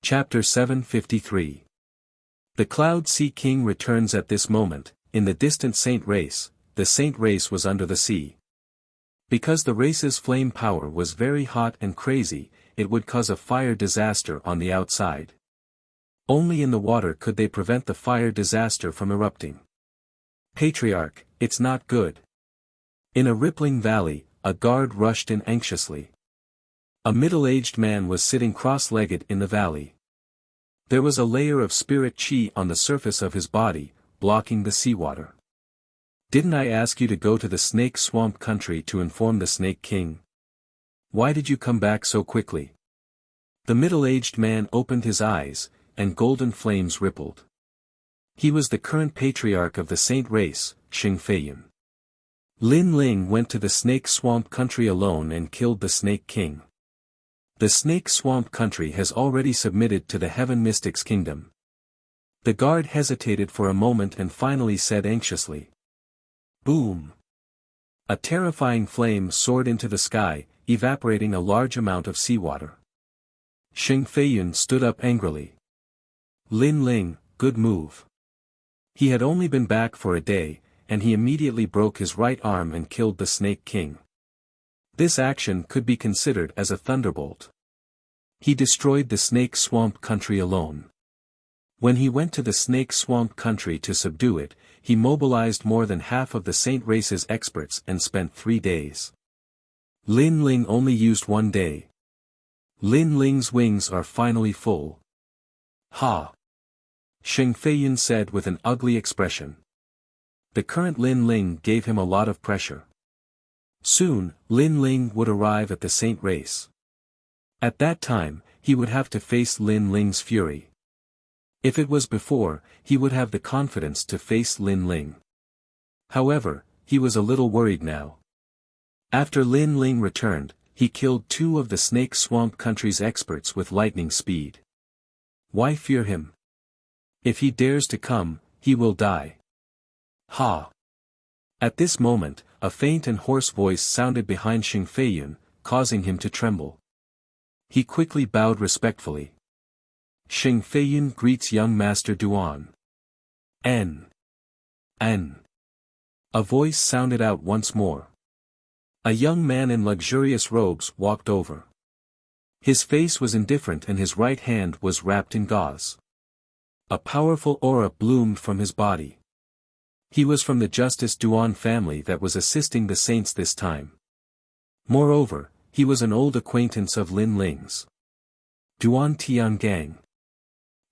Chapter 753. The Cloud Sea King returns at this moment. In the distant Saint Race, the Saint Race was under the sea. Because the race's flame power was very hot and crazy, it would cause a fire disaster on the outside. Only in the water could they prevent the fire disaster from erupting. Patriarch, it's not good. In a rippling valley, a guard rushed in anxiously. A middle-aged man was sitting cross-legged in the valley. There was a layer of spirit chi on the surface of his body, blocking the seawater. Didn't I ask you to go to the snake swamp country to inform the Snake King? Why did you come back so quickly? The middle-aged man opened his eyes, and golden flames rippled. He was the current patriarch of the Saint Race, Xing Feiyun. Lin Ling went to the snake swamp country alone and killed the Snake King. The Snake Swamp country has already submitted to the Heaven Mystics Kingdom. The guard hesitated for a moment and finally said anxiously. Boom! A terrifying flame soared into the sky, evaporating a large amount of seawater. Xing Feiyun stood up angrily. Lin Ling, good move. He had only been back for a day, and he immediately broke his right arm and killed the Snake King. This action could be considered as a thunderbolt. He destroyed the Snake Swamp country alone. When he went to the Snake Swamp country to subdue it, he mobilized more than half of the Saint Race's experts and spent 3 days. Lin Ling only used 1 day. Lin Ling's wings are finally full. Ha! Xing Feiyun said with an ugly expression. The current Lin Ling gave him a lot of pressure. Soon, Lin Ling would arrive at the Saint Race. At that time, he would have to face Lin Ling's fury. If it was before, he would have the confidence to face Lin Ling. However, he was a little worried now. After Lin Ling returned, he killed 2 of the Snake Swamp country's experts with lightning speed. Why fear him? If he dares to come, he will die. Ha! At this moment, a faint and hoarse voice sounded behind Xing Feiyun, causing him to tremble. He quickly bowed respectfully. Xing Feiyun greets young Master Duan. N. A voice sounded out once more. A young man in luxurious robes walked over. His face was indifferent and his right hand was wrapped in gauze. A powerful aura bloomed from his body. He was from the Justice Duan family that was assisting the saints this time. Moreover, he was an old acquaintance of Lin Ling's. Duan Tiangang.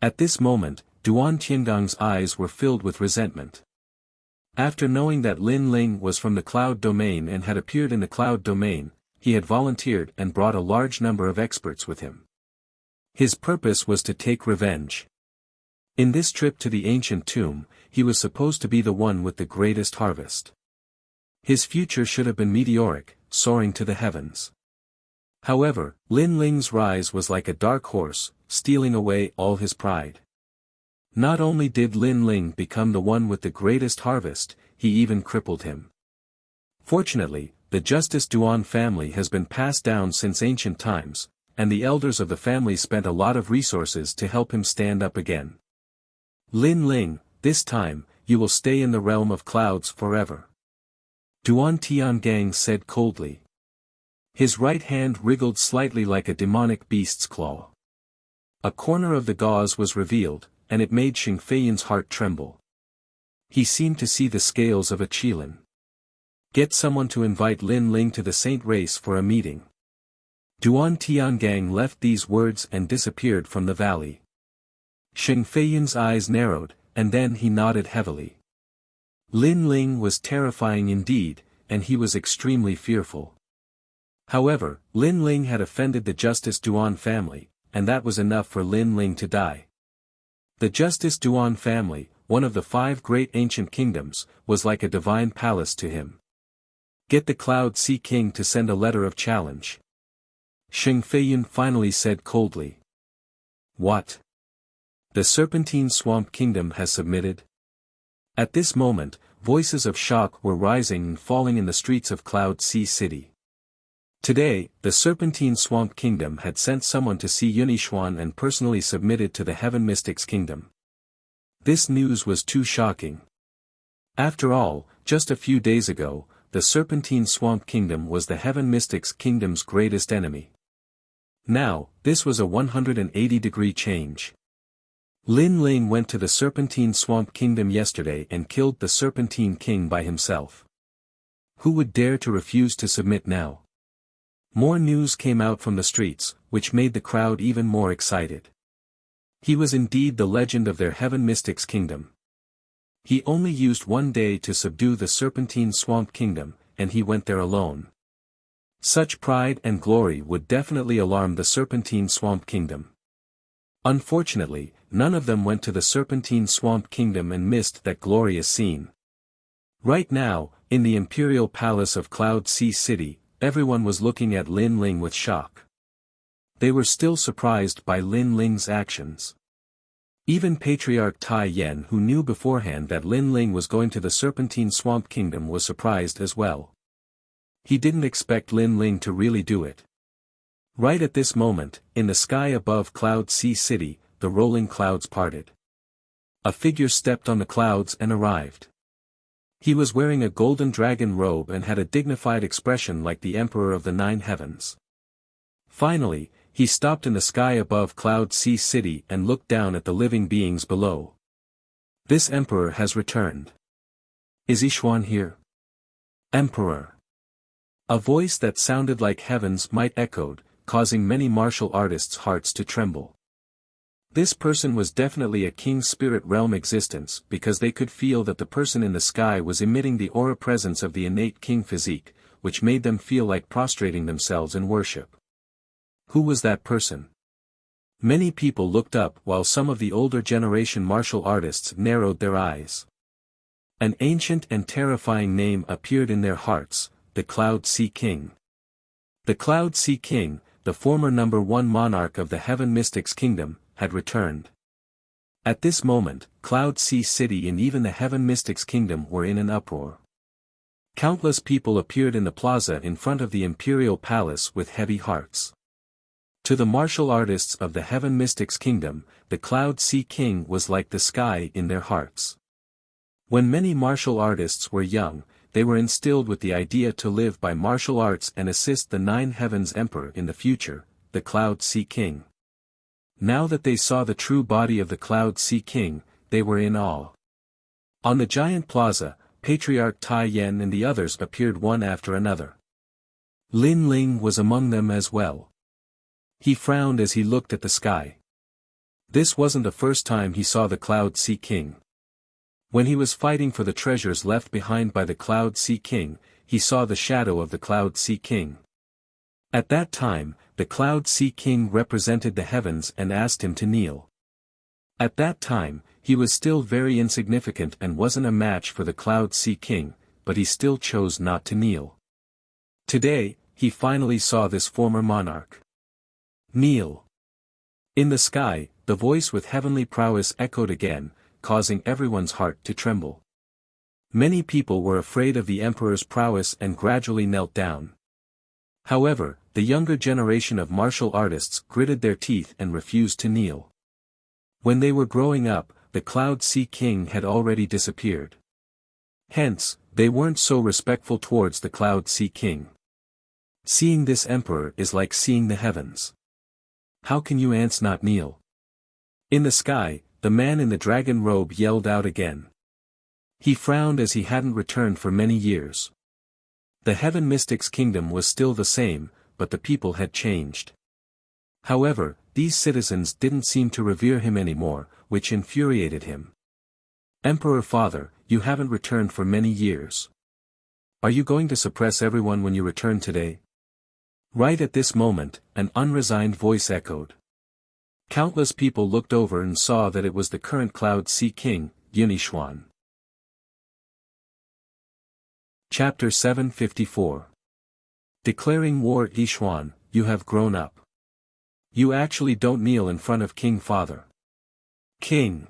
At this moment, Duan Tiangang's eyes were filled with resentment. After knowing that Lin Ling was from the Cloud Domain and had appeared in the Cloud Domain, he had volunteered and brought a large number of experts with him. His purpose was to take revenge. In this trip to the ancient tomb, he was supposed to be the one with the greatest harvest. His future should have been meteoric, soaring to the heavens. However, Lin Ling's rise was like a dark horse, stealing away all his pride. Not only did Lin Ling become the one with the greatest harvest, he even crippled him. Fortunately, the Justice Duan family has been passed down since ancient times, and the elders of the family spent a lot of resources to help him stand up again. Lin Ling, this time, you will stay in the realm of clouds forever. Duan Tiangang said coldly. His right hand wriggled slightly like a demonic beast's claw. A corner of the gauze was revealed, and it made Xing Feiyun's heart tremble. He seemed to see the scales of a qilin. Get someone to invite Lin Ling to the Saint Race for a meeting. Duan Tiangang left these words and disappeared from the valley. Xing Feiyun's eyes narrowed, and then he nodded heavily. Lin Ling was terrifying indeed, and he was extremely fearful. However, Lin Ling had offended the Justice Duan family, and that was enough for Lin Ling to die. The Justice Duan family, one of the 5 great ancient kingdoms, was like a divine palace to him. Get the Cloud Sea King to send a letter of challenge. Xing Feiyun finally said coldly. What? The Serpentine Swamp Kingdom has submitted? At this moment, voices of shock were rising and falling in the streets of Cloud Sea City. Today, the Serpentine Swamp Kingdom had sent someone to see Yunixuan and personally submitted to the Heaven Mystics Kingdom. This news was too shocking. After all, just a few days ago, the Serpentine Swamp Kingdom was the Heaven Mystics Kingdom's greatest enemy. Now, this was a 180-degree change. Lin Ling went to the Serpentine Swamp Kingdom yesterday and killed the Serpentine King by himself. Who would dare to refuse to submit now? More news came out from the streets, which made the crowd even more excited. He was indeed the legend of their Heaven Mystics Kingdom. He only used one day to subdue the Serpentine Swamp Kingdom, and he went there alone. Such pride and glory would definitely alarm the Serpentine Swamp Kingdom. Unfortunately, none of them went to the Serpentine Swamp Kingdom and missed that glorious scene. Right now, in the Imperial Palace of Cloud Sea City, everyone was looking at Lin Ling with shock. They were still surprised by Lin Ling's actions. Even Patriarch Tai Yen, who knew beforehand that Lin Ling was going to the Serpentine Swamp Kingdom, was surprised as well. He didn't expect Lin Ling to really do it. Right at this moment, in the sky above Cloud Sea City, the rolling clouds parted. A figure stepped on the clouds and arrived. He was wearing a golden dragon robe and had a dignified expression like the Emperor of the Nine Heavens. Finally, he stopped in the sky above Cloud Sea City and looked down at the living beings below. This Emperor has returned. Is Yixuan here? Emperor. A voice that sounded like heaven's might echoed, causing many martial artists' hearts to tremble. This person was definitely a King Spirit Realm existence because they could feel that the person in the sky was emitting the aura presence of the innate King physique, which made them feel like prostrating themselves in worship. Who was that person? Many people looked up while some of the older generation martial artists narrowed their eyes. An ancient and terrifying name appeared in their hearts, the Cloud Sea King. The Cloud Sea King, the former #1 monarch of the Heaven Mystics Kingdom, had returned. At this moment, Cloud Sea City and even the Heaven Mystics Kingdom were in an uproar. Countless people appeared in the plaza in front of the Imperial Palace with heavy hearts. To the martial artists of the Heaven Mystics Kingdom, the Cloud Sea King was like the sky in their hearts. When many martial artists were young, they were instilled with the idea to live by martial arts and assist the Nine Heavens Emperor in the future, the Cloud Sea King. Now that they saw the true body of the Cloud Sea King, they were in awe. On the giant plaza, Patriarch Tai Yen and the others appeared one after another. Lin Ling was among them as well. He frowned as he looked at the sky. This wasn't the first time he saw the Cloud Sea King. When he was fighting for the treasures left behind by the Cloud Sea King, he saw the shadow of the Cloud Sea King. At that time, the Cloud Sea King represented the heavens and asked him to kneel. At that time, he was still very insignificant and wasn't a match for the Cloud Sea King, but he still chose not to kneel. Today, he finally saw this former monarch. Kneel. In the sky, the voice with heavenly prowess echoed again, causing everyone's heart to tremble. Many people were afraid of the Emperor's prowess and gradually knelt down. However, the younger generation of martial artists gritted their teeth and refused to kneel. When they were growing up, the Cloud Sea King had already disappeared. Hence, they weren't so respectful towards the Cloud Sea King. Seeing this Emperor is like seeing the heavens. How can you ants not kneel? In the sky, the man in the dragon robe yelled out again. He frowned as he hadn't returned for many years. The Heaven Mystics Kingdom was still the same, but the people had changed. However, these citizens didn't seem to revere him anymore, which infuriated him. Emperor Father, you haven't returned for many years. Are you going to suppress everyone when you return today? Right at this moment, an unresigned voice echoed. Countless people looked over and saw that it was the current Cloud Sea King, Yunixuan. Chapter 754. Declaring War. Yixuan, you have grown up. You actually don't kneel in front of King Father. King.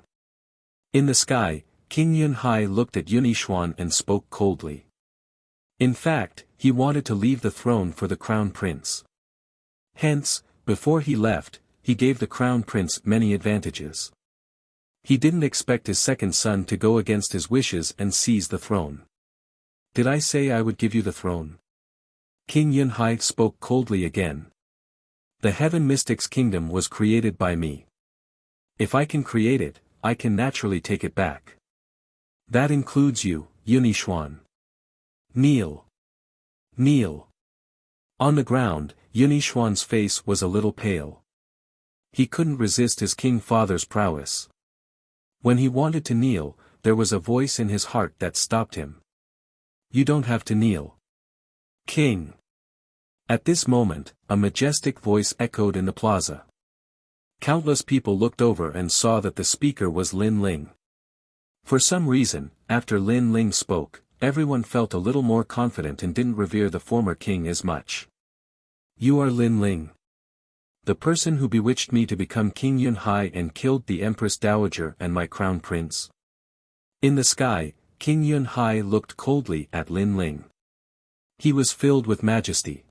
In the sky, King Yunhai looked at Yunixuan and spoke coldly. In fact, he wanted to leave the throne for the crown prince. Hence, before he left, he gave the crown prince many advantages. He didn't expect his second son to go against his wishes and seize the throne. Did I say I would give you the throne? King Yunhai spoke coldly again. The Heaven Mystic's kingdom was created by me. If I can create it, I can naturally take it back. That includes you, Yunixuan. Kneel. Kneel. On the ground, Yunixuan's face was a little pale. He couldn't resist his king father's prowess. When he wanted to kneel, there was a voice in his heart that stopped him. You don't have to kneel. King. At this moment, a majestic voice echoed in the plaza. Countless people looked over and saw that the speaker was Lin Ling. For some reason, after Lin Ling spoke, everyone felt a little more confident and didn't revere the former king as much. You are Lin Ling. The person who bewitched me to become King Yunhai and killed the Empress Dowager and my crown prince. In the sky, King Yunhai looked coldly at Lin Ling. He was filled with majesty.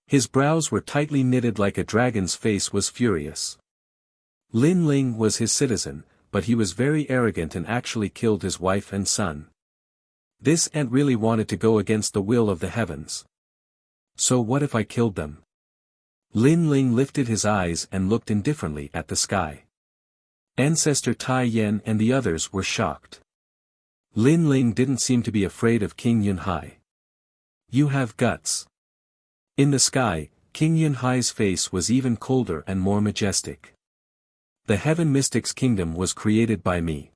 His brows were tightly knitted like a dragon's face was furious. Lin Ling was his citizen, but he was very arrogant and actually killed his wife and son. This ant really wanted to go against the will of the heavens. So what if I killed them? Lin Ling lifted his eyes and looked indifferently at the sky. Ancestor Tai Yen and the others were shocked. Lin Ling didn't seem to be afraid of King Yunhai. You have guts. In the sky, King Yunhai's face was even colder and more majestic. The Heaven Mystic's kingdom was created by me.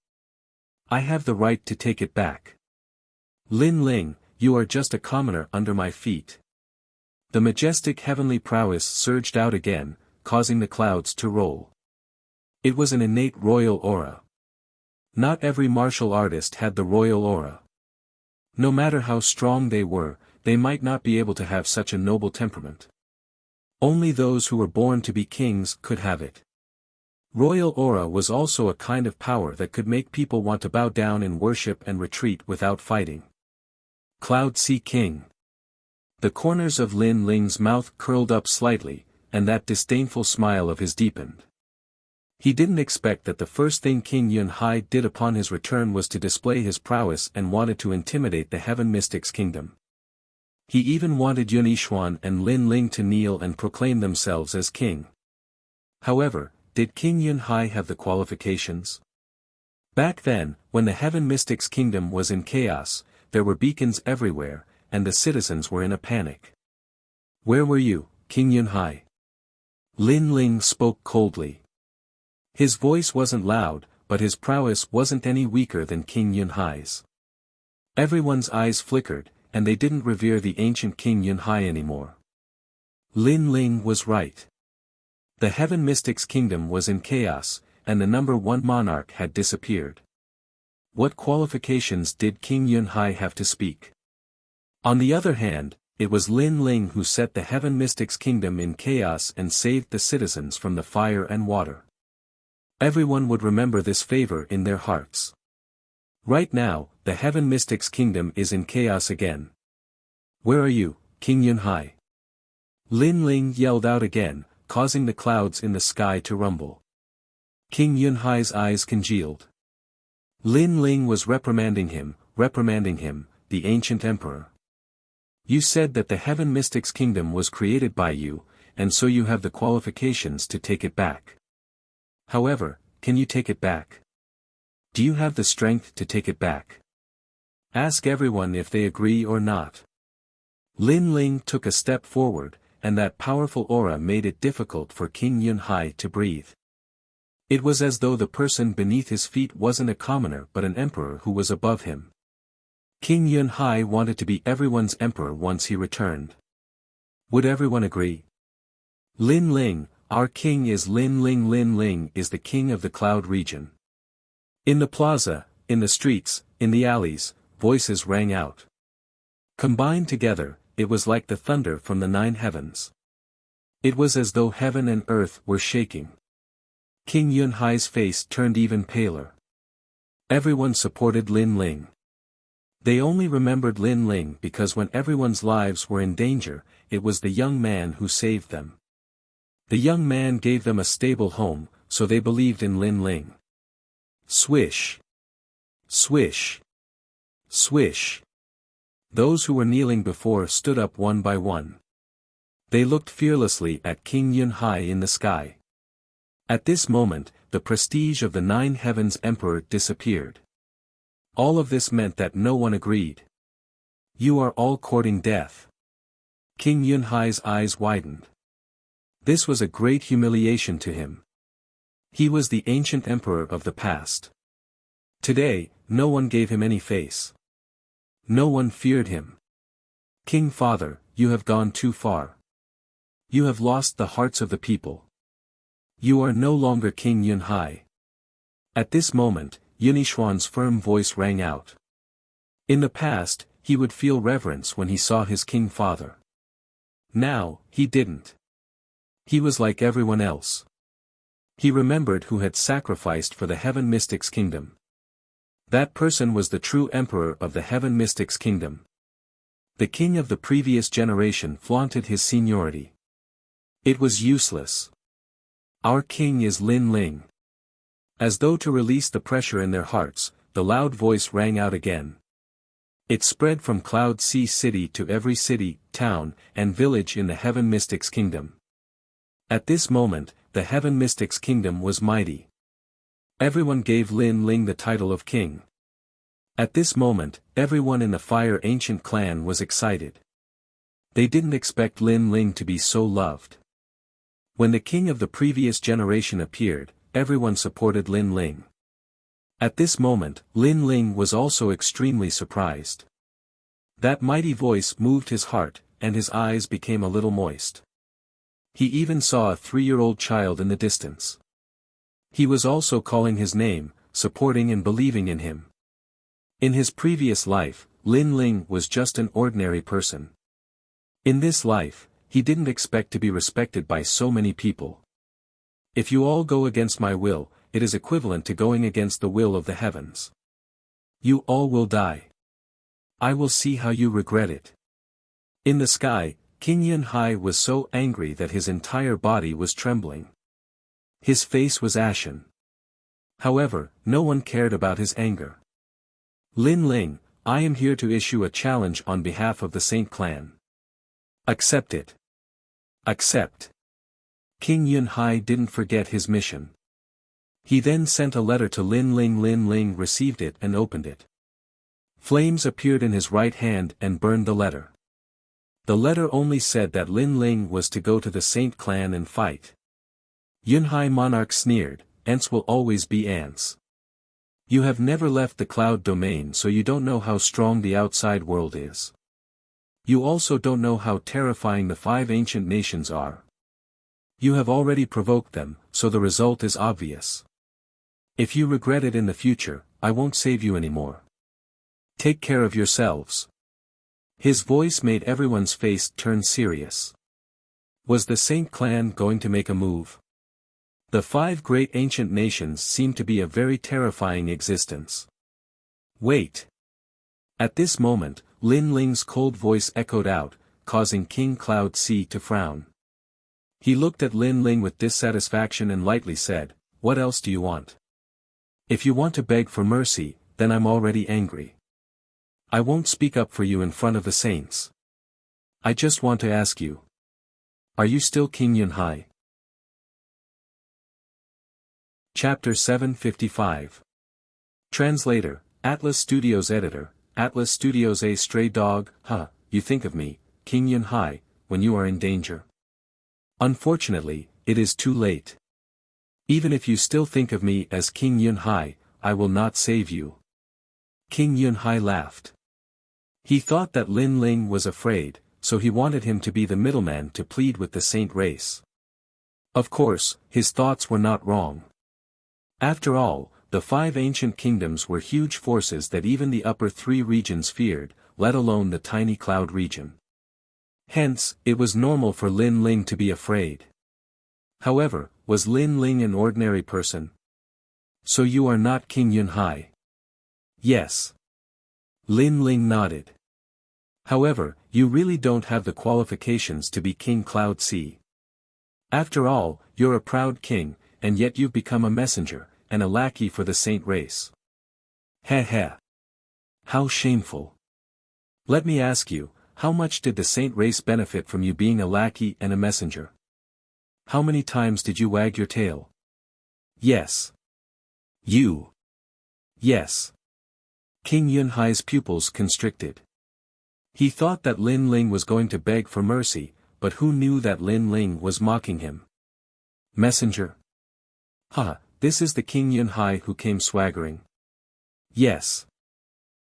I have the right to take it back. Lin Ling, you are just a commoner under my feet. The majestic heavenly prowess surged out again, causing the clouds to roll. It was an innate royal aura. Not every martial artist had the royal aura. No matter how strong they were, they might not be able to have such a noble temperament. Only those who were born to be kings could have it. Royal aura was also a kind of power that could make people want to bow down in worship and retreat without fighting. Cloud Sea King. The corners of Lin Ling's mouth curled up slightly, and that disdainful smile of his deepened. He didn't expect that the first thing King Yunhai did upon his return was to display his prowess and wanted to intimidate the Heaven Mystic's kingdom. He even wanted Yunixuan and Lin Ling to kneel and proclaim themselves as king. However, did King Yunhai have the qualifications? Back then, when the Heaven Mystic's kingdom was in chaos, there were beacons everywhere, and the citizens were in a panic. Where were you, King Yunhai? Lin Ling spoke coldly. His voice wasn't loud, but his prowess wasn't any weaker than King Yunhai's. Everyone's eyes flickered, and they didn't revere the ancient King Yunhai anymore. Lin Ling was right. The Heaven Mystic's kingdom was in chaos, and the number one monarch had disappeared. What qualifications did King Yunhai have to speak? On the other hand, it was Lin Ling who set the Heaven Mystic's kingdom in chaos and saved the citizens from the fire and water. Everyone would remember this favor in their hearts. Right now, the Heaven Mystic's kingdom is in chaos again. Where are you, King Yunhai? Lin Ling yelled out again, causing the clouds in the sky to rumble. King Yunhai's eyes congealed. Lin Ling was reprimanding him, the ancient emperor. You said that the Heaven Mystic's kingdom was created by you, and so you have the qualifications to take it back. However, can you take it back? Do you have the strength to take it back? Ask everyone if they agree or not. Lin Ling took a step forward, and that powerful aura made it difficult for King Yunhai to breathe. It was as though the person beneath his feet wasn't a commoner but an emperor who was above him. King Yunhai wanted to be everyone's emperor once he returned. Would everyone agree? Lin Ling, our king is Lin Ling. Lin Ling is the king of the cloud region. In the plaza, in the streets, in the alleys, voices rang out. Combined together, it was like the thunder from the 9 heavens. It was as though heaven and earth were shaking. King Yunhai's face turned even paler. Everyone supported Lin Ling. They only remembered Lin Ling because when everyone's lives were in danger, it was the young man who saved them. The young man gave them a stable home, so they believed in Lin Ling. Swish. Swish. Swish. Those who were kneeling before stood up one by one. They looked fearlessly at King Yunhai in the sky. At this moment, the prestige of the Nine Heavens Emperor disappeared. All of this meant that no one agreed. You are all courting death. King Yunhai's eyes widened. This was a great humiliation to him. He was the ancient emperor of the past. Today, no one gave him any face. No one feared him. King Father, you have gone too far. You have lost the hearts of the people. You are no longer King Yunhai. At this moment, Yunishuan's firm voice rang out. In the past, he would feel reverence when he saw his king father. Now, he didn't. He was like everyone else. He remembered who had sacrificed for the Heaven Mystics Kingdom. That person was the true emperor of the Heaven Mystics Kingdom. The king of the previous generation flaunted his seniority. It was useless. Our king is Lin Ling. As though to release the pressure in their hearts, the loud voice rang out again. It spread from Cloud Sea City to every city, town, and village in the Heaven Mystics Kingdom. At this moment, the Heaven Mystics Kingdom was mighty. Everyone gave Lin Ling the title of king. At this moment, everyone in the Fire Ancient clan was excited. They didn't expect Lin Ling to be so loved. When the king of the previous generation appeared, everyone supported Lin Ling. At this moment, Lin Ling was also extremely surprised. That mighty voice moved his heart, and his eyes became a little moist. He even saw a 3-year-old child in the distance. He was also calling his name, supporting and believing in him. In his previous life, Lin Ling was just an ordinary person. In this life, he didn't expect to be respected by so many people. If you all go against my will, it is equivalent to going against the will of the heavens. You all will die. I will see how you regret it. In the sky, King Yunhai was so angry that his entire body was trembling. His face was ashen. However, no one cared about his anger. Lin Ling, I am here to issue a challenge on behalf of the Saint Clan. Accept it. Accept. King Yunhai didn't forget his mission. He then sent a letter to Lin Ling. Lin Ling received it and opened it. Flames appeared in his right hand and burned the letter. The letter only said that Lin Ling was to go to the Saint Clan and fight. Yunhai monarch sneered, "Ants will always be ants. You have never left the cloud domain, so you don't know how strong the outside world is. You also don't know how terrifying the 5 ancient nations are. You have already provoked them, so the result is obvious. If you regret it in the future, I won't save you anymore. Take care of yourselves." His voice made everyone's face turn serious. Was the Saint Clan going to make a move? The 5 great ancient nations seemed to be a very terrifying existence. Wait. At this moment, Lin Ling's cold voice echoed out, causing King Cloud Sea to frown. He looked at Lin Ling with dissatisfaction and lightly said, "What else do you want? If you want to beg for mercy, then I'm already angry. I won't speak up for you in front of the saints. I just want to ask you. Are you still King Yunhai?" Chapter 755. Translator, Atlas Studios Editor, Atlas Studios. A stray dog, you think of me, King Yunhai, when you are in danger. Unfortunately, it is too late. Even if you still think of me as King Yunhai, I will not save you. King Yunhai laughed. He thought that Lin Ling was afraid, so he wanted him to be the middleman to plead with the saint race. Of course, his thoughts were not wrong. After all, the 5 ancient kingdoms were huge forces that even the upper 3 regions feared, let alone the tiny cloud region. Hence, it was normal for Lin Ling to be afraid. However, was Lin Ling an ordinary person? So you are not King Yunhai? Yes. Lin Ling nodded. However, you really don't have the qualifications to be King Cloud Sea. After all, you're a proud king, and yet you've become a messenger, and a lackey for the saint race. Heh heh. How shameful. Let me ask you, how much did the saint race benefit from you being a lackey and a messenger? How many times did you wag your tail? Yes. You. Yes. King Yunhai's pupils constricted. He thought that Lin Ling was going to beg for mercy, but who knew that Lin Ling was mocking him? Messenger? Ha, this is the King Yunhai who came swaggering. Yes.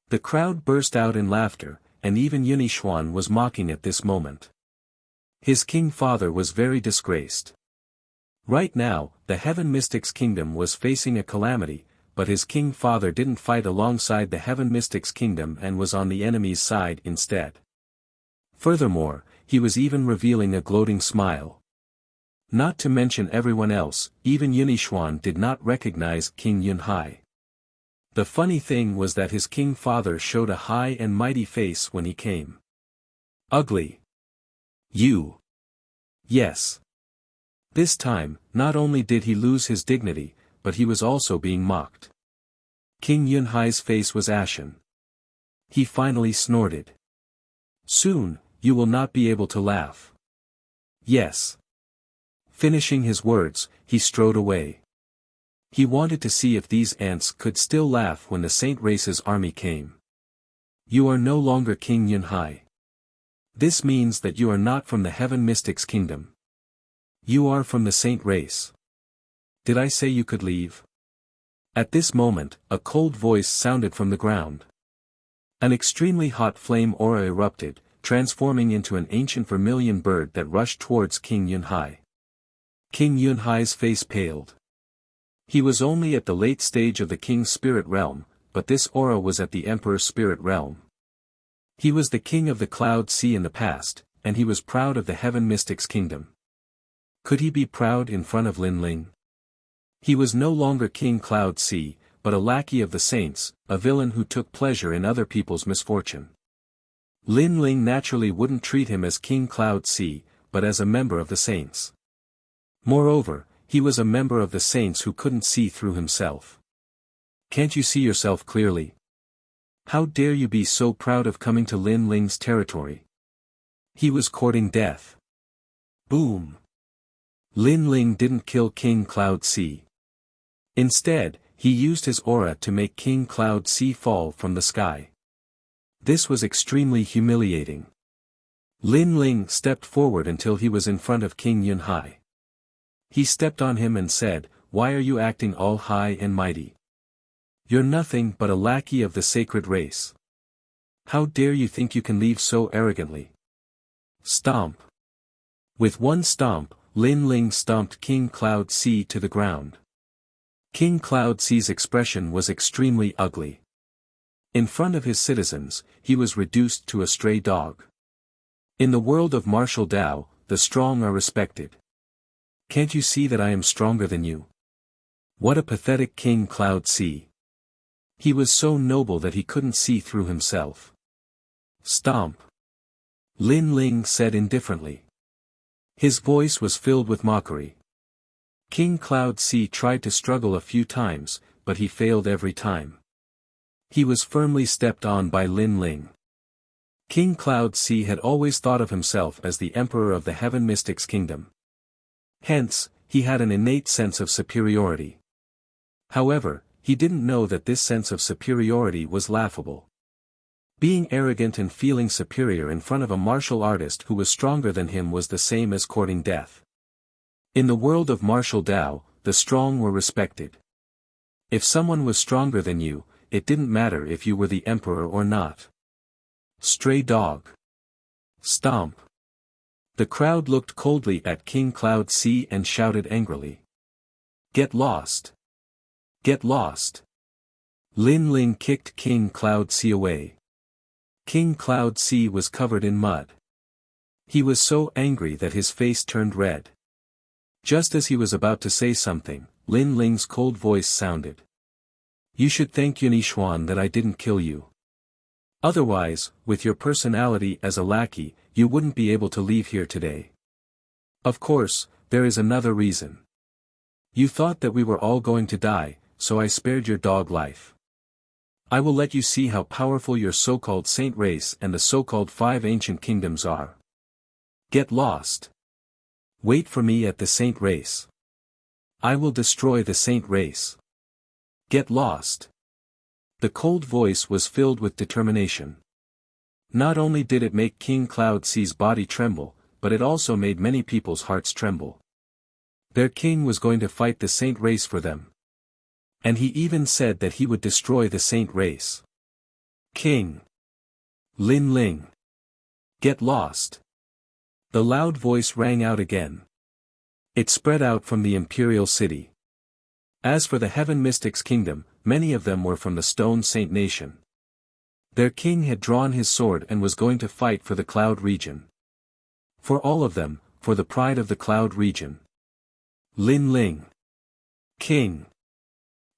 The crowd burst out in laughter, and even Yunixuan was mocking at this moment. His king father was very disgraced. Right now, the Heaven Mystics Kingdom was facing a calamity, but his king father didn't fight alongside the Heaven Mystics Kingdom and was on the enemy's side instead. Furthermore, he was even revealing a gloating smile. Not to mention everyone else, even Yunixuan did not recognize King Yunhai. The funny thing was that his king father showed a high and mighty face when he came. Ugly. You. Yes. This time, not only did he lose his dignity, but he was also being mocked. King Yunhai's face was ashen. He finally snorted. Soon, you will not be able to laugh. Yes. Finishing his words, he strode away. He wanted to see if these ants could still laugh when the Saint Race's army came. You are no longer King Yunhai. This means that you are not from the Heaven Mystics Kingdom. You are from the Saint Race. Did I say you could leave? At this moment, a cold voice sounded from the ground. An extremely hot flame aura erupted, transforming into an ancient vermilion bird that rushed towards King Yunhai. King Yunhai's face paled. He was only at the late stage of the King's Spirit Realm, but this aura was at the Emperor's Spirit Realm. He was the King of the Cloud Sea in the past, and he was proud of the Heaven Mystics Kingdom. Could he be proud in front of Lin Ling? He was no longer King Cloud Sea, but a lackey of the saints, a villain who took pleasure in other people's misfortune. Lin Ling naturally wouldn't treat him as King Cloud Sea, but as a member of the saints. Moreover, he was a member of the saints who couldn't see through himself. Can't you see yourself clearly? How dare you be so proud of coming to Lin Ling's territory? He was courting death. Boom! Lin Ling didn't kill King Cloud Sea. Instead, he used his aura to make King Cloud Sea fall from the sky. This was extremely humiliating. Lin Ling stepped forward until he was in front of King Yunhai. He stepped on him and said, "Why are you acting all high and mighty? You're nothing but a lackey of the sacred race. How dare you think you can leave so arrogantly?" Stomp. With one stomp, Lin Ling stomped King Cloud Sea to the ground. King Cloud Sea's expression was extremely ugly. In front of his citizens, he was reduced to a stray dog. In the world of martial Tao, the strong are respected. Can't you see that I am stronger than you? What a pathetic King Cloud Sea. He was so noble that he couldn't see through himself. Stomp. Lin Ling said indifferently. His voice was filled with mockery. King Cloud Sea tried to struggle a few times, but he failed every time. He was firmly stepped on by Lin Ling. King Cloud Sea had always thought of himself as the Emperor of the Heaven Mystics Kingdom. Hence, he had an innate sense of superiority. However, he didn't know that this sense of superiority was laughable. Being arrogant and feeling superior in front of a martial artist who was stronger than him was the same as courting death. In the world of martial Tao, the strong were respected. If someone was stronger than you, it didn't matter if you were the emperor or not. Stray dog. Stomp. The crowd looked coldly at King Cloud Sea and shouted angrily. Get lost. Get lost. Lin Ling kicked King Cloud Sea away. King Cloud Sea was covered in mud. He was so angry that his face turned red. Just as he was about to say something, Lin Ling's cold voice sounded. You should thank Yunixuan that I didn't kill you. Otherwise, with your personality as a lackey, you wouldn't be able to leave here today. Of course, there is another reason. You thought that we were all going to die, so I spared your dog life. I will let you see how powerful your so-called saint race and the so-called 5 ancient kingdoms are. Get lost. Wait for me at the saint race. I will destroy the saint race. Get lost. The cold voice was filled with determination. Not only did it make King Cloud C's body tremble, but it also made many people's hearts tremble. Their king was going to fight the saint race for them. And he even said that he would destroy the saint race. King Lin Ling. Get lost. The loud voice rang out again. It spread out from the imperial city. As for the Heaven Mystics' kingdom, many of them were from the Stone Saint Nation. Their king had drawn his sword and was going to fight for the Cloud region. For all of them, for the pride of the Cloud region. Lin Ling. King.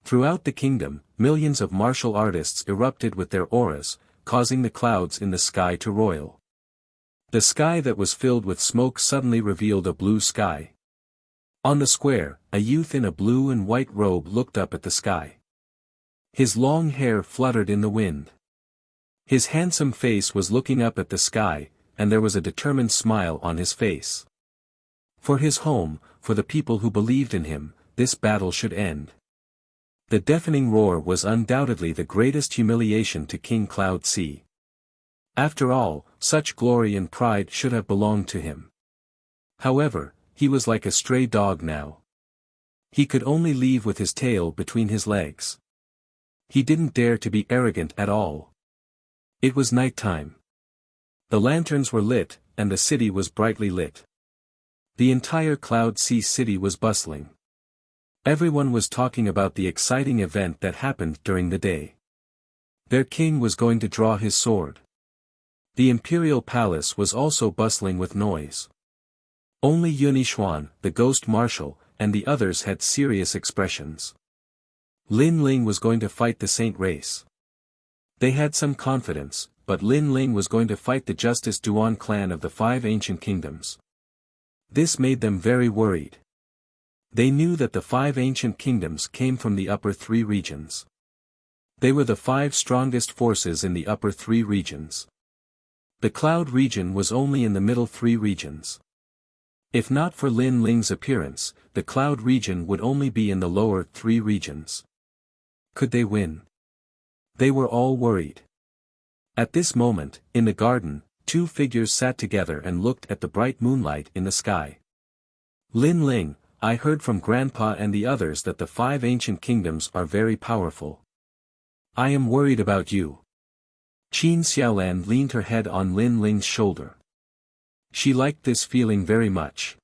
Throughout the kingdom, millions of martial artists erupted with their auras, causing the clouds in the sky to roil. The sky that was filled with smoke suddenly revealed a blue sky. On the square, a youth in a blue and white robe looked up at the sky. His long hair fluttered in the wind. His handsome face was looking up at the sky, and there was a determined smile on his face. For his home, for the people who believed in him, this battle should end. The deafening roar was undoubtedly the greatest humiliation to King Cloud C. After all, such glory and pride should have belonged to him. However, he was like a stray dog now. He could only leave with his tail between his legs. He didn't dare to be arrogant at all. It was night time. The lanterns were lit, and the city was brightly lit. The entire Cloud Sea city was bustling. Everyone was talking about the exciting event that happened during the day. Their king was going to draw his sword. The imperial palace was also bustling with noise. Only Yunishuan, the ghost marshal, and the others had serious expressions. Lin Ling was going to fight the saint race. They had some confidence, but Lin Ling was going to fight the Justice Duan clan of the 5 ancient kingdoms. This made them very worried. They knew that the 5 ancient kingdoms came from the upper 3 regions. They were the 5 strongest forces in the upper 3 regions. The Cloud region was only in the middle 3 regions. If not for Lin Ling's appearance, the Cloud region would only be in the lower 3 regions. Could they win? They were all worried. At this moment, in the garden, 2 figures sat together and looked at the bright moonlight in the sky. Lin Ling, I heard from Grandpa and the others that the 5 ancient kingdoms are very powerful. I am worried about you. Qin Xiaolan leaned her head on Lin Ling's shoulder. She liked this feeling very much.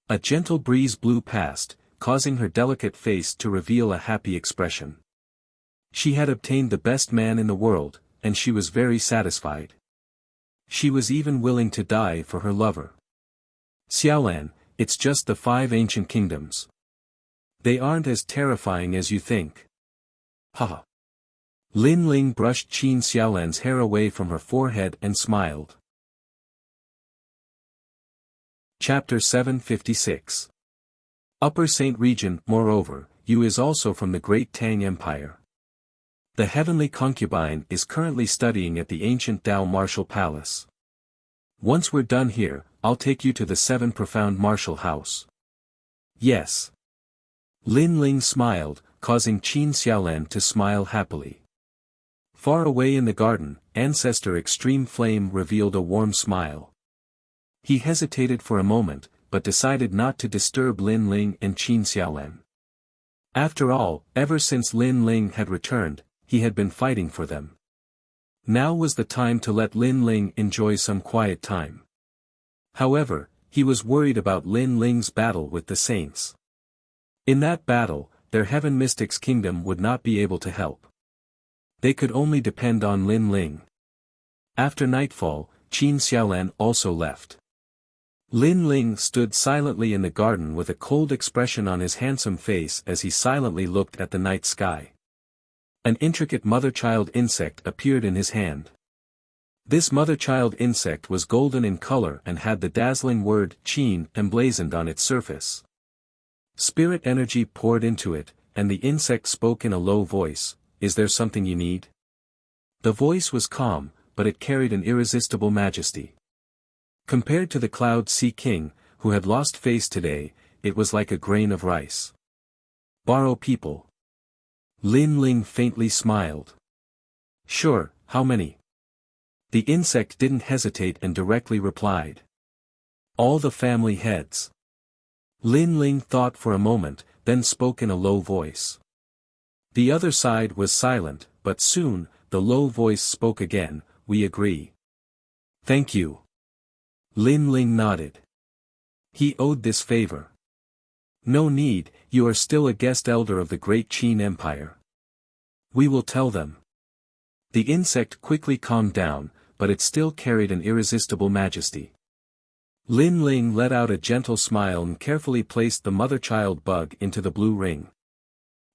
A gentle breeze blew past, causing her delicate face to reveal a happy expression. She had obtained the best man in the world, and she was very satisfied. She was even willing to die for her lover. Xiaolan, it's just the 5 ancient kingdoms. They aren't as terrifying as you think. Haha. Lin Ling brushed Qin Xiaolan's hair away from her forehead and smiled. Chapter 756. Upper Saint Region. Moreover, Yu is also from the Great Tang Empire. The heavenly concubine is currently studying at the ancient Dao Martial Palace. Once we're done here, I'll take you to the 7 Profound Martial House. Yes. Lin Ling smiled, causing Qin Xiaolan to smile happily. Far away in the garden, Ancestor Extreme Flame revealed a warm smile. He hesitated for a moment, but decided not to disturb Lin Ling and Qin Xiaolan. After all, ever since Lin Ling had returned, he had been fighting for them. Now was the time to let Lin Ling enjoy some quiet time. However, he was worried about Lin Ling's battle with the saints. In that battle, their Heaven Mystics' kingdom would not be able to help. They could only depend on Lin Ling. After nightfall, Qin Xiaolan also left. Lin Ling stood silently in the garden with a cold expression on his handsome face as he silently looked at the night sky. An intricate mother-child insect appeared in his hand. This mother-child insect was golden in color and had the dazzling word Qin emblazoned on its surface. Spirit energy poured into it, and the insect spoke in a low voice, "Is there something you need?" The voice was calm, but it carried an irresistible majesty. Compared to the Cloud Sea King, who had lost face today, it was like a grain of rice. "Borrow people." Lin Ling faintly smiled. "Sure, how many?" The insect didn't hesitate and directly replied. "All the family heads." Lin Ling thought for a moment, then spoke in a low voice. The other side was silent, but soon, the low voice spoke again, "We agree." "Thank you." Lin Ling nodded. He owed this favor. "No need, you are still a guest elder of the great Qin Empire. We will tell them." The insect quickly calmed down, but it still carried an irresistible majesty. Lin Ling let out a gentle smile and carefully placed the mother-child bug into the blue ring.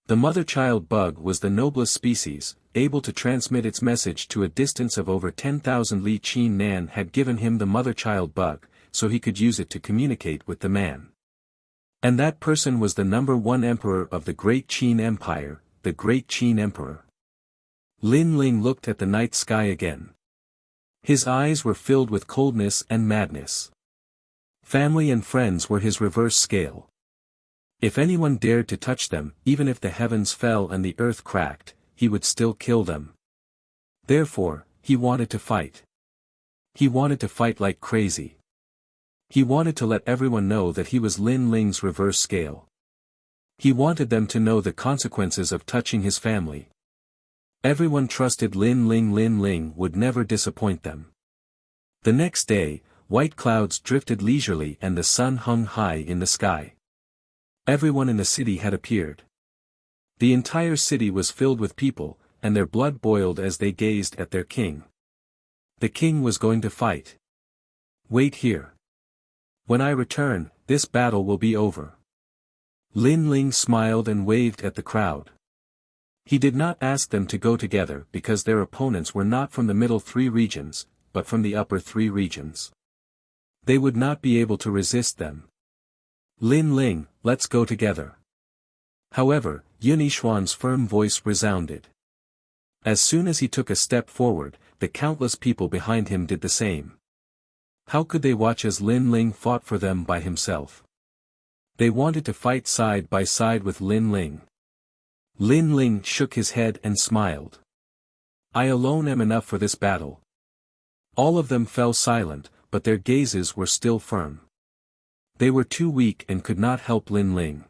The mother-child bug was the noblest species, able to transmit its message to a distance of over 10,000 li. Qin Nan had given him the mother-child bug, so he could use it to communicate with the man. And that person was the #1 emperor of the Great Qin Empire, the Great Qin Emperor. Lin Ling looked at the night sky again. His eyes were filled with coldness and madness. Family and friends were his reverse scale. If anyone dared to touch them, even if the heavens fell and the earth cracked, he would still kill them. Therefore, he wanted to fight. He wanted to fight like crazy. He wanted to let everyone know that he was Lin Ling's reverse scale. He wanted them to know the consequences of touching his family. Everyone trusted Lin Ling. Lin Ling would never disappoint them. The next day, white clouds drifted leisurely and the sun hung high in the sky. Everyone in the city had appeared. The entire city was filled with people, and their blood boiled as they gazed at their king. The king was going to fight. "Wait here. When I return, this battle will be over." Lin Ling smiled and waved at the crowd. He did not ask them to go together because their opponents were not from the middle 3 regions, but from the upper 3 regions. They would not be able to resist them. "Lin Ling, let's go together." However, Yun Yishuan's firm voice resounded. As soon as he took a step forward, the countless people behind him did the same. How could they watch as Lin Ling fought for them by himself? They wanted to fight side by side with Lin Ling. Lin Ling shook his head and smiled. "I alone am enough for this battle." All of them fell silent, but their gazes were still firm. They were too weak and could not help Lin Ling.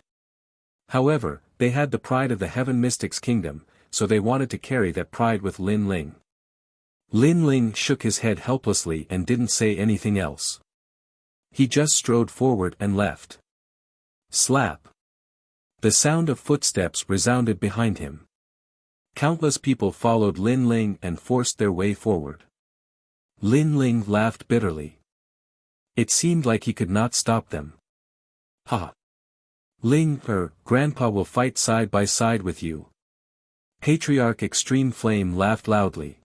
However, they had the pride of the Heaven Mystics Kingdom, so they wanted to carry that pride with Lin Ling. Lin Ling shook his head helplessly and didn't say anything else. He just strode forward and left. Slap. The sound of footsteps resounded behind him. Countless people followed Lin Ling and forced their way forward. Lin Ling laughed bitterly. It seemed like he could not stop them. "Ha! Ling, Grandpa will fight side by side with you." Patriarch Extreme Flame laughed loudly.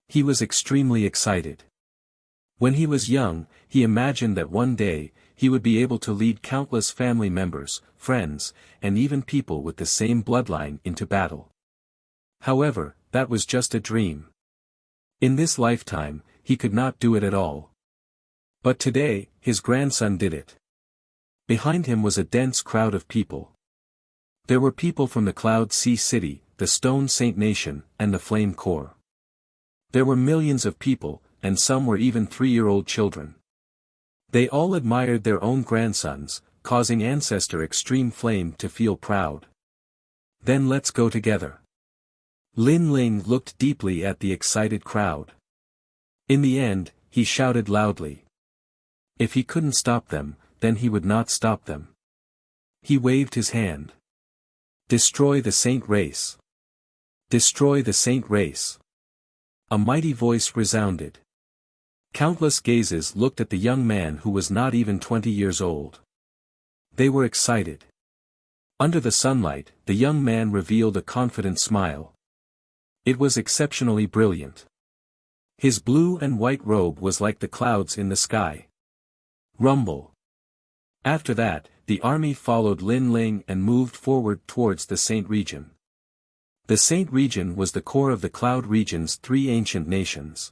He was extremely excited. When he was young, he imagined that one day, he would be able to lead countless family members, friends, and even people with the same bloodline into battle. However, that was just a dream. In this lifetime, he could not do it at all. But today, his grandson did it. Behind him was a dense crowd of people. There were people from the Cloud Sea City, the Stone Saint Nation, and the Flame Corps. There were millions of people, and some were even 3-year-old children. They all admired their own grandsons, causing Ancestor Extreme Flame to feel proud. "Then let's go together." Lin Ling looked deeply at the excited crowd. In the end, he shouted loudly. If he couldn't stop them, then he would not stop them. He waved his hand. "Destroy the Saint Race! Destroy the Saint Race!" A mighty voice resounded. Countless gazes looked at the young man who was not even 20 years old. They were excited. Under the sunlight, the young man revealed a confident smile. It was exceptionally brilliant. His blue and white robe was like the clouds in the sky. Rumble. After that, the army followed Lin Ling and moved forward towards the Saint region. The Saint region was the core of the Cloud region's three ancient nations.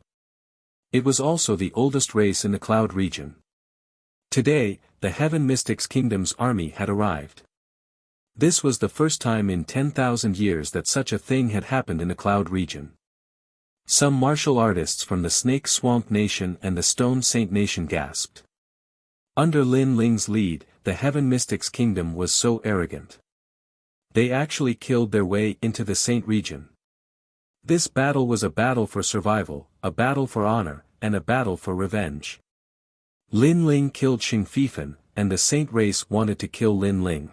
It was also the oldest race in the Cloud region. Today, the Heaven Mystics Kingdom's army had arrived. This was the first time in 10,000 years that such a thing had happened in the Cloud region. Some martial artists from the Snake Swamp Nation and the Stone Saint Nation gasped. Under Lin Ling's lead, the Heaven Mystics Kingdom was so arrogant. They actually killed their way into the Saint region. This battle was a battle for survival, a battle for honor, and a battle for revenge. Lin Ling killed Xing Fifan, and the Saint race wanted to kill Lin Ling.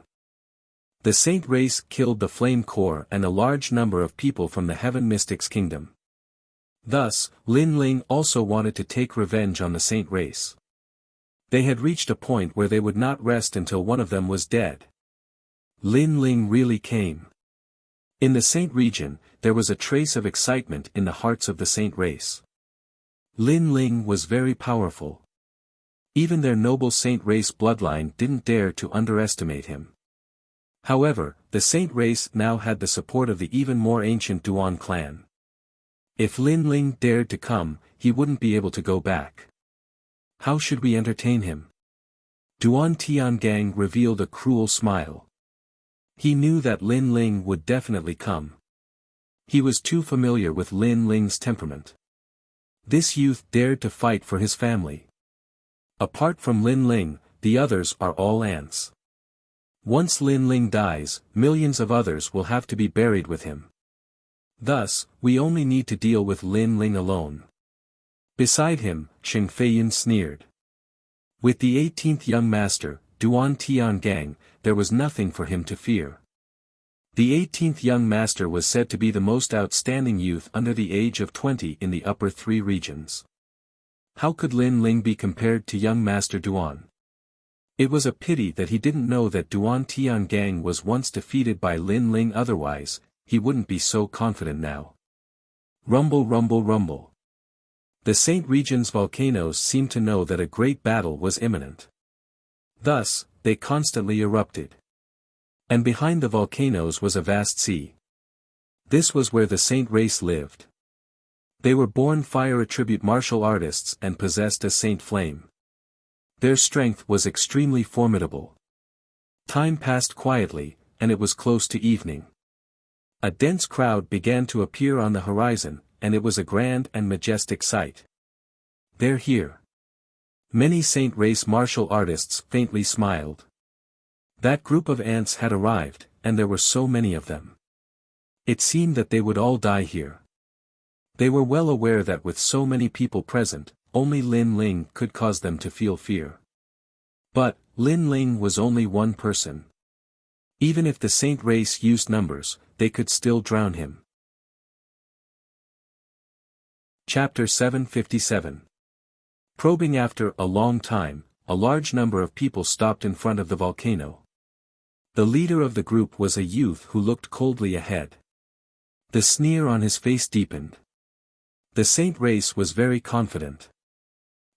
The Saint race killed the Flame Core and a large number of people from the Heaven Mystics Kingdom. Thus, Lin Ling also wanted to take revenge on the Saint race. They had reached a point where they would not rest until one of them was dead. Lin Ling really came. In the Saint region, there was a trace of excitement in the hearts of the Saint race. Lin Ling was very powerful. Even their noble Saint race bloodline didn't dare to underestimate him. However, the Saint race now had the support of the even more ancient Duan clan. If Lin Ling dared to come, he wouldn't be able to go back. How should we entertain him? Duan Tiangang revealed a cruel smile. He knew that Lin Ling would definitely come. He was too familiar with Lin Ling's temperament. This youth dared to fight for his family. Apart from Lin Ling, the others are all ants. Once Lin Ling dies, millions of others will have to be buried with him. Thus, we only need to deal with Lin Ling alone. Beside him, Xing Feiyan sneered. With the 18th young master, Duan Tiangang, there was nothing for him to fear. The 18th young master was said to be the most outstanding youth under the age of 20 in the upper three regions. How could Lin Ling be compared to young master Duan? It was a pity that he didn't know that Duan Tiangang was once defeated by Lin Ling, otherwise, he wouldn't be so confident now. Rumble, rumble, rumble. The Saint region's volcanoes seemed to know that a great battle was imminent. Thus, they constantly erupted. And behind the volcanoes was a vast sea. This was where the Saint race lived. They were born fire attribute martial artists and possessed a saint flame. Their strength was extremely formidable. Time passed quietly, and it was close to evening. A dense crowd began to appear on the horizon, and it was a grand and majestic sight. They're here. Many Saint race martial artists faintly smiled. That group of ants had arrived, and there were so many of them. It seemed that they would all die here. They were well aware that with so many people present, only Lin Ling could cause them to feel fear. But, Lin Ling was only one person. Even if the Saint race used numbers, they could still drown him. Chapter 757. Probing. After a long time, a large number of people stopped in front of the volcano. The leader of the group was a youth who looked coldly ahead. The sneer on his face deepened. The Saint race was very confident.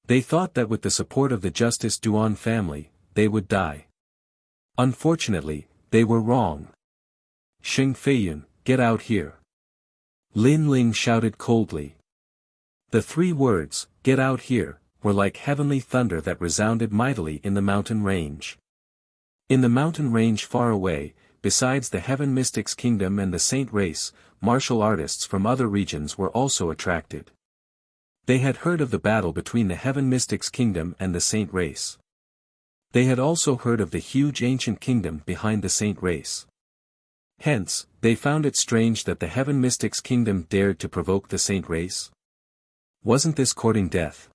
They thought that with the support of the Justice Duan family, they would die. Unfortunately, they were wrong. Xing Feiyan, get out here. Lin Ling shouted coldly. The three words, get out here, were like heavenly thunder that resounded mightily in the mountain range. In the mountain range far away, besides the Heaven Mystics Kingdom and the Saint race, martial artists from other regions were also attracted. They had heard of the battle between the Heaven Mystics Kingdom and the Saint race. They had also heard of the huge ancient kingdom behind the Saint race. Hence, they found it strange that the Heaven Mystics Kingdom dared to provoke the Saint race. Wasn't this courting death?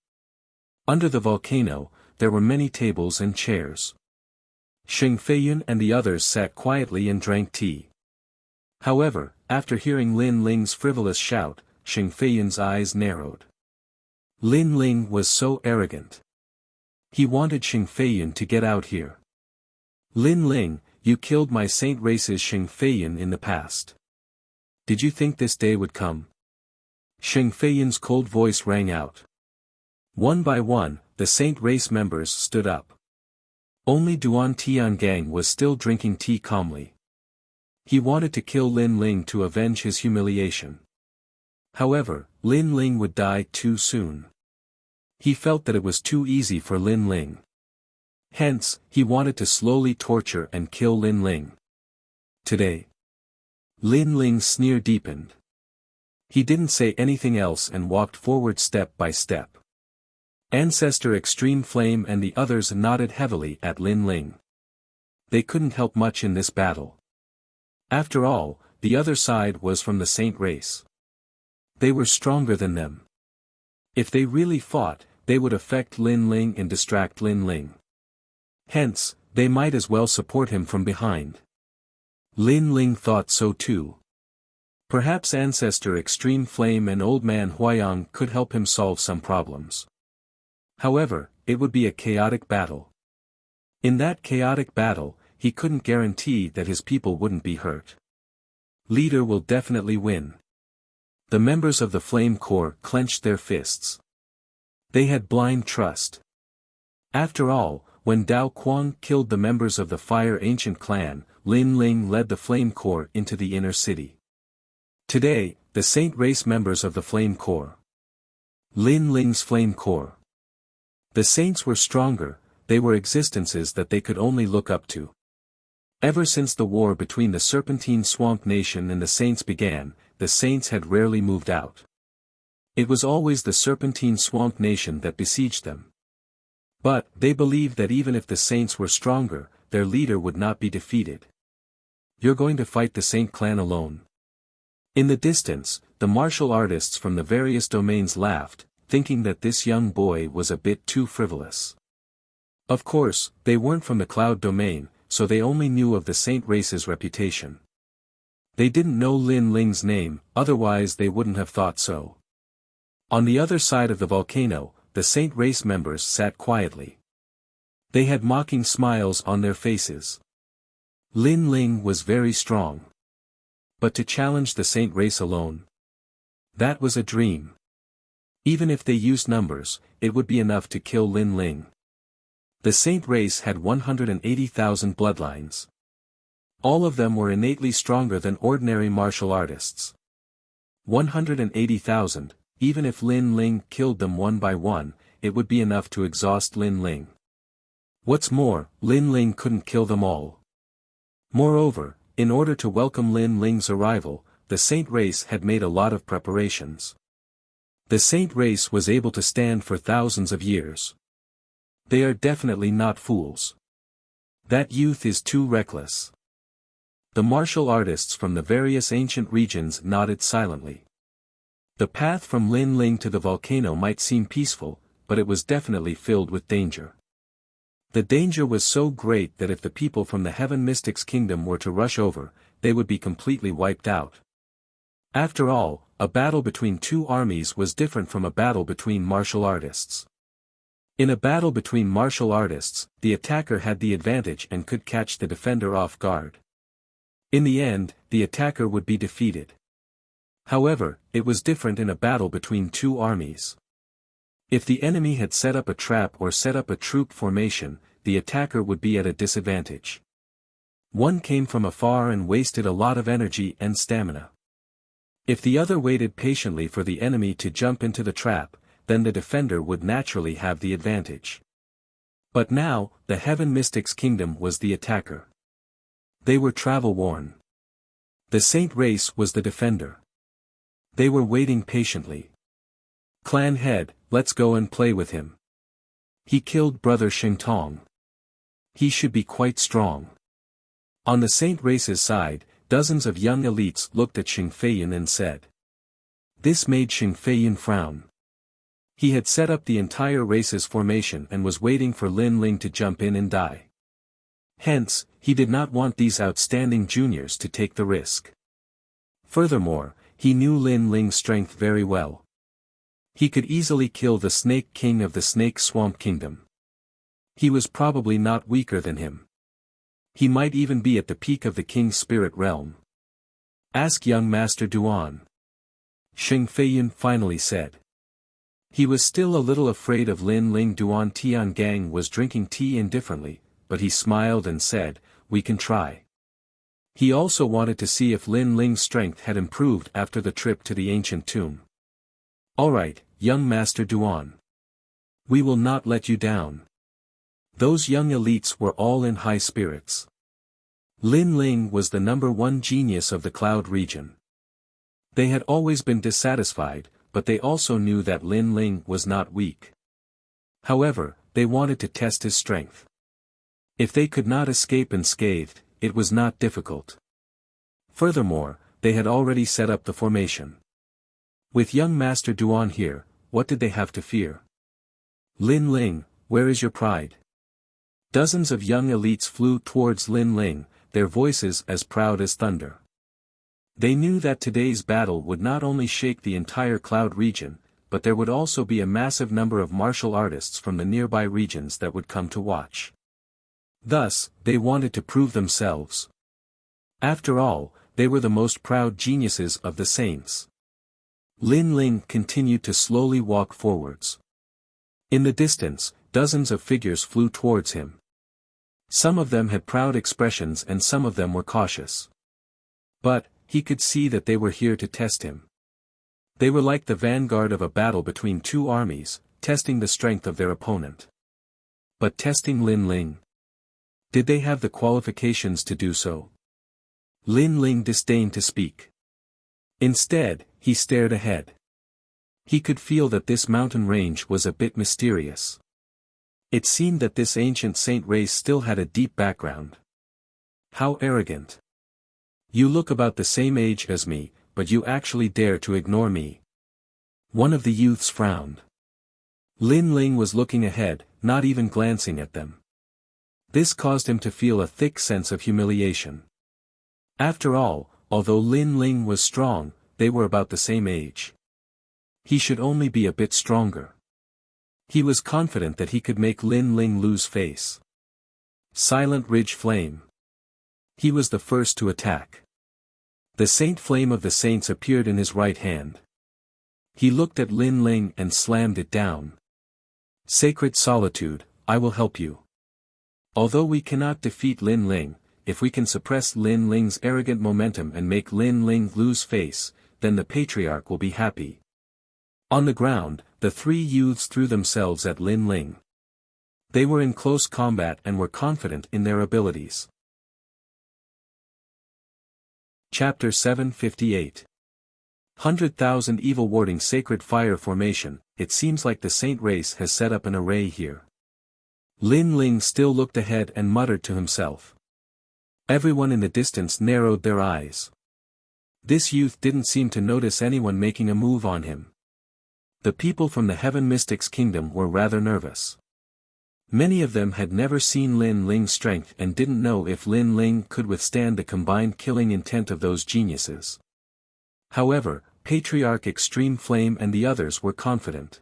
Under the volcano, there were many tables and chairs. Xing Feiyan and the others sat quietly and drank tea. However, after hearing Lin Ling's frivolous shout, Xing Feiyan's eyes narrowed. Lin Ling was so arrogant. He wanted Xing Feiyan to get out here. Lin Ling, you killed my Saint race's Xing Feiyan in the past. Did you think this day would come? Xing Feiyun's cold voice rang out. One by one, the Saint race members stood up. Only Duan Tiangang was still drinking tea calmly. He wanted to kill Lin Ling to avenge his humiliation. However, Lin Ling would die too soon. He felt that it was too easy for Lin Ling. Hence, he wanted to slowly torture and kill Lin Ling. Today. Lin Ling's sneer deepened. He didn't say anything else and walked forward step by step. Ancestor Extreme Flame and the others nodded heavily at Lin Ling. They couldn't help much in this battle. After all, the other side was from the Saint race. They were stronger than them. If they really fought, they would affect Lin Ling and distract Lin Ling. Hence, they might as well support him from behind. Lin Ling thought so too. Perhaps Ancestor Extreme Flame and Old Man Huayang could help him solve some problems. However, it would be a chaotic battle. In that chaotic battle, he couldn't guarantee that his people wouldn't be hurt. Leader will definitely win. The members of the Flame Corps clenched their fists. They had blind trust. After all, when Dao Quang killed the members of the Fire Ancient clan, Lin Ling led the Flame Corps into the inner city. Today, the Saint race members of the Flame Corps. Lin Ling's Flame Corps. The Saints were stronger, they were existences that they could only look up to. Ever since the war between the Serpentine Swamp Nation and the Saints began, the Saints had rarely moved out. It was always the Serpentine Swamp Nation that besieged them. But, they believed that even if the Saints were stronger, their leader would not be defeated. You're going to fight the Saint clan alone. In the distance, the martial artists from the various domains laughed, thinking that this young boy was a bit too frivolous. Of course, they weren't from the Cloud domain, so they only knew of the Saint race's reputation. They didn't know Lin Ling's name, otherwise they wouldn't have thought so. On the other side of the volcano, the Saint race members sat quietly. They had mocking smiles on their faces. Lin Ling was very strong. But to challenge the Saint race alone? That was a dream. Even if they used numbers, it would be enough to kill Lin Ling. The Saint race had 180,000 bloodlines. All of them were innately stronger than ordinary martial artists. 180,000, even if Lin Ling killed them one by one, it would be enough to exhaust Lin Ling. What's more, Lin Ling couldn't kill them all. Moreover, in order to welcome Lin Ling's arrival, the Saint race had made a lot of preparations. The Saint race was able to stand for thousands of years. They are definitely not fools. That youth is too reckless. The martial artists from the various ancient regions nodded silently. The path from Lin Ling to the volcano might seem peaceful, but it was definitely filled with danger. The danger was so great that if the people from the Heaven Mystics Kingdom were to rush over, they would be completely wiped out. After all, a battle between two armies was different from a battle between martial artists. In a battle between martial artists, the attacker had the advantage and could catch the defender off guard. In the end, the attacker would be defeated. However, it was different in a battle between two armies. If the enemy had set up a trap or set up a troop formation, the attacker would be at a disadvantage. One came from afar and wasted a lot of energy and stamina. If the other waited patiently for the enemy to jump into the trap, then the defender would naturally have the advantage. But now, the Heaven Mystics Kingdom was the attacker. They were travel-worn. The Saint race was the defender. They were waiting patiently. Clan head, let's go and play with him. He killed brother Xingtong. He should be quite strong. On the Saint race's side, dozens of young elites looked at Xing Feiyun and said. This made Xing Feiyun frown. He had set up the entire race's formation and was waiting for Lin Ling to jump in and die. Hence, he did not want these outstanding juniors to take the risk. Furthermore, he knew Lin Ling's strength very well. He could easily kill the Snake King of the Snake Swamp Kingdom. He was probably not weaker than him. He might even be at the peak of the King's spirit realm. Ask young Master Duan. Sheng Feiyun finally said. He was still a little afraid of Lin Ling. Duan Tiangang was drinking tea indifferently, but he smiled and said, "We can try." He also wanted to see if Lin Ling's strength had improved after the trip to the ancient tomb. "Alright, young Master Duan. We will not let you down." Those young elites were all in high spirits. Lin Ling was the #1 genius of the Cloud region. They had always been dissatisfied, but they also knew that Lin Ling was not weak. However, they wanted to test his strength. If they could not escape unscathed, it was not difficult. Furthermore, they had already set up the formation. With young Master Duan here, what did they have to fear? "Lin Ling, where is your pride?" Dozens of young elites flew towards Lin Ling, their voices as proud as thunder. They knew that today's battle would not only shake the entire Cloud region, but there would also be a massive number of martial artists from the nearby regions that would come to watch. Thus, they wanted to prove themselves. After all, they were the most proud geniuses of the saints. Lin Ling continued to slowly walk forwards. In the distance, dozens of figures flew towards him. Some of them had proud expressions and some of them were cautious. But, he could see that they were here to test him. They were like the vanguard of a battle between two armies, testing the strength of their opponent. But testing Lin Ling? Did they have the qualifications to do so? Lin Ling disdained to speak. Instead, he stared ahead. He could feel that this mountain range was a bit mysterious. It seemed that this ancient saint race still had a deep background. How arrogant. You look about the same age as me, but you actually dare to ignore me. One of the youths frowned. Lin Ling was looking ahead, not even glancing at them. This caused him to feel a thick sense of humiliation. After all, although Lin Ling was strong, they were about the same age. He should only be a bit stronger. He was confident that he could make Lin Ling lose face. Silent Ridge Flame. He was the first to attack. The Saint Flame of the Saints appeared in his right hand. He looked at Lin Ling and slammed it down. Sacred Solitude, I will help you. Although we cannot defeat Lin Ling, if we can suppress Lin Ling's arrogant momentum and make Lin Ling lose face, then the Patriarch will be happy. On the ground, the three youths threw themselves at Lin Ling. They were in close combat and were confident in their abilities. Chapter 758. 100,000 Evil Warding Sacred Fire Formation. It seems like the Saint race has set up an array here. Lin Ling still looked ahead and muttered to himself. Everyone in the distance narrowed their eyes. This youth didn't seem to notice anyone making a move on him. The people from the Heaven Mystics Kingdom were rather nervous. Many of them had never seen Lin Ling's strength and didn't know if Lin Ling could withstand the combined killing intent of those geniuses. However, Patriarch Extreme Flame and the others were confident.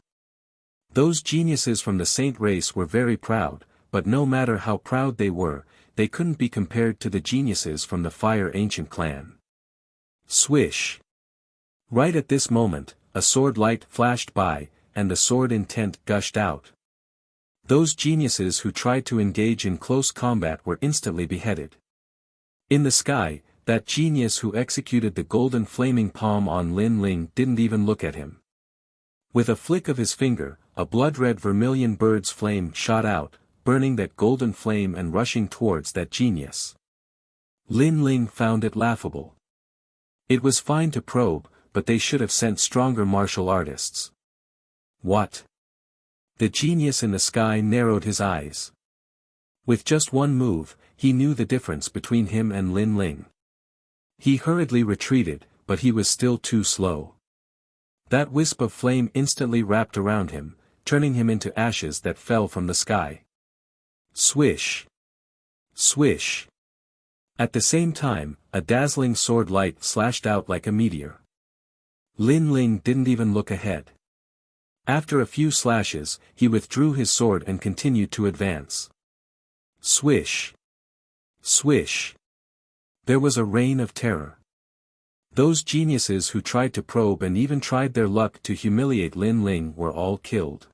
Those geniuses from the Saint race were very proud, but no matter how proud they couldn't be compared to the geniuses from the Fire Ancient clan. Swish! Right at this moment, a sword light flashed by, and the sword intent gushed out. Those geniuses who tried to engage in close combat were instantly beheaded. In the sky, that genius who executed the golden flaming palm on Lin Ling didn't even look at him. With a flick of his finger, a blood-red vermilion bird's flame shot out, burning that golden flame and rushing towards that genius. Lin Ling found it laughable. It was fine to probe, but they should have sent stronger martial artists. What? The genius in the sky narrowed his eyes. With just one move, he knew the difference between him and Lin Ling. He hurriedly retreated, but he was still too slow. That wisp of flame instantly wrapped around him, turning him into ashes that fell from the sky. Swish! Swish! At the same time, a dazzling sword light slashed out like a meteor. Lin Ling didn't even look ahead. After a few slashes, he withdrew his sword and continued to advance. Swish! Swish! There was a reign of terror. Those geniuses who tried to probe and even tried their luck to humiliate Lin Ling were all killed.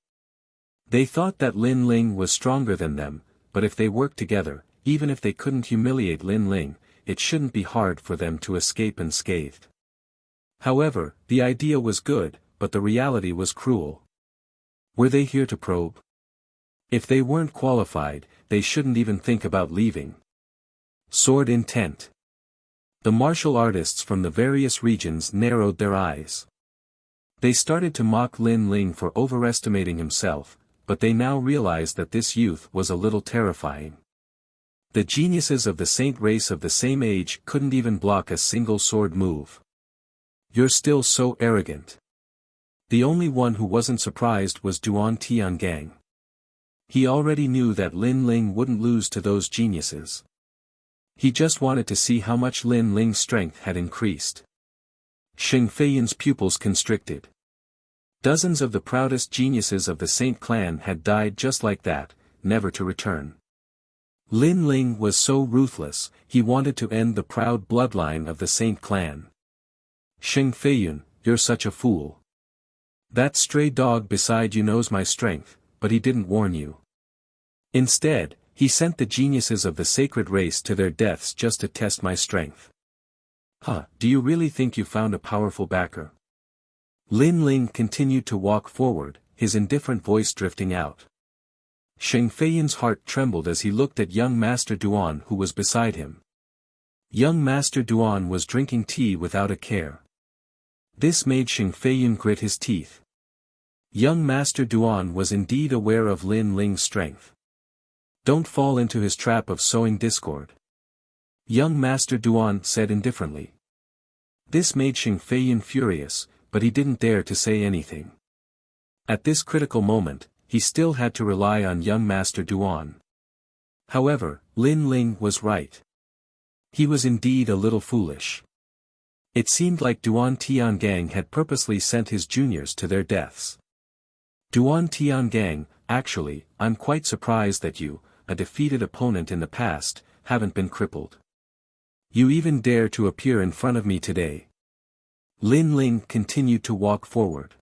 They thought that Lin Ling was stronger than them, but if they worked together, even if they couldn't humiliate Lin Ling, it shouldn't be hard for them to escape unscathed. However, the idea was good, but the reality was cruel. Were they here to probe? If they weren't qualified, they shouldn't even think about leaving. Sword intent. The martial artists from the various regions narrowed their eyes. They started to mock Lin Ling for overestimating himself, but they now realized that this youth was a little terrifying. The geniuses of the saint race of the same age couldn't even block a single sword move. You're still so arrogant. The only one who wasn't surprised was Duan Tiangang. He already knew that Lin Ling wouldn't lose to those geniuses. He just wanted to see how much Lin Ling's strength had increased. Xing Feiyun's pupils constricted. Dozens of the proudest geniuses of the Saint clan had died just like that, never to return. Lin Ling was so ruthless, he wanted to end the proud bloodline of the Saint clan. Xing Feiyun, you're such a fool. That stray dog beside you knows my strength, but he didn't warn you. Instead, he sent the geniuses of the sacred race to their deaths just to test my strength. Do you really think you found a powerful backer? Lin Ling continued to walk forward, his indifferent voice drifting out. Xing Feiyun's heart trembled as he looked at young Master Duan who was beside him. Young Master Duan was drinking tea without a care. This made Xing Feiyun grit his teeth. Young Master Duan was indeed aware of Lin Ling's strength. Don't fall into his trap of sowing discord. Young Master Duan said indifferently. This made Xing Feiyun furious, but he didn't dare to say anything. At this critical moment, he still had to rely on young Master Duan. However, Lin Ling was right. He was indeed a little foolish. It seemed like Duan Tiangang had purposely sent his juniors to their deaths. Duan Tiangang, actually, I'm quite surprised that you, a defeated opponent in the past, haven't been crippled. You even dare to appear in front of me today. Lin Ling continued to walk forward.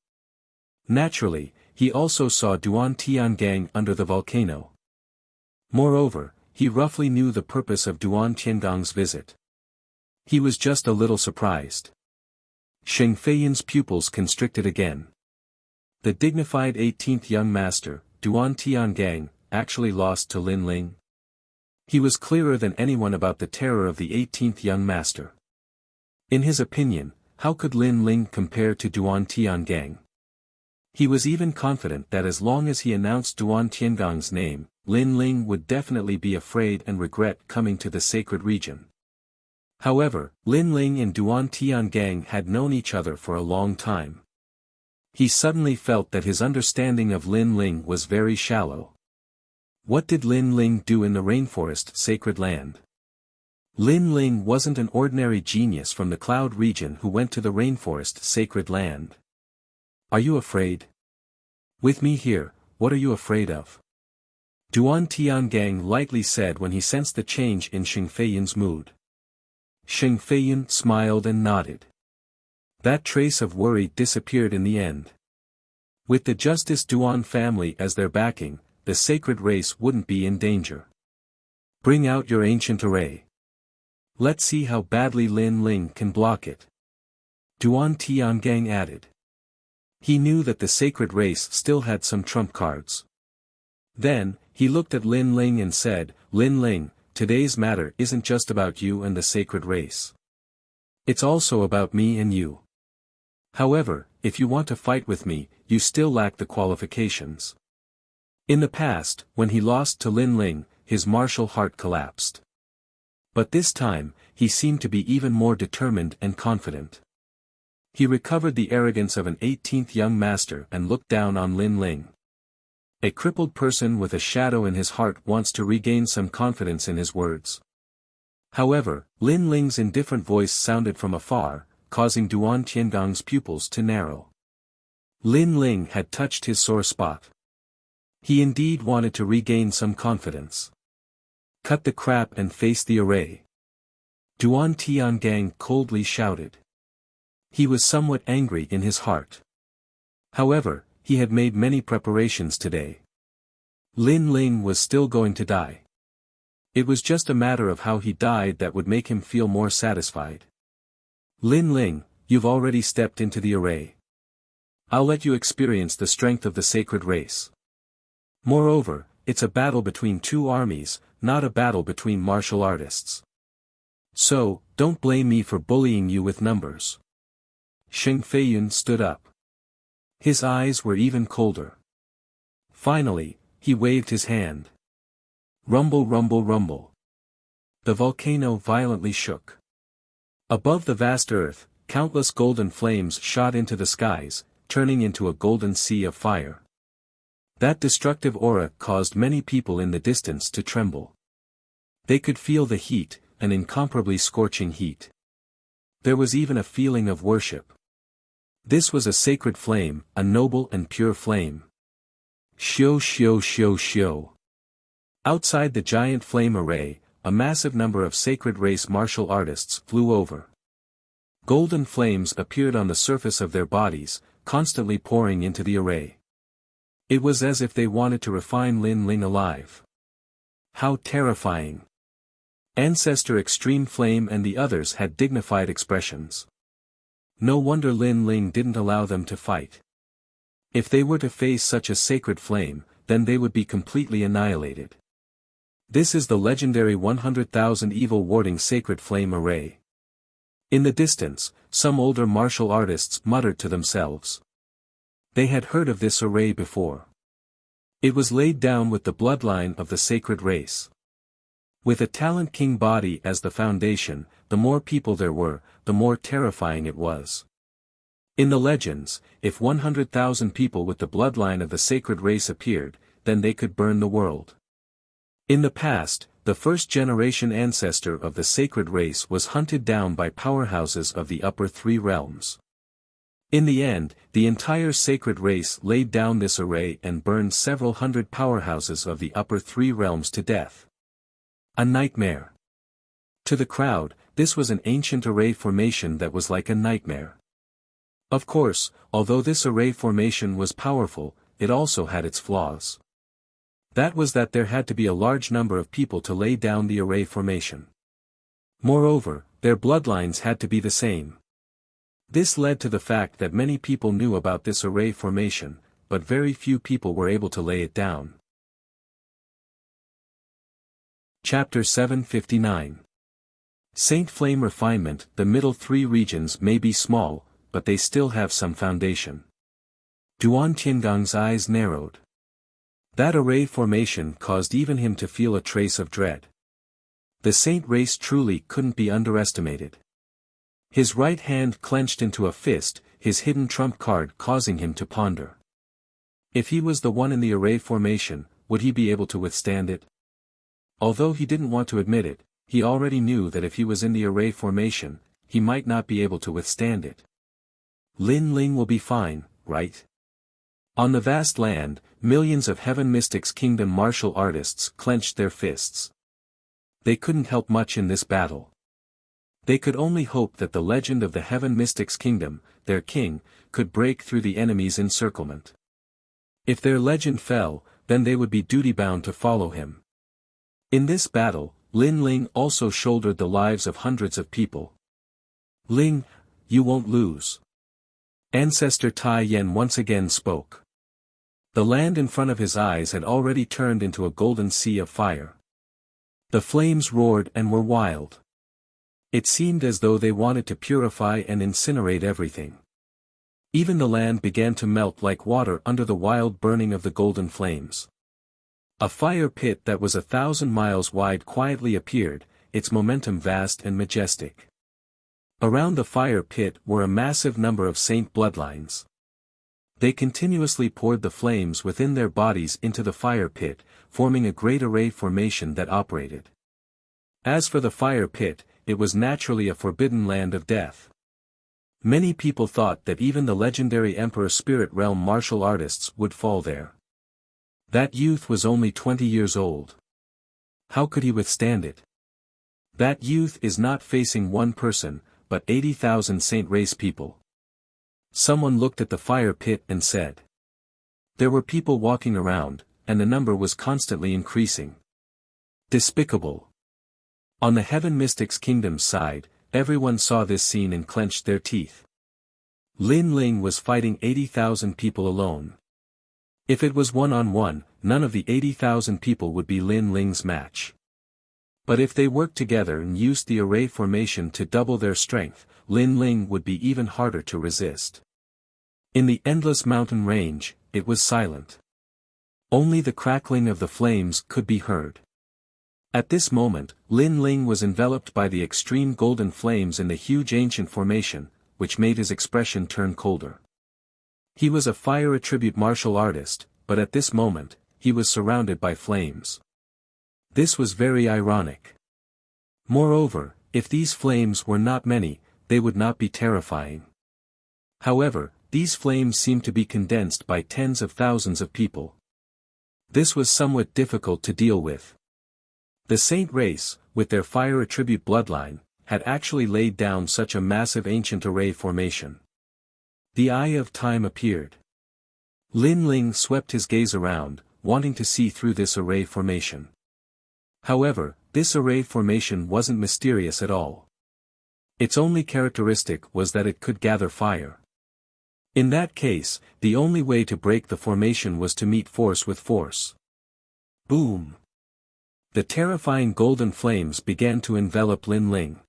Naturally, he also saw Duan Tiangang under the volcano. Moreover, he roughly knew the purpose of Duan Tiangang's visit. He was just a little surprised. Xing Feiyun's pupils constricted again. The dignified 18th young master, Duan Tiangang, actually lost to Lin Ling. He was clearer than anyone about the terror of the 18th young master. In his opinion, how could Lin Ling compare to Duan Tiangang? He was even confident that as long as he announced Duan Tiangang's name, Lin Ling would definitely be afraid and regret coming to the sacred region. However, Lin Ling and Duan Tiangang had known each other for a long time. He suddenly felt that his understanding of Lin Ling was very shallow. What did Lin Ling do in the rainforest sacred land? Lin Ling wasn't an ordinary genius from the cloud region who went to the rainforest sacred land. Are you afraid? With me here, what are you afraid of? Duan Tiangang lightly said when he sensed the change in Xing Feiyun's mood. Xing Feiyun smiled and nodded. That trace of worry disappeared in the end. With the Justice Duan family as their backing, the sacred race wouldn't be in danger. Bring out your ancient array. Let's see how badly Lin Ling can block it. Duan Tiangang added. He knew that the sacred race still had some trump cards. Then, he looked at Lin Ling and said, Lin Ling, today's matter isn't just about you and the sacred race. It's also about me and you. However, if you want to fight with me, you still lack the qualifications. In the past, when he lost to Lin Ling, his martial heart collapsed. But this time, he seemed to be even more determined and confident. He recovered the arrogance of an 18th young master and looked down on Lin Ling. A crippled person with a shadow in his heart wants to regain some confidence in his words. However, Lin Ling's indifferent voice sounded from afar, causing Duan Tiangang's pupils to narrow. Lin Ling had touched his sore spot. He indeed wanted to regain some confidence. Cut the crap and face the array. Duan Tiangang coldly shouted. He was somewhat angry in his heart. However, he had made many preparations today. Lin Ling was still going to die. It was just a matter of how he died that would make him feel more satisfied. Lin Ling, you've already stepped into the array. I'll let you experience the strength of the sacred race. Moreover, it's a battle between two armies, not a battle between martial artists. So, don't blame me for bullying you with numbers. Sheng Feiyun stood up. His eyes were even colder. Finally, he waved his hand. Rumble, rumble, rumble. The volcano violently shook. Above the vast earth, countless golden flames shot into the skies, turning into a golden sea of fire. That destructive aura caused many people in the distance to tremble. They could feel the heat, an incomparably scorching heat. There was even a feeling of worship. This was a sacred flame, a noble and pure flame. Shio shio shio shio. Outside the giant flame array, a massive number of sacred race martial artists flew over. Golden flames appeared on the surface of their bodies, constantly pouring into the array. It was as if they wanted to refine Lin Ling alive. How terrifying! Ancestor Extreme Flame and the others had dignified expressions. No wonder Lin Ling didn't allow them to fight. If they were to face such a sacred flame, then they would be completely annihilated. This is the legendary 100,000 evil warding sacred flame array. In the distance, some older martial artists muttered to themselves. They had heard of this array before. It was laid down with the bloodline of the sacred race. With a Talent King body as the foundation, the more people there were, the more terrifying it was. In the legends, if 100,000 people with the bloodline of the sacred race appeared, then they could burn the world. In the past, the first-generation ancestor of the sacred race was hunted down by powerhouses of the upper three realms. In the end, the entire sacred race laid down this array and burned several hundred powerhouses of the upper three realms to death. A nightmare. To the crowd, this was an ancient array formation that was like a nightmare. Of course, although this array formation was powerful, it also had its flaws. That was that there had to be a large number of people to lay down the array formation. Moreover, their bloodlines had to be the same. This led to the fact that many people knew about this array formation, but very few people were able to lay it down. Chapter 759. Saint Flame Refinement. The middle three regions may be small, but they still have some foundation. Duan Tiangong's eyes narrowed. That array formation caused even him to feel a trace of dread. The saint race truly couldn't be underestimated. His right hand clenched into a fist, his hidden trump card causing him to ponder. If he was the one in the array formation, would he be able to withstand it? Although he didn't want to admit it, he already knew that if he was in the array formation, he might not be able to withstand it. Lin Ling will be fine, right? On the vast land, millions of Heaven Mystics Kingdom martial artists clenched their fists. They couldn't help much in this battle. They could only hope that the legend of the Heaven Mystics Kingdom, their king, could break through the enemy's encirclement. If their legend fell, then they would be duty-bound to follow him. In this battle, Lin Ling also shouldered the lives of hundreds of people. Ling, you won't lose. Ancestor Tai Yen once again spoke. The land in front of his eyes had already turned into a golden sea of fire. The flames roared and were wild. It seemed as though they wanted to purify and incinerate everything. Even the land began to melt like water under the wild burning of the golden flames. A fire pit that was 1,000 miles wide quietly appeared, its momentum vast and majestic. Around the fire pit were a massive number of saint bloodlines. They continuously poured the flames within their bodies into the fire pit, forming a great array formation that operated. As for the fire pit, it was naturally a forbidden land of death. Many people thought that even the legendary Emperor Spirit Realm martial artists would fall there. That youth was only 20 years old. How could he withstand it? That youth is not facing one person, but 80,000 saint race people. Someone looked at the fire pit and said. There were people walking around, and the number was constantly increasing. Despicable. On the Heaven Mystics Kingdom's side, everyone saw this scene and clenched their teeth. Lin Ling was fighting 80,000 people alone. If it was one-on-one, none of the 80,000 people would be Lin Ling's match. But if they worked together and used the array formation to double their strength, Lin Ling would be even harder to resist. In the endless mountain range, it was silent. Only the crackling of the flames could be heard. At this moment, Lin Ling was enveloped by the extreme golden flames in the huge ancient formation, which made his expression turn colder. He was a fire attribute martial artist, but at this moment, he was surrounded by flames. This was very ironic. Moreover, if these flames were not many, they would not be terrifying. However, these flames seemed to be condensed by tens of thousands of people. This was somewhat difficult to deal with. The Saint race, with their fire attribute bloodline, had actually laid down such a massive ancient array formation. The Eye of Time appeared. Lin Ling swept his gaze around, wanting to see through this array formation. However, this array formation wasn't mysterious at all. Its only characteristic was that it could gather fire. In that case, the only way to break the formation was to meet force with force. Boom! The terrifying golden flames began to envelop Lin Ling.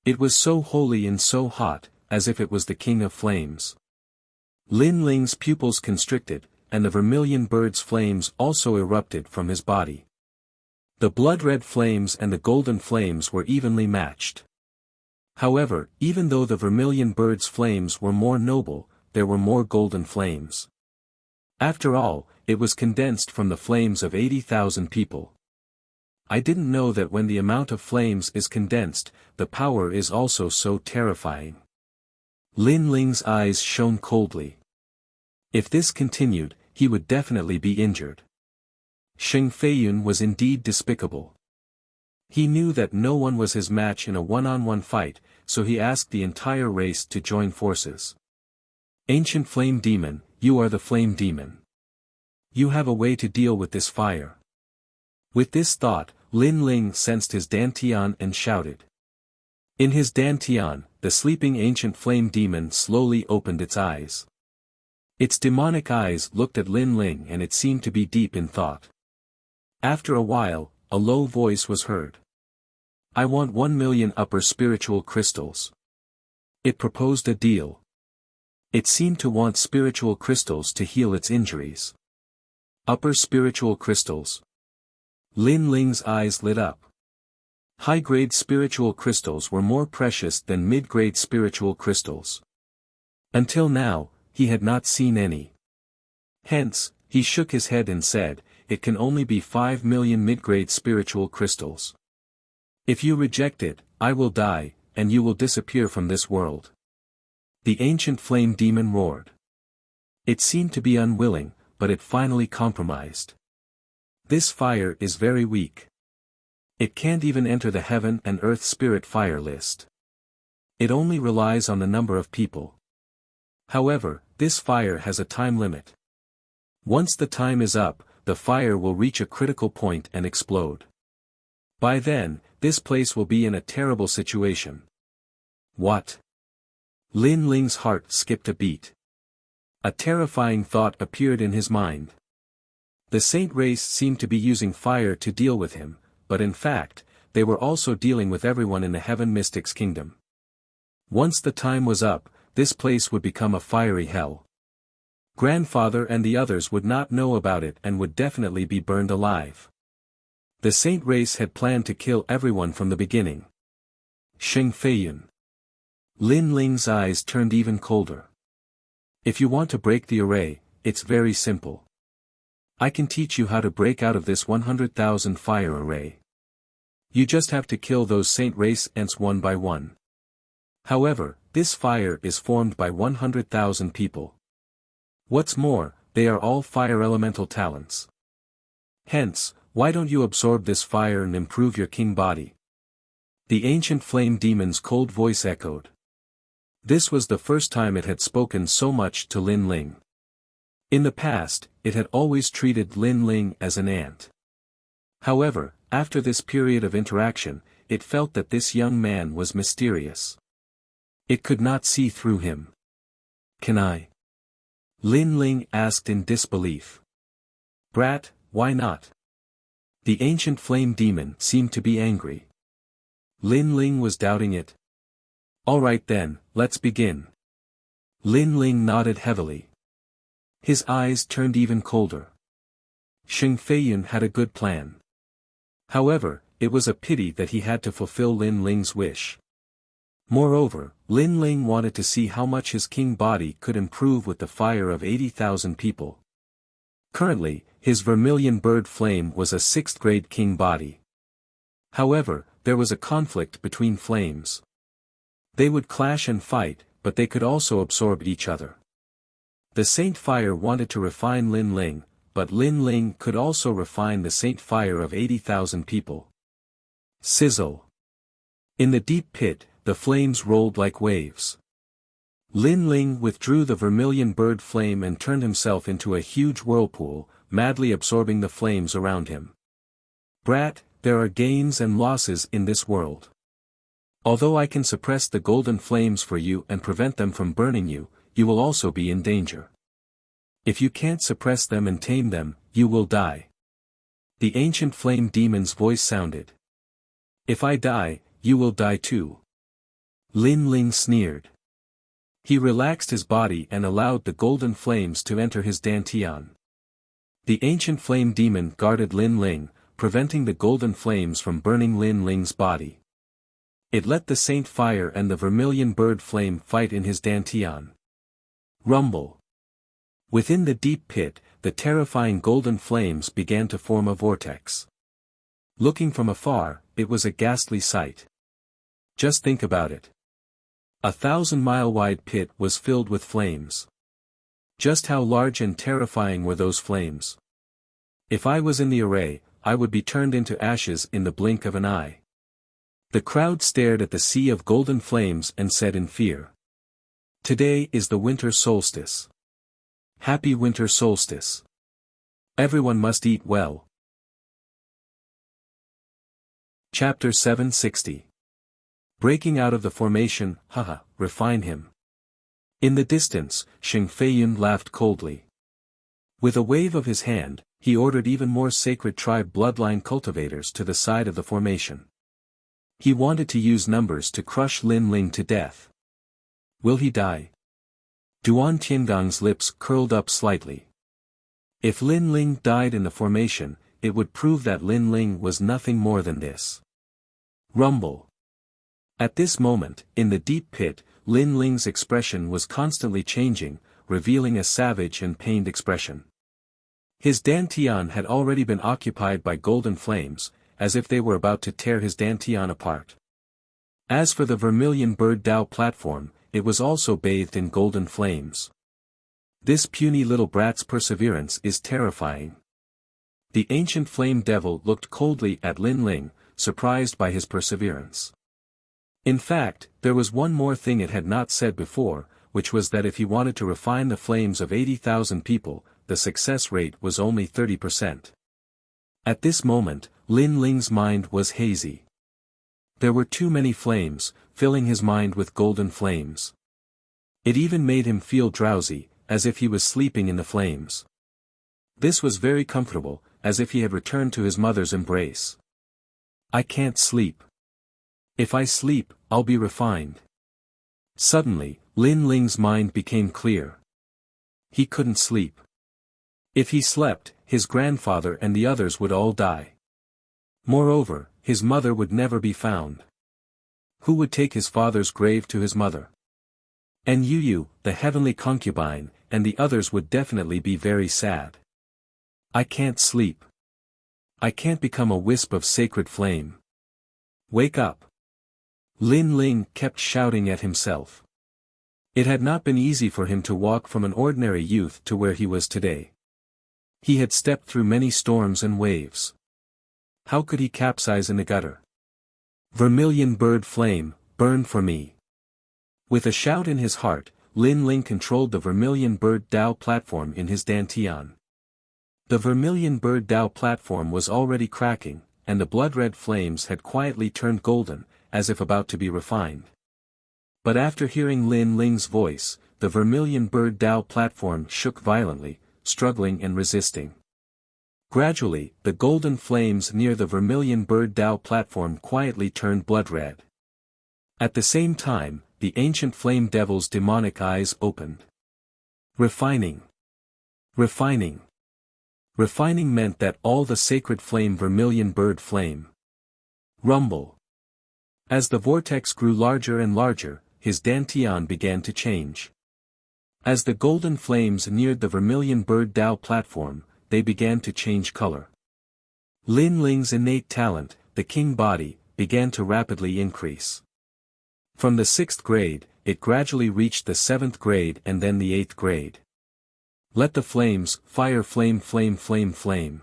It was so holy and so hot, as if it was the king of flames. Lin Ling's pupils constricted, and the vermilion bird's flames also erupted from his body. The blood-red flames and the golden flames were evenly matched. However, even though the vermilion bird's flames were more noble, there were more golden flames. After all, it was condensed from the flames of 80,000 people. I didn't know that when the amount of flames is condensed, the power is also so terrifying. Lin Ling's eyes shone coldly. If this continued, he would definitely be injured. Sheng Feiyun was indeed despicable. He knew that no one was his match in a one-on-one fight, so he asked the entire race to join forces. Ancient Flame Demon, you are the Flame Demon. You have a way to deal with this fire. With this thought, Lin Ling sensed his dantian and shouted. In his dantian, the sleeping ancient flame demon slowly opened its eyes. Its demonic eyes looked at Lin Ling and it seemed to be deep in thought. After a while, a low voice was heard. I want 1,000,000 upper spiritual crystals. It proposed a deal. It seemed to want spiritual crystals to heal its injuries. Upper spiritual crystals. Lin Ling's eyes lit up. High-grade spiritual crystals were more precious than mid-grade spiritual crystals. Until now, he had not seen any. Hence, he shook his head and said, it can only be 5,000,000 mid-grade spiritual crystals. If you reject it, I will die, and you will disappear from this world. The ancient flame demon roared. It seemed to be unwilling, but it finally compromised. This fire is very weak. It can't even enter the heaven and earth spirit fire list. It only relies on the number of people. However, this fire has a time limit. Once the time is up, the fire will reach a critical point and explode. By then, this place will be in a terrible situation. What? Lin Ling's heart skipped a beat. A terrifying thought appeared in his mind. The saint race seemed to be using fire to deal with him, but in fact, they were also dealing with everyone in the Heaven Mystics Kingdom. Once the time was up, this place would become a fiery hell. Grandfather and the others would not know about it and would definitely be burned alive. The saint race had planned to kill everyone from the beginning. Sheng Feiyun. Lin Ling's eyes turned even colder. If you want to break the array, it's very simple. I can teach you how to break out of this 100,000 fire array. You just have to kill those saint race ants one by one. However, this fire is formed by 100,000 people. What's more, they are all fire elemental talents. Hence, why don't you absorb this fire and improve your king body? The ancient flame demon's cold voice echoed. This was the first time it had spoken so much to Lin Ling. In the past, it had always treated Lin Ling as an ant. However, after this period of interaction, it felt that this young man was mysterious. It could not see through him. "Can I?" Lin Ling asked in disbelief. "Brat, why not?" The ancient flame demon seemed to be angry. Lin Ling was doubting it. "All right then, let's begin." Lin Ling nodded heavily. His eyes turned even colder. Xing Feiyun had a good plan. However, it was a pity that he had to fulfill Lin Ling's wish. Moreover, Lin Ling wanted to see how much his king body could improve with the fire of 80,000 people. Currently, his vermilion bird flame was a 6th grade king body. However, there was a conflict between flames. They would clash and fight, but they could also absorb each other. The Saint Fire wanted to refine Lin Ling, but Lin Ling could also refine the Saint Fire of 80,000 people. Sizzle. In the deep pit, the flames rolled like waves. Lin Ling withdrew the vermilion bird flame and turned himself into a huge whirlpool, madly absorbing the flames around him. "Brat, there are gains and losses in this world. Although I can suppress the golden flames for you and prevent them from burning you, you will also be in danger. If you can't suppress them and tame them, you will die." The ancient flame demon's voice sounded. "If I die, you will die too." Lin Ling sneered. He relaxed his body and allowed the golden flames to enter his dantian. The ancient flame demon guarded Lin Ling, preventing the golden flames from burning Lin Ling's body. It let the Saint Fire and the vermilion bird flame fight in his dantian. Rumble. Within the deep pit, the terrifying golden flames began to form a vortex. Looking from afar, it was a ghastly sight. Just think about it. A 1,000-mile-wide pit was filled with flames. Just how large and terrifying were those flames? If I was in the array, I would be turned into ashes in the blink of an eye. The crowd stared at the sea of golden flames and said in fear. "Today is the winter solstice. Happy winter solstice. Everyone must eat well." Chapter 760. Breaking out of the formation, haha, refine him. In the distance, Xing Feiyun laughed coldly. With a wave of his hand, he ordered even more sacred tribe bloodline cultivators to the side of the formation. He wanted to use numbers to crush Lin Ling to death. Will he die? Duan Tiangong's lips curled up slightly. If Lin Ling died in the formation, it would prove that Lin Ling was nothing more than this. Rumble. At this moment, in the deep pit, Lin Ling's expression was constantly changing, revealing a savage and pained expression. His dantian had already been occupied by golden flames, as if they were about to tear his dantian apart. As for the vermilion bird Dao platform, it was also bathed in golden flames. This puny little brat's perseverance is terrifying. The ancient flame devil looked coldly at Lin Ling, surprised by his perseverance. In fact, there was one more thing it had not said before, which was that if he wanted to refine the flames of 80,000 people, the success rate was only 30%. At this moment, Lin Ling's mind was hazy. There were too many flames, filling his mind with golden flames. It even made him feel drowsy, as if he was sleeping in the flames. This was very comfortable, as if he had returned to his mother's embrace. I can't sleep. If I sleep, I'll be refined. Suddenly, Lin Ling's mind became clear. He couldn't sleep. If he slept, his grandfather and the others would all die. Moreover, his mother would never be found. Who would take his father's grave to his mother? And Yu, the heavenly concubine, and the others would definitely be very sad. I can't sleep. I can't become a wisp of sacred flame. Wake up. Lin Ling kept shouting at himself. It had not been easy for him to walk from an ordinary youth to where he was today. He had stepped through many storms and waves. How could he capsize in the gutter? Vermilion bird flame, burn for me. With a shout in his heart, Lin Ling controlled the Vermilion Bird Dao platform in his dantian. The Vermilion Bird Dao platform was already cracking, and the blood-red flames had quietly turned golden, as if about to be refined. But after hearing Lin Ling's voice, the Vermilion Bird Dao platform shook violently, struggling and resisting. Gradually, the golden flames near the Vermilion Bird Dao platform quietly turned blood-red. At the same time, the ancient flame devil's demonic eyes opened. Refining. Refining. Refining meant that all the sacred flame Vermilion Bird flame. Rumble. As the vortex grew larger and larger, his dantian began to change. As the golden flames neared the Vermilion Bird Dao platform, they began to change color. Lin Ling's innate talent, the king body, began to rapidly increase. From the 6th grade, it gradually reached the 7th grade and then the 8th grade. Let the flames, fire flame flame flame flame.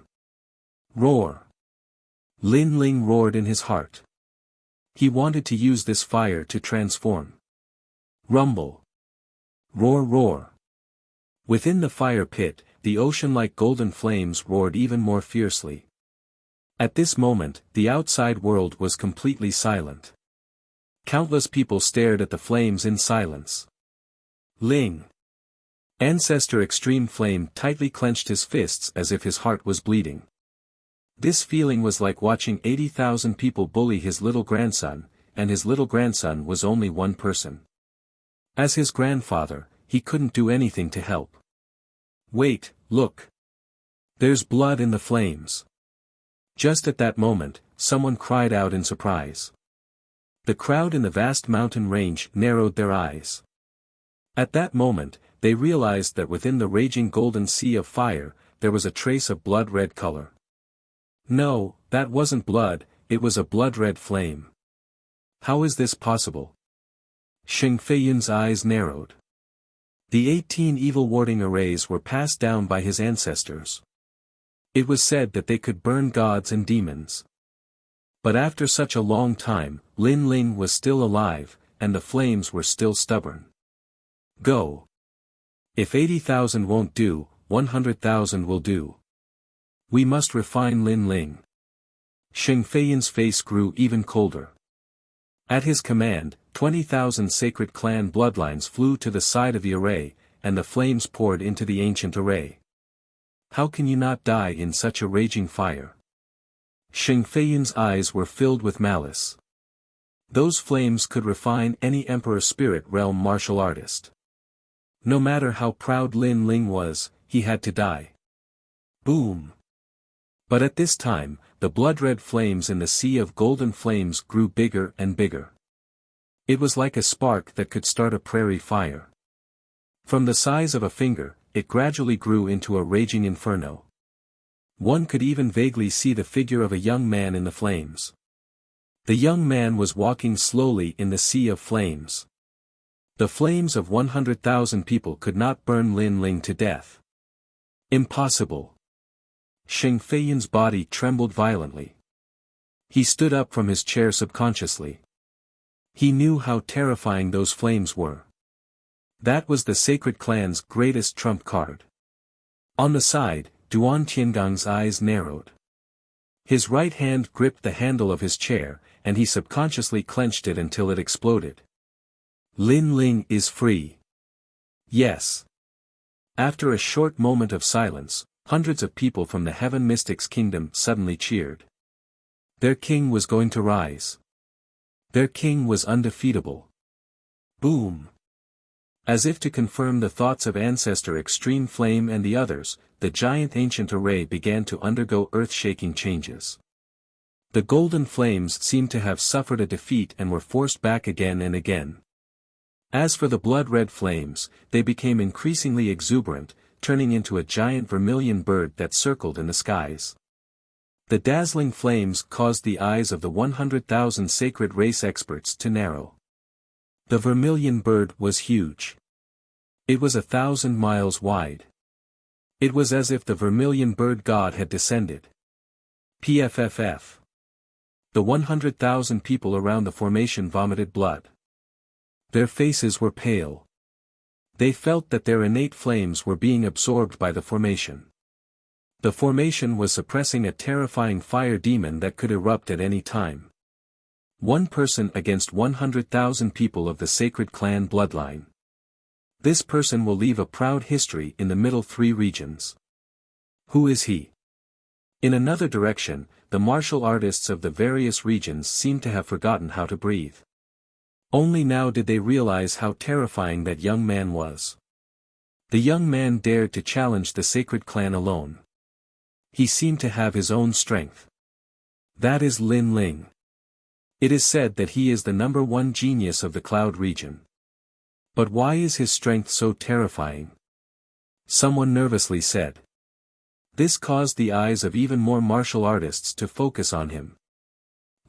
Roar. Lin Ling roared in his heart. He wanted to use this fire to transform. Rumble. Roar roar. Within the fire pit, the ocean-like golden flames roared even more fiercely. At this moment, the outside world was completely silent. Countless people stared at the flames in silence. Ling. Ancestor Extreme Flame tightly clenched his fists as if his heart was bleeding. This feeling was like watching 80,000 people bully his little grandson, and his little grandson was only one person. As his grandfather, he couldn't do anything to help. Wait, look. There's blood in the flames. Just at that moment, someone cried out in surprise. The crowd in the vast mountain range narrowed their eyes. At that moment, they realized that within the raging golden sea of fire, there was a trace of blood-red color. No, that wasn't blood, it was a blood-red flame. How is this possible? Sheng Feiyun's eyes narrowed. The 18 evil warding arrays were passed down by his ancestors. It was said that they could burn gods and demons. But after such a long time, Lin Ling was still alive, and the flames were still stubborn. Go. If 80,000 won't do, 100,000 will do. We must refine Lin Ling. Sheng Feiyun's face grew even colder. At his command, 20,000 sacred clan bloodlines flew to the side of the array, and the flames poured into the ancient array. How can you not die in such a raging fire? Sheng Feiyun's eyes were filled with malice. Those flames could refine any Emperor Spirit Realm martial artist. No matter how proud Lin Ling was, he had to die. Boom! But at this time, the blood-red flames in the sea of golden flames grew bigger and bigger. It was like a spark that could start a prairie fire. From the size of a finger, it gradually grew into a raging inferno. One could even vaguely see the figure of a young man in the flames. The young man was walking slowly in the sea of flames. The flames of 100,000 people could not burn Lin Ling to death. Impossible. Sheng Feiyun's body trembled violently. He stood up from his chair subconsciously. He knew how terrifying those flames were. That was the sacred clan's greatest trump card. On the side, Duan Tiangong's eyes narrowed. His right hand gripped the handle of his chair, and he subconsciously clenched it until it exploded. Lin Ling is free. Yes. After a short moment of silence, hundreds of people from the Heaven Mystics Kingdom suddenly cheered. Their king was going to rise. Their king was undefeatable. Boom! As if to confirm the thoughts of Ancestor Extreme Flame and the others, the giant ancient array began to undergo earth-shaking changes. The golden flames seemed to have suffered a defeat and were forced back again and again. As for the blood-red flames, they became increasingly exuberant, turning into a giant vermilion bird that circled in the skies. The dazzling flames caused the eyes of the 100,000 sacred race experts to narrow. The vermilion bird was huge. It was 1,000 miles wide. It was as if the vermilion bird god had descended. PFFF. The 100,000 people around the formation vomited blood. Their faces were pale. They felt that their innate flames were being absorbed by the formation. The formation was suppressing a terrifying fire demon that could erupt at any time. One person against 100,000 people of the sacred clan bloodline. This person will leave a proud history in the middle three regions. Who is he? In another direction, the martial artists of the various regions seemed to have forgotten how to breathe. Only now did they realize how terrifying that young man was. The young man dared to challenge the sacred clan alone. He seemed to have his own strength. That is Lin Ling. It is said that he is the #1 genius of the Cloud region. But why is his strength so terrifying? Someone nervously said. This caused the eyes of even more martial artists to focus on him.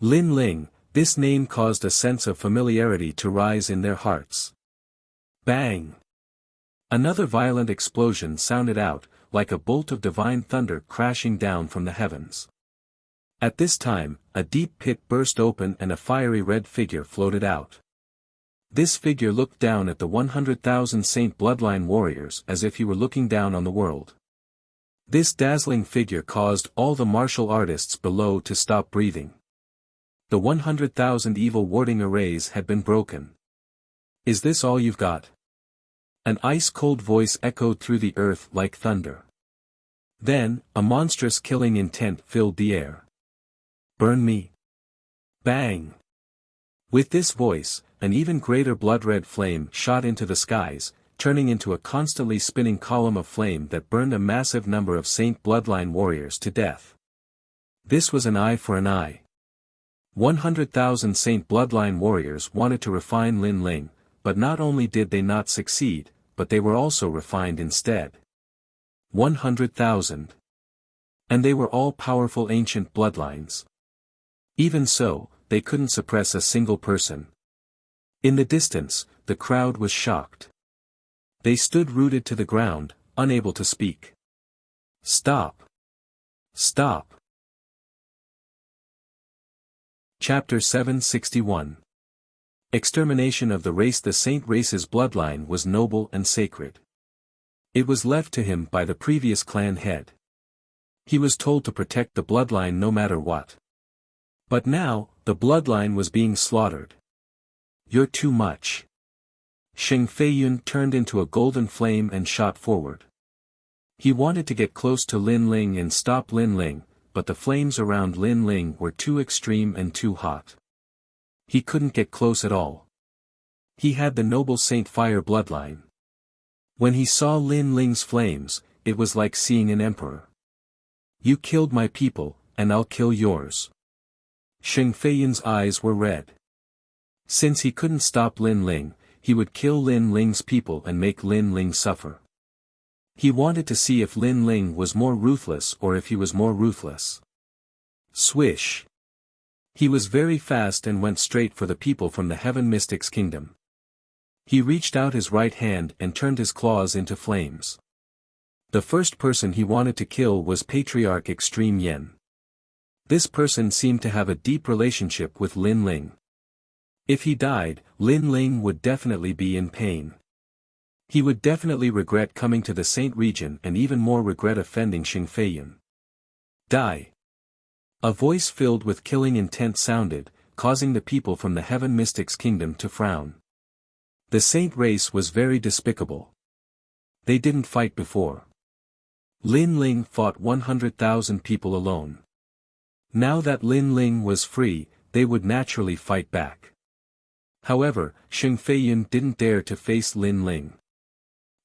Lin Ling, this name caused a sense of familiarity to rise in their hearts. Bang! Another violent explosion sounded out, like a bolt of divine thunder crashing down from the heavens. At this time, a deep pit burst open and a fiery red figure floated out. This figure looked down at the 100,000 Saint Bloodline warriors as if he were looking down on the world. This dazzling figure caused all the martial artists below to stop breathing. The 100,000 evil warding arrays had been broken. Is this all you've got? An ice-cold voice echoed through the earth like thunder. Then, a monstrous killing intent filled the air. Burn me. Bang! With this voice, an even greater blood-red flame shot into the skies, turning into a constantly spinning column of flame that burned a massive number of Saint Bloodline warriors to death. This was an eye for an eye. 100,000 Saint Bloodline warriors wanted to refine Lin Ling, but not only did they not succeed, but they were also refined instead. 100,000. And they were all powerful ancient bloodlines. Even so, they couldn't suppress a single person. In the distance, the crowd was shocked. They stood rooted to the ground, unable to speak. Stop! Stop! Chapter 761. Extermination of the race. The Saint race's bloodline was noble and sacred. It was left to him by the previous clan head. He was told to protect the bloodline no matter what. But now, the bloodline was being slaughtered. You're too much. Xing Feiyun turned into a golden flame and shot forward. He wanted to get close to Lin Ling and stop Lin Ling, but the flames around Lin Ling were too extreme and too hot. He couldn't get close at all. He had the noble Saint Fire bloodline. When he saw Lin Ling's flames, it was like seeing an emperor. You killed my people, and I'll kill yours. Xing Feiyun's eyes were red. Since he couldn't stop Lin Ling, he would kill Lin Ling's people and make Lin Ling suffer. He wanted to see if Lin Ling was more ruthless or if he was more ruthless. Swish! He was very fast and went straight for the people from the Heaven Mystics Kingdom. He reached out his right hand and turned his claws into flames. The first person he wanted to kill was Patriarch Extreme Yen. This person seemed to have a deep relationship with Lin Ling. If he died, Lin Ling would definitely be in pain. He would definitely regret coming to the Saint region and even more regret offending Xing Feiyun. Die! A voice filled with killing intent sounded, causing the people from the Heaven Mystics Kingdom to frown. The Saint race was very despicable. They didn't fight before. Lin Ling fought 100,000 people alone. Now that Lin Ling was free, they would naturally fight back. However, Xing Feiyun didn't dare to face Lin Ling.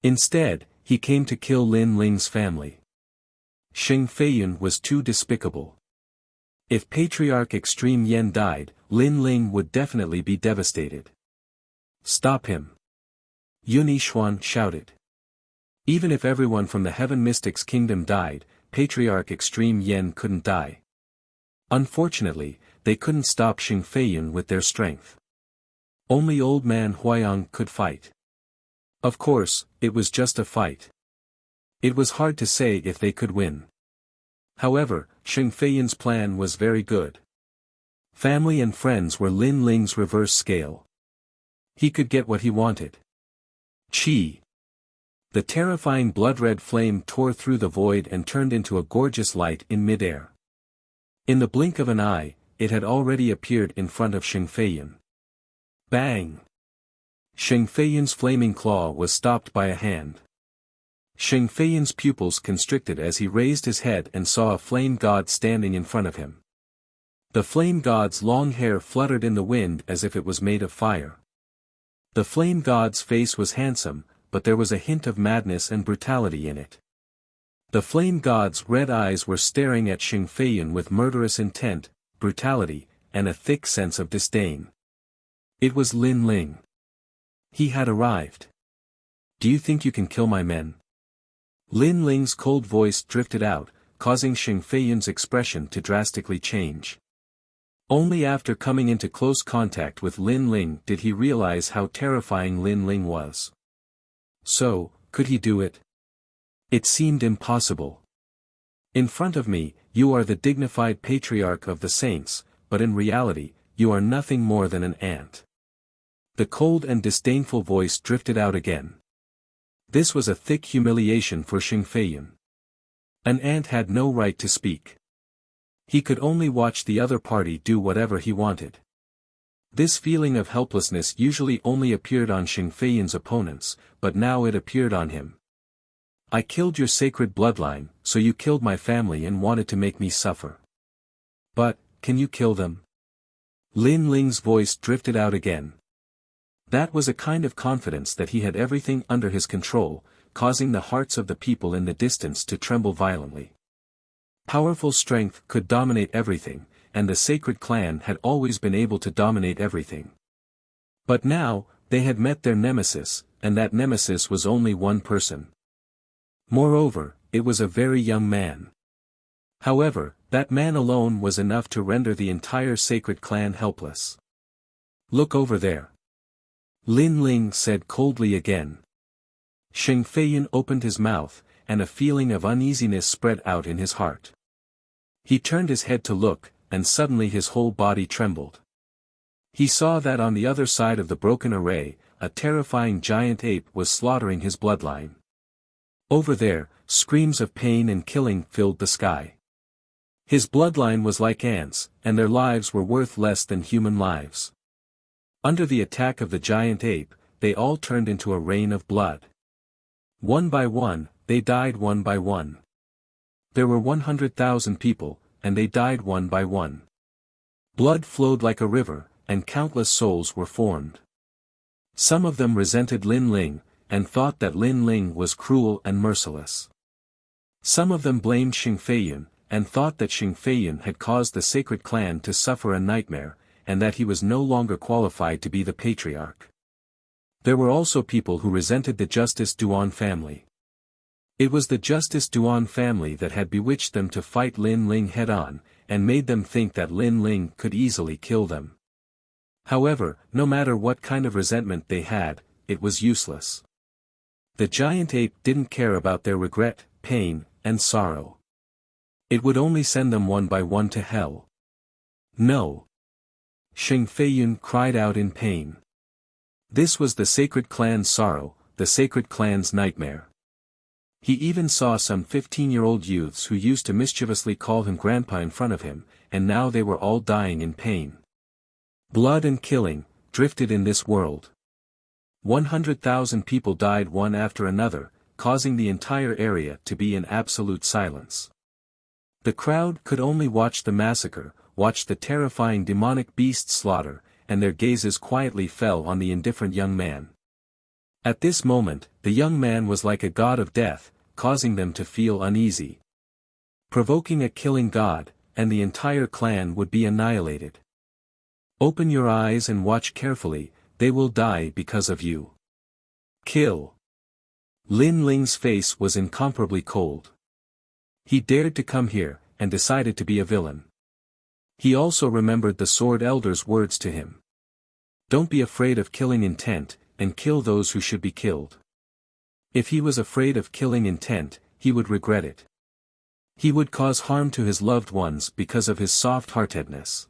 Instead, he came to kill Lin Ling's family. Xing Feiyun was too despicable. If Patriarch Extreme Yen died, Lin Ling would definitely be devastated. Stop him! Yun Yishuan shouted. Even if everyone from the Heaven Mystics Kingdom died, Patriarch Extreme Yen couldn't die. Unfortunately, they couldn't stop Xing Feiyun with their strength. Only Old Man Huayang could fight. Of course, it was just a fight. It was hard to say if they could win. However, Xing Feiyun's plan was very good. Family and friends were Lin Ling's reverse scale. He could get what he wanted. Chi! The terrifying blood-red flame tore through the void and turned into a gorgeous light in midair. In the blink of an eye, it had already appeared in front of Xing Feiyan. Bang! Xing Feiyan's flaming claw was stopped by a hand. Xing Feiyan's pupils constricted as he raised his head and saw a flame god standing in front of him. The flame god's long hair fluttered in the wind as if it was made of fire. The flame god's face was handsome, but there was a hint of madness and brutality in it. The flame god's red eyes were staring at Xing Feiyan with murderous intent, brutality, and a thick sense of disdain. It was Lin Ling. He had arrived. Do you think you can kill my men? Lin Ling's cold voice drifted out, causing Xing Feiyan's expression to drastically change. Only after coming into close contact with Lin Ling did he realize how terrifying Lin Ling was. So, could he do it? It seemed impossible. In front of me, you are the dignified patriarch of the saints, but in reality, you are nothing more than an ant. The cold and disdainful voice drifted out again. This was a thick humiliation for Xing Feiyan. An ant had no right to speak. He could only watch the other party do whatever he wanted. This feeling of helplessness usually only appeared on Xing Feiyan's opponents, but now it appeared on him. I killed your sacred bloodline, so you killed my family and wanted to make me suffer. But, can you kill them? Lin Ling's voice drifted out again. That was a kind of confidence that he had everything under his control, causing the hearts of the people in the distance to tremble violently. Powerful strength could dominate everything, and the sacred clan had always been able to dominate everything. But now, they had met their nemesis, and that nemesis was only one person. Moreover, it was a very young man. However, that man alone was enough to render the entire sacred clan helpless. Look over there. Lin Ling said coldly again. Xing Feiyan opened his mouth, and a feeling of uneasiness spread out in his heart. He turned his head to look, and suddenly his whole body trembled. He saw that on the other side of the broken array, a terrifying giant ape was slaughtering his bloodline. Over there, screams of pain and killing filled the sky. His bloodline was like ants, and their lives were worth less than human lives. Under the attack of the giant ape, they all turned into a rain of blood. One by one, they died one by one. There were 100,000 people, and they died one by one. Blood flowed like a river, and countless souls were formed. Some of them resented Lin Ling, and thought that Lin Ling was cruel and merciless. Some of them blamed Xing Feiyan, and thought that Xing Feiyan had caused the sacred clan to suffer a nightmare, and that he was no longer qualified to be the patriarch. There were also people who resented the Justice Duan family. It was the Justice Duan family that had bewitched them to fight Lin Ling head-on, and made them think that Lin Ling could easily kill them. However, no matter what kind of resentment they had, it was useless. The giant ape didn't care about their regret, pain, and sorrow. It would only send them one by one to hell. No. Xing Feiyan cried out in pain. This was the sacred clan's sorrow, the sacred clan's nightmare. He even saw some 15-year-old youths who used to mischievously call him grandpa in front of him, and now they were all dying in pain. Blood and killing, drifted in this world. 100,000 people died one after another, causing the entire area to be in absolute silence. The crowd could only watch the massacre, watch the terrifying demonic beast slaughter, and their gazes quietly fell on the indifferent young man. At this moment, the young man was like a god of death, causing them to feel uneasy. Provoking a killing god, and the entire clan would be annihilated. Open your eyes and watch carefully, they will die because of you. Kill. Lin Ling's face was incomparably cold. He dared to come here, and decided to be a villain. He also remembered the Sword Elder's words to him. Don't be afraid of killing intent, and kill those who should be killed. If he was afraid of killing intent, he would regret it. He would cause harm to his loved ones because of his soft-heartedness.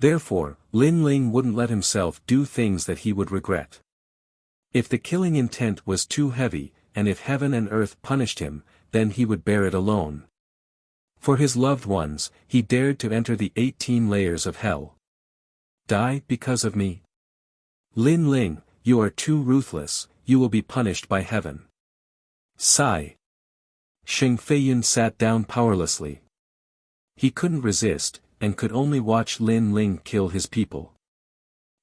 Therefore, Lin Ling wouldn't let himself do things that he would regret. If the killing intent was too heavy, and if heaven and earth punished him, then he would bear it alone. For his loved ones, he dared to enter the 18 layers of hell. Die because of me? Lin Ling, you are too ruthless, you will be punished by heaven. Sigh. Sheng Feiyun sat down powerlessly. He couldn't resist, and could only watch Lin Ling kill his people.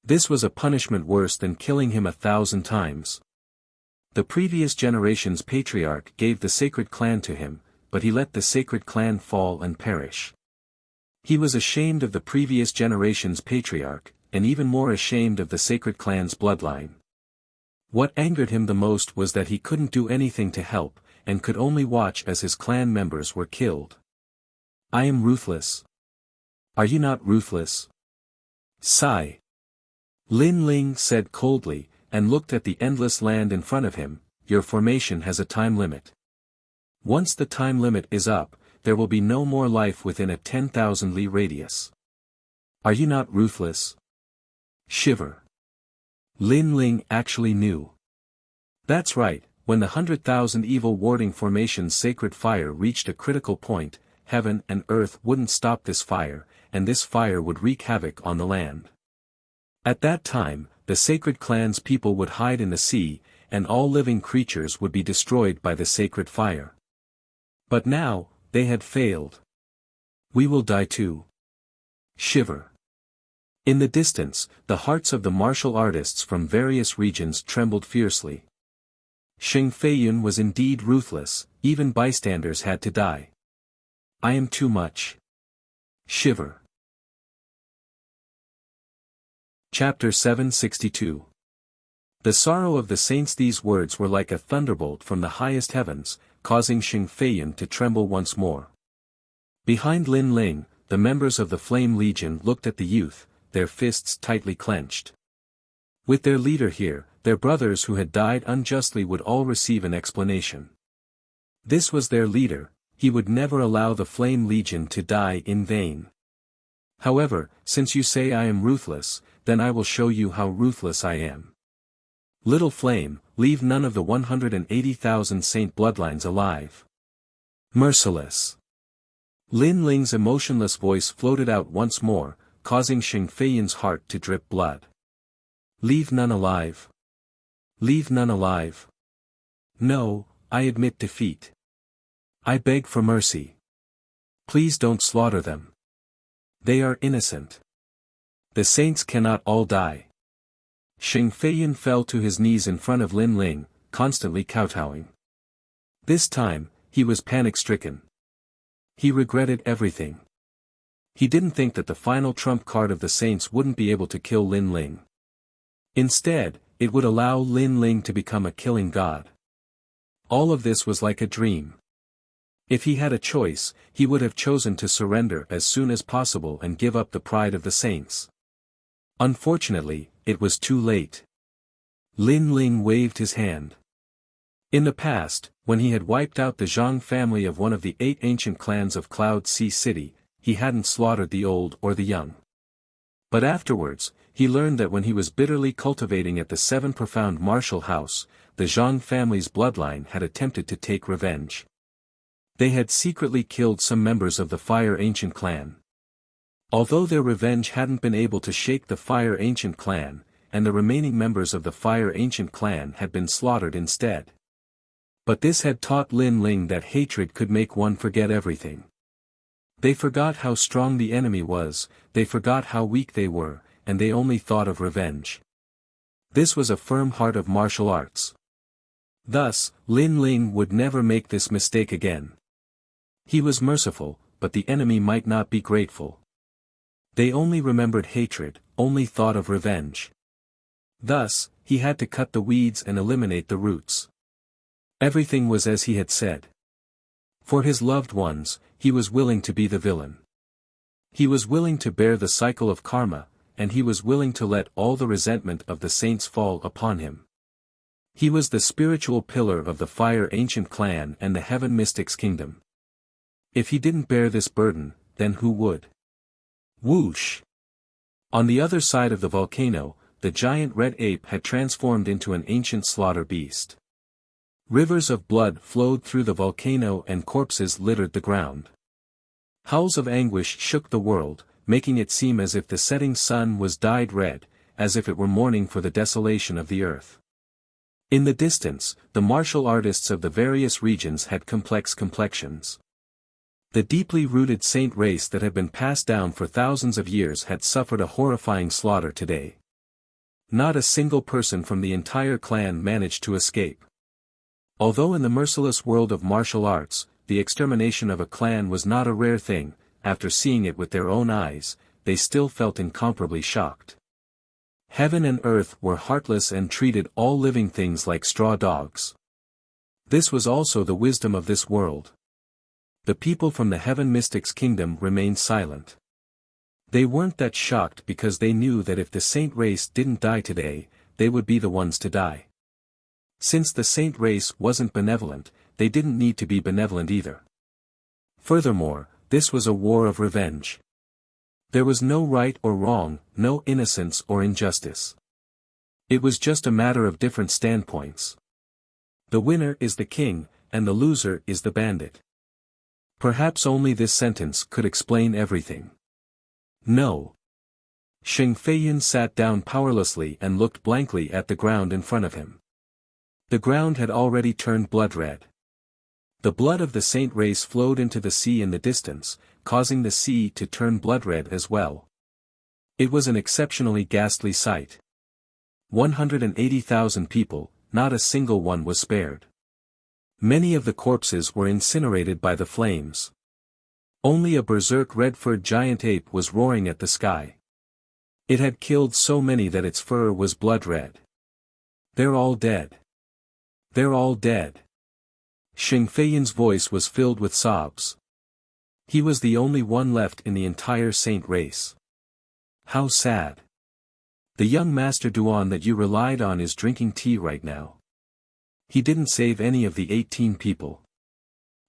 This was a punishment worse than killing him 1,000 times. The previous generation's patriarch gave the sacred clan to him, but he let the sacred clan fall and perish. He was ashamed of the previous generation's patriarch, and even more ashamed of the sacred clan's bloodline. What angered him the most was that he couldn't do anything to help, and could only watch as his clan members were killed. I am ruthless. Are you not ruthless? Sigh. Lin Ling said coldly, and looked at the endless land in front of him. Your formation has a time limit. Once the time limit is up, there will be no more life within a 10,000 li radius. Are you not ruthless? Shiver. Lin Ling actually knew. That's right, when the 100,000 evil warding formation's sacred fire reached a critical point, heaven and earth wouldn't stop this fire, and this fire would wreak havoc on the land. At that time, the sacred clan's people would hide in the sea, and all living creatures would be destroyed by the sacred fire. But now, they had failed. We will die too. Shiver. In the distance, the hearts of the martial artists from various regions trembled fiercely. Sheng Feiyun was indeed ruthless, even bystanders had to die. I am too much. Shiver. Chapter 762. The sorrow of the saints. These words were like a thunderbolt from the highest heavens, causing Sheng Feiyun to tremble once more. Behind Lin Ling, the members of the Flame Legion looked at the youth, their fists tightly clenched. With their leader here, their brothers who had died unjustly would all receive an explanation. This was their leader, he would never allow the Flame Legion to die in vain. However, since you say I am ruthless, then I will show you how ruthless I am. Little Flame, leave none of the 180,000 saint bloodlines alive. Merciless. Lin Ling's emotionless voice floated out once more, causing Sheng Feiyun's heart to drip blood. Leave none alive. Leave none alive. No, I admit defeat. I beg for mercy. Please don't slaughter them. They are innocent. The saints cannot all die. Sheng Feiyun fell to his knees in front of Lin Ling, constantly kowtowing. This time, he was panic-stricken. He regretted everything. He didn't think that the final trump card of the saints wouldn't be able to kill Lin Ling. Instead, it would allow Lin Ling to become a killing god. All of this was like a dream. If he had a choice, he would have chosen to surrender as soon as possible and give up the pride of the saints. Unfortunately, it was too late. Lin Ling waved his hand. In the past, when he had wiped out the Zhang family of one of the 8 ancient clans of Cloud Sea City, he hadn't slaughtered the old or the young. But afterwards, he learned that when he was bitterly cultivating at the 7 Profound Martial House, the Zhang family's bloodline had attempted to take revenge. They had secretly killed some members of the Fire Ancient clan. Although their revenge hadn't been able to shake the Fire Ancient clan, and the remaining members of the Fire Ancient clan had been slaughtered instead. But this had taught Lin Ling that hatred could make one forget everything. They forgot how strong the enemy was, they forgot how weak they were, and they only thought of revenge. This was a firm heart of martial arts. Thus, Lin Ling would never make this mistake again. He was merciful, but the enemy might not be grateful. They only remembered hatred, only thought of revenge. Thus, he had to cut the weeds and eliminate the roots. Everything was as he had said. For his loved ones, he was willing to be the villain. He was willing to bear the cycle of karma, and he was willing to let all the resentment of the saints fall upon him. He was the spiritual pillar of the Fire Ancient clan and the Heaven Mystics kingdom. If he didn't bear this burden, then who would? Whoosh! On the other side of the volcano, the giant red ape had transformed into an ancient slaughter beast. Rivers of blood flowed through the volcano and corpses littered the ground. Howls of anguish shook the world, making it seem as if the setting sun was dyed red, as if it were mourning for the desolation of the earth. In the distance, the martial artists of the various regions had complex complexions. The deeply rooted saint race that had been passed down for thousands of years had suffered a horrifying slaughter today. Not a single person from the entire clan managed to escape. Although in the merciless world of martial arts, the extermination of a clan was not a rare thing, after seeing it with their own eyes, they still felt incomparably shocked. Heaven and earth were heartless and treated all living things like straw dogs. This was also the wisdom of this world. The people from the Heaven Mystics Kingdom remained silent. They weren't that shocked because they knew that if the saint race didn't die today, they would be the ones to die. Since the saint race wasn't benevolent, they didn't need to be benevolent either. Furthermore, this was a war of revenge. There was no right or wrong, no innocence or injustice. It was just a matter of different standpoints. The winner is the king, and the loser is the bandit. Perhaps only this sentence could explain everything. No. Xing Feiyun sat down powerlessly and looked blankly at the ground in front of him. The ground had already turned blood red. The blood of the saint race flowed into the sea in the distance, causing the sea to turn blood red as well. It was an exceptionally ghastly sight. 180,000 people, not a single one was spared. Many of the corpses were incinerated by the flames. Only a berserk red-furred giant ape was roaring at the sky. It had killed so many that its fur was blood red. They're all dead. They're all dead. Xing Feiyun's voice was filled with sobs. He was the only one left in the entire saint race. How sad. The young Master Duan that you relied on is drinking tea right now. He didn't save any of the 18 people.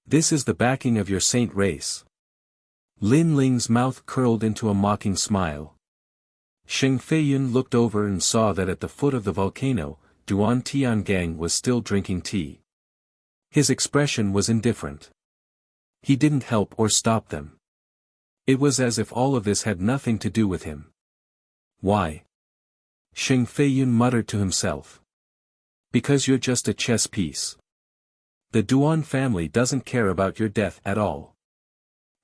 This is the backing of your saint race. Lin Ling's mouth curled into a mocking smile. Xing Feiyun looked over and saw that at the foot of the volcano, Duan Tiangang was still drinking tea. His expression was indifferent. He didn't help or stop them. It was as if all of this had nothing to do with him. Why? Xing Feiyun muttered to himself. Because you're just a chess piece. The Duan family doesn't care about your death at all.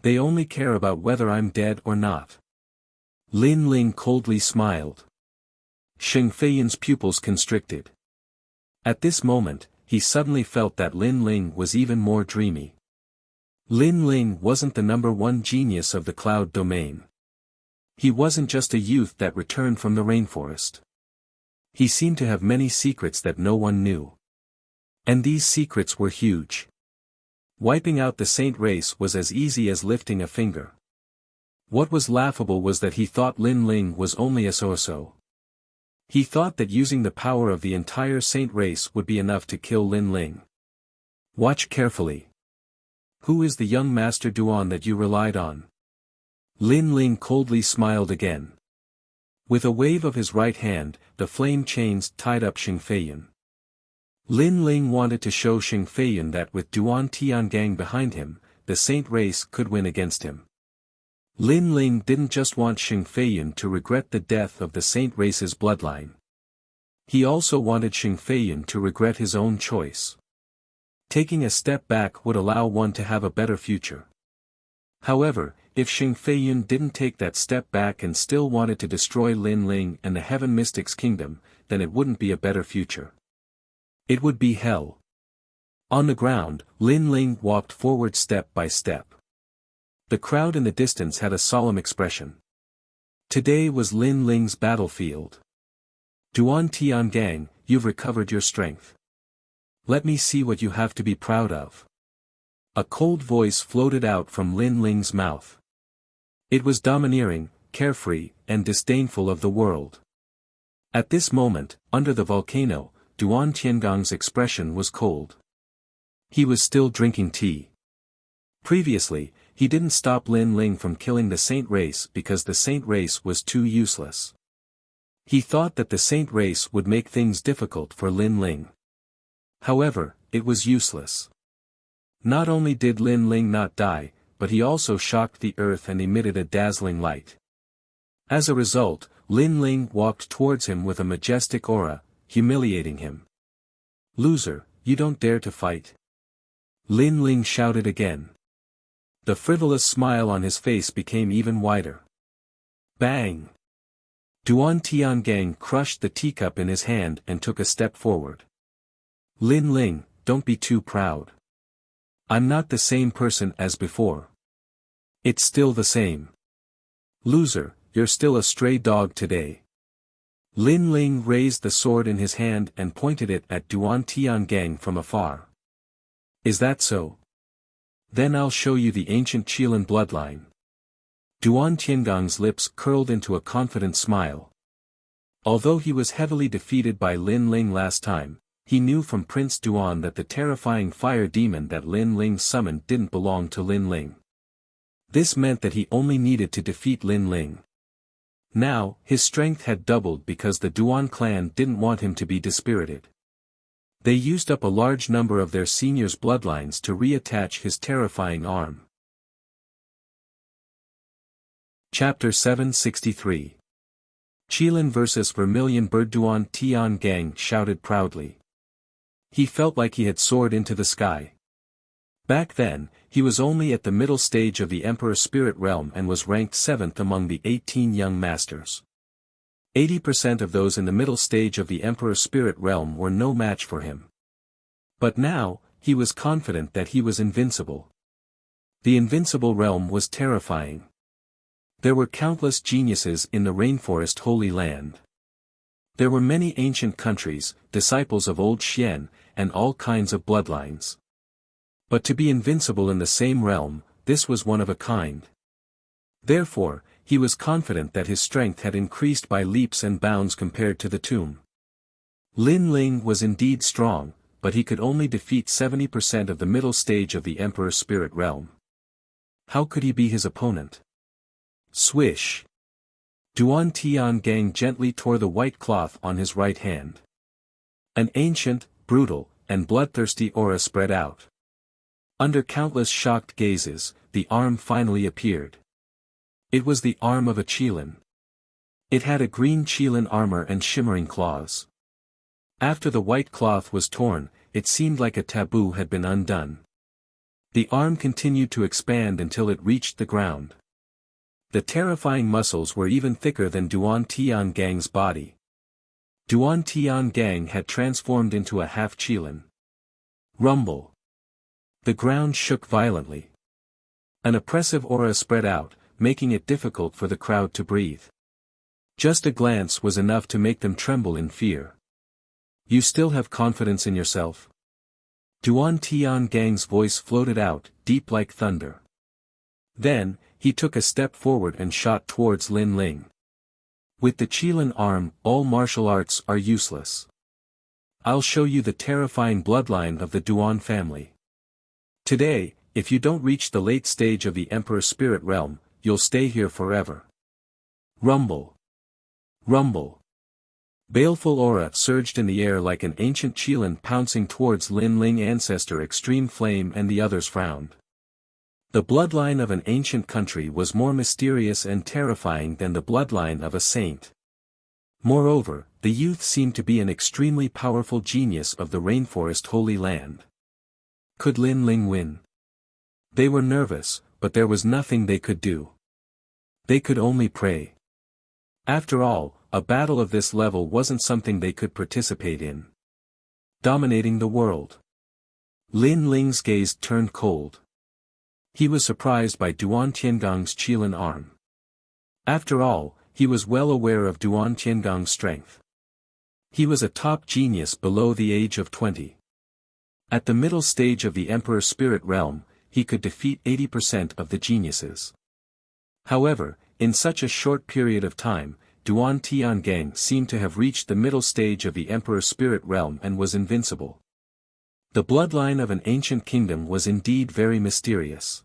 They only care about whether I'm dead or not. Lin Ling coldly smiled. Xing Feiyun's pupils constricted. At this moment, he suddenly felt that Lin Ling was even more dreamy. Lin Ling wasn't the number one genius of the cloud domain. He wasn't just a youth that returned from the rainforest. He seemed to have many secrets that no one knew. And these secrets were huge. Wiping out the saint race was as easy as lifting a finger. What was laughable was that he thought Lin Ling was only a so-so. He thought that using the power of the entire saint race would be enough to kill Lin Ling. Watch carefully. Who is the young Master Duan that you relied on? Lin Ling coldly smiled again. With a wave of his right hand, the flame chains tied up Xing Feiyun. Lin Ling wanted to show Xing Feiyun that with Duan Tiangang behind him, the saint race could win against him. Lin Ling didn't just want Xing Feiyun to regret the death of the saint race's bloodline. He also wanted Xing Feiyun to regret his own choice. Taking a step back would allow one to have a better future. However, if Xing Feiyun didn't take that step back and still wanted to destroy Lin Ling and the Heaven Mystics Kingdom, then it wouldn't be a better future. It would be hell. On the ground, Lin Ling walked forward step by step. The crowd in the distance had a solemn expression. Today was Lin Ling's battlefield. Duan Tiangang, you've recovered your strength. Let me see what you have to be proud of. A cold voice floated out from Lin Ling's mouth. It was domineering, carefree, and disdainful of the world. At this moment, under the volcano, Duan Tiangang's expression was cold. He was still drinking tea. Previously, he didn't stop Lin Ling from killing the Saint race because the Saint race was too useless. He thought that the Saint race would make things difficult for Lin Ling. However, it was useless. Not only did Lin Ling not die, but he also shocked the earth and emitted a dazzling light. As a result, Lin Ling walked towards him with a majestic aura, humiliating him. "Loser, you don't dare to fight." Lin Ling shouted again. The frivolous smile on his face became even wider. Bang! Duan Tiangang crushed the teacup in his hand and took a step forward. "Lin Ling, don't be too proud. I'm not the same person as before. It's still the same. Loser, you're still a stray dog today." Lin Ling raised the sword in his hand and pointed it at Duan Tiangang from afar. "Is that so? Then I'll show you the ancient Qilin bloodline." Duan Tiangang's lips curled into a confident smile. Although he was heavily defeated by Lin Ling last time, he knew from Prince Duan that the terrifying fire demon that Lin Ling summoned didn't belong to Lin Ling. This meant that he only needed to defeat Lin Ling. Now, his strength had doubled because the Duan clan didn't want him to be dispirited. They used up a large number of their seniors' bloodlines to reattach his terrifying arm. Chapter 763. Qilin vs. Vermilion Bird. Duan Tiangang shouted proudly. He felt like he had soared into the sky. Back then, he was only at the middle stage of the Emperor Spirit Realm and was ranked 7th among the 18 young masters. 80% of those in the middle stage of the Emperor Spirit Realm were no match for him. But now, he was confident that he was invincible. The invincible realm was terrifying. There were countless geniuses in the rainforest Holy Land. There were many ancient countries, disciples of old Xian, and all kinds of bloodlines. But to be invincible in the same realm, this was one of a kind. Therefore, he was confident that his strength had increased by leaps and bounds compared to the tomb. Lin Ling was indeed strong, but he could only defeat 70% of the middle stage of the Emperor Spirit Realm. How could he be his opponent? Swish! Duan Tiangang gently tore the white cloth on his right hand. An ancient, brutal, and bloodthirsty aura spread out. Under countless shocked gazes, the arm finally appeared. It was the arm of a Qilin. It had a green Qilin armor and shimmering claws. After the white cloth was torn, it seemed like a taboo had been undone. The arm continued to expand until it reached the ground. The terrifying muscles were even thicker than Duan Tiangang's body. Duan Tiangang had transformed into a half Qilin. Rumble! The ground shook violently. An oppressive aura spread out, making it difficult for the crowd to breathe. Just a glance was enough to make them tremble in fear. "You still have confidence in yourself?" Duan Tiangang's voice floated out, deep like thunder. Then, he took a step forward and shot towards Lin Ling. "With the Qilin arm, all martial arts are useless. I'll show you the terrifying bloodline of the Duan family. Today, if you don't reach the late stage of the Emperor Spirit Realm, you'll stay here forever." Rumble! Rumble! Baleful aura surged in the air like an ancient Qilin pouncing towards Lin Ling ancestor Extreme Flame, and the others frowned. The bloodline of an ancient country was more mysterious and terrifying than the bloodline of a saint. Moreover, the youth seemed to be an extremely powerful genius of the rainforest Holy Land. Could Lin Ling win? They were nervous, but there was nothing they could do. They could only pray. After all, a battle of this level wasn't something they could participate in. Dominating the world. Lin Ling's gaze turned cold. He was surprised by Duan Tiangang's Qilin arm. After all, he was well aware of Duan Tiangang's strength. He was a top genius below the age of 20. At the middle stage of the Emperor Spirit Realm, he could defeat 80% of the geniuses. However, in such a short period of time, Duan Tiangang seemed to have reached the middle stage of the Emperor Spirit Realm and was invincible. The bloodline of an ancient kingdom was indeed very mysterious.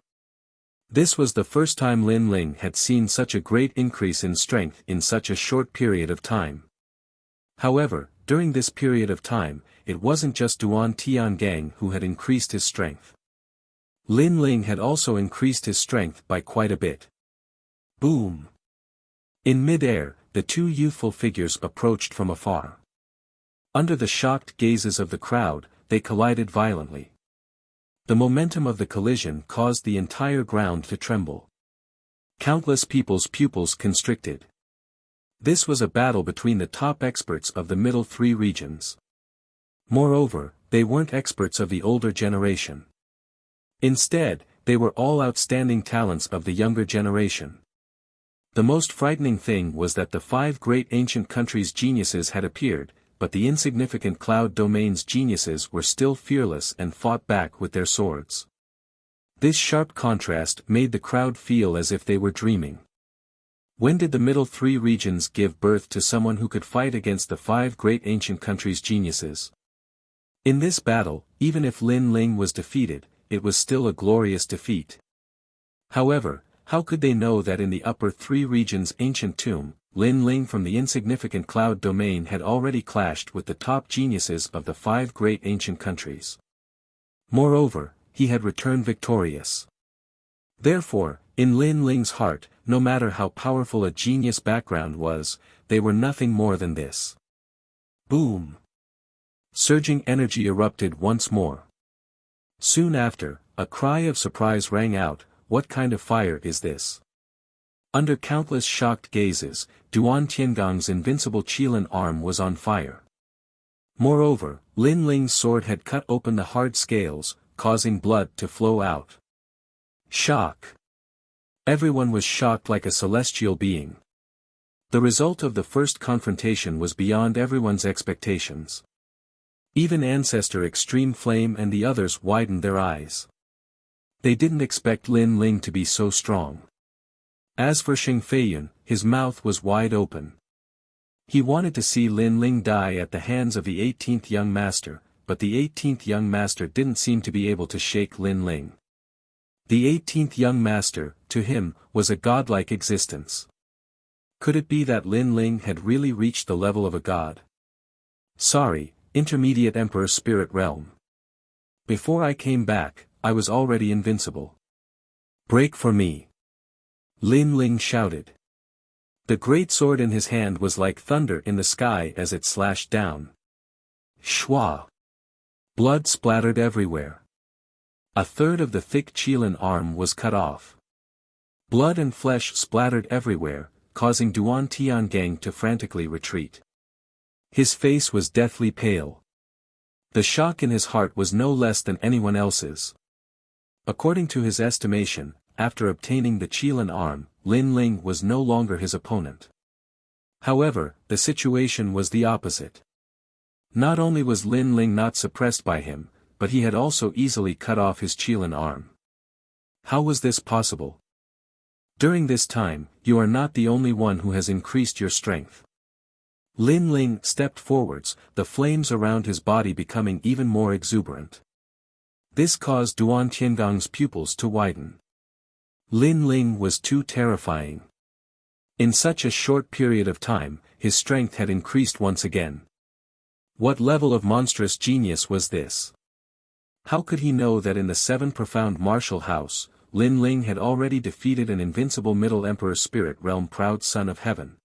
This was the first time Lin Ling had seen such a great increase in strength in such a short period of time. However, during this period of time, it wasn't just Duan Tiangang who had increased his strength. Lin Ling had also increased his strength by quite a bit. Boom! In mid-air, the two youthful figures approached from afar. Under the shocked gazes of the crowd, they collided violently. The momentum of the collision caused the entire ground to tremble. Countless people's pupils constricted. This was a battle between the top experts of the middle three regions. Moreover, they weren't experts of the older generation. Instead, they were all outstanding talents of the younger generation. The most frightening thing was that the 5 great ancient countries' geniuses had appeared, but the insignificant cloud domain's geniuses were still fearless and fought back with their swords. This sharp contrast made the crowd feel as if they were dreaming. When did the middle 3 regions give birth to someone who could fight against the 5 great ancient countries' geniuses? In this battle, even if Lin Ling was defeated, it was still a glorious defeat. However, how could they know that in the upper 3 regions' ancient tomb, Lin Ling from the insignificant cloud domain had already clashed with the top geniuses of the 5 great ancient countries? Moreover, he had returned victorious. Therefore, in Lin Ling's heart, no matter how powerful a genius background was, they were nothing more than this. Boom! Surging energy erupted once more. Soon after, a cry of surprise rang out, "What kind of fire is this?" Under countless shocked gazes, Duan Tiangong's invincible Qilin arm was on fire. Moreover, Lin Ling's sword had cut open the hard scales, causing blood to flow out. Shock! Everyone was shocked like a celestial being. The result of the first confrontation was beyond everyone's expectations. Even Ancestor Extreme Flame and the others widened their eyes. They didn't expect Lin Ling to be so strong. As for Xing Feiyun, his mouth was wide open. He wanted to see Lin Ling die at the hands of the 18th young master, but the 18th young master didn't seem to be able to shake Lin Ling. The 18th young master, to him, was a godlike existence. Could it be that Lin Ling had really reached the level of a god? Sorry, Intermediate Emperor Spirit Realm. Before I came back, I was already invincible. Break for me! Lin Ling shouted. The great sword in his hand was like thunder in the sky as it slashed down. Shwa! Blood splattered everywhere. A third of the thick Qilin arm was cut off. Blood and flesh splattered everywhere, causing Duan Tiangang to frantically retreat. His face was deathly pale. The shock in his heart was no less than anyone else's. According to his estimation, after obtaining the Qilin arm, Lin Ling was no longer his opponent. However, the situation was the opposite. Not only was Lin Ling not suppressed by him, but he had also easily cut off his Qilin arm. How was this possible? During this time, you are not the only one who has increased your strength. Lin Ling stepped forwards, the flames around his body becoming even more exuberant. This caused Duan Tiangong's pupils to widen. Lin Ling was too terrifying. In such a short period of time, his strength had increased once again. What level of monstrous genius was this? How could he know that in the 7 profound martial house, Lin Ling had already defeated an invincible Middle Emperor Spirit Realm proud son of heaven?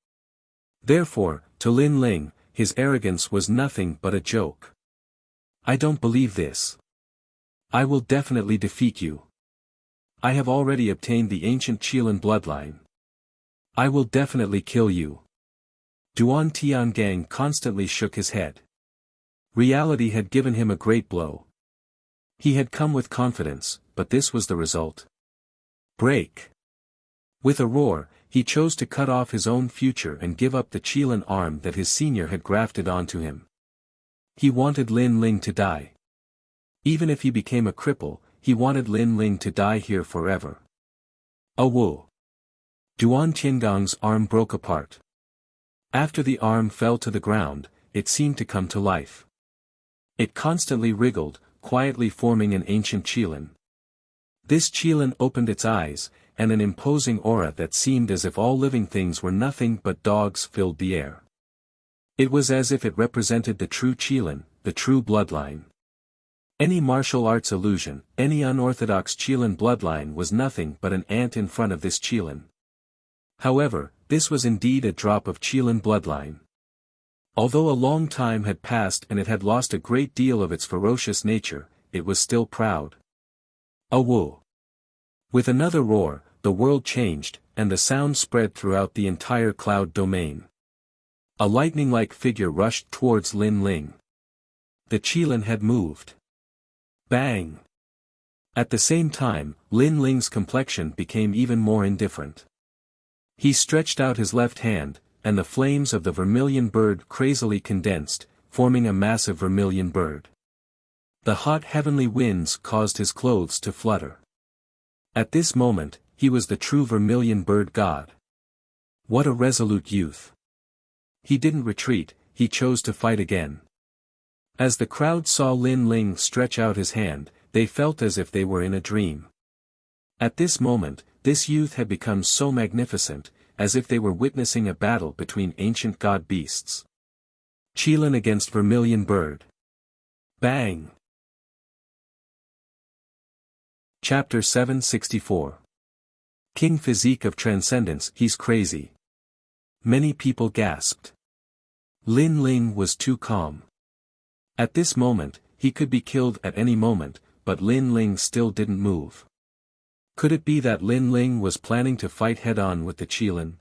Therefore, to Lin Ling, his arrogance was nothing but a joke. I don't believe this. I will definitely defeat you. I have already obtained the ancient Qilin bloodline. I will definitely kill you. Duan Tiangang constantly shook his head. Reality had given him a great blow. He had come with confidence, but this was the result. Break! With a roar, he chose to cut off his own future and give up the Qilin arm that his senior had grafted onto him. He wanted Lin Ling to die. Even if he became a cripple, he wanted Lin Ling to die here forever. Whoa! Duan Tiangong's arm broke apart. After the arm fell to the ground, it seemed to come to life. It constantly wriggled, quietly forming an ancient Qilin. This Qilin opened its eyes, and an imposing aura that seemed as if all living things were nothing but dogs filled the air. It was as if it represented the true Qilin, the true bloodline. Any martial arts illusion, any unorthodox Qilin bloodline was nothing but an ant in front of this Qilin. However, this was indeed a drop of Qilin bloodline. Although a long time had passed and it had lost a great deal of its ferocious nature, it was still proud. Awoo! With another roar, the world changed, and the sound spread throughout the entire cloud domain. A lightning-like figure rushed towards Lin Ling. The Qilin had moved. Bang! At the same time, Lin Ling's complexion became even more indifferent. He stretched out his left hand, and the flames of the vermilion bird crazily condensed, forming a massive vermilion bird. The hot heavenly winds caused his clothes to flutter. At this moment, he was the true vermilion bird god. What a resolute youth! He didn't retreat, he chose to fight again. As the crowd saw Lin Ling stretch out his hand, they felt as if they were in a dream. At this moment, this youth had become so magnificent, as if they were witnessing a battle between ancient god beasts. Qilin against vermilion bird. Bang! Chapter 764. King Physique of Transcendence. He's crazy. Many people gasped. Lin Ling was too calm. At this moment, he could be killed at any moment, but Lin Ling still didn't move. Could it be that Lin Ling was planning to fight head-on with the Qilin?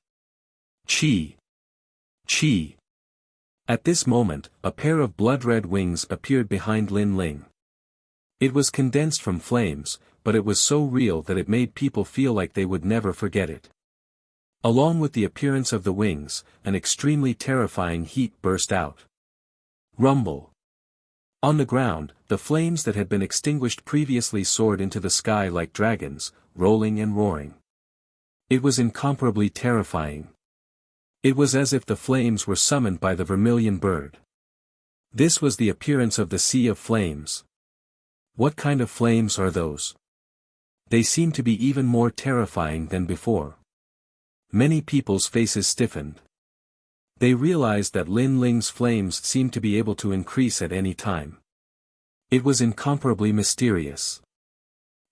Chi! Chi! At this moment, a pair of blood-red wings appeared behind Lin Ling. It was condensed from flames, but it was so real that it made people feel like they would never forget it. Along with the appearance of the wings, an extremely terrifying heat burst out. Rumble. On the ground, the flames that had been extinguished previously soared into the sky like dragons, rolling and roaring. It was incomparably terrifying. It was as if the flames were summoned by the vermilion bird. This was the appearance of the Sea of Flames. What kind of flames are those? They seem to be even more terrifying than before. Many people's faces stiffened. They realized that Lin Ling's flames seemed to be able to increase at any time. It was incomparably mysterious.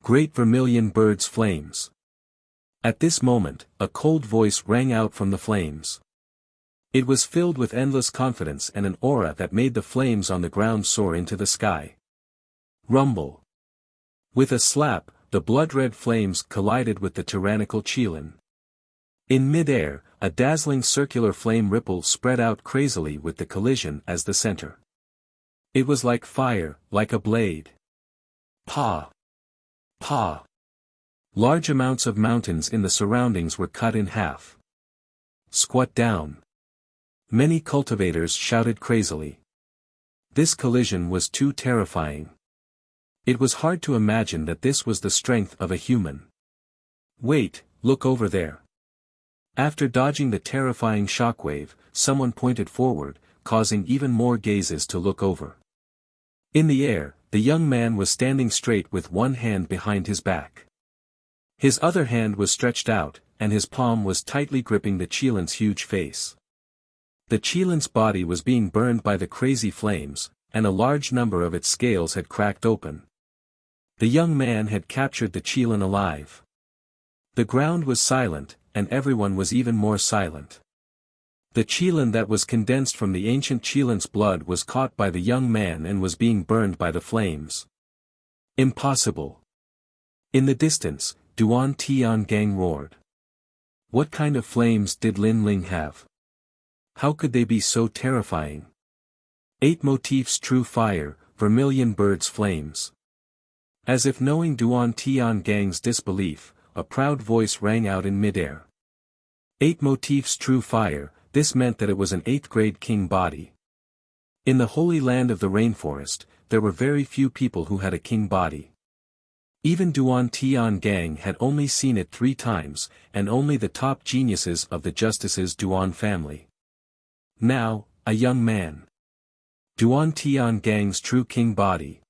Great vermilion bird's flames. At this moment, a cold voice rang out from the flames. It was filled with endless confidence and an aura that made the flames on the ground soar into the sky. Rumble. With a slap, the blood-red flames collided with the tyrannical Qilin. In mid-air, a dazzling circular flame ripple spread out crazily with the collision as the center. It was like fire, like a blade. Pa! Pa! Large amounts of mountains in the surroundings were cut in half. Squat down. Many cultivators shouted crazily. This collision was too terrifying. It was hard to imagine that this was the strength of a human. Wait, look over there. After dodging the terrifying shockwave, someone pointed forward, causing even more gazes to look over. In the air, the young man was standing straight with one hand behind his back. His other hand was stretched out, and his palm was tightly gripping the Qilin's huge face. The Qilin's body was being burned by the crazy flames, and a large number of its scales had cracked open. The young man had captured the Qilin alive. The ground was silent, and everyone was even more silent. The Qilin that was condensed from the ancient Qilin's blood was caught by the young man and was being burned by the flames. Impossible. In the distance, Duan Tiangang roared. What kind of flames did Lin Ling have? How could they be so terrifying? 8 motifs true fire, vermilion bird's flames. As if knowing Duan Tiangang's disbelief, a proud voice rang out in midair. 8 motifs true fire, this meant that it was an 8th-grade king body. In the holy land of the rainforest, there were very few people who had a king body. Even Duan Tiangang had only seen it 3 times, and only the top geniuses of the Justice's Duan family. Now, a young man. Duan Tiangang's true king body.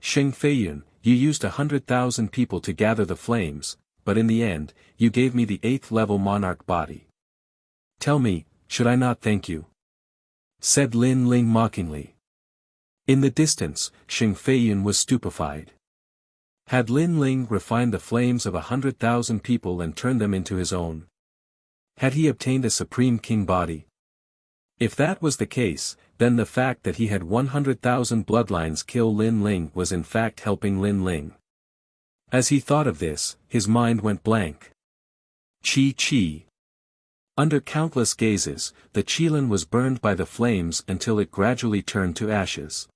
Sheng Feiyun, you used 100,000 people to gather the flames, but in the end, you gave me the 8th level monarch body. Tell me, should I not thank you? Said Lin Ling mockingly. In the distance, Xing Feiyun was stupefied. Had Lin Ling refined the flames of 100,000 people and turned them into his own? Had he obtained a supreme king body? If that was the case, then the fact that he had 100,000 bloodlines kill Lin Ling was in fact helping Lin Ling. As he thought of this, his mind went blank. Chi. Under countless gazes, the Qilin was burned by the flames until it gradually turned to ashes.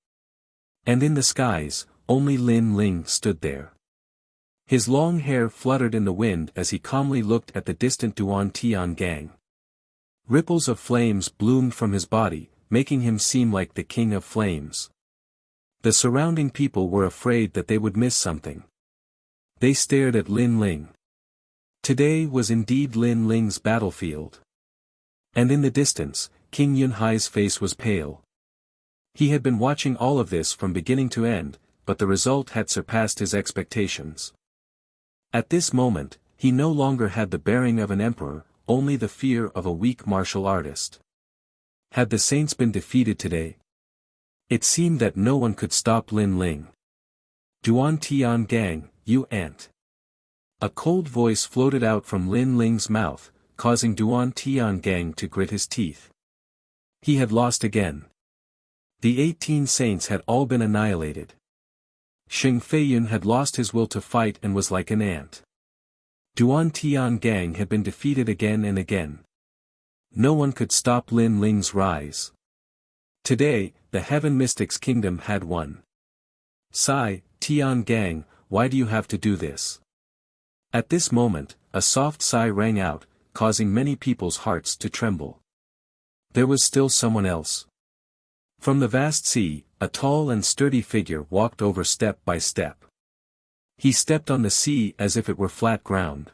And in the skies, only Lin Ling stood there. His long hair fluttered in the wind as he calmly looked at the distant Duan Tian gang. Ripples of flames bloomed from his body, making him seem like the king of flames. The surrounding people were afraid that they would miss something. They stared at Lin Ling. Today was indeed Lin Ling's battlefield. And in the distance, King Yunhai's face was pale. He had been watching all of this from beginning to end, but the result had surpassed his expectations. At this moment, he no longer had the bearing of an emperor, only the fear of a weak martial artist. Had the saints been defeated today? It seemed that no one could stop Lin Ling. Duan Tian gang, you ant. A cold voice floated out from Lin Ling's mouth, causing Duan Tian gang to grit his teeth. He had lost again. The 18 saints had all been annihilated. Xing Feiyun had lost his will to fight and was like an ant. Duan Tian gang had been defeated again and again. No one could stop Lin Ling's rise. Today, the Heaven Mystics Kingdom had won. Sigh, Tian gang, why do you have to do this? At this moment, a soft sigh rang out, causing many people's hearts to tremble. There was still someone else. From the vast sea, a tall and sturdy figure walked over step by step. He stepped on the sea as if it were flat ground.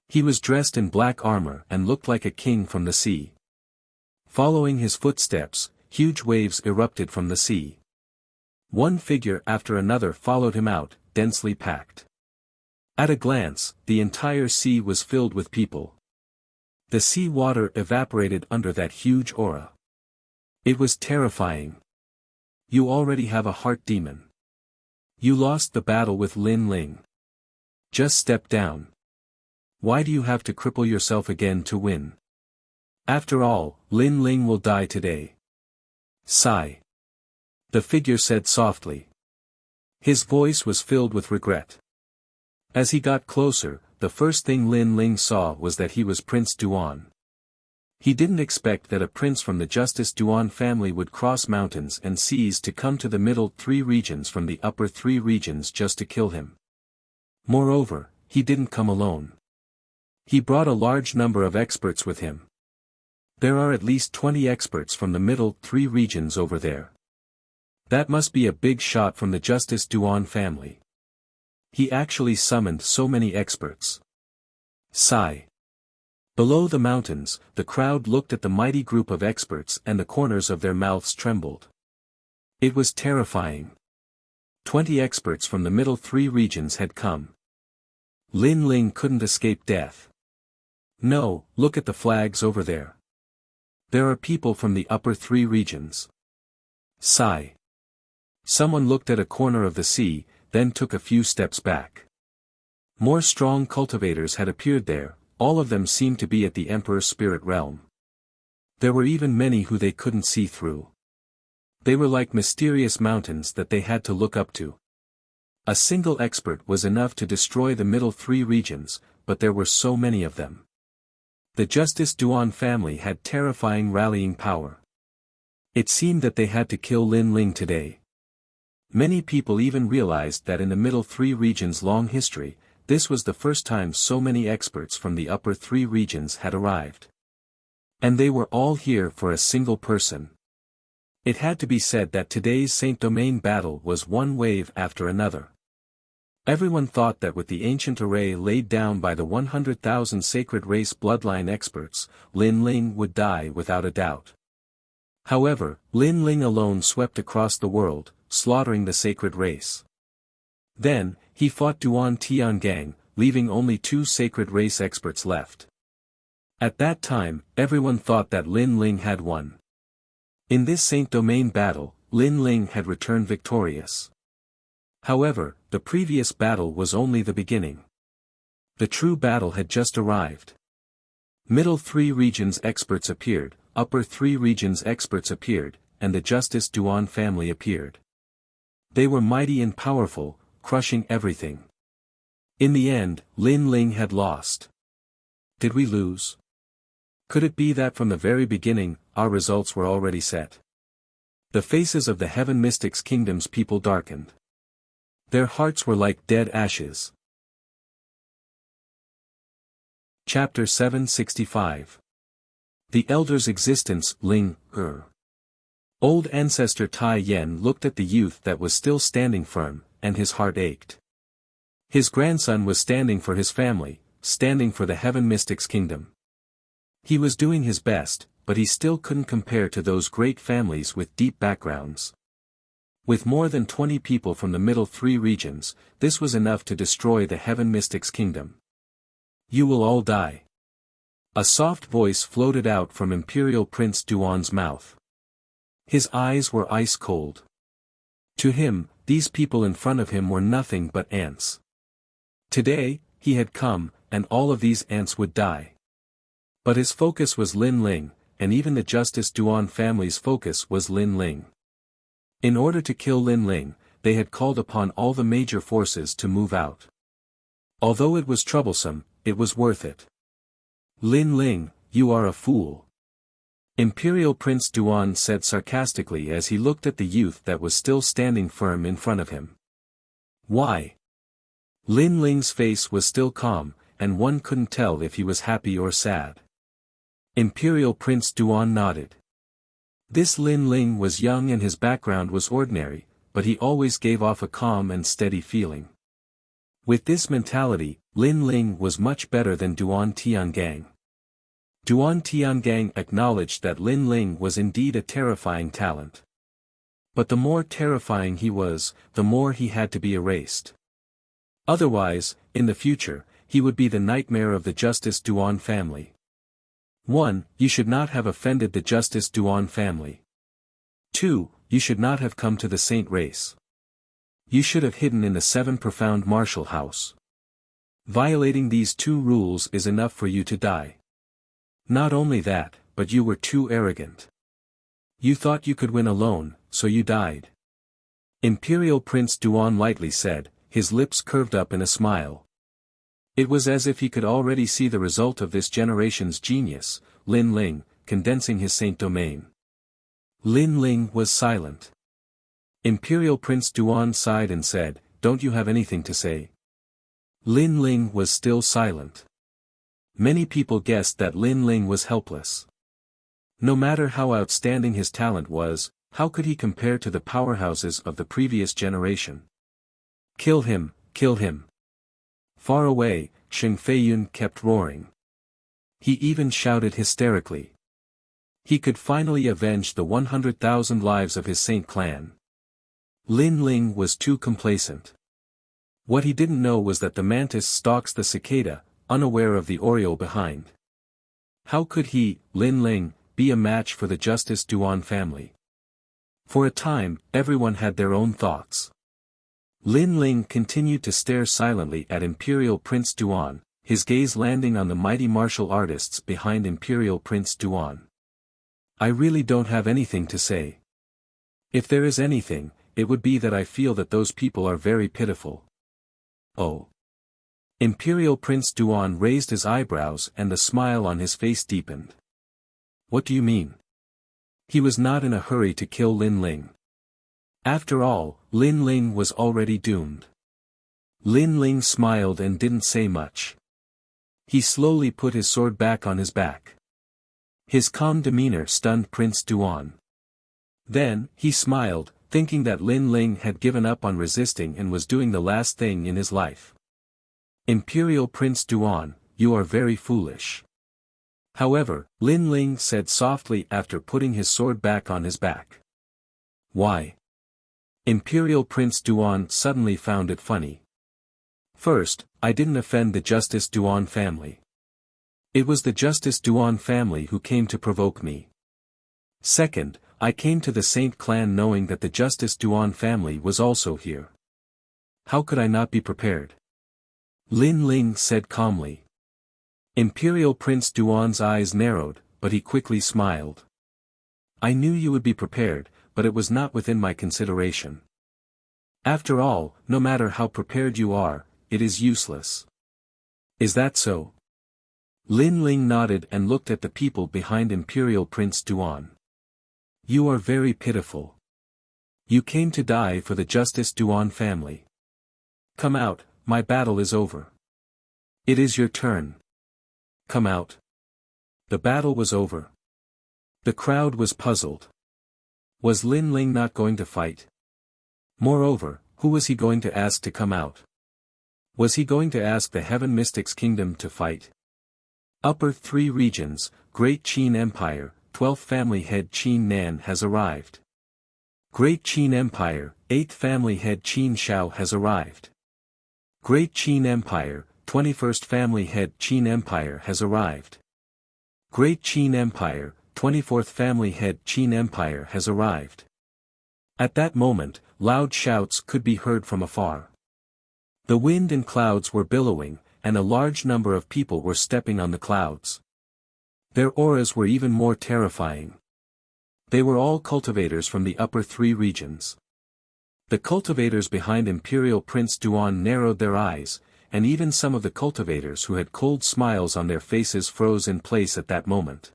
He was dressed in black armor and looked like a king from the sea. Following his footsteps, huge waves erupted from the sea. One figure after another followed him out, densely packed. At a glance, the entire sea was filled with people. The sea water evaporated under that huge aura. It was terrifying. You already have a heart demon. You lost the battle with Lin Ling. Just step down. Why do you have to cripple yourself again to win? After all, Lin Ling will die today. Sigh. The figure said softly. His voice was filled with regret. As he got closer, the first thing Lin Ling saw was that he was Prince Duan. He didn't expect that a prince from the Justice Duan family would cross mountains and seas to come to the middle 3 regions from the upper 3 regions just to kill him. Moreover, he didn't come alone. He brought a large number of experts with him. There are at least 20 experts from the middle 3 regions over there. That must be a big shot from the Justice Duan family. He actually summoned so many experts. Sigh. Below the mountains, the crowd looked at the mighty group of experts and the corners of their mouths trembled. It was terrifying. 20 experts from the middle 3 regions had come. Lin Ling couldn't escape death. No, look at the flags over there. There are people from the upper 3 regions. Sigh. Someone looked at a corner of the sea, then took a few steps back. More strong cultivators had appeared there. All of them seemed to be at the Emperor's spirit realm. There were even many who they couldn't see through. They were like mysterious mountains that they had to look up to. A single expert was enough to destroy the middle 3 regions, but there were so many of them. The Justice Duan family had terrifying rallying power. It seemed that they had to kill Lin Ling today. Many people even realized that in the middle 3 regions' long history, this was the first time so many experts from the upper 3 regions had arrived. And they were all here for a single person. It had to be said that today's Saint Domain battle was one wave after another. Everyone thought that with the ancient array laid down by the 100,000 sacred race bloodline experts, Lin Ling would die without a doubt. However, Lin Ling alone swept across the world, slaughtering the sacred race. Then, he fought Duan Tiangang, leaving only 2 sacred race experts left. At that time, everyone thought that Lin Ling had won. In this Saint Domain battle, Lin Ling had returned victorious. However, the previous battle was only the beginning. The true battle had just arrived. Middle 3 regions experts appeared, upper 3 regions experts appeared, and the Justice Duan family appeared. They were mighty and powerful, crushing everything. In the end, Lin Ling had lost. Did we lose? Could it be that from the very beginning, our results were already set? The faces of the Heaven Mystics Kingdom's people darkened. Their hearts were like dead ashes. Chapter 765. The Elder's Existence. Ling, Old Ancestor Tai Yen looked at the youth that was still standing firm, and his heart ached. His grandson was standing for his family, standing for the Heaven Mystics Kingdom. He was doing his best, but he still couldn't compare to those great families with deep backgrounds. With more than 20 people from the middle 3 regions, this was enough to destroy the Heaven Mystics Kingdom. You will all die. A soft voice floated out from Imperial Prince Duan's mouth. His eyes were ice cold. To him, these people in front of him were nothing but ants. Today, he had come, and all of these ants would die. But his focus was Lin Ling, and even the Justice Duan family's focus was Lin Ling. In order to kill Lin Ling, they had called upon all the major forces to move out. Although it was troublesome, it was worth it. Lin Ling, you are a fool. Imperial Prince Duan said sarcastically as he looked at the youth that was still standing firm in front of him. Why? Lin Ling's face was still calm, and one couldn't tell if he was happy or sad. Imperial Prince Duan nodded. This Lin Ling was young and his background was ordinary, but he always gave off a calm and steady feeling. With this mentality, Lin Ling was much better than Duan Tiangang. Duan Tiangang acknowledged that Lin Ling was indeed a terrifying talent. But the more terrifying he was, the more he had to be erased. Otherwise, in the future, he would be the nightmare of the Justice Duan family. 1. You should not have offended the Justice Duan family. 2. You should not have come to the Saint race. You should have hidden in the 7 profound martial house. Violating these 2 rules is enough for you to die. Not only that, but you were too arrogant. You thought you could win alone, so you died. Imperial Prince Duan lightly said, his lips curved up in a smile. It was as if he could already see the result of this generation's genius, Lin Ling, condensing his Saint Domain. Lin Ling was silent. Imperial Prince Duan sighed and said, "Don't you have anything to say?" Lin Ling was still silent. Many people guessed that Lin Ling was helpless. No matter how outstanding his talent was, how could he compare to the powerhouses of the previous generation? Kill him, kill him. Far away, Sheng Feiyun kept roaring. He even shouted hysterically. He could finally avenge the 100,000 lives of his Saint clan. Lin Ling was too complacent. What he didn't know was that the mantis stalks the cicada, unaware of the oriole behind. How could he, Lin Ling, be a match for the Justice Duan family? For a time, everyone had their own thoughts. Lin Ling continued to stare silently at Imperial Prince Duan, his gaze landing on the mighty martial artists behind Imperial Prince Duan. I really don't have anything to say. If there is anything, it would be that I feel that those people are very pitiful. Oh. Imperial Prince Duan raised his eyebrows and the smile on his face deepened. What do you mean? He was not in a hurry to kill Lin Ling. After all, Lin Ling was already doomed. Lin Ling smiled and didn't say much. He slowly put his sword back on his back. His calm demeanor stunned Prince Duan. Then, he smiled, thinking that Lin Ling had given up on resisting and was doing the last thing in his life. Imperial Prince Duan, you are very foolish. However, Lin Ling said softly after putting his sword back on his back. Why? Imperial Prince Duan suddenly found it funny. First, I didn't offend the Justice Duan family. It was the Justice Duan family who came to provoke me. Second, I came to the Saint clan knowing that the Justice Duan family was also here. How could I not be prepared? Lin Ling said calmly. Imperial Prince Duan's eyes narrowed, but he quickly smiled. I knew you would be prepared, but it was not within my consideration. After all, no matter how prepared you are, it is useless. Is that so? Lin Ling nodded and looked at the people behind Imperial Prince Duan. You are very pitiful. You came to die for the Justice Duan family. Come out, my battle is over. It is your turn. Come out. The battle was over. The crowd was puzzled. Was Lin Ling not going to fight? Moreover, who was he going to ask to come out? Was he going to ask the Heaven Mystics Kingdom to fight? Upper 3 Regions, Great Qin Empire, 12th Family Head Qin Nan has arrived. Great Qin Empire, 8th Family Head Qin Shao has arrived. Great Qin Empire, 21st Family Head Qin Empire has arrived. Great Qin Empire, 24th Family Head Qin Empire has arrived. At that moment, loud shouts could be heard from afar. The wind and clouds were billowing, and a large number of people were stepping on the clouds. Their auras were even more terrifying. They were all cultivators from the upper 3 regions. The cultivators behind Imperial Prince Duan narrowed their eyes, and even some of the cultivators who had cold smiles on their faces froze in place at that moment.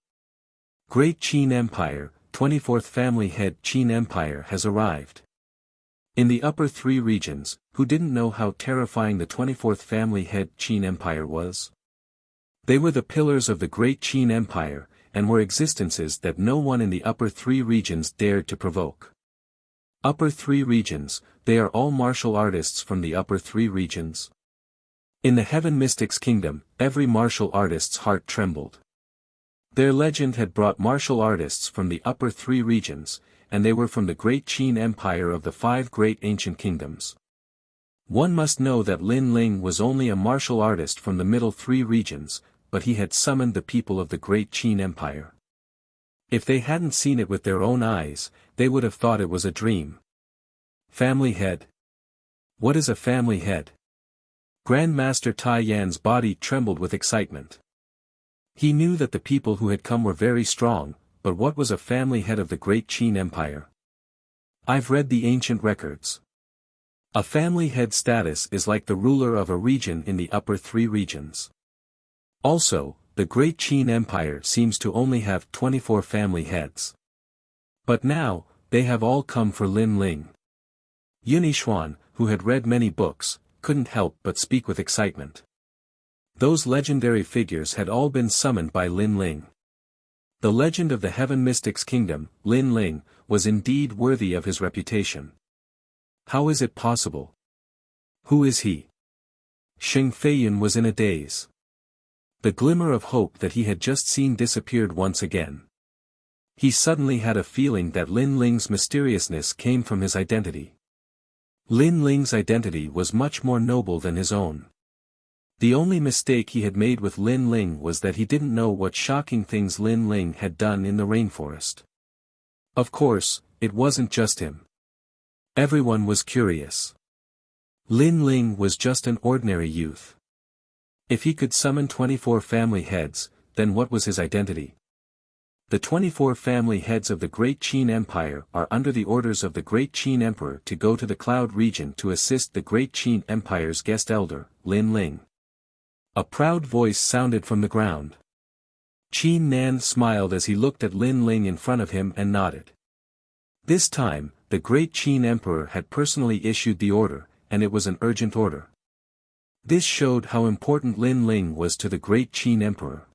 Great Qin Empire, 24th Family Head Qin Empire has arrived. In the upper 3 regions, who didn't know how terrifying the 24th Family Head Qin Empire was? They were the pillars of the Great Qin Empire, and were existences that no one in the upper 3 regions dared to provoke. Upper 3 regions, they are all martial artists from the upper 3 regions. In the Heaven Mystics Kingdom, every martial artist's heart trembled. Their legend had brought martial artists from the upper 3 regions, and they were from the Great Qin Empire of the 5 great ancient kingdoms. One must know that Lin Ling was only a martial artist from the middle 3 regions, but he had summoned the people of the Great Qin Empire. If they hadn't seen it with their own eyes, they would have thought it was a dream. Family head. What is a family head? Grandmaster Tai Yan's body trembled with excitement. He knew that the people who had come were very strong, but what was a family head of the Great Qin Empire? I've read the ancient records. A family head status is like the ruler of a region in the upper 3 regions. Also, the Great Qin Empire seems to only have 24 family heads. But now, they have all come for Lin Ling. Yunixuan, who had read many books, couldn't help but speak with excitement. Those legendary figures had all been summoned by Lin Ling. The legend of the Heaven Mystics Kingdom, Lin Ling, was indeed worthy of his reputation. How is it possible? Who is he? Sheng Feiyun was in a daze. The glimmer of hope that he had just seen disappeared once again. He suddenly had a feeling that Lin Ling's mysteriousness came from his identity. Lin Ling's identity was much more noble than his own. The only mistake he had made with Lin Ling was that he didn't know what shocking things Lin Ling had done in the rainforest. Of course, it wasn't just him. Everyone was curious. Lin Ling was just an ordinary youth. If he could summon 24 family heads, then what was his identity? The 24 family heads of the Great Qin Empire are under the orders of the Great Qin Emperor to go to the Cloud region to assist the Great Qin Empire's guest elder, Lin Ling. A proud voice sounded from the ground. Qin Nan smiled as he looked at Lin Ling in front of him and nodded. This time, the Great Qin Emperor had personally issued the order, and it was an urgent order. This showed how important Lin Ling was to the Great Qin Emperor.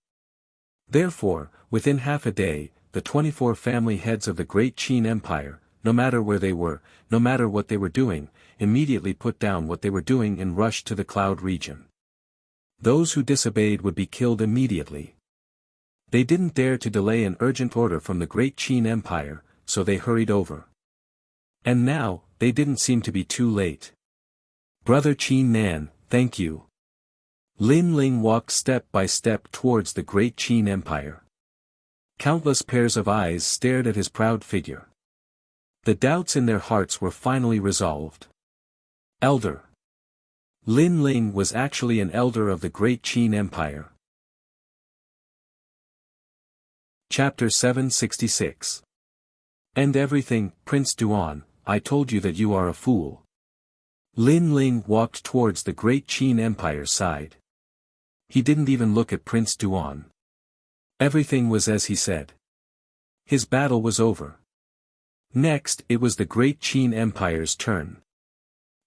Therefore, within half a day, the 24 family heads of the Great Qin Empire, no matter where they were, no matter what they were doing, immediately put down what they were doing and rushed to the Cloud region. Those who disobeyed would be killed immediately. They didn't dare to delay an urgent order from the Great Qin Empire, so they hurried over. And now, they didn't seem to be too late. Brother Qin Nan, thank you. Lin Ling walked step by step towards the great Qin Empire. Countless pairs of eyes stared at his proud figure. The doubts in their hearts were finally resolved. Elder. Lin Ling was actually an elder of the great Qin Empire. Chapter 766. End everything, Prince Duan, I told you that you are a fool. Lin Ling walked towards the great Qin Empire's side. He didn't even look at Prince Duan. Everything was as he said. His battle was over. Next, it was the great Qin Empire's turn.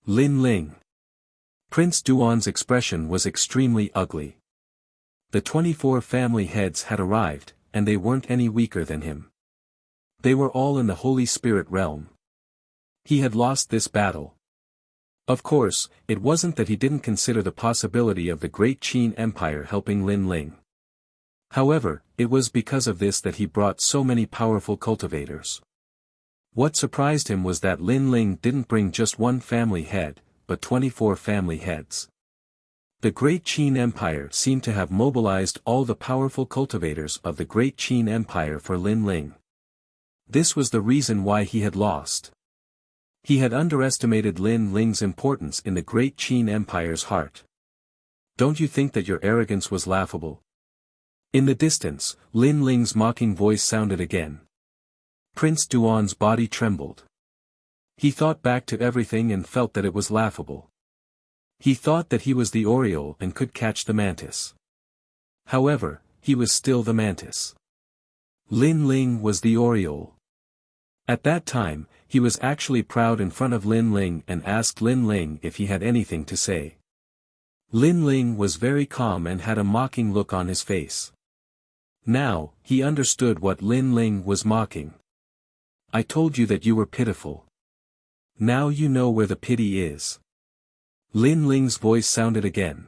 Lin Ling. Prince Duan's expression was extremely ugly. The 24 family heads had arrived, and they weren't any weaker than him. They were all in the Holy Spirit realm. He had lost this battle. Of course, it wasn't that he didn't consider the possibility of the great Qin Empire helping Lin Ling. However, it was because of this that he brought so many powerful cultivators. What surprised him was that Lin Ling didn't bring just one family head, but 24 family heads. The great Qin Empire seemed to have mobilized all the powerful cultivators of the great Qin Empire for Lin Ling. This was the reason why he had lost. He had underestimated Lin Ling's importance in the great Qin Empire's heart. Don't you think that your arrogance was laughable? In the distance, Lin Ling's mocking voice sounded again. Prince Duan's body trembled. He thought back to everything and felt that it was laughable. He thought that he was the Oriole and could catch the mantis. However, he was still the mantis. Lin Ling was the Oriole. At that time, he was actually proud in front of Lin Ling and asked Lin Ling if he had anything to say. Lin Ling was very calm and had a mocking look on his face. Now, he understood what Lin Ling was mocking. I told you that you were pitiful. Now you know where the pity is. Lin Ling's voice sounded again.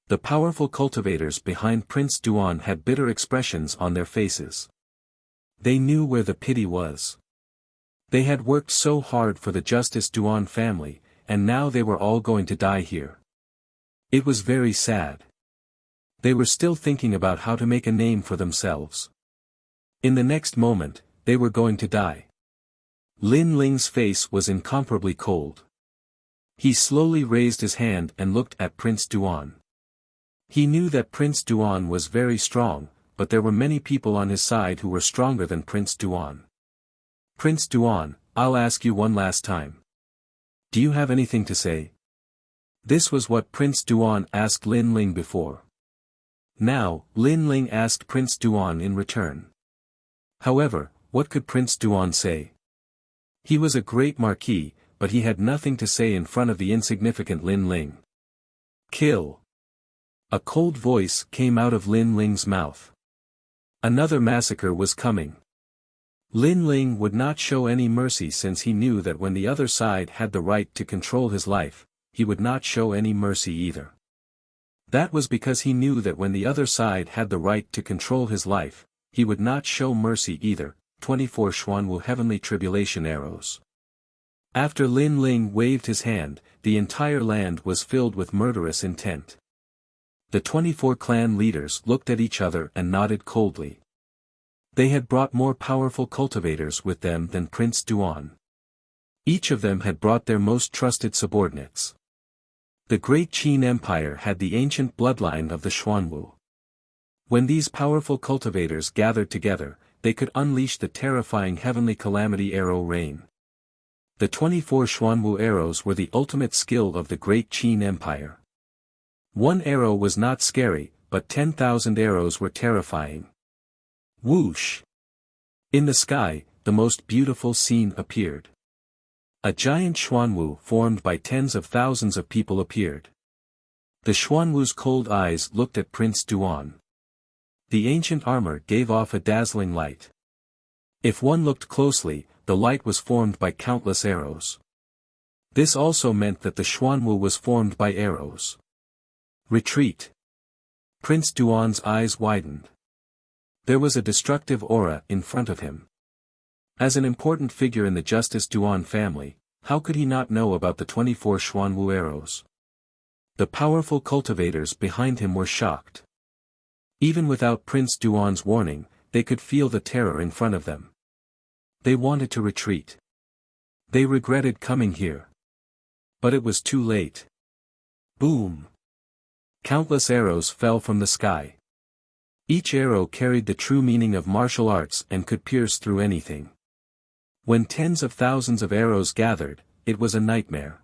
The powerful cultivators behind Prince Duan had bitter expressions on their faces. They knew where the pity was. They had worked so hard for the Justice Duan family, and now they were all going to die here. It was very sad. They were still thinking about how to make a name for themselves. In the next moment, they were going to die. Lin Ling's face was incomparably cold. He slowly raised his hand and looked at Prince Duan. He knew that Prince Duan was very strong, but there were many people on his side who were stronger than Prince Duan. Prince Duan, I'll ask you one last time. Do you have anything to say? This was what Prince Duan asked Lin Ling before. Now, Lin Ling asked Prince Duan in return. However, what could Prince Duan say? He was a great marquis, but he had nothing to say in front of the insignificant Lin Ling. Kill. A cold voice came out of Lin Ling's mouth. Another massacre was coming. Lin Ling would not show any mercy since he knew that when the other side had the right to control his life, he would not show any mercy either. That was because he knew that when the other side had the right to control his life, he would not show mercy either. 24 Xuanwu Heavenly Tribulation Arrows. After Lin Ling waved his hand, the entire land was filled with murderous intent. The 24 clan leaders looked at each other and nodded coldly. They had brought more powerful cultivators with them than Prince Duan. Each of them had brought their most trusted subordinates. The great Qin Empire had the ancient bloodline of the Xuanwu. When these powerful cultivators gathered together, they could unleash the terrifying heavenly calamity arrow rain. The 24 Xuanwu arrows were the ultimate skill of the great Qin Empire. One arrow was not scary, but 10,000 arrows were terrifying. Whoosh! In the sky, the most beautiful scene appeared. A giant Xuanwu formed by tens of thousands of people appeared. The Xuanwu's cold eyes looked at Prince Duan. The ancient armor gave off a dazzling light. If one looked closely, the light was formed by countless arrows. This also meant that the Xuanwu was formed by arrows. Retreat. Prince Duan's eyes widened. There was a destructive aura in front of him. As an important figure in the Justice Duan family, how could he not know about the 24 Xuanwu arrows? The powerful cultivators behind him were shocked. Even without Prince Duan's warning, they could feel the terror in front of them. They wanted to retreat. They regretted coming here. But it was too late. Boom! Countless arrows fell from the sky. Each arrow carried the true meaning of martial arts and could pierce through anything. When tens of thousands of arrows gathered, it was a nightmare.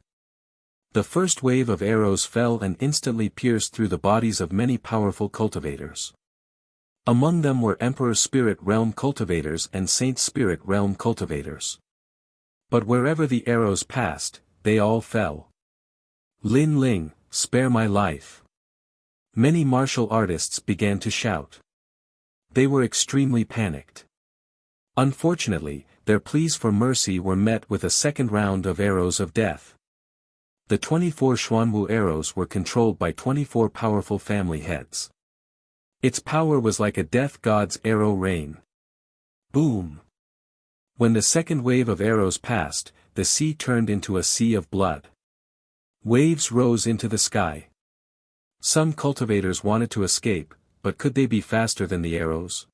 The first wave of arrows fell and instantly pierced through the bodies of many powerful cultivators. Among them were Emperor Spirit Realm cultivators and Saint Spirit Realm cultivators. But wherever the arrows passed, they all fell. Lin Ling, spare my life. Many martial artists began to shout. They were extremely panicked. Unfortunately, their pleas for mercy were met with a second round of arrows of death. The 24 Xuanwu arrows were controlled by 24 powerful family heads. Its power was like a death god's arrow rain. Boom! When the second wave of arrows passed, the sea turned into a sea of blood. Waves rose into the sky. Some cultivators wanted to escape, but could they be faster than the arrows?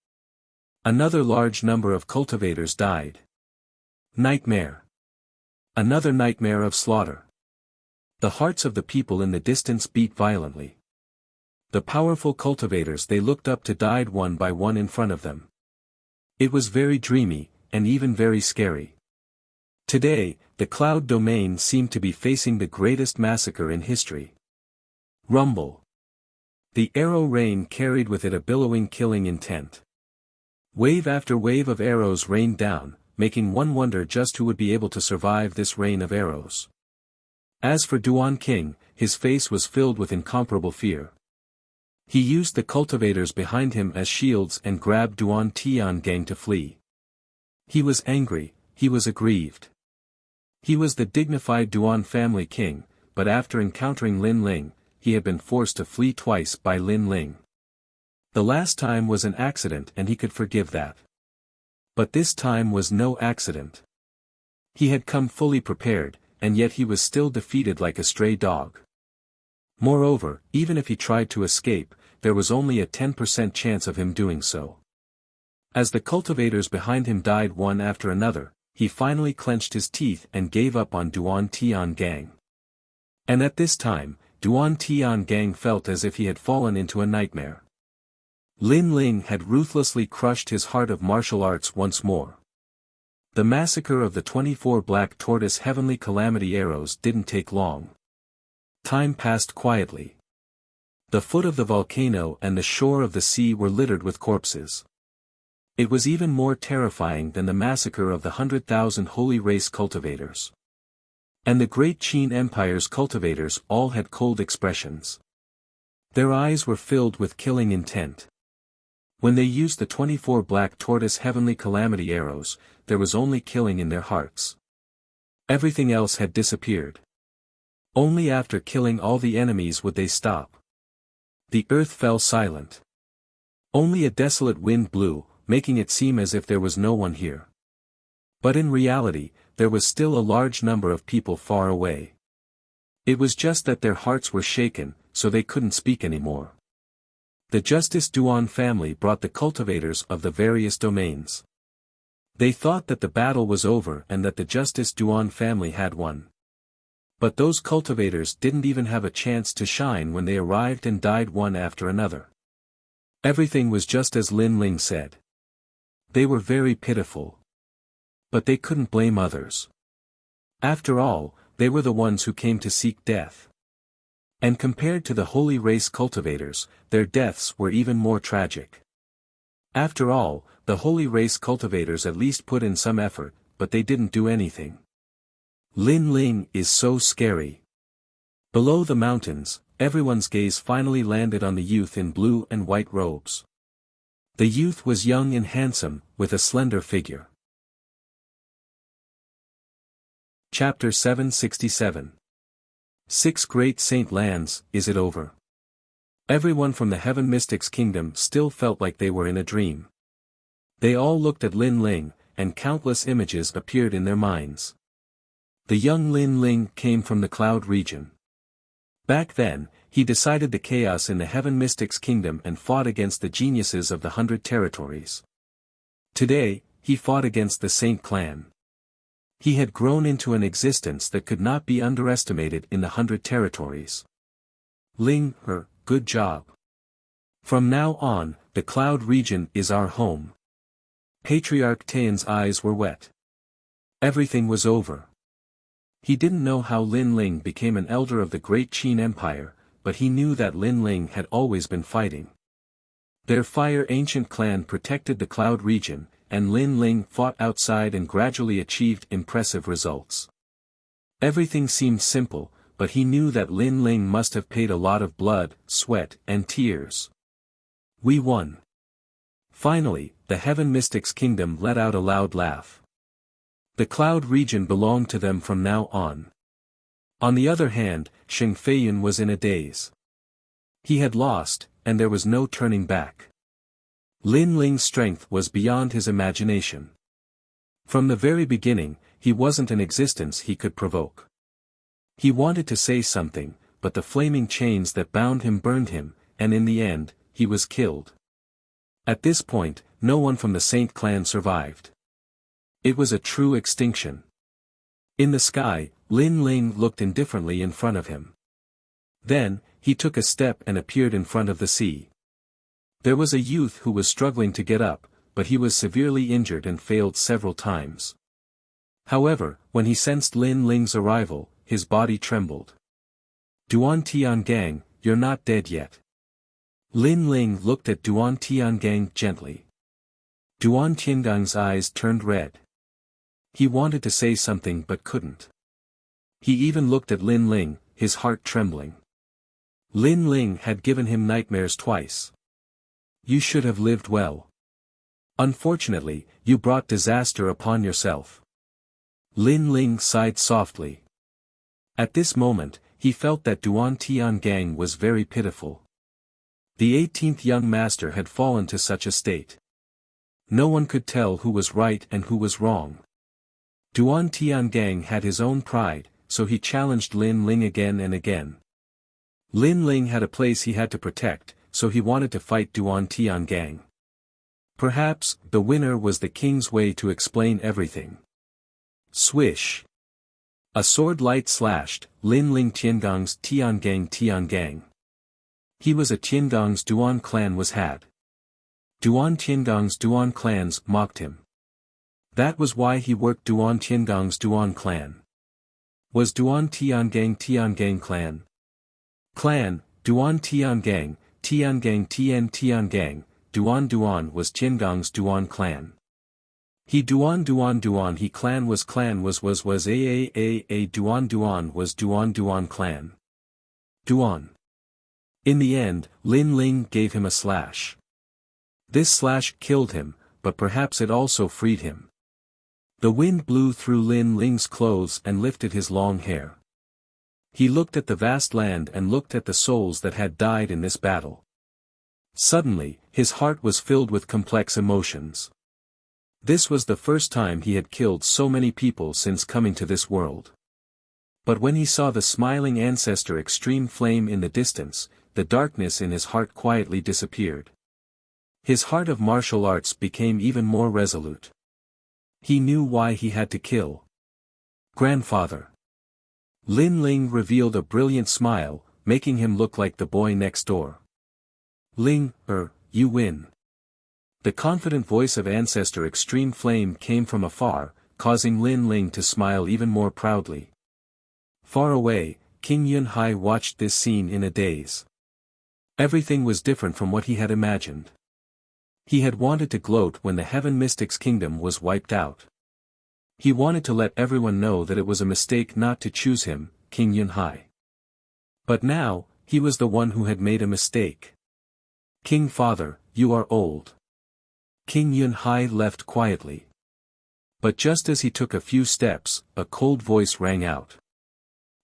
Another large number of cultivators died. Nightmare. Another nightmare of slaughter. The hearts of the people in the distance beat violently. The powerful cultivators they looked up to died one by one in front of them. It was very dreamy, and even very scary. Today, the Cloud Domain seemed to be facing the greatest massacre in history. Rumble. The arrow rain carried with it a billowing killing intent. Wave after wave of arrows rained down, making one wonder just who would be able to survive this rain of arrows. As for Duan King, his face was filled with incomparable fear. He used the cultivators behind him as shields and grabbed Duan Tiangang to flee. He was angry, he was aggrieved. He was the dignified Duan family king, but after encountering Lin Ling, he had been forced to flee twice by Lin Ling. The last time was an accident and he could forgive that. But this time was no accident. He had come fully prepared, and yet he was still defeated like a stray dog. Moreover, even if he tried to escape, there was only a 10% chance of him doing so. As the cultivators behind him died one after another, he finally clenched his teeth and gave up on Duan Tiangang. And at this time, Duan Tiangang felt as if he had fallen into a nightmare. Lin Ling had ruthlessly crushed his heart of martial arts once more. The massacre of the 24 Black Tortoise Heavenly Calamity arrows didn't take long. Time passed quietly. The foot of the volcano and the shore of the sea were littered with corpses. It was even more terrifying than the massacre of the 100,000 holy race cultivators. And the great Qin Empire's cultivators all had cold expressions. Their eyes were filled with killing intent. When they used the 24 Black Tortoise Heavenly Calamity arrows, there was only killing in their hearts. Everything else had disappeared. Only after killing all the enemies would they stop. The earth fell silent. Only a desolate wind blew, making it seem as if there was no one here. But in reality, there was still a large number of people far away. It was just that their hearts were shaken, so they couldn't speak anymore. The Justice Duan family brought the cultivators of the various domains. They thought that the battle was over and that the Justice Duan family had won. But those cultivators didn't even have a chance to shine when they arrived and died one after another. Everything was just as Lin Ling said. They were very pitiful. But they couldn't blame others. After all, they were the ones who came to seek death. And compared to the holy race cultivators, their deaths were even more tragic. After all, the holy race cultivators at least put in some effort, but they didn't do anything. Lin Ling is so scary. Below the mountains, everyone's gaze finally landed on the youth in blue and white robes. The youth was young and handsome, with a slender figure. Chapter 767. 6 Great Saint Lands, is it over? Everyone from the Heaven Mystics Kingdom still felt like they were in a dream. They all looked at Lin Ling, and countless images appeared in their minds. The young Lin Ling came from the cloud region. Back then, he decided the chaos in the Heaven Mystics Kingdom and fought against the geniuses of the 100 territories. Today, he fought against the Saint Clan. He had grown into an existence that could not be underestimated in the 100 territories. Ling, good job. From now on, the cloud region is our home. Patriarch Tian's eyes were wet. Everything was over. He didn't know how Lin Ling became an elder of the great Qin Empire, but he knew that Lin Ling had always been fighting. Their fire ancient clan protected the cloud region, and Lin Ling fought outside and gradually achieved impressive results. Everything seemed simple, but he knew that Lin Ling must have paid a lot of blood, sweat, and tears. We won. Finally, the Heaven Mystics Kingdom let out a loud laugh. The cloud region belonged to them from now on. On the other hand, Sheng Feiyun was in a daze. He had lost, and there was no turning back. Lin Ling's strength was beyond his imagination. From the very beginning, he wasn't an existence he could provoke. He wanted to say something, but the flaming chains that bound him burned him, and in the end, he was killed. At this point, no one from the Saint Clan survived. It was a true extinction. In the sky, Lin Ling looked indifferently in front of him. Then, he took a step and appeared in front of the sea. There was a youth who was struggling to get up, but he was severely injured and failed several times. However, when he sensed Lin Ling's arrival, his body trembled. Duan Tiangang, you're not dead yet. Lin Ling looked at Duan Tiangang gently. Duan Tiangang's eyes turned red. He wanted to say something but couldn't. He even looked at Lin Ling, his heart trembling. Lin Ling had given him nightmares twice. You should have lived well. Unfortunately, you brought disaster upon yourself. Lin Ling sighed softly. At this moment, he felt that Duan Tiangang was very pitiful. The 18th young master had fallen to such a state. No one could tell who was right and who was wrong. Duan Tiangang had his own pride, so he challenged Lin Ling again and again. Lin Ling had a place he had to protect, so he wanted to fight Duan Tiangang. Perhaps, the winner was the king's way to explain everything. Swish. A sword light slashed, Lin Ling Tiangang's Tiangang. He was a Tiangang's Duan clan was had. Duan Tiangang's Duan clans mocked him. That was why he worked Duan Tiangang's Duan clan. Was Duan Tiangang clan? Clan, Duan Tiangang Tiangang, Duan was Tiangang's Duan clan. He Duan he clan was Duan was Duan clan. Duan. In the end, Lin Ling gave him a slash. This slash killed him, but perhaps it also freed him. The wind blew through Lin Ling's clothes and lifted his long hair. He looked at the vast land and looked at the souls that had died in this battle. Suddenly, his heart was filled with complex emotions. This was the first time he had killed so many people since coming to this world. But when he saw the smiling ancestor Extreme Flame in the distance, the darkness in his heart quietly disappeared. His heart of martial arts became even more resolute. He knew why he had to kill. Grandfather. Lin Ling revealed a brilliant smile, making him look like the boy next door. Ling, you win. The confident voice of Ancestor Extreme Flame came from afar, causing Lin Ling to smile even more proudly. Far away, King Yunhai watched this scene in a daze. Everything was different from what he had imagined. He had wanted to gloat when the Heaven Mystics Kingdom was wiped out. He wanted to let everyone know that it was a mistake not to choose him, King Yunhai. But now, he was the one who had made a mistake. King Father, you are old. King Yunhai left quietly. But just as he took a few steps, a cold voice rang out.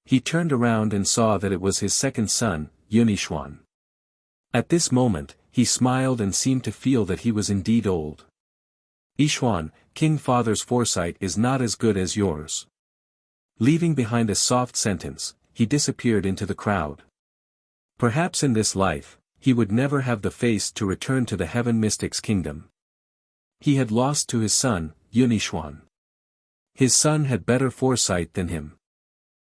He turned around and saw that it was his second son, Yunixuan. At this moment, he smiled and seemed to feel that he was indeed old. Yixuan, King Father's foresight is not as good as yours." Leaving behind a soft sentence, he disappeared into the crowd. Perhaps in this life, he would never have the face to return to the Heaven Mystic's kingdom. He had lost to his son, Yunixuan. His son had better foresight than him.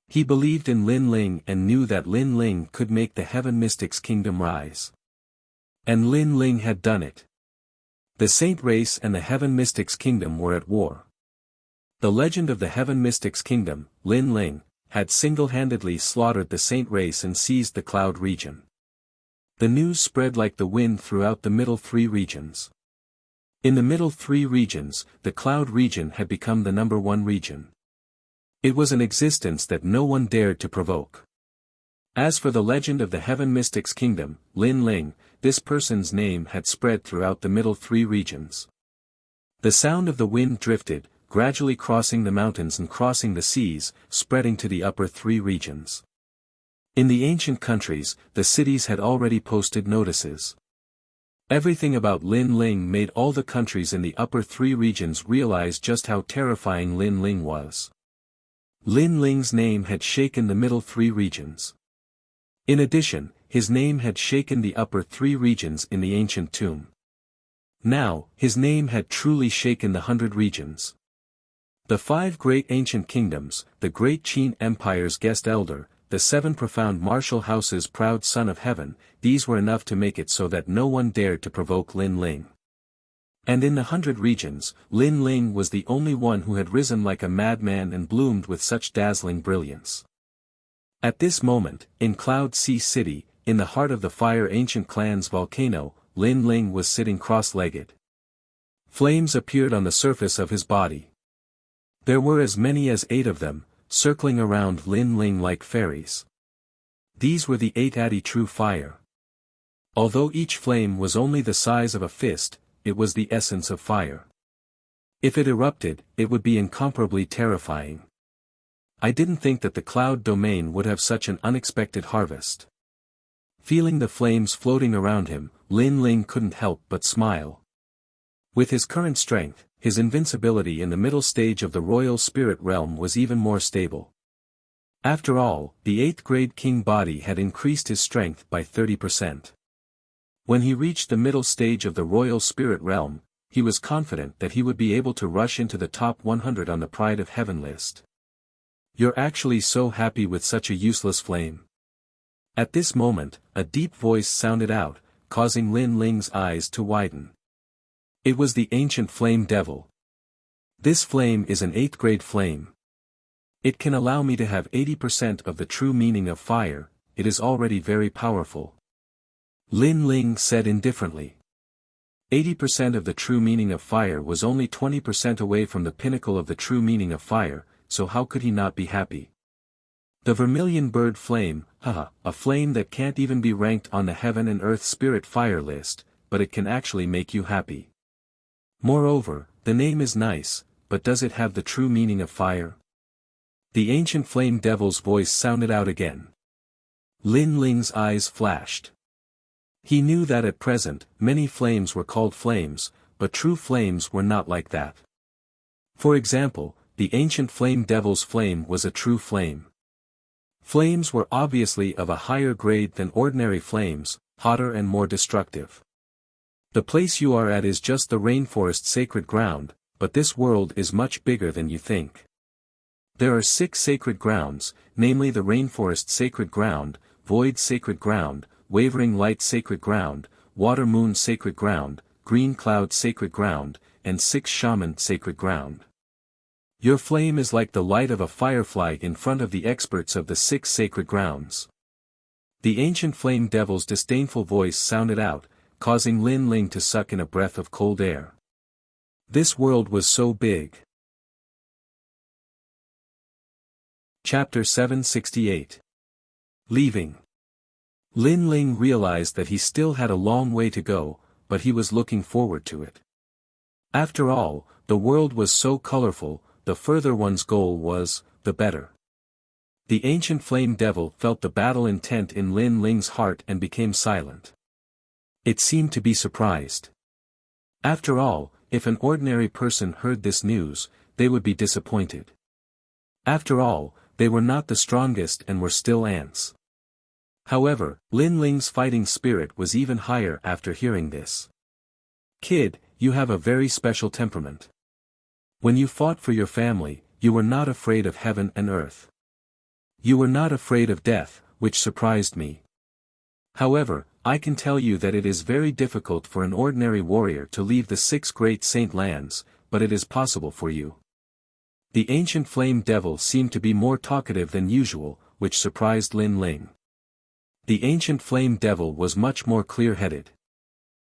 He believed in Lin Ling and knew that Lin Ling could make the Heaven Mystic's kingdom rise. And Lin Ling had done it. The Saint race and the Heaven Mystic's kingdom were at war. The legend of the Heaven Mystic's kingdom, Lin Ling, had single-handedly slaughtered the Saint race and seized the Cloud region. The news spread like the wind throughout the middle three regions. In the middle three regions, the Cloud region had become the #1 region. It was an existence that no one dared to provoke. As for the legend of the Heaven Mystic's kingdom, Lin Ling, this person's name had spread throughout the middle three regions. The sound of the wind drifted, gradually crossing the mountains and crossing the seas, spreading to the upper three regions. In the ancient countries, the cities had already posted notices. Everything about Lin Ling made all the countries in the upper three regions realize just how terrifying Lin Ling was. Lin Ling's name had shaken the middle three regions. In addition, his name had shaken the upper three regions in the ancient tomb. Now, his name had truly shaken the 100 regions. The 5 great ancient kingdoms, the great Qin Empire's guest elder, the 7 profound martial houses' proud son of heaven, these were enough to make it so that no one dared to provoke Lin Ling. And in the 100 regions, Lin Ling was the only one who had risen like a madman and bloomed with such dazzling brilliance. At this moment, in Cloud Sea City, in the heart of the Fire Ancient Clan's volcano, Lin Ling was sitting cross-legged. Flames appeared on the surface of his body. There were as many as 8 of them, circling around Lin Ling like fairies. These were the 8 Adi true fire. Although each flame was only the size of a fist, it was the essence of fire. If it erupted, it would be incomparably terrifying. I didn't think that the Cloud domain would have such an unexpected harvest. Feeling the flames floating around him, Lin Ling couldn't help but smile. With his current strength, his invincibility in the middle stage of the royal spirit realm was even more stable. After all, the 8th grade king body had increased his strength by 30%. When he reached the middle stage of the royal spirit realm, he was confident that he would be able to rush into the top 100 on the Pride of Heaven list. "You're actually so happy with such a useless flame?" At this moment, a deep voice sounded out, causing Lin Ling's eyes to widen. It was the ancient flame devil. "This flame is an 8th grade flame. It can allow me to have 80% of the true meaning of fire, it is already very powerful." Lin Ling said indifferently. 80% of the true meaning of fire was only 20% away from the pinnacle of the true meaning of fire, so how could he not be happy? The vermilion bird flame, a flame that can't even be ranked on the heaven and earth spirit fire list, but it can actually make you happy. Moreover, the name is nice, but does it have the true meaning of fire? The ancient flame devil's voice sounded out again. Lin Ling's eyes flashed. He knew that at present, many flames were called flames, but true flames were not like that. For example, the ancient flame devil's flame was a true flame. Flames were obviously of a higher grade than ordinary flames, hotter and more destructive. The place you are at is just the rainforest sacred ground, but this world is much bigger than you think. There are 6 sacred grounds, namely the rainforest sacred ground, void sacred ground, wavering light sacred ground, water moon sacred ground, green cloud sacred ground, and 6 shaman sacred ground. Your flame is like the light of a firefly in front of the experts of the 6 sacred grounds. The ancient flame devil's disdainful voice sounded out, causing Lin Ling to suck in a breath of cold air. This world was so big. Chapter 768. Leaving. Lin Ling realized that he still had a long way to go, but he was looking forward to it. After all, the world was so colorful, the further one's goal was, the better. The ancient flame devil felt the battle intent in Lin Ling's heart and became silent. It seemed to be surprised. After all, if an ordinary person heard this news, they would be disappointed. After all, they were not the strongest and were still ants. However, Lin Ling's fighting spirit was even higher after hearing this. "Kid, you have a very special temperament. When you fought for your family, you were not afraid of heaven and earth. You were not afraid of death, which surprised me. However, I can tell you that it is very difficult for an ordinary warrior to leave the 6 great saint lands, but it is possible for you." The ancient flame devil seemed to be more talkative than usual, which surprised Lin Ling. The ancient flame devil was much more clear-headed.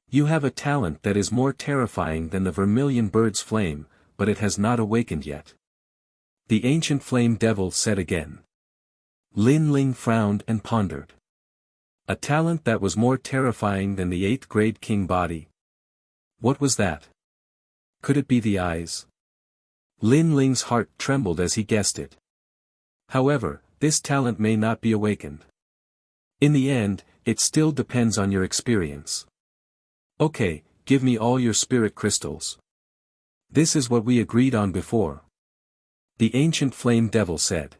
"You have a talent that is more terrifying than the vermilion bird's flame, but it has not awakened yet," the ancient flame devil said again. Lin Ling frowned and pondered. A talent that was more terrifying than the 8th grade king body? What was that? Could it be the eyes? Lin Ling's heart trembled as he guessed it. However, this talent may not be awakened. In the end, it still depends on your experience. "Okay, give me all your spirit crystals. This is what we agreed on before," the ancient flame devil said.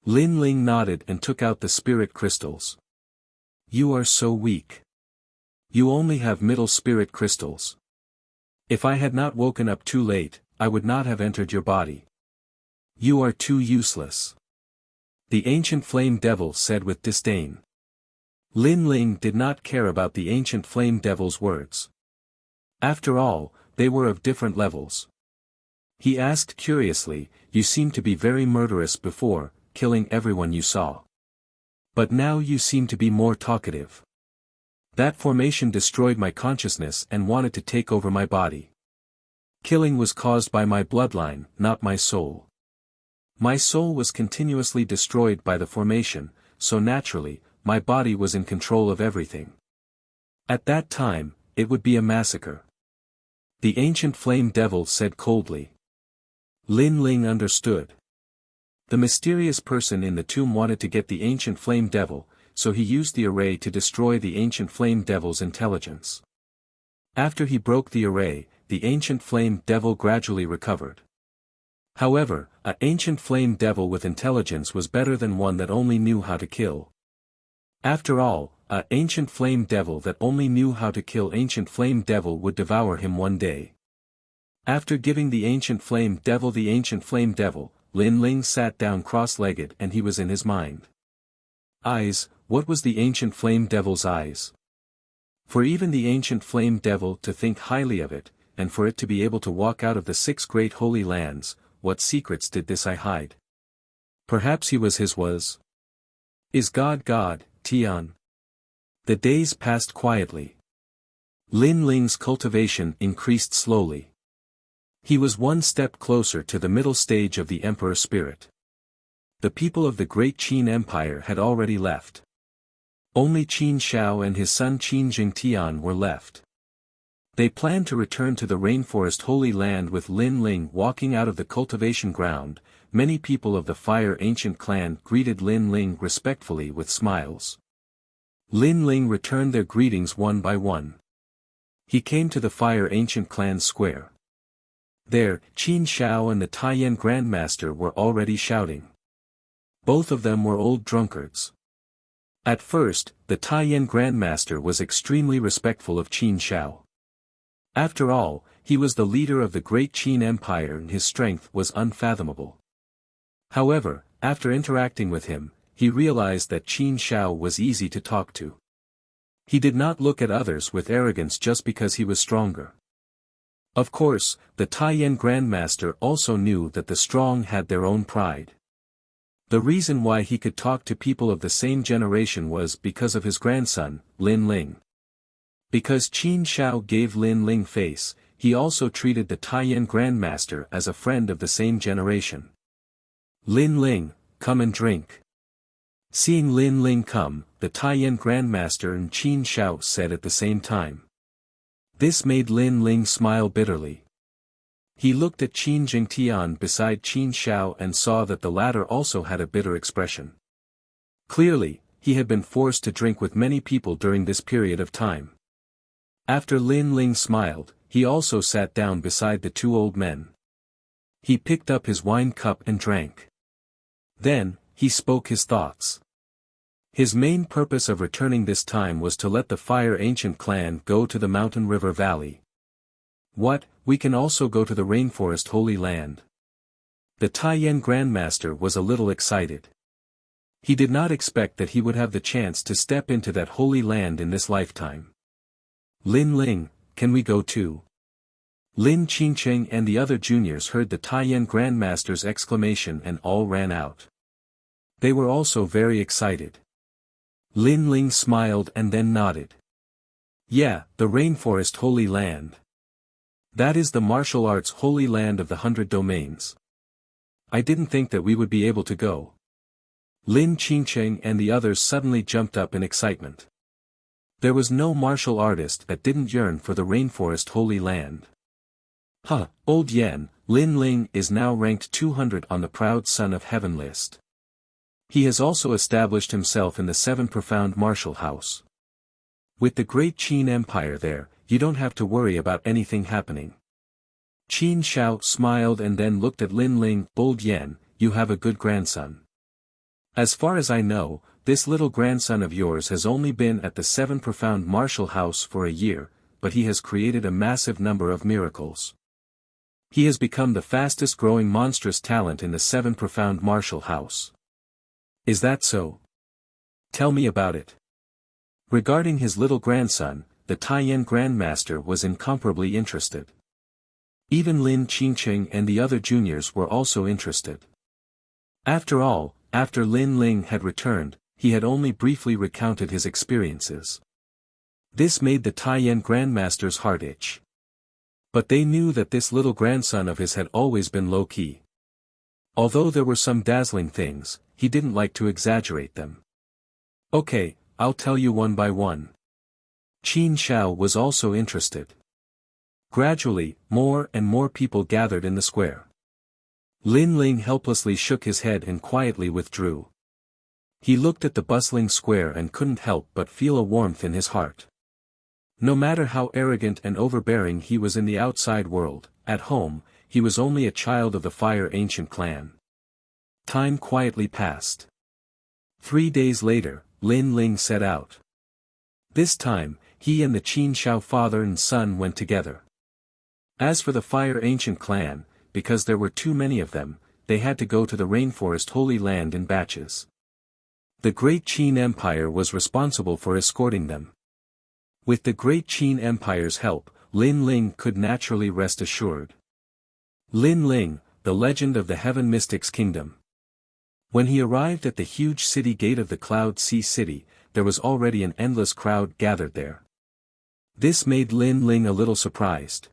Lin Ling nodded and took out the spirit crystals. "You are so weak. You only have middle spirit crystals. If I had not woken up too late, I would not have entered your body. You are too useless," the ancient flame devil said with disdain. Lin Ling did not care about the ancient flame devil's words. After all, they were of different levels. He asked curiously, "You seemed to be very murderous before, killing everyone you saw. But now you seem to be more talkative. That formation destroyed my consciousness and wanted to take over my body. Killing was caused by my bloodline, not my soul. My soul was continuously destroyed by the formation, so naturally, my body was in control of everything. At that time, it would be a massacre," the ancient flame devil said coldly. Lin Ling understood. The mysterious person in the tomb wanted to get the ancient flame devil, so he used the array to destroy the ancient flame devil's intelligence. After he broke the array, the ancient flame devil gradually recovered. However, an ancient flame devil with intelligence was better than one that only knew how to kill. After all, an ancient flame devil that only knew how to kill ancient flame devil would devour him one day. After giving the ancient flame devil, Lin Ling sat down cross-legged and he was in his mind. Eyes, what was the ancient flame devil's eyes? For even the ancient flame devil to think highly of it, and for it to be able to walk out of the 6 great holy lands, what secrets did this eye hide? Perhaps he was his was. Is God, Tian? The days passed quietly. Lin Ling's cultivation increased slowly. He was one step closer to the middle stage of the emperor spirit. The people of the great Qin Empire had already left. Only Qin Shao and his son Qin Jingtian were left. They planned to return to the rainforest Holy Land with Lin Ling walking out of the cultivation ground. Many people of the Fire Ancient clan greeted Lin Ling respectfully with smiles. Lin Ling returned their greetings one by one. He came to the Fire Ancient clan square. There, Qin Shao and the Taiyan Grandmaster were already shouting. Both of them were old drunkards. At first, the Taiyan Grandmaster was extremely respectful of Qin Shao. After all, he was the leader of the great Qin Empire and his strength was unfathomable. However, after interacting with him, he realized that Qin Shao was easy to talk to. He did not look at others with arrogance just because he was stronger. Of course, the Taiyan Grandmaster also knew that the strong had their own pride. The reason why he could talk to people of the same generation was because of his grandson, Lin Ling. Because Qin Shao gave Lin Ling face, he also treated the Taiyan Grandmaster as a friend of the same generation. Lin Ling, come and drink. Seeing Lin Ling come, the Taiyan Grandmaster and Qin Shao said at the same time. This made Lin Ling smile bitterly. He looked at Qin Jingtian beside Qin Shao and saw that the latter also had a bitter expression. Clearly, he had been forced to drink with many people during this period of time. After Lin Ling smiled, he also sat down beside the two old men. He picked up his wine cup and drank. Then, he spoke his thoughts. His main purpose of returning this time was to let the Fire Ancient clan go to the Mountain River Valley. What, we can also go to the Rainforest Holy Land. The Taiyan Grandmaster was a little excited. He did not expect that he would have the chance to step into that holy land in this lifetime. Lin Ling, can we go too? Lin Qingcheng and the other juniors heard the Taiyan Grandmaster's exclamation and all ran out. They were also very excited. Lin Ling smiled and then nodded. Yeah, the Rainforest Holy Land. That is the martial arts holy land of the 100 domains. I didn't think that we would be able to go. Lin Qingcheng and the others suddenly jumped up in excitement. There was no martial artist that didn't yearn for the Rainforest Holy Land. Huh, old Yan, Lin Ling is now ranked 200 on the Proud Son of Heaven list. He has also established himself in the 7 Profound Martial House. With the great Qin Empire there, you don't have to worry about anything happening. Qin Shao smiled and then looked at Lin Ling. Old Yan, you have a good grandson. As far as I know, this little grandson of yours has only been at the 7 Profound Martial House for a year, but he has created a massive number of miracles. He has become the fastest growing monstrous talent in the 7 Profound Martial House. Is that so? Tell me about it. Regarding his little grandson, the Taiyan Grandmaster was incomparably interested. Even Lin Qingcheng and the other juniors were also interested. After all, after Lin Ling had returned, he had only briefly recounted his experiences. This made the Taiyan Grandmaster's heart itch. But they knew that this little grandson of his had always been low-key. Although there were some dazzling things, he didn't like to exaggerate them. Okay, I'll tell you one by one. Qin Shao was also interested. Gradually, more and more people gathered in the square. Lin Ling helplessly shook his head and quietly withdrew. He looked at the bustling square and couldn't help but feel a warmth in his heart. No matter how arrogant and overbearing he was in the outside world, at home, he was only a child of the Fire Ancient clan. Time quietly passed. 3 days later, Lin Ling set out. This time, he and the Qin Shao father and son went together. As for the Fire Ancient clan, because there were too many of them, they had to go to the Rainforest Holy Land in batches. The Great Qin Empire was responsible for escorting them. With the Great Qin Empire's help, Lin Ling could naturally rest assured. Lin Ling, the legend of the Heaven Mystics Kingdom. When he arrived at the huge city gate of the Cloud Sea City, there was already an endless crowd gathered there. This made Lin Ling a little surprised.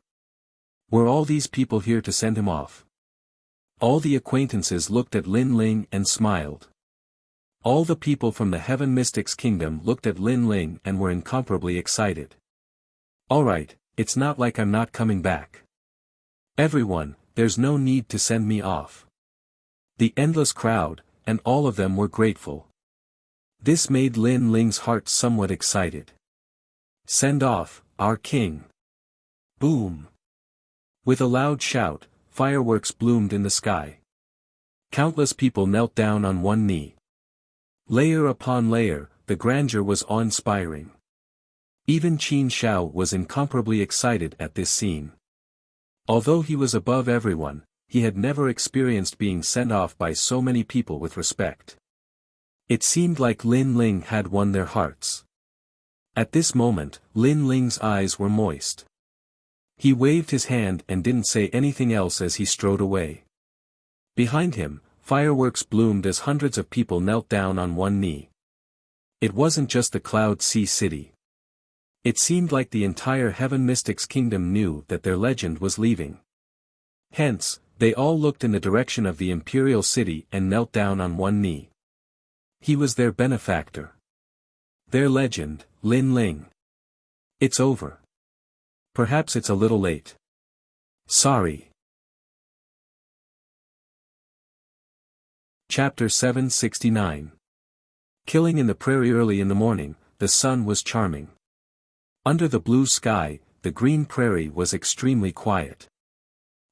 Were all these people here to send him off? All the acquaintances looked at Lin Ling and smiled. All the people from the Heaven Mystics Kingdom looked at Lin Ling and were incomparably excited. Alright, it's not like I'm not coming back. Everyone, there's no need to send me off. The endless crowd, and all of them were grateful. This made Lin Ling's heart somewhat excited. Send off, our king. Boom. With a loud shout, fireworks bloomed in the sky. Countless people knelt down on one knee. Layer upon layer, the grandeur was awe-inspiring. Even Qin Shao was incomparably excited at this scene. Although he was above everyone, he had never experienced being sent off by so many people with respect. It seemed like Lin Ling had won their hearts. At this moment, Lin Ling's eyes were moist. He waved his hand and didn't say anything else as he strode away. Behind him, fireworks bloomed as hundreds of people knelt down on one knee. It wasn't just the Cloud Sea City. It seemed like the entire Heaven Mystics Kingdom knew that their legend was leaving. Hence, they all looked in the direction of the Imperial City and knelt down on one knee. He was their benefactor. Their legend, Lin Ling. It's over. Perhaps it's a little late. Sorry. Chapter 769. Killing in the prairie. Early in the morning, the sun was charming. Under the blue sky, the green prairie was extremely quiet.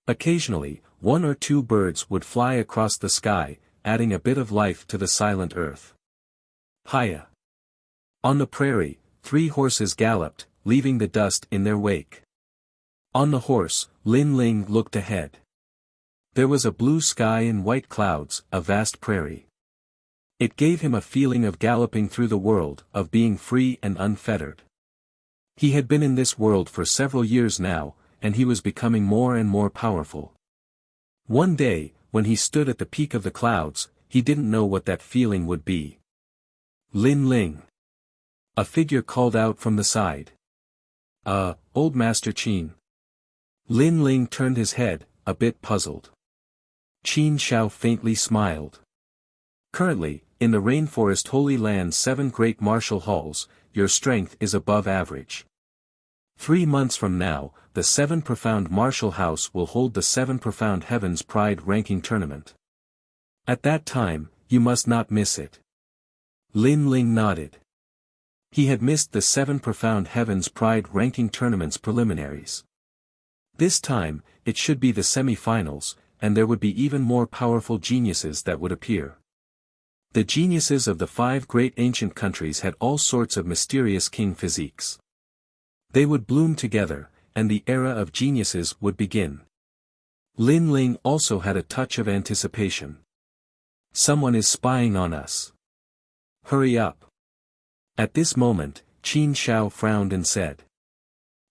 Occasionally, one or two birds would fly across the sky, adding a bit of life to the silent earth. Hiya! On the prairie, 3 horses galloped, leaving the dust in their wake. On the horse, Lin Ling looked ahead. There was a blue sky and white clouds, a vast prairie. It gave him a feeling of galloping through the world, of being free and unfettered. He had been in this world for several years now, and he was becoming more and more powerful. One day, when he stood at the peak of the clouds, he didn't know what that feeling would be. Lin Ling. A figure called out from the side. Old Master Qin. Lin Ling turned his head, a bit puzzled. Qin Shao faintly smiled. Currently, in the Rainforest Holy Land's 7 great martial halls, your strength is above average. 3 months from now, the 7 Profound Martial House will hold the 7 Profound Heavens Pride Ranking Tournament. At that time, you must not miss it. Lin Ling nodded. He had missed the 7 Profound Heavens Pride Ranking Tournament's preliminaries. This time, it should be the semi-finals, and there would be even more powerful geniuses that would appear. The geniuses of the 5 great ancient countries had all sorts of mysterious king physiques. They would bloom together, and the era of geniuses would begin. Lin Ling also had a touch of anticipation. Someone is spying on us. Hurry up. At this moment, Qin Shao frowned and said.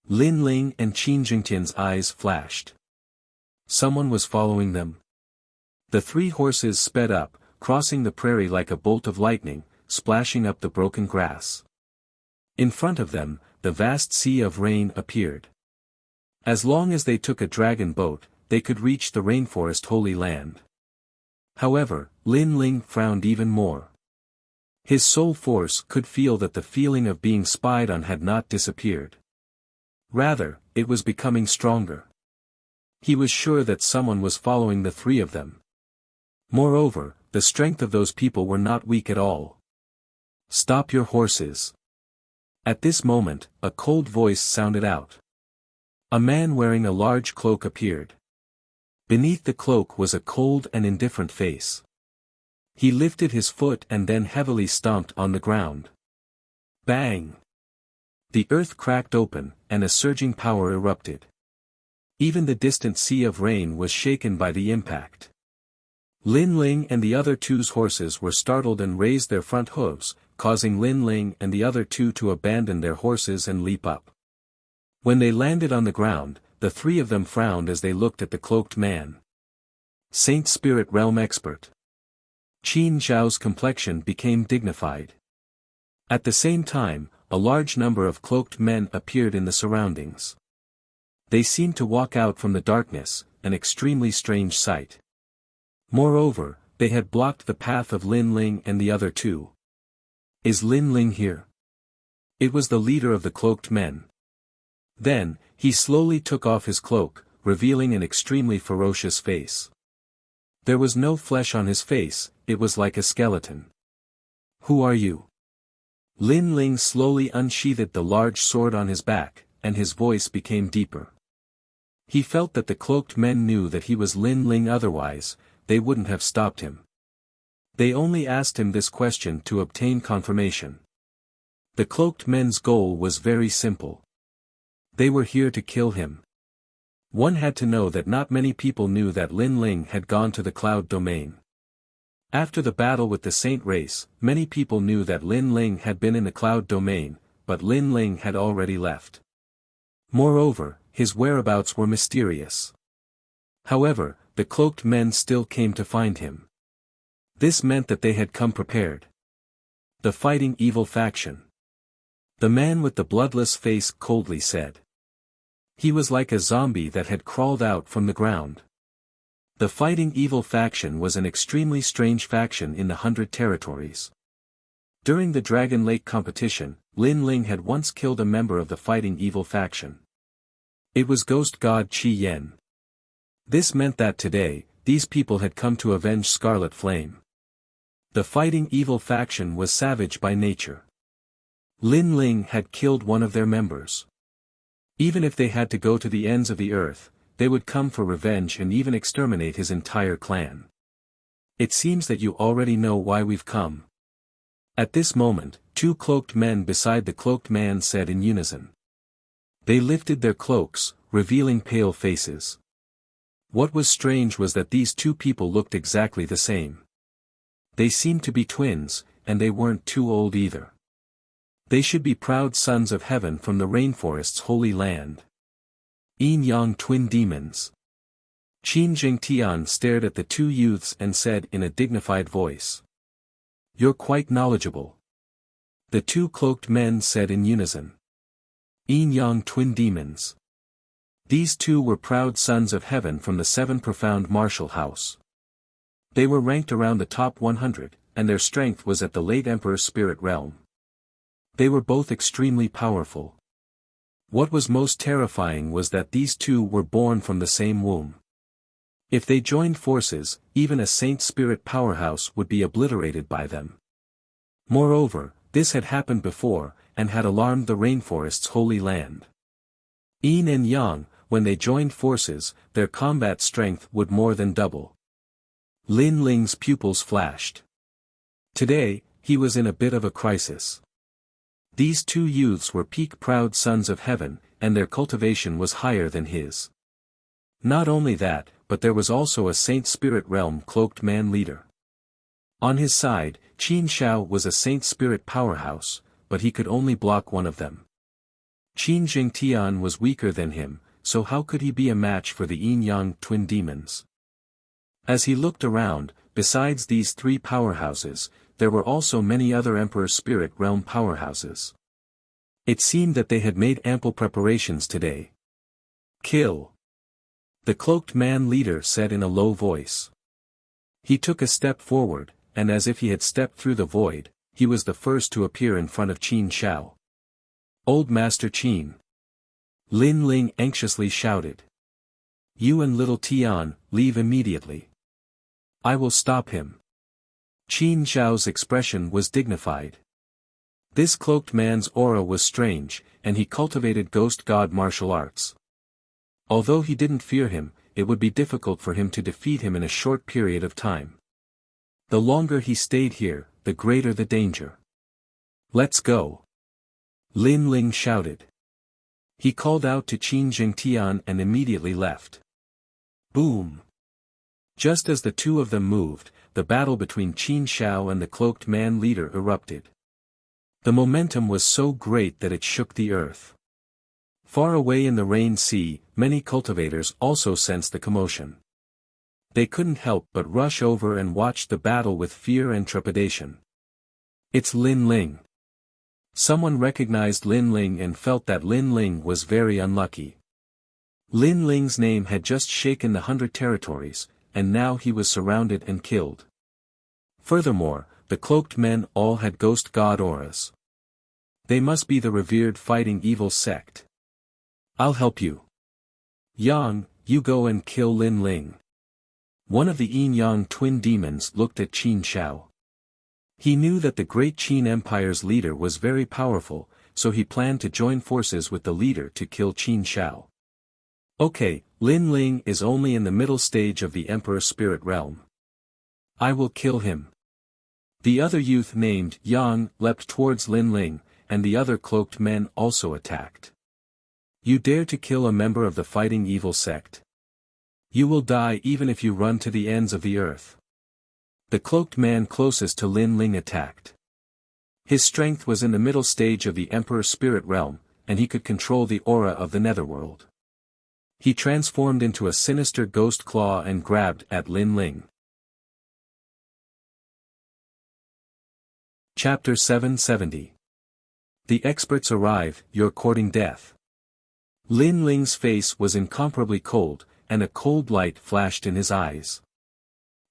Lin Ling and Qin Jingtian's eyes flashed. Someone was following them. The 3 horses sped up, crossing the prairie like a bolt of lightning, splashing up the broken grass. In front of them, the vast sea of rain appeared. As long as they took a dragon boat, they could reach the Rainforest Holy Land. However, Lin Ling frowned even more. His soul force could feel that the feeling of being spied on had not disappeared. Rather, it was becoming stronger. He was sure that someone was following the 3 of them. Moreover, the strength of those people were not weak at all. Stop your horses. At this moment, a cold voice sounded out. A man wearing a large cloak appeared. Beneath the cloak was a cold and indifferent face. He lifted his foot and then heavily stomped on the ground. Bang! The earth cracked open, and a surging power erupted. Even the distant sea of rain was shaken by the impact. Lin Ling and the other 2's horses were startled and raised their front hooves, causing Lin Ling and the other 2 to abandon their horses and leap up. When they landed on the ground, the 3 of them frowned as they looked at the cloaked man. Saint Spirit Realm Expert. Qin Zhao's complexion became dignified. At the same time, a large number of cloaked men appeared in the surroundings. They seemed to walk out from the darkness, an extremely strange sight. Moreover, they had blocked the path of Lin Ling and the other 2. Is Lin Ling here? It was the leader of the cloaked men. Then, he slowly took off his cloak, revealing an extremely ferocious face. There was no flesh on his face, it was like a skeleton. Who are you? Lin Ling slowly unsheathed the large sword on his back, and his voice became deeper. He felt that the cloaked men knew that he was Lin Ling, otherwise, they wouldn't have stopped him. They only asked him this question to obtain confirmation. The cloaked men's goal was very simple. They were here to kill him. One had to know that not many people knew that Lin Ling had gone to the cloud domain. After the battle with the Saint race, many people knew that Lin Ling had been in the cloud domain, but Lin Ling had already left. Moreover, his whereabouts were mysterious. However, the cloaked men still came to find him. This meant that they had come prepared. The Fighting Evil Faction. The man with the bloodless face coldly said. He was like a zombie that had crawled out from the ground. The Fighting Evil Faction was an extremely strange faction in the 100 territories. During the Dragon Lake competition, Lin Ling had once killed a member of the Fighting Evil Faction. It was Ghost God Qi Yen. This meant that today, these people had come to avenge Scarlet Flame. The Fighting Evil Faction was savage by nature. Lin Ling had killed one of their members. Even if they had to go to the ends of the earth, they would come for revenge and even exterminate his entire clan. It seems that you already know why we've come. At this moment, two cloaked men beside the cloaked man said in unison. They lifted their cloaks, revealing pale faces. What was strange was that these two people looked exactly the same. They seemed to be twins, and they weren't too old either. They should be proud sons of heaven from the rainforest's holy land. Yin-yang twin demons. Qin Jingtian stared at the two youths and said in a dignified voice. You're quite knowledgeable. The two cloaked men said in unison. Yin-yang twin demons. These two were proud sons of heaven from the seven profound martial house. They were ranked around the top 100, and their strength was at the late Emperor's spirit realm. They were both extremely powerful. What was most terrifying was that these two were born from the same womb. If they joined forces, even a saint spirit powerhouse would be obliterated by them. Moreover, this had happened before, and had alarmed the rainforest's holy land. Yin and Yang, when they joined forces, their combat strength would more than double. Lin Ling's pupils flashed. Today, he was in a bit of a crisis. These two youths were peak proud sons of heaven, and their cultivation was higher than his. Not only that, but there was also a saint spirit realm cloaked man leader. On his side, Qin Shao was a saint spirit powerhouse, but he could only block one of them. Qin Jingtian was weaker than him, so how could he be a match for the yin-yang twin demons? As he looked around, besides these three powerhouses, there were also many other Emperor Spirit Realm powerhouses. It seemed that they had made ample preparations today. Kill! The cloaked man leader said in a low voice. He took a step forward, and as if he had stepped through the void, he was the first to appear in front of Qin Shao. Old Master Qin! Lin Ling anxiously shouted. You and little Tian, leave immediately. I will stop him. Qin Shao's expression was dignified. This cloaked man's aura was strange, and he cultivated ghost god martial arts. Although he didn't fear him, it would be difficult for him to defeat him in a short period of time. The longer he stayed here, the greater the danger. Let's go. Lin Ling shouted. He called out to Qin Jingtian and immediately left. Boom! Just as the two of them moved, the battle between Qin Shao and the cloaked man leader erupted. The momentum was so great that it shook the earth. Far away in the Rain Sea, many cultivators also sensed the commotion. They couldn't help but rush over and watch the battle with fear and trepidation. It's Lin Ling. Someone recognized Lin Ling and felt that Lin Ling was very unlucky. Lin Ling's name had just shaken the 100 territories, and now he was surrounded and killed. Furthermore, the cloaked men all had ghost god auras. They must be the revered fighting evil sect. I'll help you. Yang, you go and kill Lin Ling. One of the yin-yang twin demons looked at Qin Shao. He knew that the great Qin Empire's leader was very powerful, so he planned to join forces with the leader to kill Qin Shao. Okay, Lin Ling is only in the middle stage of the Emperor's spirit realm. I will kill him. The other youth named Yang leapt towards Lin Ling, and the other cloaked men also attacked. You dare to kill a member of the fighting evil sect? You will die even if you run to the ends of the earth. The cloaked man closest to Lin Ling attacked. His strength was in the middle stage of the Emperor's spirit realm, and he could control the aura of the netherworld. He transformed into a sinister ghost claw and grabbed at Lin Ling. Chapter 770. The experts arrive, you're courting death. Lin Ling's face was incomparably cold, and a cold light flashed in his eyes.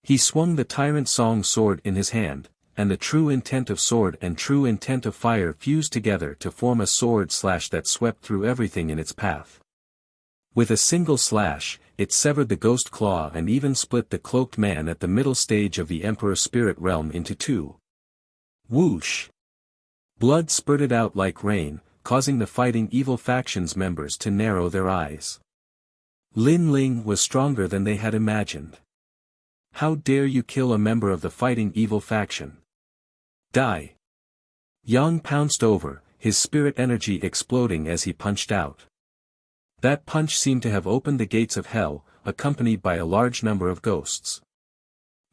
He swung the Tyrant Song sword in his hand, and the true intent of sword and true intent of fire fused together to form a sword slash that swept through everything in its path. With a single slash, it severed the ghost claw and even split the cloaked man at the middle stage of the Emperor's spirit realm into two. Whoosh! Blood spurted out like rain, causing the fighting evil faction's members to narrow their eyes. Lin Ling was stronger than they had imagined. How dare you kill a member of the fighting evil faction? Die! Yang pounced over, his spirit energy exploding as he punched out. That punch seemed to have opened the gates of hell, accompanied by a large number of ghosts.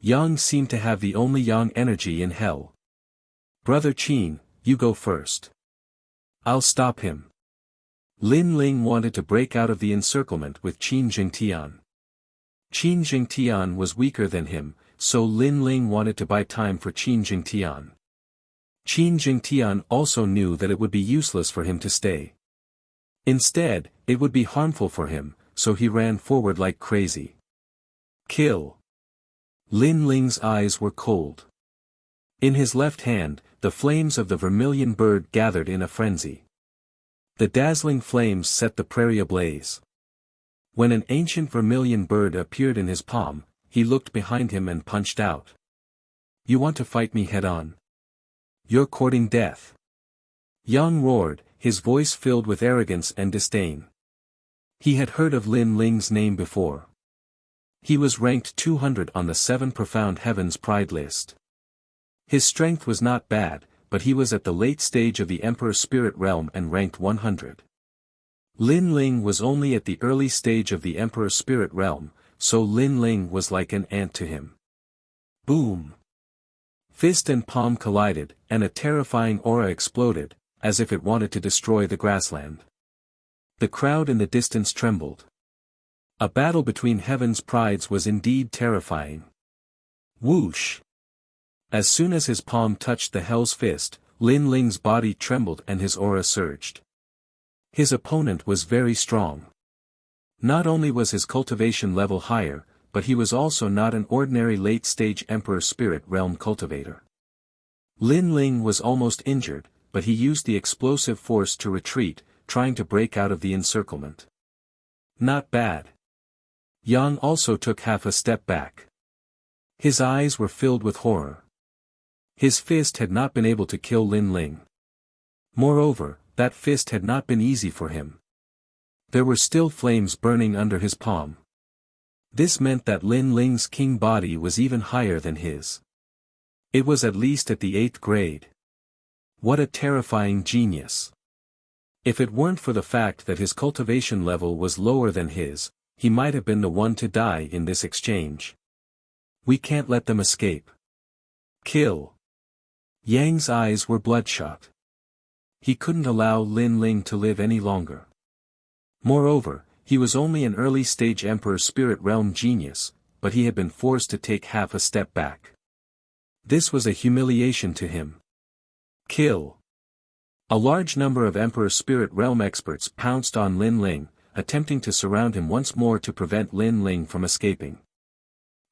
Yang seemed to have the only Yang energy in hell. Brother Qin, you go first. I'll stop him. Lin Ling wanted to break out of the encirclement with Qin Jingtian. Qin Jingtian was weaker than him, so Lin Ling wanted to buy time for Qin Jingtian. Qin Jingtian also knew that it would be useless for him to stay. Instead, it would be harmful for him, so he ran forward like crazy. Kill! Lin Ling's eyes were cold. In his left hand, the flames of the vermilion bird gathered in a frenzy. The dazzling flames set the prairie ablaze. When an ancient vermilion bird appeared in his palm, he looked behind him and punched out. You want to fight me head-on? You're courting death. Yang roared, his voice filled with arrogance and disdain. He had heard of Lin Ling's name before. He was ranked 200 on the 7 Profound Heavens Pride list. His strength was not bad, but he was at the late stage of the Emperor Spirit Realm and ranked 100. Lin Ling was only at the early stage of the Emperor Spirit Realm, so Lin Ling was like an ant to him. Boom! Fist and palm collided, and a terrifying aura exploded, as if it wanted to destroy the grassland. The crowd in the distance trembled. A battle between heaven's prides was indeed terrifying. Whoosh! As soon as his palm touched the Hell's Fist, Lin Ling's body trembled and his aura surged. His opponent was very strong. Not only was his cultivation level higher, but he was also not an ordinary late-stage Emperor Spirit Realm cultivator. Lin Ling was almost injured, but he used the explosive force to retreat, trying to break out of the encirclement. Not bad. Yang also took half a step back. His eyes were filled with horror. His fist had not been able to kill Lin Ling. Moreover, that fist had not been easy for him. There were still flames burning under his palm. This meant that Lin Ling's king body was even higher than his. It was at least at the 8th grade. What a terrifying genius. If it weren't for the fact that his cultivation level was lower than his, he might have been the one to die in this exchange. We can't let them escape. Kill. Yang's eyes were bloodshot. He couldn't allow Lin Ling to live any longer. Moreover, he was only an early-stage Emperor Spirit Realm genius, but he had been forced to take half a step back. This was a humiliation to him. Kill. A large number of Emperor Spirit Realm experts pounced on Lin Ling, attempting to surround him once more to prevent Lin Ling from escaping.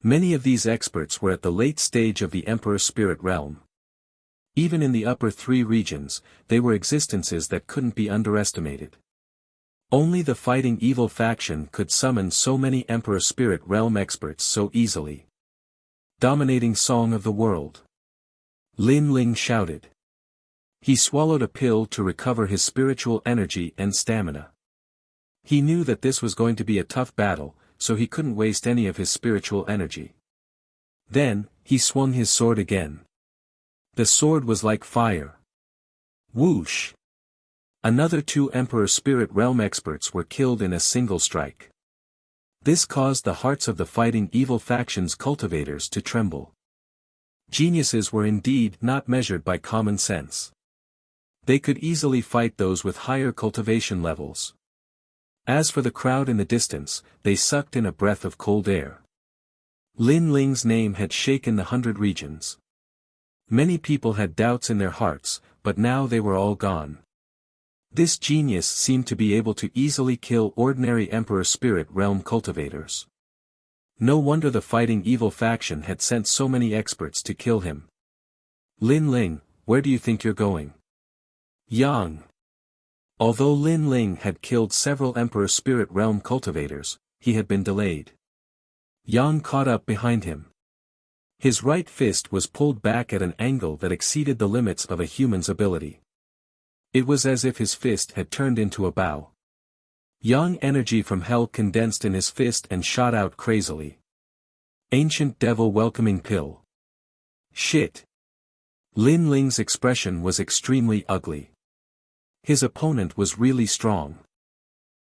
Many of these experts were at the late stage of the Emperor Spirit Realm. Even in the upper 3 regions, they were existences that couldn't be underestimated. Only the fighting evil faction could summon so many Emperor Spirit Realm experts so easily. Dominating song of the world. Lin Ling shouted. He swallowed a pill to recover his spiritual energy and stamina. He knew that this was going to be a tough battle, so he couldn't waste any of his spiritual energy. Then, he swung his sword again. The sword was like fire. Whoosh! Another 2 Emperor Spirit Realm experts were killed in a single strike. This caused the hearts of the fighting evil faction's cultivators to tremble. Geniuses were indeed not measured by common sense. They could easily fight those with higher cultivation levels. As for the crowd in the distance, they sucked in a breath of cold air. Lin Ling's name had shaken the 100 regions. Many people had doubts in their hearts, but now they were all gone. This genius seemed to be able to easily kill ordinary Emperor Spirit Realm cultivators. No wonder the fighting evil faction had sent so many experts to kill him. Lin Ling, where do you think you're going? Yang. Although Lin Ling had killed several Emperor Spirit Realm cultivators, he had been delayed. Yang caught up behind him. His right fist was pulled back at an angle that exceeded the limits of a human's ability. It was as if his fist had turned into a bow. Yang energy from hell condensed in his fist and shot out crazily. Ancient devil welcoming pill. Shit. Lin Ling's expression was extremely ugly. His opponent was really strong.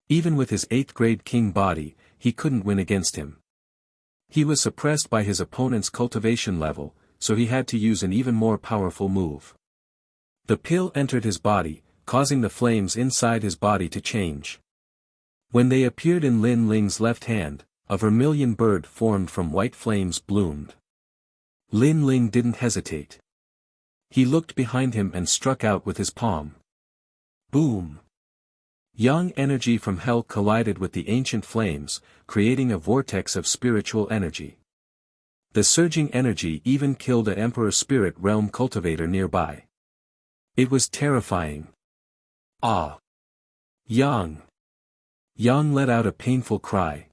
Even with his 8th grade king body, he couldn't win against him. He was suppressed by his opponent's cultivation level, so he had to use an even more powerful move. The pill entered his body, causing the flames inside his body to change. When they appeared in Lin Ling's left hand, a vermilion bird formed from white flames bloomed. Lin Ling didn't hesitate. He looked behind him and struck out with his palm. Boom! Yang energy from hell collided with the ancient flames, creating a vortex of spiritual energy. The surging energy even killed an Emperor Spirit Realm cultivator nearby. It was terrifying. Ah! Yang! Yang let out a painful cry.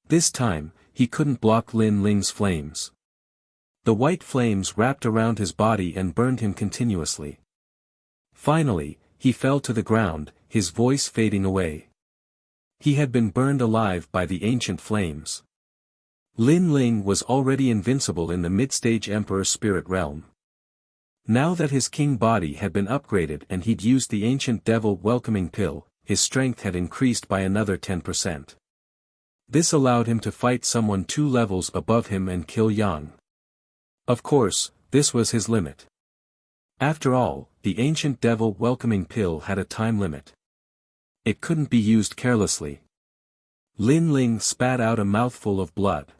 This time, he couldn't block Lin Ling's flames. The white flames wrapped around his body and burned him continuously. Finally, he fell to the ground, his voice fading away. He had been burned alive by the ancient flames. Lin Ling was already invincible in the mid-stage Emperor Spirit Realm. Now that his king body had been upgraded and he'd used the ancient devil welcoming pill, his strength had increased by another 10%. This allowed him to fight someone 2 levels above him and kill Yang. Of course, this was his limit. After all, the ancient devil welcoming pill had a time limit. It couldn't be used carelessly. Lin Ling spat out a mouthful of blood.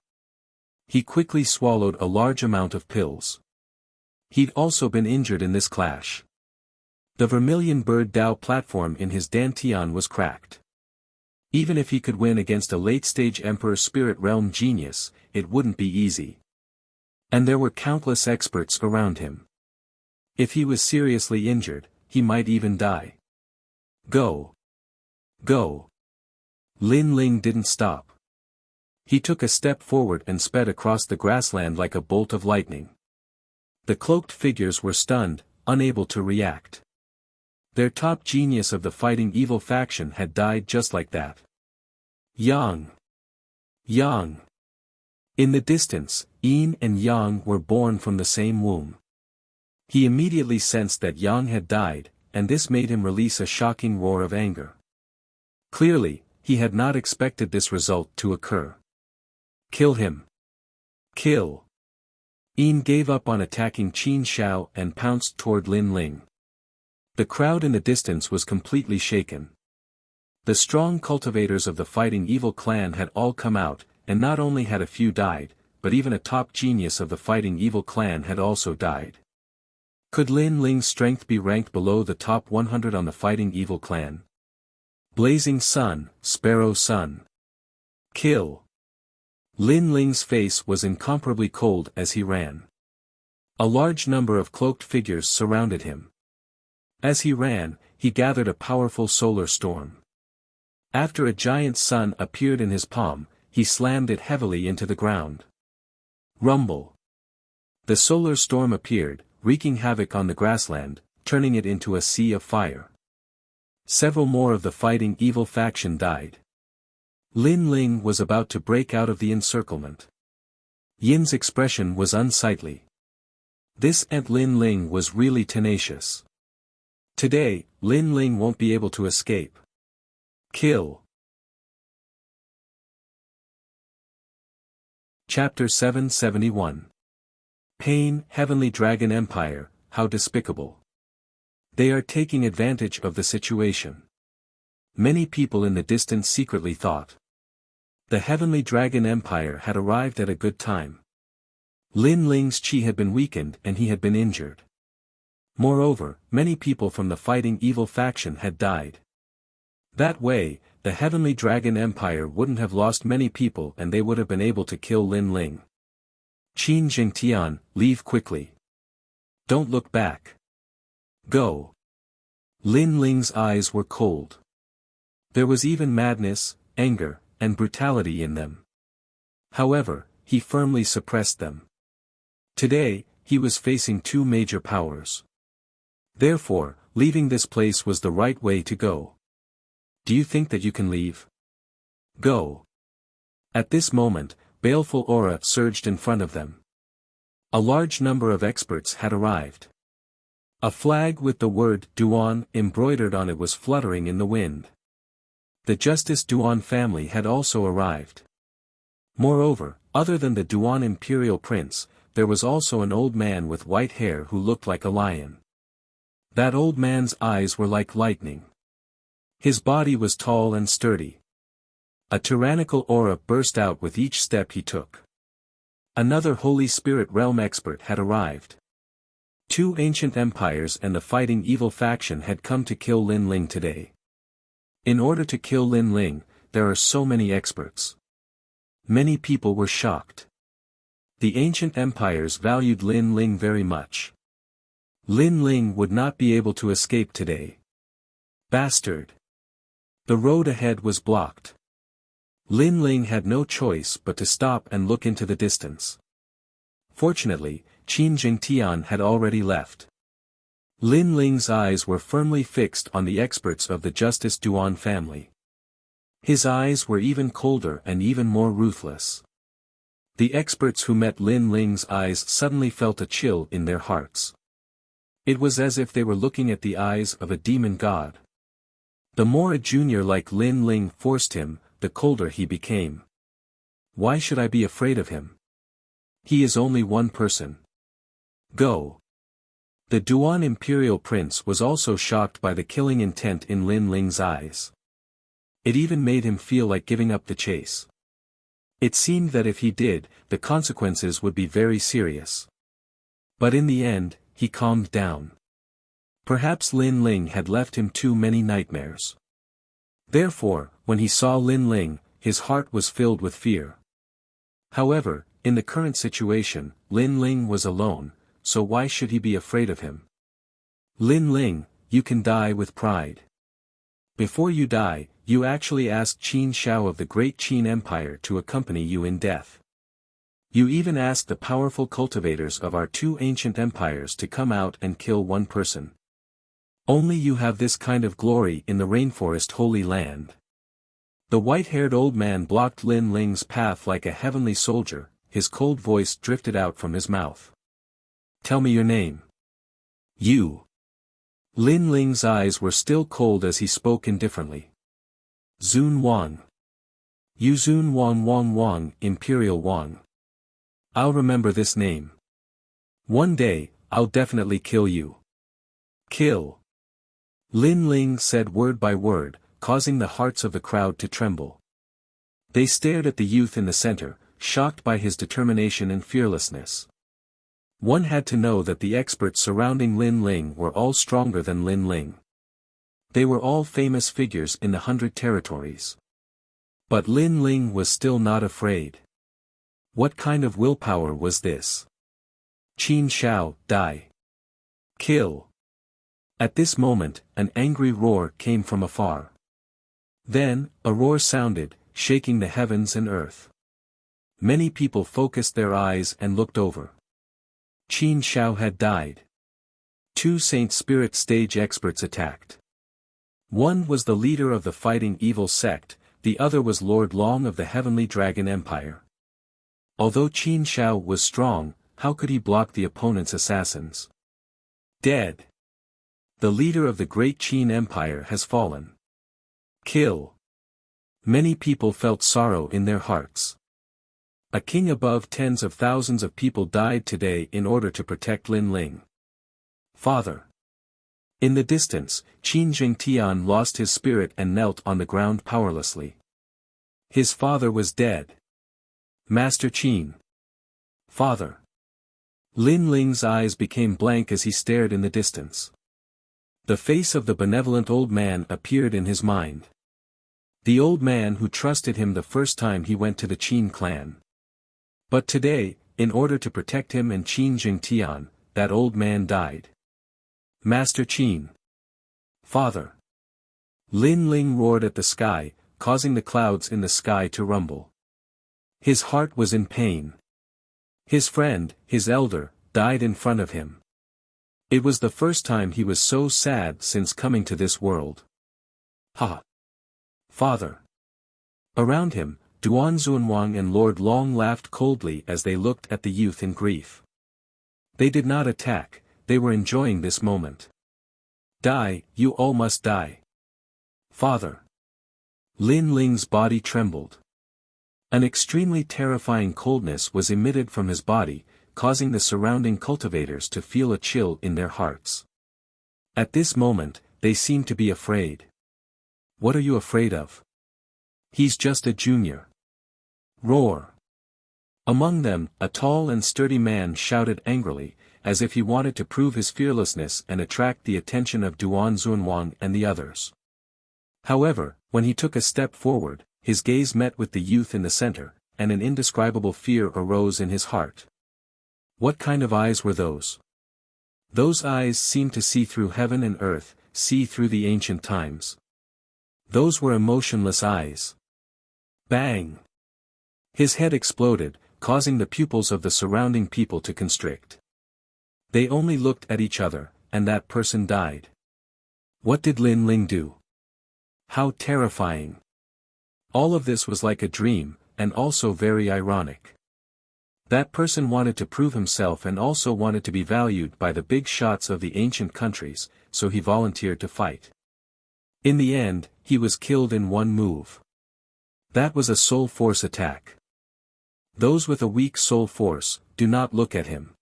He quickly swallowed a large amount of pills. He'd also been injured in this clash. The vermilion bird Dao platform in his dantian was cracked. Even if he could win against a late-stage Emperor Spirit Realm genius, it wouldn't be easy. And there were countless experts around him. If he was seriously injured, he might even die. Go! Go! Lin Ling didn't stop. He took a step forward and sped across the grassland like a bolt of lightning. The cloaked figures were stunned, unable to react. Their top genius of the fighting evil faction had died just like that. Yang! Yang! In the distance, Yin and Yang were born from the same womb. He immediately sensed that Yang had died, and this made him release a shocking roar of anger. Clearly, he had not expected this result to occur. Kill him! Kill! Yin gave up on attacking Qin Xiao and pounced toward Lin Ling. The crowd in the distance was completely shaken. The strong cultivators of the fighting evil clan had all come out, and not only had a few died, but even a top genius of the fighting evil clan had also died. Could Lin Ling's strength be ranked below the top 100 on the fighting evil clan? Blazing Sun, Sparrow Sun. Kill! Lin Ling's face was incomparably cold as he ran. A large number of cloaked figures surrounded him. As he ran, he gathered a powerful solar storm. After a giant sun appeared in his palm, he slammed it heavily into the ground. Rumble! The solar storm appeared, wreaking havoc on the grassland, turning it into a sea of fire. Several more of the fighting evil faction died. Lin Ling was about to break out of the encirclement. Yin's expression was unsightly. This Ant Lin Ling was really tenacious. Today, Lin Ling won't be able to escape. Kill! Chapter 771. Pain, Heavenly Dragon Empire, how despicable. They are taking advantage of the situation. Many people in the distance secretly thought. The Heavenly Dragon Empire had arrived at a good time. Lin Ling's chi had been weakened and he had been injured. Moreover, many people from the fighting evil faction had died. That way, the Heavenly Dragon Empire wouldn't have lost many people and they would have been able to kill Lin Ling. Qin Jingtian, leave quickly. Don't look back. Go. Lin Ling's eyes were cold. There was even madness, anger, and brutality in them. However, he firmly suppressed them. Today, he was facing 2 major powers. Therefore, leaving this place was the right way to go. Do you think that you can leave? Go. At this moment, baleful aura surged in front of them. A large number of experts had arrived. A flag with the word Duan embroidered on it was fluttering in the wind. The Justice Duan family had also arrived. Moreover, other than the Duan imperial prince, there was also an old man with white hair who looked like a lion. That old man's eyes were like lightning. His body was tall and sturdy. A tyrannical aura burst out with each step he took. Another Holy Spirit realm expert had arrived. 2 ancient empires and the fighting evil faction had come to kill Lin Ling today. In order to kill Lin Ling, there are so many experts. Many people were shocked. The ancient empires valued Lin Ling very much. Lin Ling would not be able to escape today. Bastard! The road ahead was blocked. Lin Ling had no choice but to stop and look into the distance. Fortunately, Qin Jingtian had already left. Lin Ling's eyes were firmly fixed on the experts of the Justice Duan family. His eyes were even colder and even more ruthless. The experts who met Lin Ling's eyes suddenly felt a chill in their hearts. It was as if they were looking at the eyes of a demon god. The more a junior like Lin Ling forced him, the colder he became. Why should I be afraid of him? He is only one person. Go. The Duan imperial prince was also shocked by the killing intent in Lin Ling's eyes. It even made him feel like giving up the chase. It seemed that if he did, the consequences would be very serious. But in the end, he calmed down. Perhaps Lin Ling had left him too many nightmares. Therefore, when he saw Lin Ling, his heart was filled with fear. However, in the current situation, Lin Ling was alone, so why should he be afraid of him? Lin Ling, you can die with pride. Before you die, you actually asked Qin Shao of the great Qin Empire to accompany you in death. You even asked the powerful cultivators of our 2 ancient empires to come out and kill one person. Only you have this kind of glory in the rainforest Holy Land. The white-haired old man blocked Lin Ling's path like a heavenly soldier, his cold voice drifted out from his mouth. Tell me your name. You. Lin Ling's eyes were still cold as he spoke indifferently. Zun Wang. You Zun Wang, Imperial Wang. I'll remember this name. One day, I'll definitely kill you. Kill. Lin Ling said word by word, causing the hearts of the crowd to tremble. They stared at the youth in the center, shocked by his determination and fearlessness. One had to know that the experts surrounding Lin Ling were all stronger than Lin Ling. They were all famous figures in the 100 territories. But Lin Ling was still not afraid. What kind of willpower was this? Qin Shao, die. Kill. At this moment, an angry roar came from afar. Then, a roar sounded, shaking the heavens and earth. Many people focused their eyes and looked over. Qin Shao had died. 2 Saint Spirit stage experts attacked. One was the leader of the fighting evil sect, the other was Lord Long of the Heavenly Dragon Empire. Although Qin Shao was strong, how could he block the opponent's assassins? Dead. The leader of the great Qin Empire has fallen. Kill. Many people felt sorrow in their hearts. A king above tens of thousands of people died today in order to protect Lin Ling. Father. In the distance, Qin Jingtian lost his spirit and knelt on the ground powerlessly. His father was dead. Master Qin. Father. Lin Ling's eyes became blank as he stared in the distance. The face of the benevolent old man appeared in his mind. The old man who trusted him the first time he went to the Qin clan. But today, in order to protect him and Qin Jingtian, that old man died. Master Qin. Father. Lin Ling roared at the sky, causing the clouds in the sky to rumble. His heart was in pain. His friend, his elder, died in front of him. It was the first time he was so sad since coming to this world. Ha! Father! Around him, Duan Zunwang and Lord Long laughed coldly as they looked at the youth in grief. They did not attack, they were enjoying this moment. Die, you all must die. Father! Lin Ling's body trembled. An extremely terrifying coldness was emitted from his body, causing the surrounding cultivators to feel a chill in their hearts. At this moment, they seemed to be afraid. What are you afraid of? He's just a junior. Roar! Among them, a tall and sturdy man shouted angrily, as if he wanted to prove his fearlessness and attract the attention of Duan Zunwang and the others. However, when he took a step forward, his gaze met with the youth in the center, and an indescribable fear arose in his heart. What kind of eyes were those? Those eyes seemed to see through heaven and earth, see through the ancient times. Those were emotionless eyes. Bang! His head exploded, causing the pupils of the surrounding people to constrict. They only looked at each other, and that person died. What did Lin Ling do? How terrifying! All of this was like a dream, and also very ironic. That person wanted to prove himself and also wanted to be valued by the big shots of the ancient countries, so he volunteered to fight. In the end, he was killed in one move. That was a soul force attack. Those with a weak soul force, do not look at him.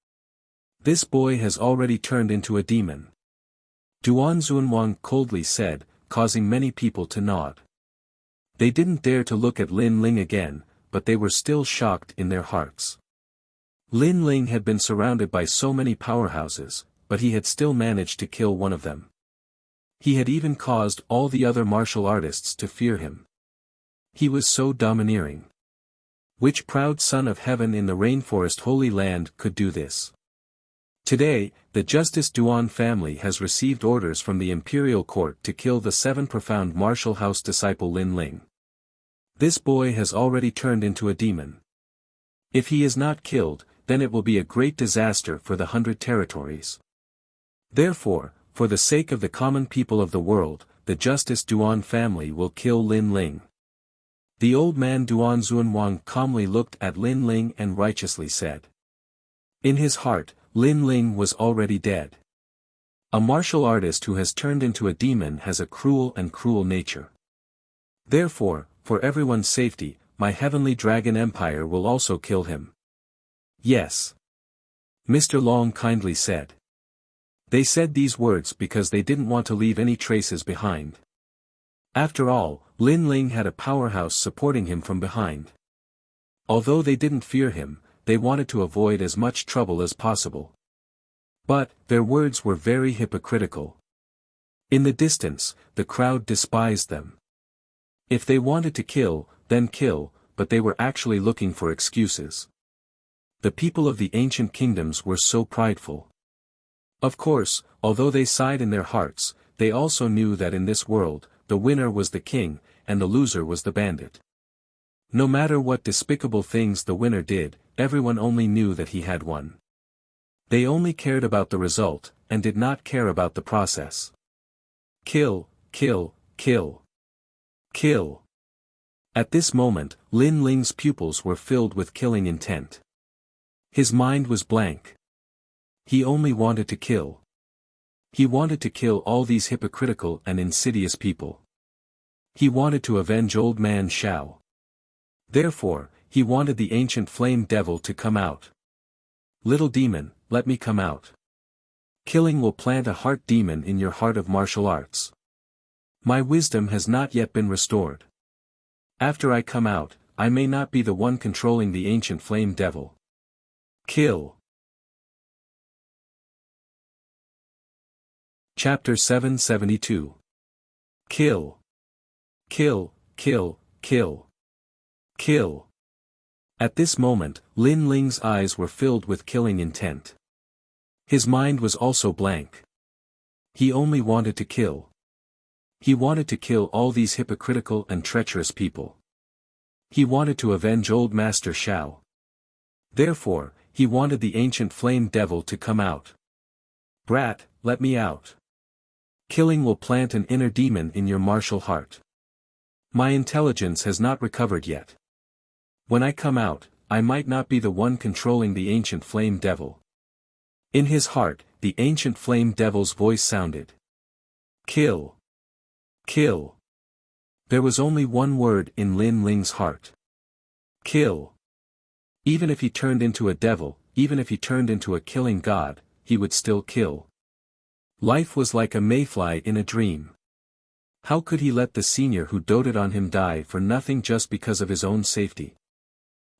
This boy has already turned into a demon. Duan Zunwang coldly said, causing many people to nod. They didn't dare to look at Lin Ling again, but they were still shocked in their hearts. Lin Ling had been surrounded by so many powerhouses, but he had still managed to kill one of them. He had even caused all the other martial artists to fear him. He was so domineering. Which proud son of heaven in the rainforest Holy Land could do this? Today, the Justice Duan family has received orders from the imperial court to kill the 7 profound martial house disciple Lin Ling. This boy has already turned into a demon. If he is not killed, then it will be a great disaster for the 100 territories. Therefore, for the sake of the common people of the world, the Justice Duan family will kill Lin Ling. The old man Duan Zunwang calmly looked at Lin Ling and righteously said. In his heart, Lin Ling was already dead. A martial artist who has turned into a demon has a cruel nature. Therefore, for everyone's safety, my heavenly dragon empire will also kill him. Yes. Mr. Long kindly said. They said these words because they didn't want to leave any traces behind. After all, Lin Ling had a powerhouse supporting him from behind. Although they didn't fear him, they wanted to avoid as much trouble as possible. But, their words were very hypocritical. In the distance, the crowd despised them. If they wanted to kill, then kill, but they were actually looking for excuses. The people of the ancient kingdoms were so prideful. Of course, although they sighed in their hearts, they also knew that in this world, the winner was the king, and the loser was the bandit. No matter what despicable things the winner did, everyone only knew that he had won. They only cared about the result, and did not care about the process. Kill, kill, kill. Kill. At this moment, Lin Ling's pupils were filled with killing intent. His mind was blank. He only wanted to kill. He wanted to kill all these hypocritical and insidious people. He wanted to avenge old man Shao. Therefore, he wanted the ancient flame devil to come out. Little demon, let me come out. Killing will plant a heart demon in your heart of martial arts. My wisdom has not yet been restored. After I come out, I may not be the one controlling the ancient flame devil. Kill. Chapter 772. Kill. Kill, kill, kill. Kill. At this moment, Lin Ling's eyes were filled with killing intent. His mind was also blank. He only wanted to kill. He wanted to kill all these hypocritical and treacherous people. He wanted to avenge old Master Shao. Therefore, he wanted the ancient flame devil to come out. Brat, let me out. Killing will plant an inner demon in your martial heart. My intelligence has not recovered yet. When I come out, I might not be the one controlling the ancient flame devil. In his heart, the ancient flame devil's voice sounded. Kill. Kill. There was only one word in Lin Ling's heart. Kill. Even if he turned into a devil, even if he turned into a killing god, he would still kill. Life was like a mayfly in a dream. How could he let the senior who doted on him die for nothing just because of his own safety?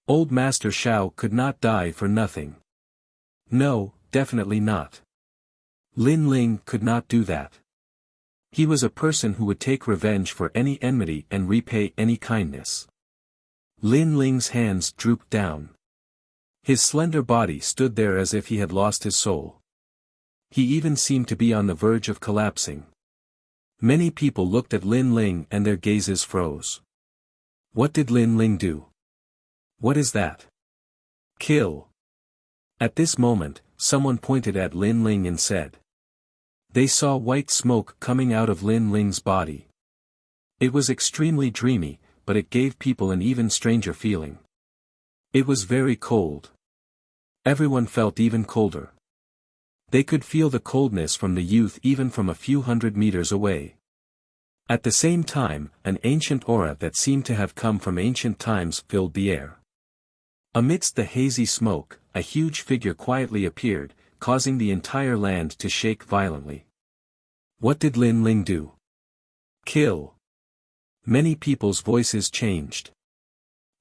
Old Master Shao could not die for nothing. No, definitely not. Lin Ling could not do that. He was a person who would take revenge for any enmity and repay any kindness. Lin Ling's hands drooped down. His slender body stood there as if he had lost his soul. He even seemed to be on the verge of collapsing. Many people looked at Lin Ling and their gazes froze. What did Lin Ling do? What is that? Kill. At this moment, someone pointed at Lin Ling and said. They saw white smoke coming out of Lin Ling's body. It was extremely dreamy, but it gave people an even stranger feeling. It was very cold. Everyone felt even colder. They could feel the coldness from the youth even from a few hundred meters away. At the same time, an ancient aura that seemed to have come from ancient times filled the air. Amidst the hazy smoke, a huge figure quietly appeared, causing the entire land to shake violently. What did Lin Ling do? Kill. Many people's voices changed.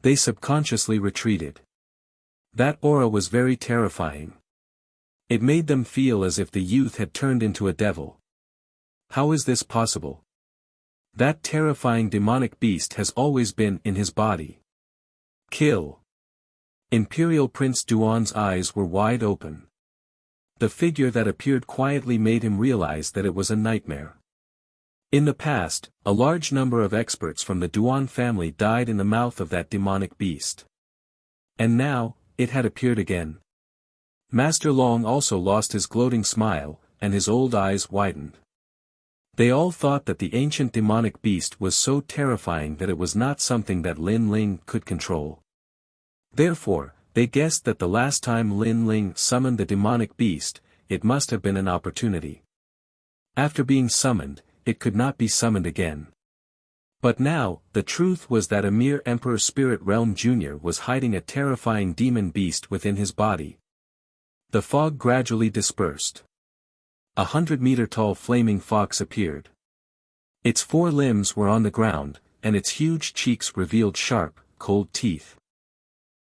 They subconsciously retreated. That aura was very terrifying. It made them feel as if the youth had turned into a devil. How is this possible? That terrifying demonic beast has always been in his body. Kill. Imperial Prince Duan's eyes were wide open. The figure that appeared quietly made him realize that it was a nightmare. In the past, a large number of experts from the Duan family died in the mouth of that demonic beast. And now, it had appeared again. Master Long also lost his gloating smile, and his old eyes widened. They all thought that the ancient demonic beast was so terrifying that it was not something that Lin Ling could control. Therefore, they guessed that the last time Lin Ling summoned the demonic beast, it must have been an opportunity. After being summoned, it could not be summoned again. But now, the truth was that a mere Emperor Spirit Realm Jr. was hiding a terrifying demon beast within his body. The fog gradually dispersed. 100-meter-tall flaming fox appeared. Its 4 limbs were on the ground, and its huge cheeks revealed sharp, cold teeth.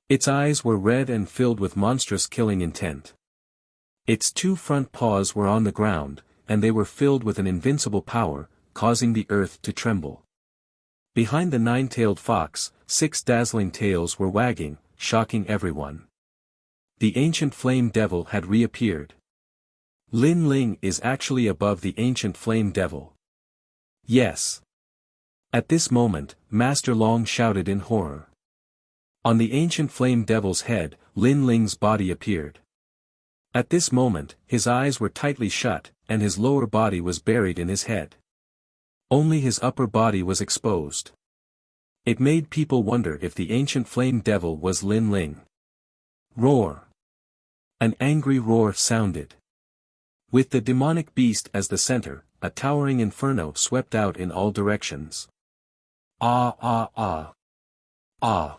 Its eyes were red and filled with monstrous killing intent. Its 2 front paws were on the ground, and they were filled with an invincible power, causing the earth to tremble. Behind the 9-tailed fox, 6 dazzling tails were wagging, shocking everyone. The ancient flame devil had reappeared. Lin Ling is actually above the ancient flame devil. Yes. At this moment, Master Long shouted in horror. On the ancient flame devil's head, Lin Ling's body appeared. At this moment, his eyes were tightly shut, and his lower body was buried in his head. Only his upper body was exposed. It made people wonder if the ancient flame devil was Lin Ling. Roar. An angry roar sounded. With the demonic beast as the center, a towering inferno swept out in all directions. Ah ah ah. Ah.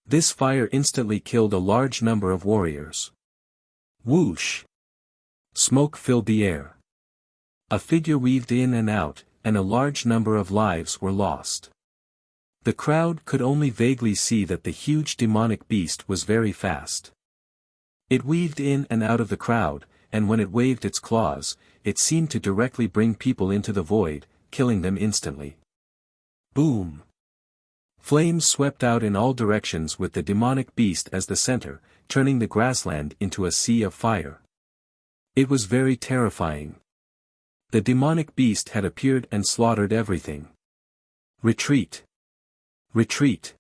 This fire instantly killed a large number of warriors. Whoosh. Smoke filled the air. A figure weaved in and out, and a large number of lives were lost. The crowd could only vaguely see that the huge demonic beast was very fast. It weaved in and out of the crowd, and when it waved its claws, it seemed to directly bring people into the void, killing them instantly. Boom! Flames swept out in all directions with the demonic beast as the center, turning the grassland into a sea of fire. It was very terrifying. The demonic beast had appeared and slaughtered everything. Retreat! Retreat!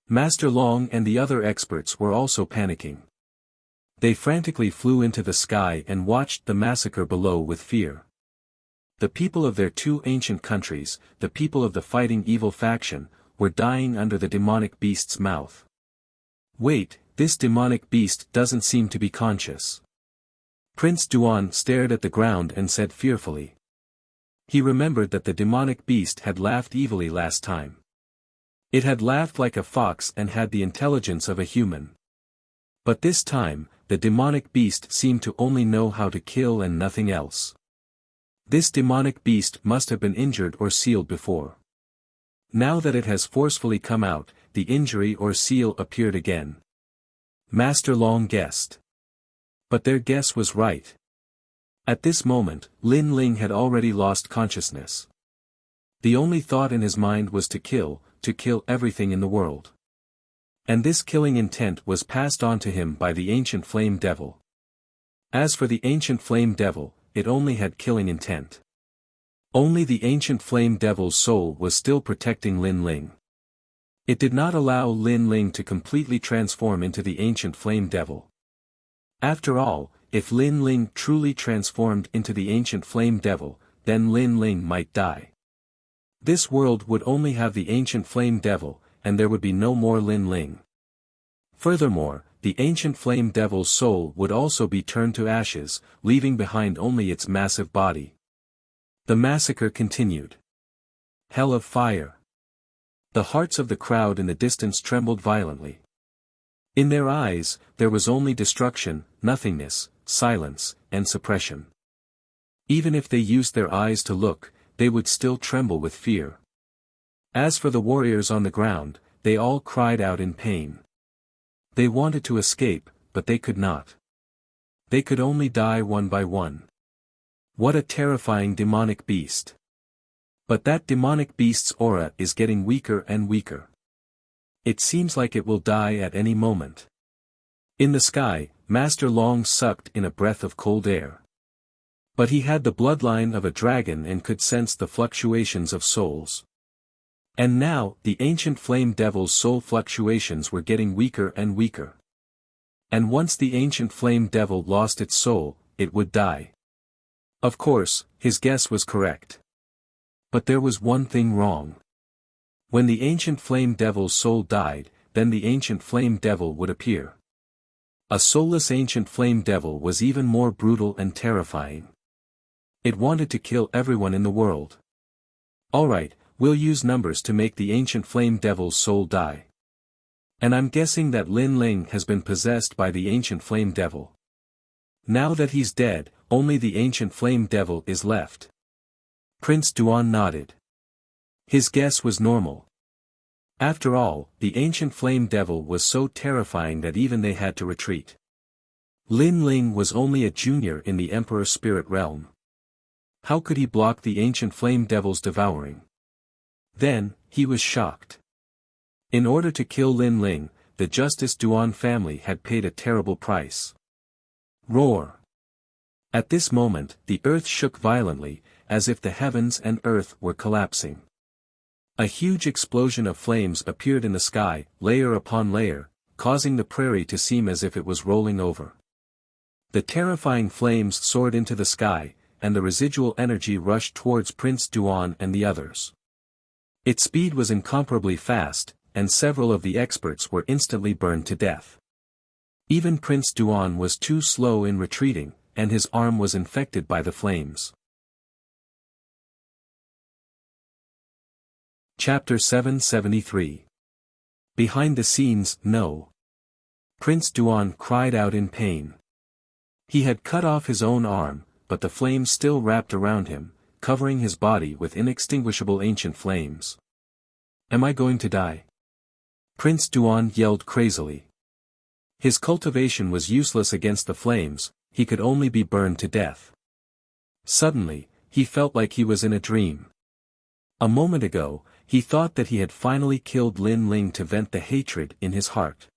Master Long and the other experts were also panicking. They frantically flew into the sky and watched the massacre below with fear. The people of their two ancient countries, the people of the fighting evil faction, were dying under the demonic beast's mouth. Wait, this demonic beast doesn't seem to be conscious. Prince Duan stared at the ground and said fearfully. He remembered that the demonic beast had laughed evilly last time. It had laughed like a fox and had the intelligence of a human. But this time, the demonic beast seemed to only know how to kill and nothing else. This demonic beast must have been injured or sealed before. Now that it has forcefully come out, the injury or seal appeared again. Master Long guessed. But their guess was right. At this moment, Lin Ling had already lost consciousness. The only thought in his mind was to kill everything in the world. And this killing intent was passed on to him by the ancient flame devil. As for the ancient flame devil, it only had killing intent. Only the ancient flame devil's soul was still protecting Lin Ling. It did not allow Lin Ling to completely transform into the ancient flame devil. After all, if Lin Ling truly transformed into the ancient flame devil, then Lin Ling might die. This world would only have the ancient flame devil, and there would be no more Lin Ling. Furthermore, the ancient flame devil's soul would also be turned to ashes, leaving behind only its massive body. The massacre continued. Hell of fire. The hearts of the crowd in the distance trembled violently. In their eyes, there was only destruction, nothingness, silence, and suppression. Even if they used their eyes to look, they would still tremble with fear. As for the warriors on the ground, they all cried out in pain. They wanted to escape, but they could not. They could only die one by one. What a terrifying demonic beast. But that demonic beast's aura is getting weaker and weaker. It seems like it will die at any moment. In the sky, Master Long sucked in a breath of cold air. But he had the bloodline of a dragon and could sense the fluctuations of souls. And now, the ancient flame devil's soul fluctuations were getting weaker and weaker. And once the ancient flame devil lost its soul, it would die. Of course, his guess was correct. But there was one thing wrong. When the ancient flame devil's soul died, then the ancient flame devil would appear. A soulless ancient flame devil was even more brutal and terrifying. It wanted to kill everyone in the world. Alright, we'll use numbers to make the ancient flame devil's soul die. And I'm guessing that Lin Ling has been possessed by the ancient flame devil. Now that he's dead, only the ancient flame devil is left. Prince Duan nodded. His guess was normal. After all, the ancient flame devil was so terrifying that even they had to retreat. Lin Ling was only a junior in the Emperor's spirit realm. How could he block the ancient flame devil's devouring? Then, he was shocked. In order to kill Lin Ling, the Justice Duan family had paid a terrible price. Roar! At this moment, the earth shook violently, as if the heavens and earth were collapsing. A huge explosion of flames appeared in the sky, layer upon layer, causing the prairie to seem as if it was rolling over. The terrifying flames soared into the sky, and the residual energy rushed towards Prince Duan and the others. Its speed was incomparably fast, and several of the experts were instantly burned to death. Even Prince Duan was too slow in retreating, and his arm was infected by the flames. Chapter 773. Behind the scenes, no. Prince Duan cried out in pain. He had cut off his own arm, but the flames still wrapped around him, covering his body with inextinguishable ancient flames. Am I going to die? Prince Duan yelled crazily. His cultivation was useless against the flames, he could only be burned to death. Suddenly, he felt like he was in a dream. A moment ago, he thought that he had finally killed Lin Ling to vent the hatred in his heart.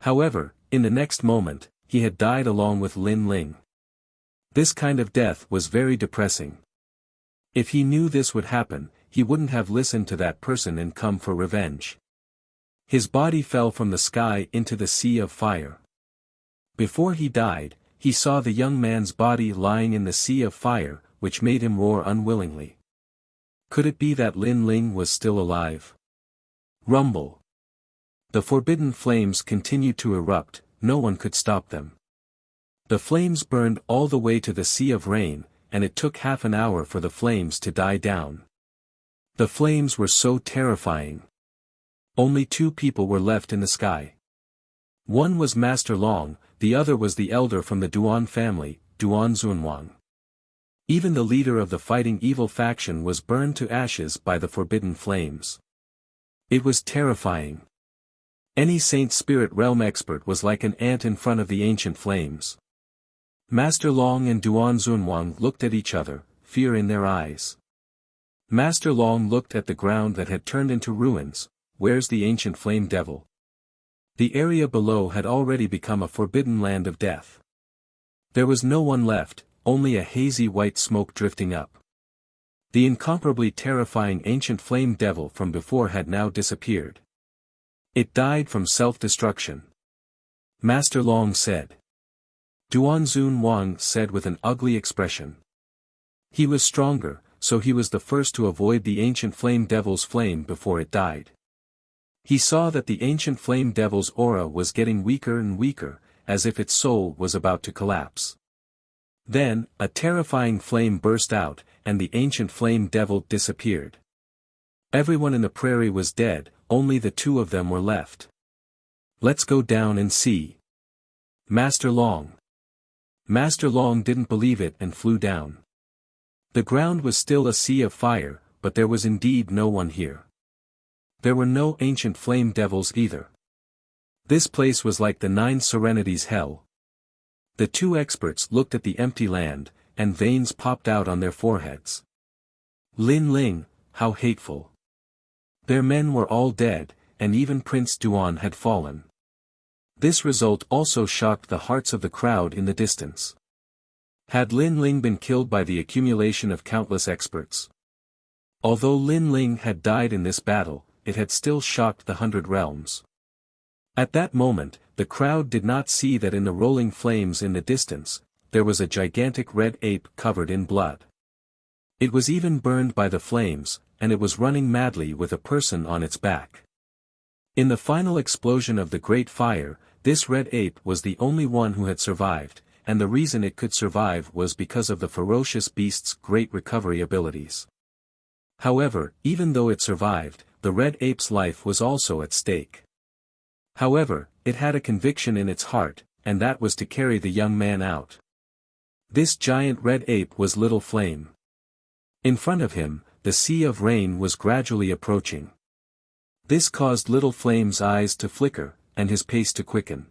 However, in the next moment, he had died along with Lin Ling. This kind of death was very depressing. If he knew this would happen, he wouldn't have listened to that person and come for revenge. His body fell from the sky into the sea of fire. Before he died, he saw the young man's body lying in the sea of fire, which made him roar unwillingly. Could it be that Lin Ling was still alive? Rumble. The forbidden flames continued to erupt, no one could stop them. The flames burned all the way to the Sea of Rain, and it took half an hour for the flames to die down. The flames were so terrifying. Only 2 people were left in the sky. One was Master Long, the other was the elder from the Duan family, Duan Zunwang. Even the leader of the fighting evil faction was burned to ashes by the forbidden flames. It was terrifying. Any Saint Spirit Realm expert was like an ant in front of the ancient flames. Master Long and Duan Zunwang looked at each other, fear in their eyes. Master Long looked at the ground that had turned into ruins. Where's the ancient flame devil? The area below had already become a forbidden land of death. There was no one left, only a hazy white smoke drifting up. The incomparably terrifying ancient flame devil from before had now disappeared. It died from self-destruction. Master Long said. Duan Zunwang said with an ugly expression. He was stronger, so he was the first to avoid the ancient flame devil's flame before it died. He saw that the ancient flame devil's aura was getting weaker and weaker, as if its soul was about to collapse. Then, a terrifying flame burst out, and the ancient flame devil disappeared. Everyone in the prairie was dead, only the 2 of them were left. Let's go down and see. Master Long. Master Long didn't believe it and flew down. The ground was still a sea of fire, but there was indeed no one here. There were no ancient flame devils either. This place was like the 9 Serenities hell. The 2 experts looked at the empty land, and veins popped out on their foreheads. Lin Ling, how hateful. Their men were all dead, and even Prince Duan had fallen. This result also shocked the hearts of the crowd in the distance. Had Lin Ling been killed by the accumulation of countless experts? Although Lin Ling had died in this battle, it had still shocked the 100 realms. At that moment, the crowd did not see that in the rolling flames in the distance, there was a gigantic red ape covered in blood. It was even burned by the flames, and it was running madly with a person on its back. In the final explosion of the great fire, this red ape was the only one who had survived, and the reason it could survive was because of the ferocious beast's great recovery abilities. However, even though it survived, the red ape's life was also at stake. However, it had a conviction in its heart, and that was to carry the young man out. This giant red ape was Little Flame. In front of him, the Sea of Rain was gradually approaching. This caused Little Flame's eyes to flicker, and his pace to quicken.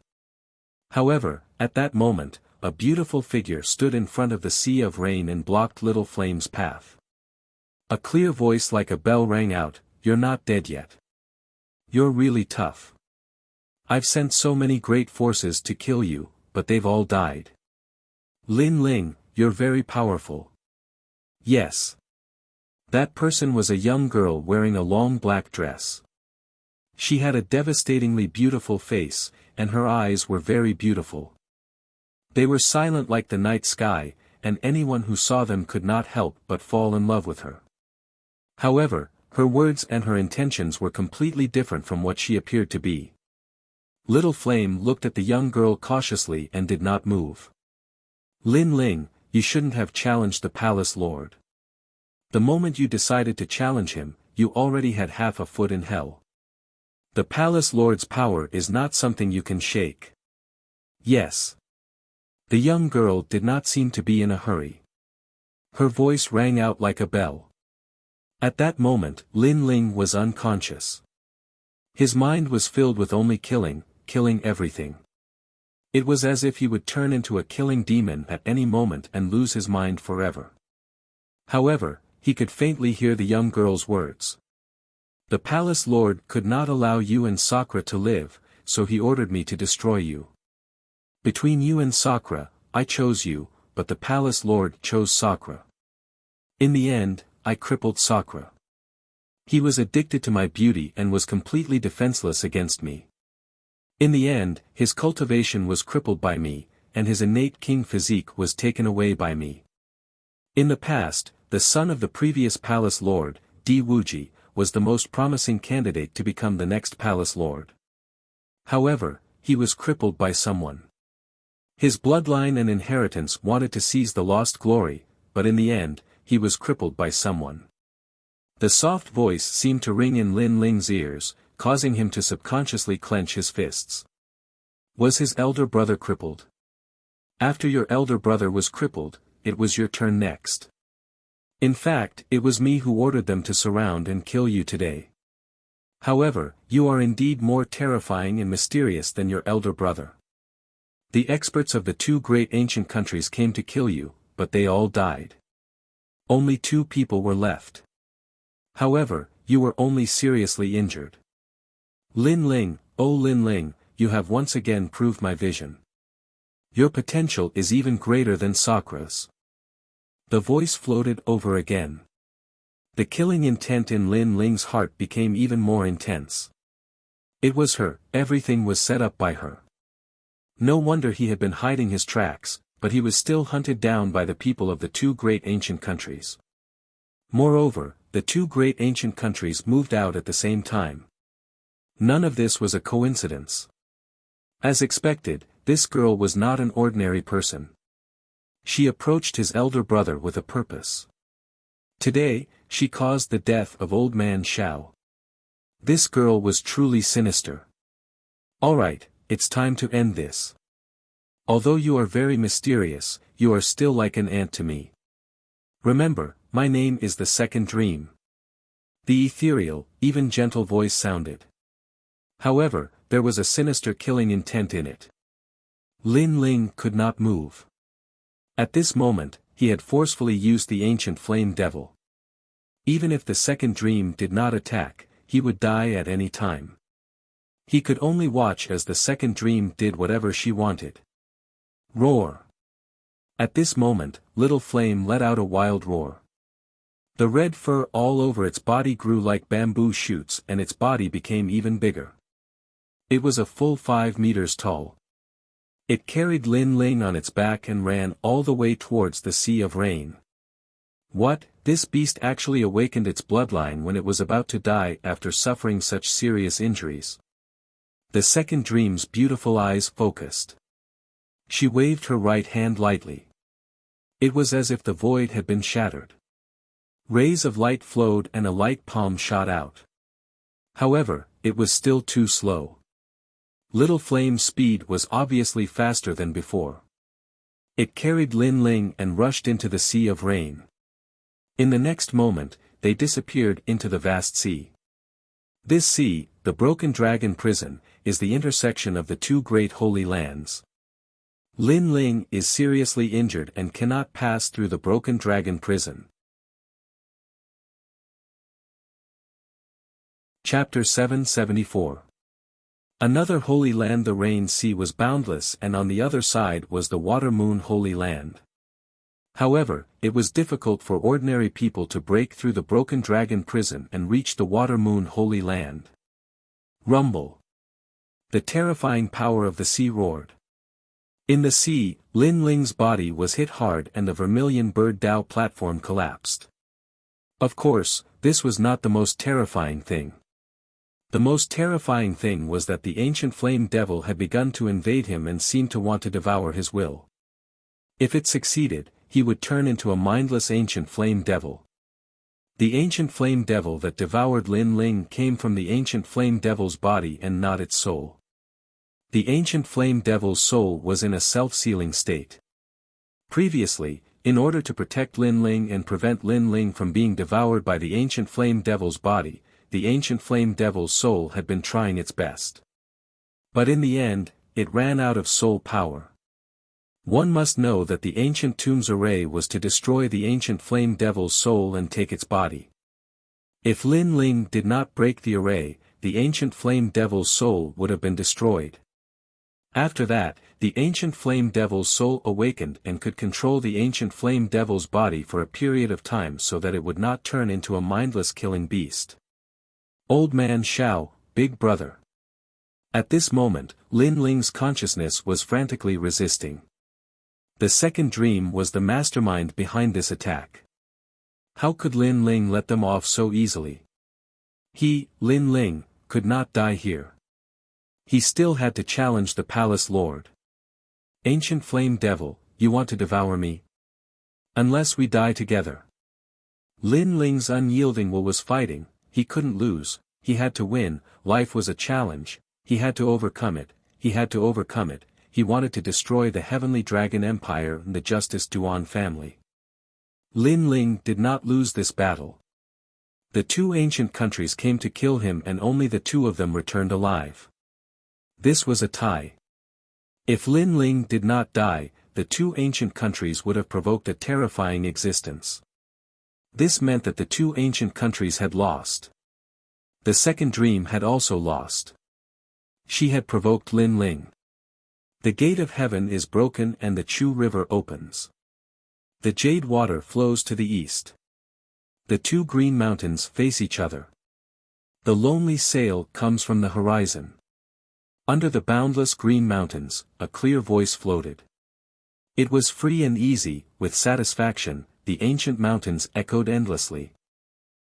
However, at that moment, a beautiful figure stood in front of the Sea of Rain and blocked Little Flame's path. A clear voice like a bell rang out, "You're not dead yet. You're really tough. I've sent so many great forces to kill you, but they've all died. Lin Ling, you're very powerful." Yes. That person was a young girl wearing a long black dress. She had a devastatingly beautiful face, and her eyes were very beautiful. They were silent like the night sky, and anyone who saw them could not help but fall in love with her. However, her words and her intentions were completely different from what she appeared to be. Little Flame looked at the young girl cautiously and did not move. "Lin Ling, you shouldn't have challenged the palace lord. The moment you decided to challenge him, you already had half a foot in hell. The palace lord's power is not something you can shake." Yes. The young girl did not seem to be in a hurry. Her voice rang out like a bell. At that moment, Lin Ling was unconscious. His mind was filled with only killing everything. It was as if he would turn into a killing demon at any moment and lose his mind forever. However, he could faintly hear the young girl's words. "The palace lord could not allow you and Sakura to live, so he ordered me to destroy you. Between you and Sakura, I chose you, but the palace lord chose Sakura. In the end, I crippled Sakura. He was addicted to my beauty and was completely defenseless against me. In the end, his cultivation was crippled by me, and his innate king physique was taken away by me. In the past, the son of the previous palace lord, Di Wuji, was the most promising candidate to become the next palace lord. However, he was crippled by someone. His bloodline and inheritance wanted to seize the lost glory, but in the end, he was crippled by someone. The soft voice seemed to ring in Lin Ling's ears, causing him to subconsciously clench his fists. Was his elder brother crippled? After your elder brother was crippled, it was your turn next. In fact, it was me who ordered them to surround and kill you today. However, you are indeed more terrifying and mysterious than your elder brother. The experts of the two great ancient countries came to kill you, but they all died. Only 2 people were left. However, you were only seriously injured. Lin Ling, oh Lin Ling, you have once again proved my vision. Your potential is even greater than Sakra's. The voice floated over again. The killing intent in Lin Ling's heart became even more intense. It was her, everything was set up by her. No wonder he had been hiding his tracks, but he was still hunted down by the people of the two great ancient countries. Moreover, the two great ancient countries moved out at the same time. None of this was a coincidence. As expected, this girl was not an ordinary person. She approached his elder brother with a purpose. Today, she caused the death of old man Xiao. This girl was truly sinister. Alright, it's time to end this. Although you are very mysterious, you are still like an ant to me. Remember, my name is the Second Dream. The ethereal, even gentle voice sounded. However, there was a sinister killing intent in it. Lin Ling could not move. At this moment, he had forcefully used the ancient flame devil. Even if the Second Dream did not attack, he would die at any time. He could only watch as the Second Dream did whatever she wanted. Roar! At this moment, Little Flame let out a wild roar. The red fur all over its body grew like bamboo shoots and its body became even bigger. It was a full 5 meters tall. It carried Lin Ling on its back and ran all the way towards the Sea of Rain. What, this beast actually awakened its bloodline when it was about to die after suffering such serious injuries. The Second Dream's beautiful eyes focused. She waved her right hand lightly. It was as if the void had been shattered. Rays of light flowed and a light palm shot out. However, it was still too slow. Little Flame's speed was obviously faster than before. It carried Lin Ling and rushed into the Sea of Rain. In the next moment, they disappeared into the vast sea. This sea, the Broken Dragon Prison, is the intersection of the two great holy lands. Lin Ling is seriously injured and cannot pass through the Broken Dragon Prison. Chapter 774. Another holy land. The Rain Sea was boundless and on the other side was the Water Moon Holy Land. However, it was difficult for ordinary people to break through the Broken Dragon Prison and reach the Water Moon Holy Land. Rumble! The terrifying power of the sea roared. In the sea, Lin Ling's body was hit hard and the Vermilion Bird Dao platform collapsed. Of course, this was not the most terrifying thing. The most terrifying thing was that the ancient flame devil had begun to invade him and seemed to want to devour his will. If it succeeded, he would turn into a mindless ancient flame devil. The ancient flame devil that devoured Lin Ling came from the ancient flame devil's body and not its soul. The ancient flame devil's soul was in a self-sealing state. Previously, in order to protect Lin Ling and prevent Lin Ling from being devoured by the ancient flame devil's body, the ancient flame devil's soul had been trying its best. But in the end, it ran out of soul power. One must know that the ancient tomb's array was to destroy the ancient flame devil's soul and take its body. If Lin Ling did not break the array, the ancient flame devil's soul would have been destroyed. After that, the ancient flame devil's soul awakened and could control the ancient flame devil's body for a period of time so that it would not turn into a mindless killing beast. Old Man Xiao, Big Brother. At this moment, Lin Ling's consciousness was frantically resisting. The second dream was the mastermind behind this attack. How could Lin Ling let them off so easily? He, Lin Ling, could not die here. He still had to challenge the palace lord. Ancient flame devil, you want to devour me? Unless we die together. Lin Ling's unyielding will was fighting, he couldn't lose, he had to win, life was a challenge, he had to overcome it, he wanted to destroy the Heavenly Dragon Empire and the Justice Duan family. Lin Ling did not lose this battle. The two ancient countries came to kill him and only the two of them returned alive. This was a tie. If Lin Ling did not die, the two ancient countries would have provoked a terrifying existence. This meant that the two ancient countries had lost. The second dream had also lost. She had provoked Lin Ling. The gate of heaven is broken and the Chu River opens. The jade water flows to the east. The two green mountains face each other. The lonely sail comes from the horizon. Under the boundless green mountains, a clear voice floated. It was free and easy, with satisfaction, the ancient mountains echoed endlessly.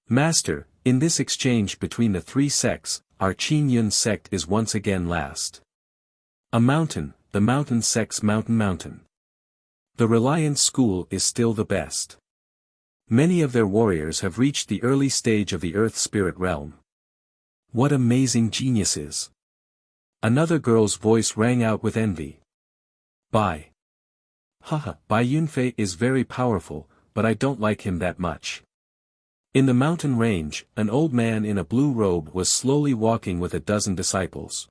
Master, in this exchange between the three sects, our Qin Yun sect is once again last. A mountain, the mountain sect's mountain. The Reliance School is still the best. Many of their warriors have reached the early stage of the Earth Spirit realm. What amazing geniuses! Another girl's voice rang out with envy. Bai Yunfei is very powerful, but I don't like him that much. In the mountain range, an old man in a blue robe was slowly walking with a dozen disciples.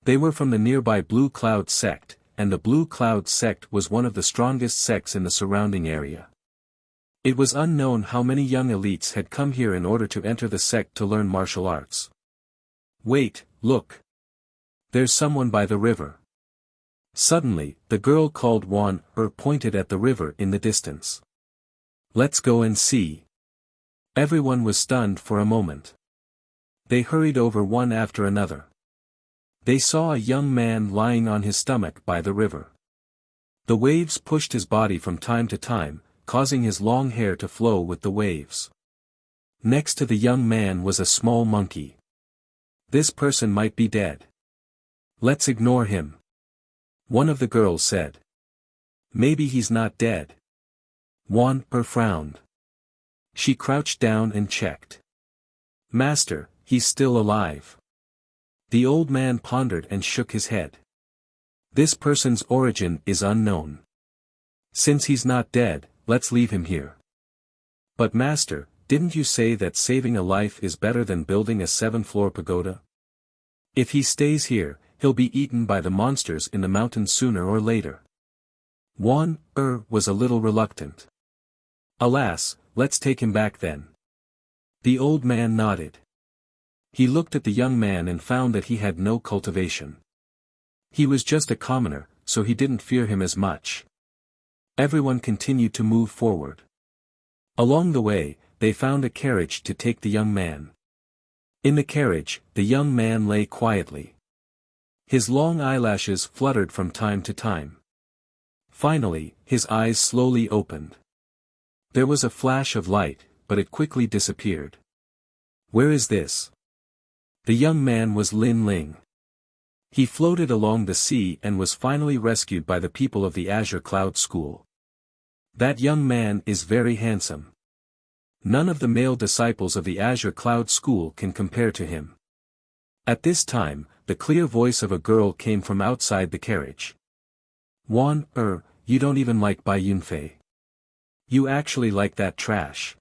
They were from the nearby Blue Cloud sect, and the Blue Cloud sect was one of the strongest sects in the surrounding area. It was unknown how many young elites had come here in order to enter the sect to learn martial arts. Wait, look. There's someone by the river. Suddenly, the girl called Wan pointed at the river in the distance. Let's go and see. Everyone was stunned for a moment. They hurried over one after another. They saw a young man lying on his stomach by the river. The waves pushed his body from time to time, causing his long hair to flow with the waves. Next to the young man was a small monkey. This person might be dead. Let's ignore him. One of the girls said. Maybe he's not dead. Wan frowned. She crouched down and checked. Master, he's still alive. The old man pondered and shook his head. This person's origin is unknown. Since he's not dead, let's leave him here. But master, didn't you say that saving a life is better than building a 7-floor pagoda? If he stays here, he'll be eaten by the monsters in the mountains sooner or later. Wan was a little reluctant. Alas, let's take him back then. The old man nodded. He looked at the young man and found that he had no cultivation. He was just a commoner, so he didn't fear him as much. Everyone continued to move forward. Along the way, they found a carriage to take the young man. In the carriage, the young man lay quietly. His long eyelashes fluttered from time to time. Finally, his eyes slowly opened. There was a flash of light, but it quickly disappeared. Where is this? The young man was Lin Ling. He floated along the sea and was finally rescued by the people of the Azure Cloud School. That young man is very handsome. None of the male disciples of the Azure Cloud School can compare to him. At this time, the clear voice of a girl came from outside the carriage. Wan, you don't even like Bai Yunfei. You actually like that trash.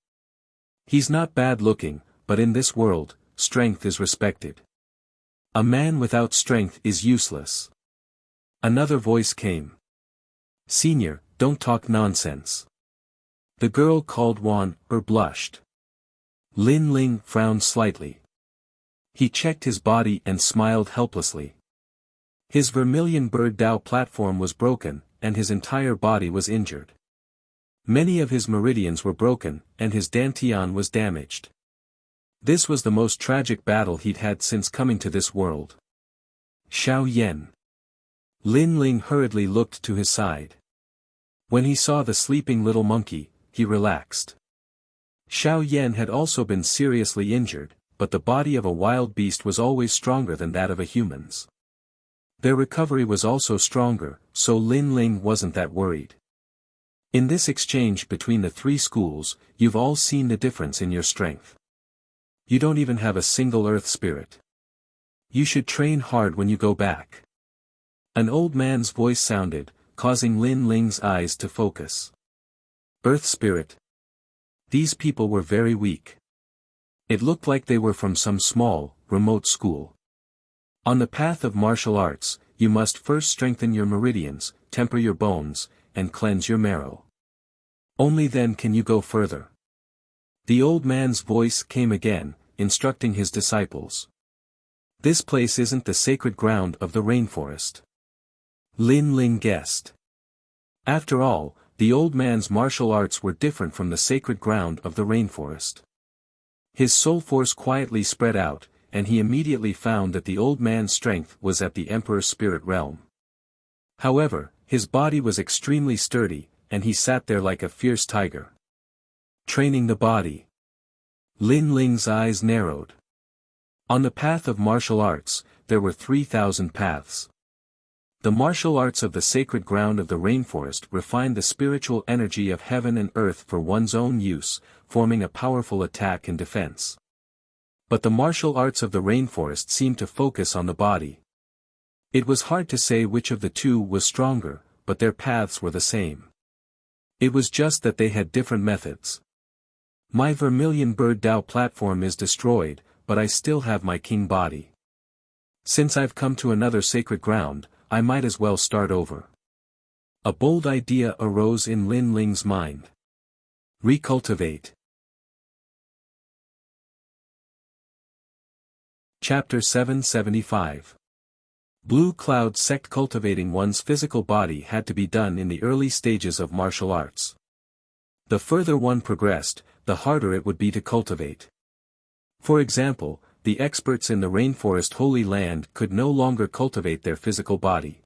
He's not bad looking, but in this world, strength is respected. A man without strength is useless. Another voice came. Senior, don't talk nonsense. The girl called Wan, blushed. Lin Ling frowned slightly. He checked his body and smiled helplessly. His vermilion bird Dao platform was broken, and his entire body was injured. Many of his meridians were broken, and his dantian was damaged. This was the most tragic battle he'd had since coming to this world. Xiao Yan. Lin Ling hurriedly looked to his side. When he saw the sleeping little monkey, he relaxed. Xiao Yan had also been seriously injured, but the body of a wild beast was always stronger than that of a human's. Their recovery was also stronger, so Lin Ling wasn't that worried. In this exchange between the three schools, you've all seen the difference in your strength. You don't even have a single earth spirit. You should train hard when you go back. An old man's voice sounded, causing Lin Ling's eyes to focus. Earth spirit. These people were very weak. It looked like they were from some small, remote school. On the path of martial arts, you must first strengthen your meridians, temper your bones, and cleanse your marrow. Only then can you go further. The old man's voice came again, instructing his disciples. This place isn't the sacred ground of the rainforest. Lin Ling guessed. After all, the old man's martial arts were different from the sacred ground of the rainforest. His soul force quietly spread out, and he immediately found that the old man's strength was at the Emperor's spirit realm. However, his body was extremely sturdy, and he sat there like a fierce tiger. Training the body. Lin Ling's eyes narrowed. On the path of martial arts, there were 3,000 paths. The martial arts of the sacred ground of the rainforest refined the spiritual energy of heaven and earth for one's own use, forming a powerful attack and defense. But the martial arts of the rainforest seemed to focus on the body. It was hard to say which of the two was stronger, but their paths were the same. It was just that they had different methods. My vermilion bird Dao platform is destroyed, but I still have my king body. Since I've come to another sacred ground, I might as well start over. A bold idea arose in Lin Ling's mind. Recultivate. Chapter 775. Blue Cloud Sect. Cultivating one's physical body had to be done in the early stages of martial arts. The further one progressed, the harder it would be to cultivate. For example, the experts in the rainforest Holy Land could no longer cultivate their physical body.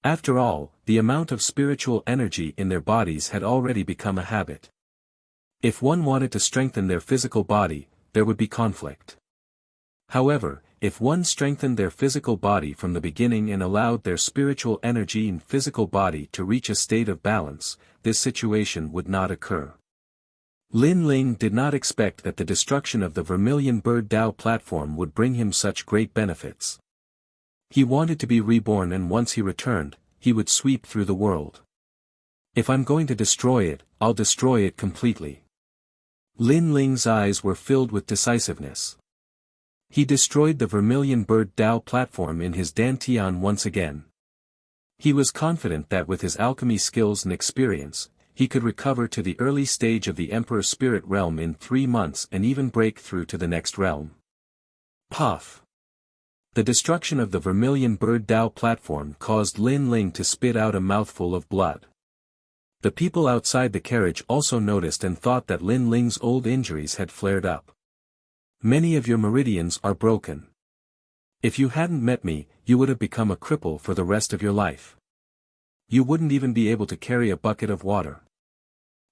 After all, the amount of spiritual energy in their bodies had already become a habit. If one wanted to strengthen their physical body, there would be conflict. However, if one strengthened their physical body from the beginning and allowed their spiritual energy and physical body to reach a state of balance, this situation would not occur. Lin Ling did not expect that the destruction of the Vermilion Bird Dao platform would bring him such great benefits. He wanted to be reborn, and once he returned, he would sweep through the world. If I'm going to destroy it, I'll destroy it completely. Lin Ling's eyes were filled with decisiveness. He destroyed the Vermilion Bird Dao platform in his Dantian once again. He was confident that with his alchemy skills and experience, he could recover to the early stage of the Emperor's spirit realm in 3 months and even break through to the next realm. Puff! The destruction of the Vermilion Bird Dao platform caused Lin Ling to spit out a mouthful of blood. The people outside the carriage also noticed and thought that Lin Ling's old injuries had flared up. Many of your meridians are broken. If you hadn't met me, you would have become a cripple for the rest of your life. You wouldn't even be able to carry a bucket of water.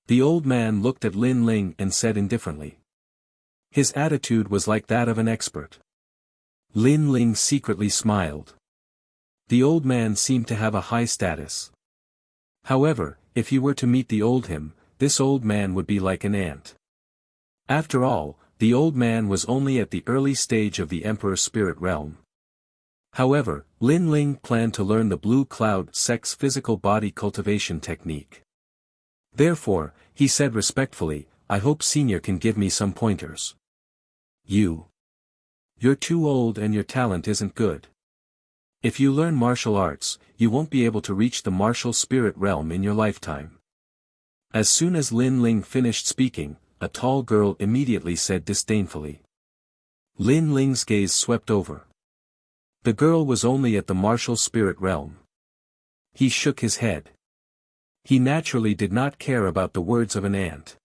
The old man looked at Lin Ling and said indifferently. His attitude was like that of an expert. Lin Ling secretly smiled. The old man seemed to have a high status. However, if he were to meet the old him, this old man would be like an ant. After all, the old man was only at the early stage of the Emperor's spirit realm. However, Lin Ling planned to learn the Blue Cloud Sect's physical body cultivation technique. Therefore, he said respectfully, I hope Senior can give me some pointers. You're too old and your talent isn't good. If you learn martial arts, you won't be able to reach the martial spirit realm in your lifetime. As soon as Lin Ling finished speaking, a tall girl immediately said disdainfully. Lin Ling's gaze swept over. The girl was only at the martial spirit realm. He shook his head. He naturally did not care about the words of an ant.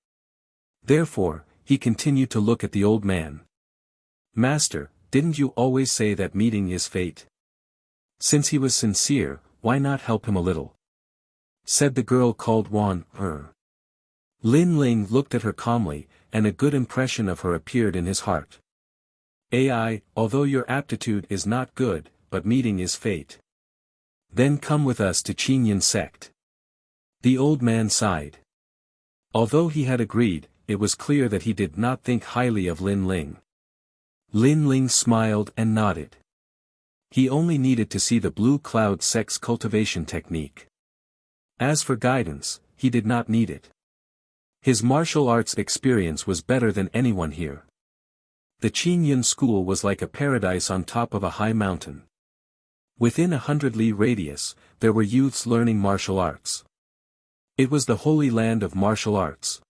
Therefore, he continued to look at the old man. Master, didn't you always say that meeting is fate? Since he was sincere, why not help him a little? Said the girl called Wan Er. Lin Ling looked at her calmly, and a good impression of her appeared in his heart. Ai, although your aptitude is not good, but meeting is fate. Then come with us to Qinyan sect. The old man sighed. Although he had agreed, it was clear that he did not think highly of Lin Ling. Lin Ling smiled and nodded. He only needed to see the Blue Cloud sect's cultivation technique. As for guidance, he did not need it. His martial arts experience was better than anyone here. The Qinyan school was like a paradise on top of a high mountain. Within 100 li radius, there were youths learning martial arts. It was the holy land of martial arts.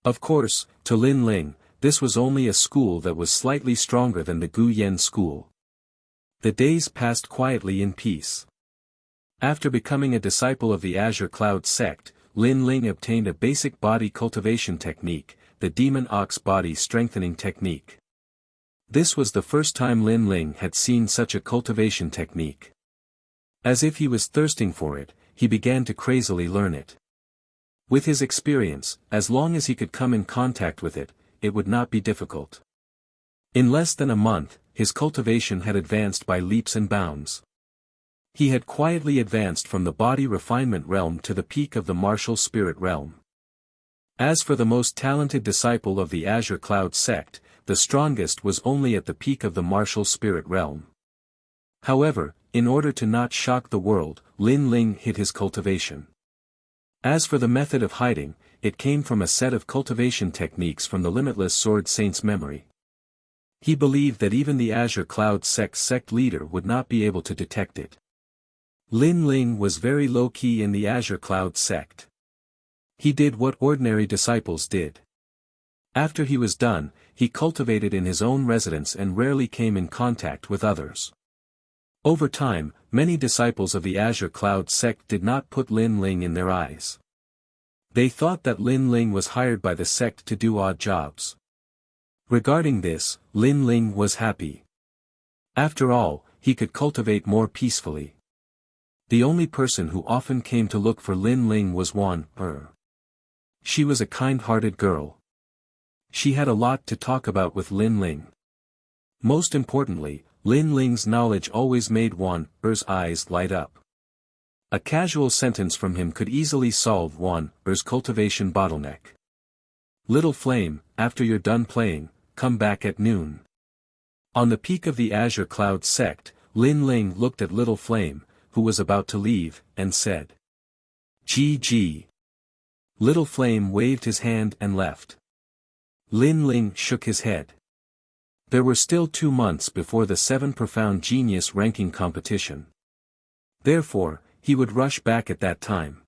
Of course, to Lin Ling, this was only a school that was slightly stronger than the Gu Yen school. The days passed quietly in peace. After becoming a disciple of the Azure Cloud sect, Lin Ling obtained a basic body cultivation technique, the Demon Ox Body Strengthening Technique. This was the first time Lin Ling had seen such a cultivation technique. As if he was thirsting for it, he began to crazily learn it. With his experience, as long as he could come in contact with it, it would not be difficult. In less than a month, his cultivation had advanced by leaps and bounds. He had quietly advanced from the body refinement realm to the peak of the martial spirit realm. As for the most talented disciple of the Azure Cloud sect, the strongest was only at the peak of the martial spirit realm. However, in order to not shock the world, Lin Ling hid his cultivation. As for the method of hiding, it came from a set of cultivation techniques from the Limitless Sword Saint's memory. He believed that even the Azure Cloud sect leader would not be able to detect it. Lin Ling was very low-key in the Azure Cloud sect. He did what ordinary disciples did. After he was done, he cultivated in his own residence and rarely came in contact with others. Over time, many disciples of the Azure Cloud sect did not put Lin Ling in their eyes. They thought that Lin Ling was hired by the sect to do odd jobs. Regarding this, Lin Ling was happy. After all, he could cultivate more peacefully. The only person who often came to look for Lin Ling was Wan Er. She was a kind-hearted girl. She had a lot to talk about with Lin Ling. Most importantly, Lin Ling's knowledge always made Wan Er's eyes light up. A casual sentence from him could easily solve Wan Er's cultivation bottleneck. Little Flame, after you're done playing, come back at noon. On the peak of the Azure Cloud sect, Lin Ling looked at Little Flame, who was about to leave, and said, "GG." Little Flame waved his hand and left. Lin Ling shook his head. There were still 2 months before the 7 Profound Genius ranking competition. Therefore, he would rush back at that time.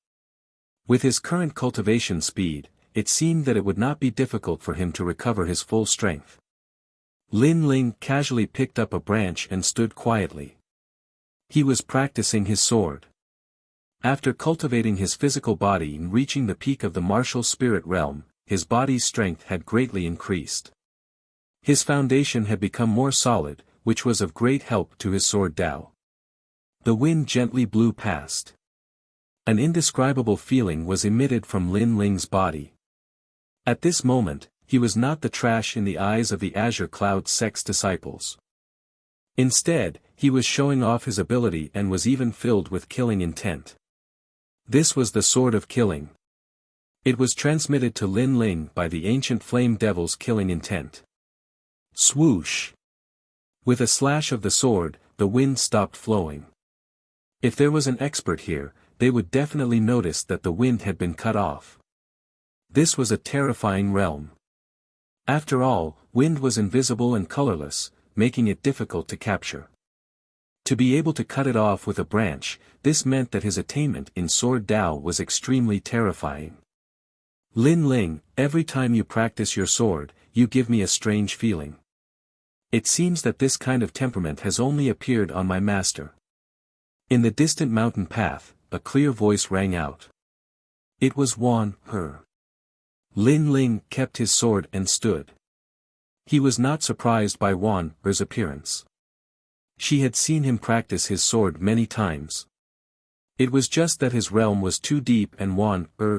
With his current cultivation speed, it seemed that it would not be difficult for him to recover his full strength. Lin Ling casually picked up a branch and stood quietly. He was practicing his sword. After cultivating his physical body and reaching the peak of the martial spirit realm, his body's strength had greatly increased. His foundation had become more solid, which was of great help to his sword Dao. The wind gently blew past. An indescribable feeling was emitted from Lin Ling's body. At this moment, he was not the trash in the eyes of the Azure Cloud sect's disciples. Instead, he was showing off his ability and was even filled with killing intent. This was the sword of killing. It was transmitted to Lin Ling by the ancient flame devil's killing intent. Swoosh! With a slash of the sword, the wind stopped flowing. If there was an expert here, they would definitely notice that the wind had been cut off. This was a terrifying realm. After all, wind was invisible and colorless, making it difficult to capture. To be able to cut it off with a branch, this meant that his attainment in Sword Dao was extremely terrifying. Lin Ling, every time you practice your sword, you give me a strange feeling. It seems that this kind of temperament has only appeared on my master. In the distant mountain path, a clear voice rang out. It was Wan Er. Lin Ling kept his sword and stood. He was not surprised by Wan Er's appearance. She had seen him practice his sword many times. It was just that his realm was too deep and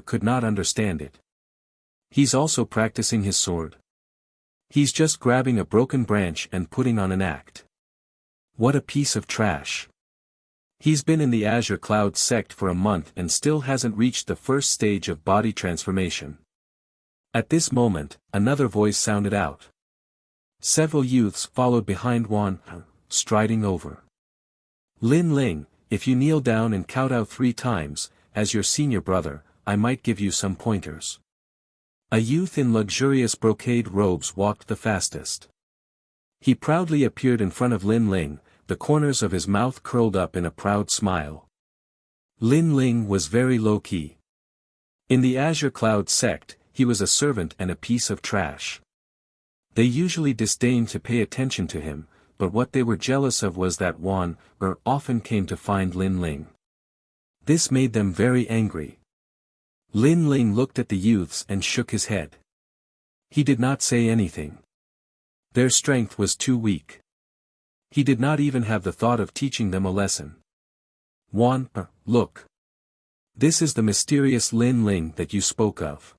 could not understand it. He's also practicing his sword. He's just grabbing a broken branch and putting on an act. What a piece of trash. He's been in the Azure Cloud sect for a month and still hasn't reached the first stage of body transformation. At this moment, another voice sounded out. Several youths followed behind striding over. Lin Ling, if you kneel down and kowtow 3 times, as your senior brother, I might give you some pointers. A youth in luxurious brocade robes walked the fastest. He proudly appeared in front of Lin Ling, the corners of his mouth curled up in a proud smile. Lin Ling was very low-key. In the Azure Cloud sect, he was a servant and a piece of trash. They usually disdained to pay attention to him, but what they were jealous of was that often came to find Lin Ling. This made them very angry. Lin Ling looked at the youths and shook his head. He did not say anything. Their strength was too weak. He did not even have the thought of teaching them a lesson. Look. This is the mysterious Lin Ling that you spoke of.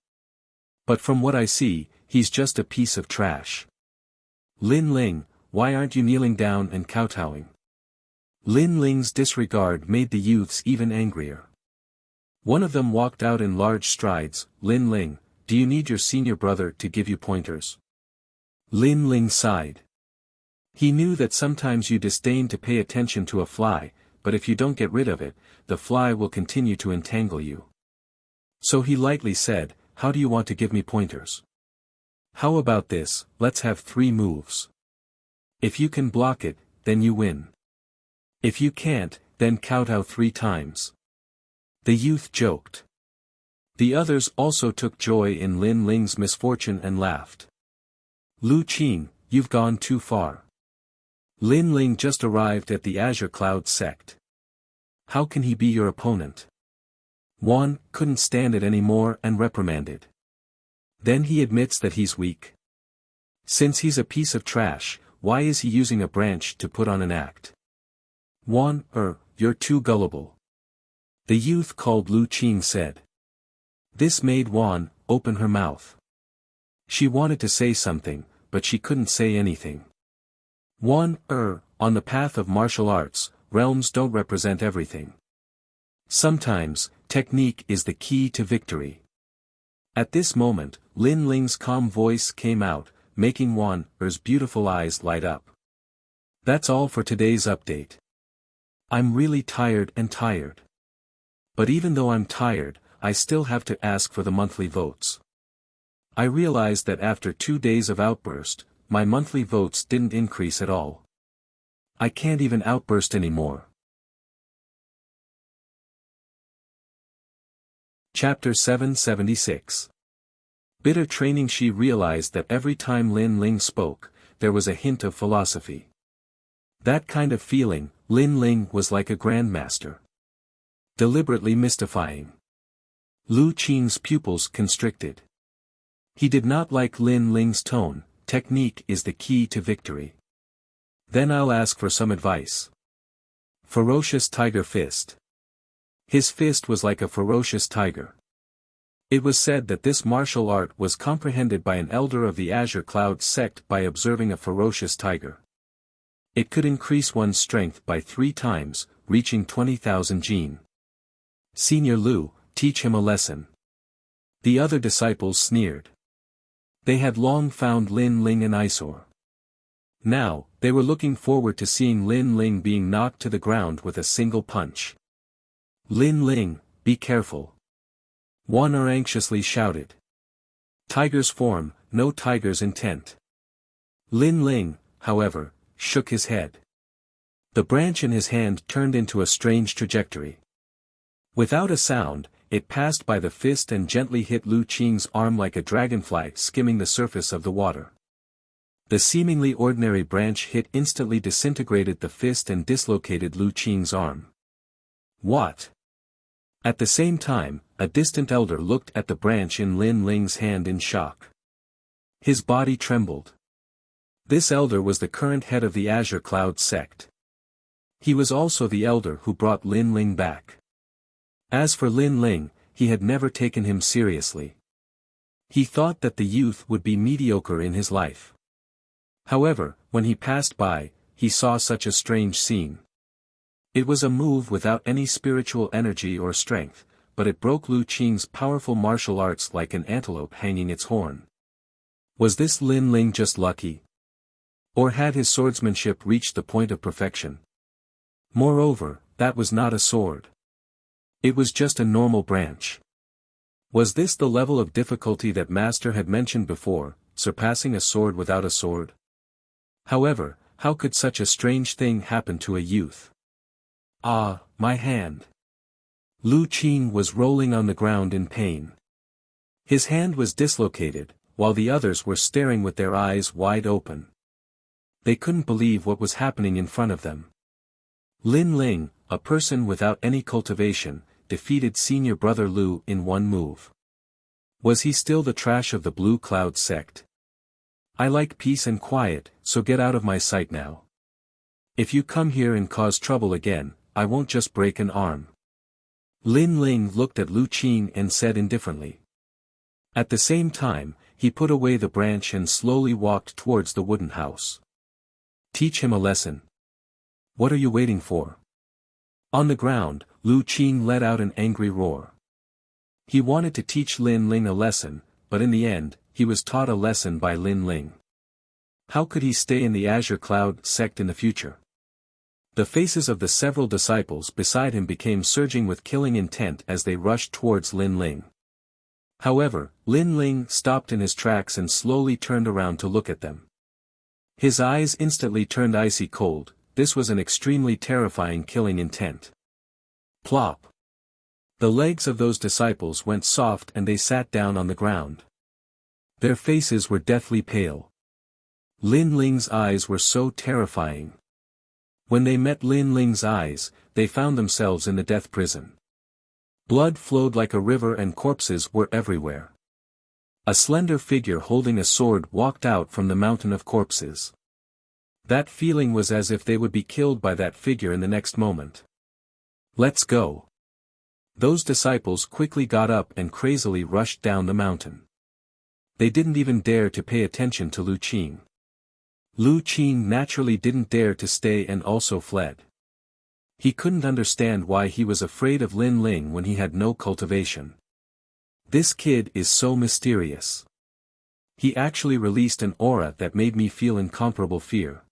But from what I see, he's just a piece of trash. Lin Ling, why aren't you kneeling down and kowtowing? Lin Ling's disregard made the youths even angrier. One of them walked out in large strides. Lin Ling, do you need your senior brother to give you pointers? Lin Ling sighed. He knew that sometimes you disdain to pay attention to a fly, but if you don't get rid of it, the fly will continue to entangle you. So he lightly said, how do you want to give me pointers? How about this, let's have 3 moves. If you can block it, then you win. If you can't, then kowtow 3 times. The youth joked. The others also took joy in Lin Ling's misfortune and laughed. Lu Qing, you've gone too far. Lin Ling just arrived at the Azure Cloud sect. How can he be your opponent? Couldn't stand it anymore and reprimanded. Then he admits that he's weak. Since he's a piece of trash, why is he using a branch to put on an act? You're too gullible. The youth called Lu Qing said. This made open her mouth. She wanted to say something, but she couldn't say anything. On the path of martial arts, realms don't represent everything. Sometimes, technique is the key to victory. At this moment, Lin Ling's calm voice came out, making Er's beautiful eyes light up. That's all for today's update. I'm really tired. But even though I'm tired, I still have to ask for the monthly votes. I realized that after 2 days of outburst, my monthly votes didn't increase at all. I can't even outburst anymore. Chapter 776. Bitter training. She realized that every time Lin Ling spoke, there was a hint of philosophy. That kind of feeling, Lin Ling was like a grandmaster. Deliberately mystifying. Lu Qing's pupils constricted. He did not like Lin Ling's tone. Technique is the key to victory. Then I'll ask for some advice. Ferocious Tiger Fist. His fist was like a ferocious tiger. It was said that this martial art was comprehended by an elder of the Azure Cloud sect by observing a ferocious tiger. It could increase one's strength by 3 times, reaching 20,000 jin. Senior Lu, teach him a lesson. The other disciples sneered. They had long found Lin Ling an eyesore. Now, they were looking forward to seeing Lin Ling being knocked to the ground with a single punch. Lin Ling, be careful. Anxiously shouted. Tiger's form, no tiger's intent. Lin Ling, however, shook his head. The branch in his hand turned into a strange trajectory. Without a sound, it passed by the fist and gently hit Lu Qing's arm like a dragonfly skimming the surface of the water. The seemingly ordinary branch hit instantly disintegrated the fist and dislocated Lu Qing's arm. What? At the same time, a distant elder looked at the branch in Lin Ling's hand in shock. His body trembled. This elder was the current head of the Azure Cloud sect. He was also the elder who brought Lin Ling back. As for Lin Ling, he had never taken him seriously. He thought that the youth would be mediocre in his life. However, when he passed by, he saw such a strange scene. It was a move without any spiritual energy or strength, but it broke Lu Qing's powerful martial arts like an antelope hanging its horn. Was this Lin Ling just lucky? Or had his swordsmanship reached the point of perfection? Moreover, that was not a sword. It was just a normal branch. Was this the level of difficulty that Master had mentioned before, surpassing a sword without a sword? However, how could such a strange thing happen to a youth? Ah, my hand! Lu Qing was rolling on the ground in pain. His hand was dislocated, while the others were staring with their eyes wide open. They couldn't believe what was happening in front of them. Lin Ling, a person without any cultivation, defeated senior brother Lu in one move. Was he still the trash of the Blue Cloud sect? I like peace and quiet, so get out of my sight now. If you come here and cause trouble again, I won't just break an arm. Lin Ling looked at Lu Qing and said indifferently. At the same time, he put away the branch and slowly walked towards the wooden house. Teach him a lesson. What are you waiting for? On the ground, Lu Qing let out an angry roar. He wanted to teach Lin Ling a lesson, but in the end, he was taught a lesson by Lin Ling. How could he stay in the Azure Cloud sect in the future? The faces of the several disciples beside him became surging with killing intent as they rushed towards Lin Ling. However, Lin Ling stopped in his tracks and slowly turned around to look at them. His eyes instantly turned icy cold. This was an extremely terrifying killing intent. Plop! The legs of those disciples went soft and they sat down on the ground. Their faces were deathly pale. Lin Ling's eyes were so terrifying. When they met Lin Ling's eyes, they found themselves in the death prison. Blood flowed like a river and corpses were everywhere. A slender figure holding a sword walked out from the mountain of corpses. That feeling was as if they would be killed by that figure in the next moment. Let's go. Those disciples quickly got up and crazily rushed down the mountain. They didn't even dare to pay attention to Lu Qing. Lu Qing naturally didn't dare to stay and also fled. He couldn't understand why he was afraid of Lin Ling when he had no cultivation. This kid is so mysterious. He actually released an aura that made me feel incomparable fear.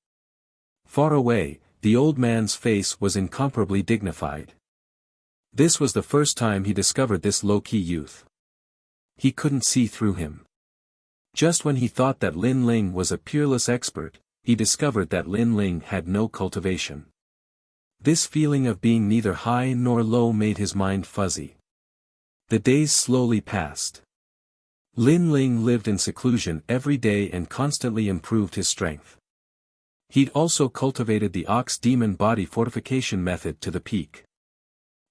Far away, the old man's face was incomparably dignified. This was the first time he discovered this low-key youth. He couldn't see through him. Just when he thought that Lin Ling was a peerless expert, he discovered that Lin Ling had no cultivation. This feeling of being neither high nor low made his mind fuzzy. The days slowly passed. Lin Ling lived in seclusion every day and constantly improved his strength. He'd also cultivated the ox demon body fortification method to the peak.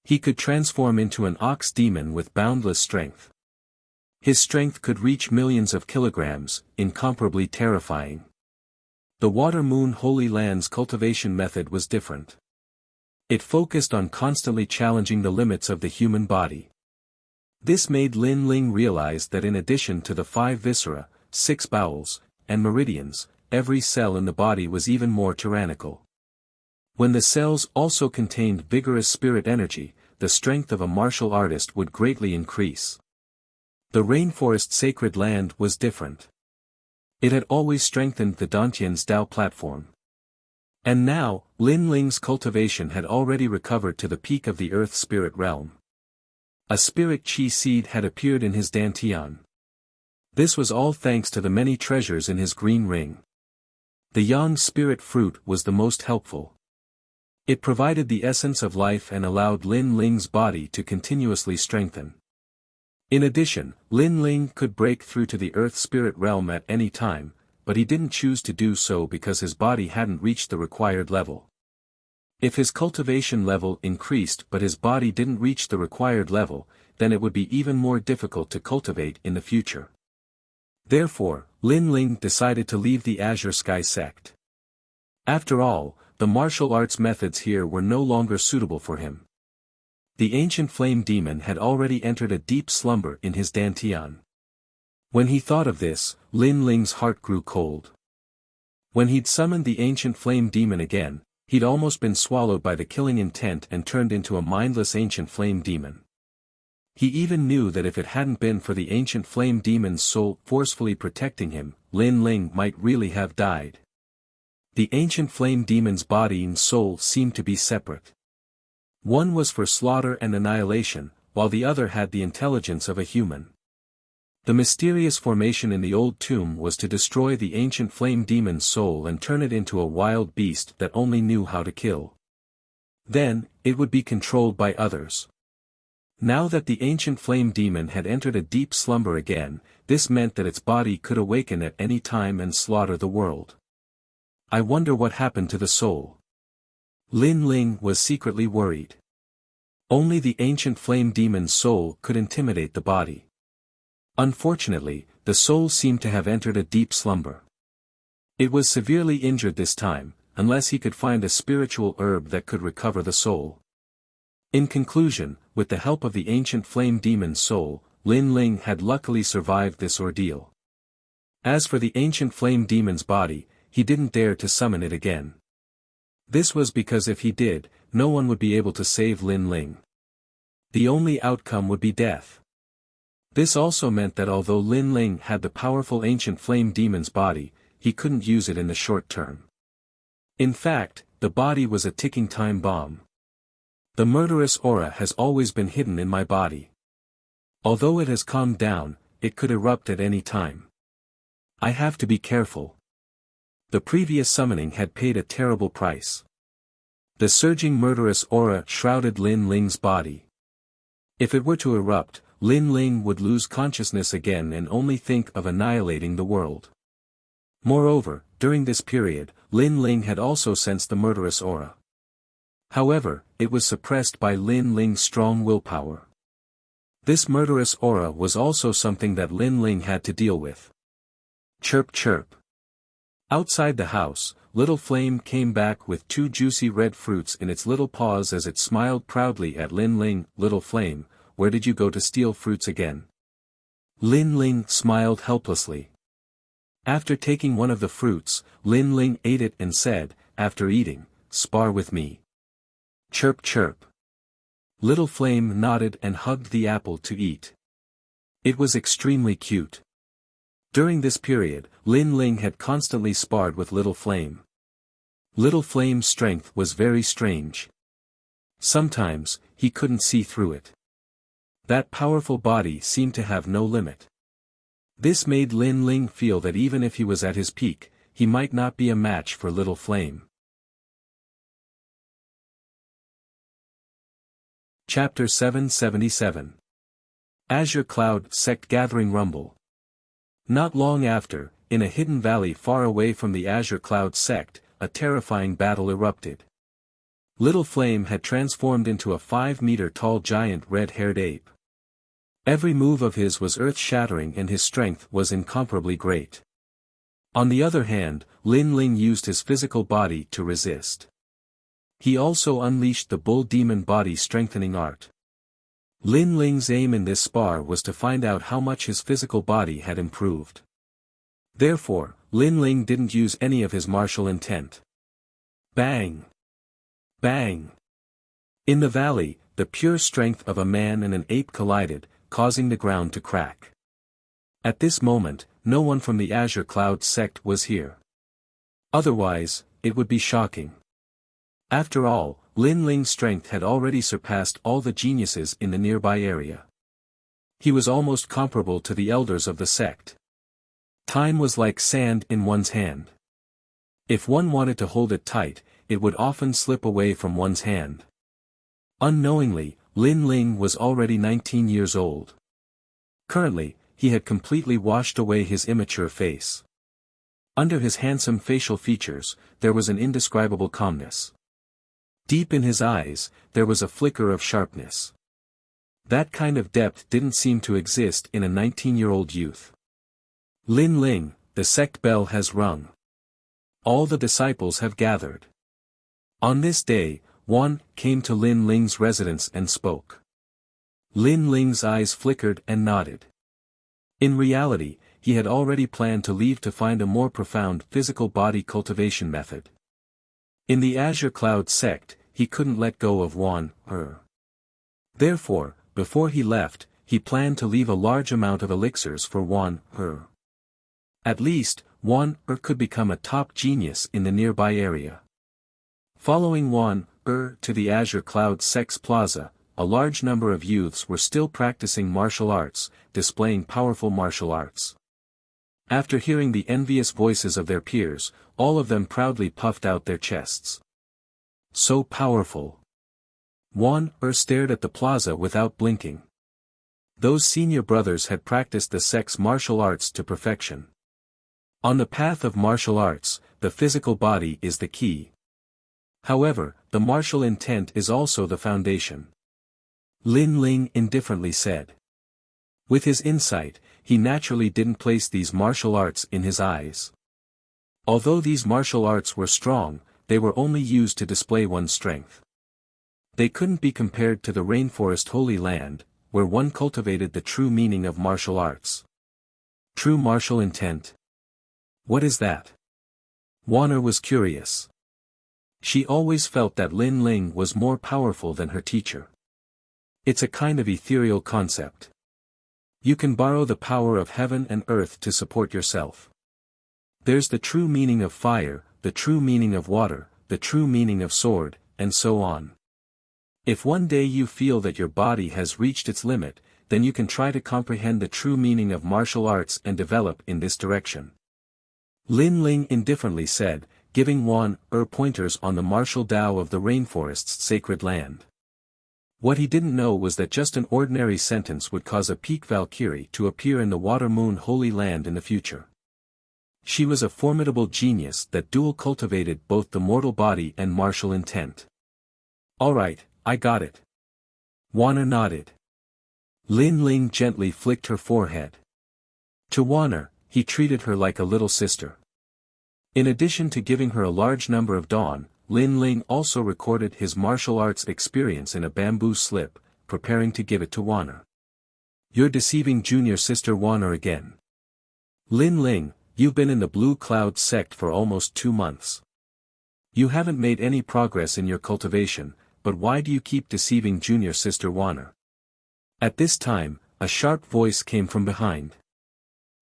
He could transform into an ox demon with boundless strength. His strength could reach millions of kilograms, incomparably terrifying. The Water Moon Holy Land's cultivation method was different. It focused on constantly challenging the limits of the human body. This made Lin Ling realize that in addition to the 5 viscera, 6 bowels, and meridians, every cell in the body was even more tyrannical. When the cells also contained vigorous spirit energy, the strength of a martial artist would greatly increase. The rainforest sacred land was different. It had always strengthened the Dantian's Dao platform. And now, Lin Ling's cultivation had already recovered to the peak of the earth spirit realm. A spirit chi seed had appeared in his Dantian. This was all thanks to the many treasures in his green ring. The yang spirit fruit was the most helpful. It provided the essence of life and allowed Lin Ling's body to continuously strengthen. In addition, Lin Ling could break through to the earth spirit realm at any time, but he didn't choose to do so because his body hadn't reached the required level. If his cultivation level increased but his body didn't reach the required level, then it would be even more difficult to cultivate in the future. Therefore, Lin Ling decided to leave the Azure Sky sect. After all, the martial arts methods here were no longer suitable for him. The ancient flame demon had already entered a deep slumber in his dantian. When he thought of this, Lin Ling's heart grew cold. When he'd summoned the ancient flame demon again, he'd almost been swallowed by the killing intent and turned into a mindless ancient flame demon. He even knew that if it hadn't been for the ancient flame demon's soul forcefully protecting him, Lin Ling might really have died. The ancient flame demon's body and soul seemed to be separate. One was for slaughter and annihilation, while the other had the intelligence of a human. The mysterious formation in the old tomb was to destroy the ancient flame demon's soul and turn it into a wild beast that only knew how to kill. Then, it would be controlled by others. Now that the ancient flame demon had entered a deep slumber again, this meant that its body could awaken at any time and slaughter the world. I wonder what happened to the soul. Lin Ling was secretly worried. Only the ancient flame demon's soul could intimidate the body. Unfortunately, the soul seemed to have entered a deep slumber. It was severely injured this time, unless he could find a spiritual herb that could recover the soul. In conclusion, with the help of the ancient flame demon's soul, Lin Ling had luckily survived this ordeal. As for the ancient flame demon's body, he didn't dare to summon it again. This was because if he did, no one would be able to save Lin Ling. The only outcome would be death. This also meant that although Lin Ling had the powerful ancient flame demon's body, he couldn't use it in the short term. In fact, the body was a ticking time bomb. The murderous aura has always been hidden in my body. Although it has calmed down, it could erupt at any time. I have to be careful. The previous summoning had paid a terrible price. The surging murderous aura shrouded Lin Ling's body. If it were to erupt, Lin Ling would lose consciousness again and only think of annihilating the world. Moreover, during this period, Lin Ling had also sensed the murderous aura. However, it was suppressed by Lin Ling's strong willpower. This murderous aura was also something that Lin Ling had to deal with. Chirp chirp. Outside the house, Little Flame came back with 2 juicy red fruits in its little paws as it smiled proudly at Lin Ling. Little Flame, where did you go to steal fruits again? Lin Ling smiled helplessly. After taking one of the fruits, Lin Ling ate it and said, after eating, spar with me. Chirp chirp. Little Flame nodded and hugged the apple to eat. It was extremely cute. During this period, Lin Ling had constantly sparred with Little Flame. Little Flame's strength was very strange. Sometimes, he couldn't see through it. That powerful body seemed to have no limit. This made Lin Ling feel that even if he was at his peak, he might not be a match for Little Flame. Chapter 777. Azure Cloud Sect Gathering Rumble. Not long after, in a hidden valley far away from the Azure Cloud sect, a terrifying battle erupted. Little Flame had transformed into a 5-meter-tall giant red-haired ape. Every move of his was earth-shattering and his strength was incomparably great. On the other hand, Lin Ling used his physical body to resist. He also unleashed the bull demon body strengthening art. Lin Ling's aim in this spar was to find out how much his physical body had improved. Therefore, Lin Ling didn't use any of his martial intent. Bang! Bang! In the valley, the pure strength of a man and an ape collided, causing the ground to crack. At this moment, no one from the Azure Cloud sect was here. Otherwise, it would be shocking. After all, Lin Ling's strength had already surpassed all the geniuses in the nearby area. He was almost comparable to the elders of the sect. Time was like sand in one's hand. If one wanted to hold it tight, it would often slip away from one's hand. Unknowingly, Lin Ling was already 19 years old. Currently, he had completely washed away his immature face. Under his handsome facial features, there was an indescribable calmness. Deep in his eyes, there was a flicker of sharpness. That kind of depth didn't seem to exist in a 19-year-old youth. Lin Ling, the sect bell has rung. All the disciples have gathered. On this day, Wan came to Lin Ling's residence and spoke. Lin Ling's eyes flickered and nodded. In reality, he had already planned to leave to find a more profound physical body cultivation method. In the Azure Cloud sect, he couldn't let go of Wan, Therefore, before he left, he planned to leave a large amount of elixirs for Wan, At least, Wan, could become a top genius in the nearby area. Following Wan, to the Azure Cloud Sect's plaza, a large number of youths were still practicing martial arts, displaying powerful martial arts. After hearing the envious voices of their peers, all of them proudly puffed out their chests. So powerful. Wan stared at the plaza without blinking. Those senior brothers had practiced the sect's martial arts to perfection. On the path of martial arts, the physical body is the key. However, the martial intent is also the foundation. Lin Ling indifferently said. With his insight, he naturally didn't place these martial arts in his eyes. Although these martial arts were strong, they were only used to display one's strength. They couldn't be compared to the rainforest Holy Land, where one cultivated the true meaning of martial arts. True martial intent. What is that? Wanner was curious. She always felt that Lin Ling was more powerful than her teacher. It's a kind of ethereal concept. You can borrow the power of heaven and earth to support yourself. There's the true meaning of fire, the true meaning of water, the true meaning of sword, and so on. If one day you feel that your body has reached its limit, then you can try to comprehend the true meaning of martial arts and develop in this direction. Lin Ling indifferently said, giving Wan pointers on the martial Tao of the rainforest's sacred land. What he didn't know was that just an ordinary sentence would cause a peak Valkyrie to appear in the Water Moon Holy Land in the future. She was a formidable genius that dual cultivated both the mortal body and martial intent. Alright, I got it. Wanner nodded. Lin Ling gently flicked her forehead. To Wanner, he treated her like a little sister. In addition to giving her a large number of dawn, Lin Ling also recorded his martial arts experience in a bamboo slip, preparing to give it to Wanner. You're deceiving junior sister Wanner again. Lin Ling, you've been in the Blue Cloud sect for almost 2 months. You haven't made any progress in your cultivation, but why do you keep deceiving junior sister Wanner? At this time, a sharp voice came from behind.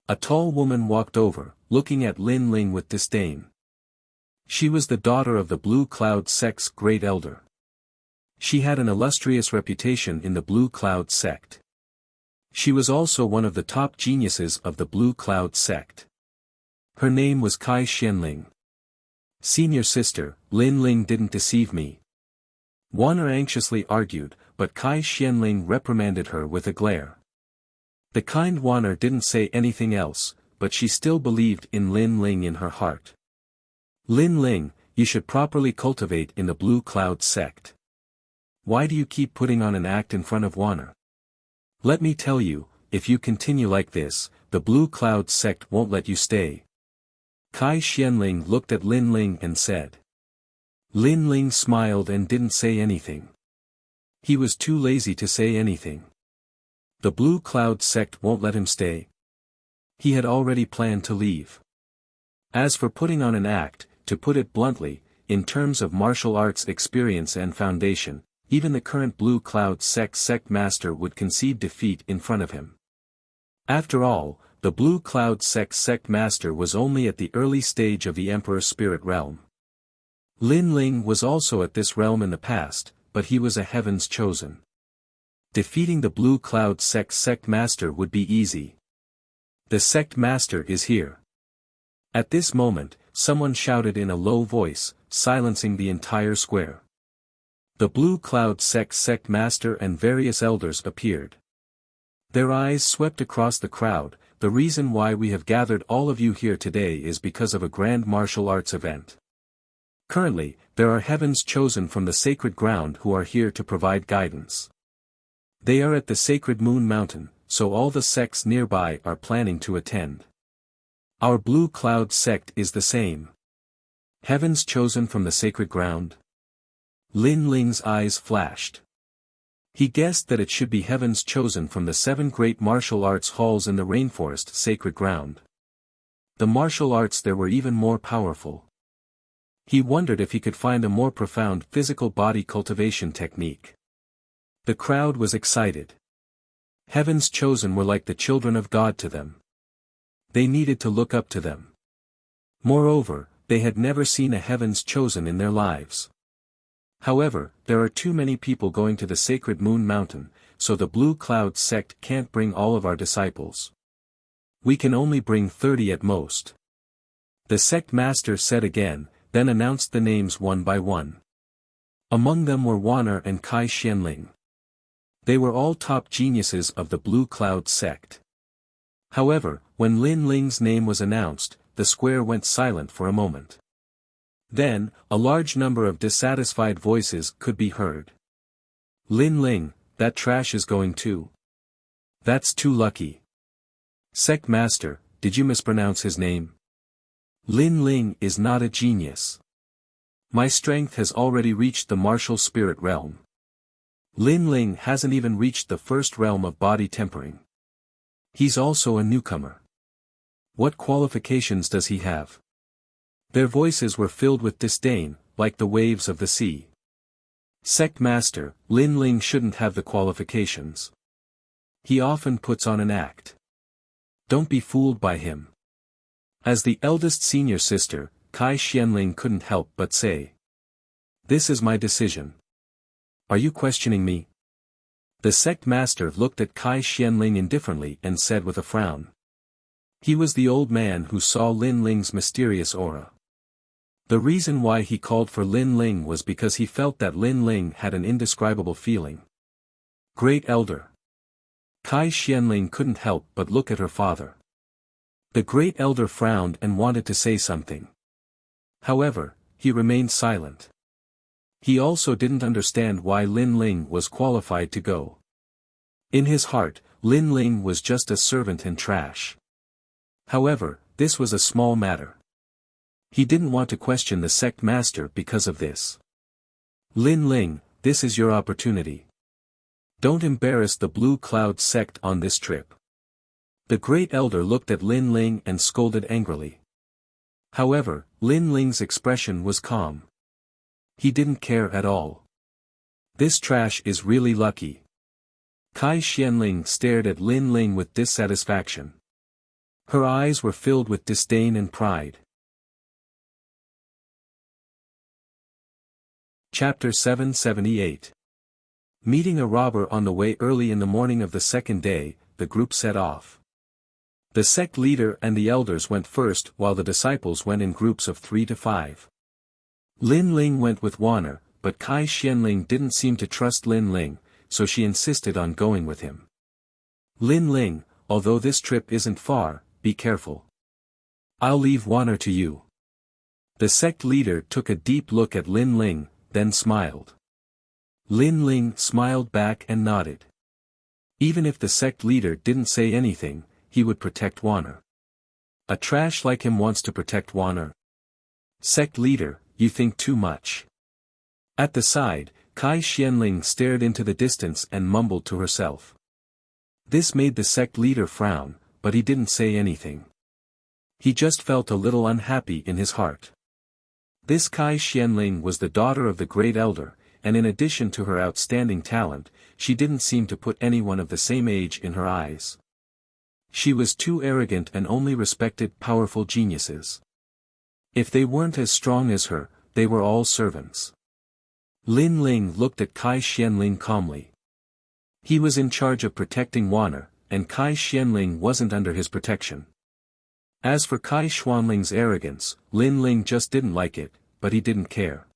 A tall woman walked over, looking at Lin Ling with disdain. She was the daughter of the Blue Cloud sect's great elder. She had an illustrious reputation in the Blue Cloud sect. She was also one of the top geniuses of the Blue Cloud sect. Her name was Kai Xianling. Senior sister, Lin Ling didn't deceive me. Wanner anxiously argued, but Kai Xianling reprimanded her with a glare. The kind Wanner didn't say anything else, but she still believed in Lin Ling in her heart. Lin Ling, you should properly cultivate in the Blue Cloud sect. Why do you keep putting on an act in front of Wanner? Let me tell you, if you continue like this, the Blue Cloud sect won't let you stay. Kai Xianling looked at Lin Ling and said. Lin Ling smiled and didn't say anything. He was too lazy to say anything. The Blue Cloud sect won't let him stay. He had already planned to leave. As for putting on an act, to put it bluntly, in terms of martial arts experience and foundation, even the current Blue Cloud sect master would concede defeat in front of him. After all, the Blue Cloud sect master was only at the early stage of the Emperor's spirit realm. Lin Ling was also at this realm in the past, but he was a heaven's chosen. Defeating the Blue Cloud sect master would be easy. The sect master is here. At this moment, someone shouted in a low voice, silencing the entire square. The Blue Cloud sect master and various elders appeared. Their eyes swept across the crowd. The reason why we have gathered all of you here today is because of a grand martial arts event. Currently, there are heavens chosen from the sacred ground who are here to provide guidance. They are at the sacred Moon Mountain, so all the sects nearby are planning to attend. Our Blue Cloud sect is the same. Heavens chosen from the sacred ground? Lin Ling's eyes flashed. He guessed that it should be Heaven's Chosen from the 7 great martial arts halls in the rainforest sacred ground. The martial arts there were even more powerful. He wondered if he could find a more profound physical body cultivation technique. The crowd was excited. Heaven's Chosen were like the children of God to them. They needed to look up to them. Moreover, they had never seen a Heaven's Chosen in their lives. However, there are too many people going to the sacred Moon Mountain, so the Blue Cloud sect can't bring all of our disciples. We can only bring 30 at most. The sect master said again, then announced the names one by one. Among them were Wanner and Kai Xianling. They were all top geniuses of the Blue Cloud sect. However, when Lin Ling's name was announced, the square went silent for a moment. Then, a large number of dissatisfied voices could be heard. Lin Ling, that trash is going too. That's too lucky. Sect Master, did you mispronounce his name? Lin Ling is not a genius. My strength has already reached the martial spirit realm. Lin Ling hasn't even reached the first realm of body tempering. He's also a newcomer. What qualifications does he have? Their voices were filled with disdain, like the waves of the sea. Sect Master, Lin Ling shouldn't have the qualifications. He often puts on an act. Don't be fooled by him. As the eldest senior sister, Kai Xianling couldn't help but say. This is my decision. Are you questioning me? The sect master looked at Kai Xianling indifferently and said with a frown. He was the old man who saw Lin Ling's mysterious aura. The reason why he called for Lin Ling was because he felt that Lin Ling had an indescribable feeling. Great Elder. Kai Xianling couldn't help but look at her father. The Great Elder frowned and wanted to say something. However, he remained silent. He also didn't understand why Lin Ling was qualified to go. In his heart, Lin Ling was just a servant and trash. However, this was a small matter. He didn't want to question the sect master because of this. Lin Ling, this is your opportunity. Don't embarrass the Blue Cloud sect on this trip. The Great Elder looked at Lin Ling and scolded angrily. However, Lin Ling's expression was calm. He didn't care at all. This trash is really lucky. Kai Xianling stared at Lin Ling with dissatisfaction. Her eyes were filled with disdain and pride. Chapter 778. Meeting a robber on the way early in the morning of the second day, the group set off. The sect leader and the elders went first while the disciples went in groups of 3 to 5. Lin Ling went with Wanner, but Kai Xianling didn't seem to trust Lin Ling, so she insisted on going with him. Lin Ling, although this trip isn't far, be careful. I'll leave Wanner to you. The sect leader took a deep look at Lin Ling, then smiled. Lin Ling smiled back and nodded. Even if the sect leader didn't say anything, he would protect Wanner. A trash like him wants to protect Wanner. Sect leader, you think too much. At the side, Kai Xianling stared into the distance and mumbled to herself. This made the sect leader frown, but he didn't say anything. He just felt a little unhappy in his heart. This Kai Xianling was the daughter of the Great Elder, and in addition to her outstanding talent, she didn't seem to put anyone of the same age in her eyes. She was too arrogant and only respected powerful geniuses. If they weren't as strong as her, they were all servants. Lin Ling looked at Kai Xianling calmly. He was in charge of protecting Wanner, and Kai Xianling wasn't under his protection. As for Kai Xianling's arrogance, Lin Ling just didn't like it, but he didn't care.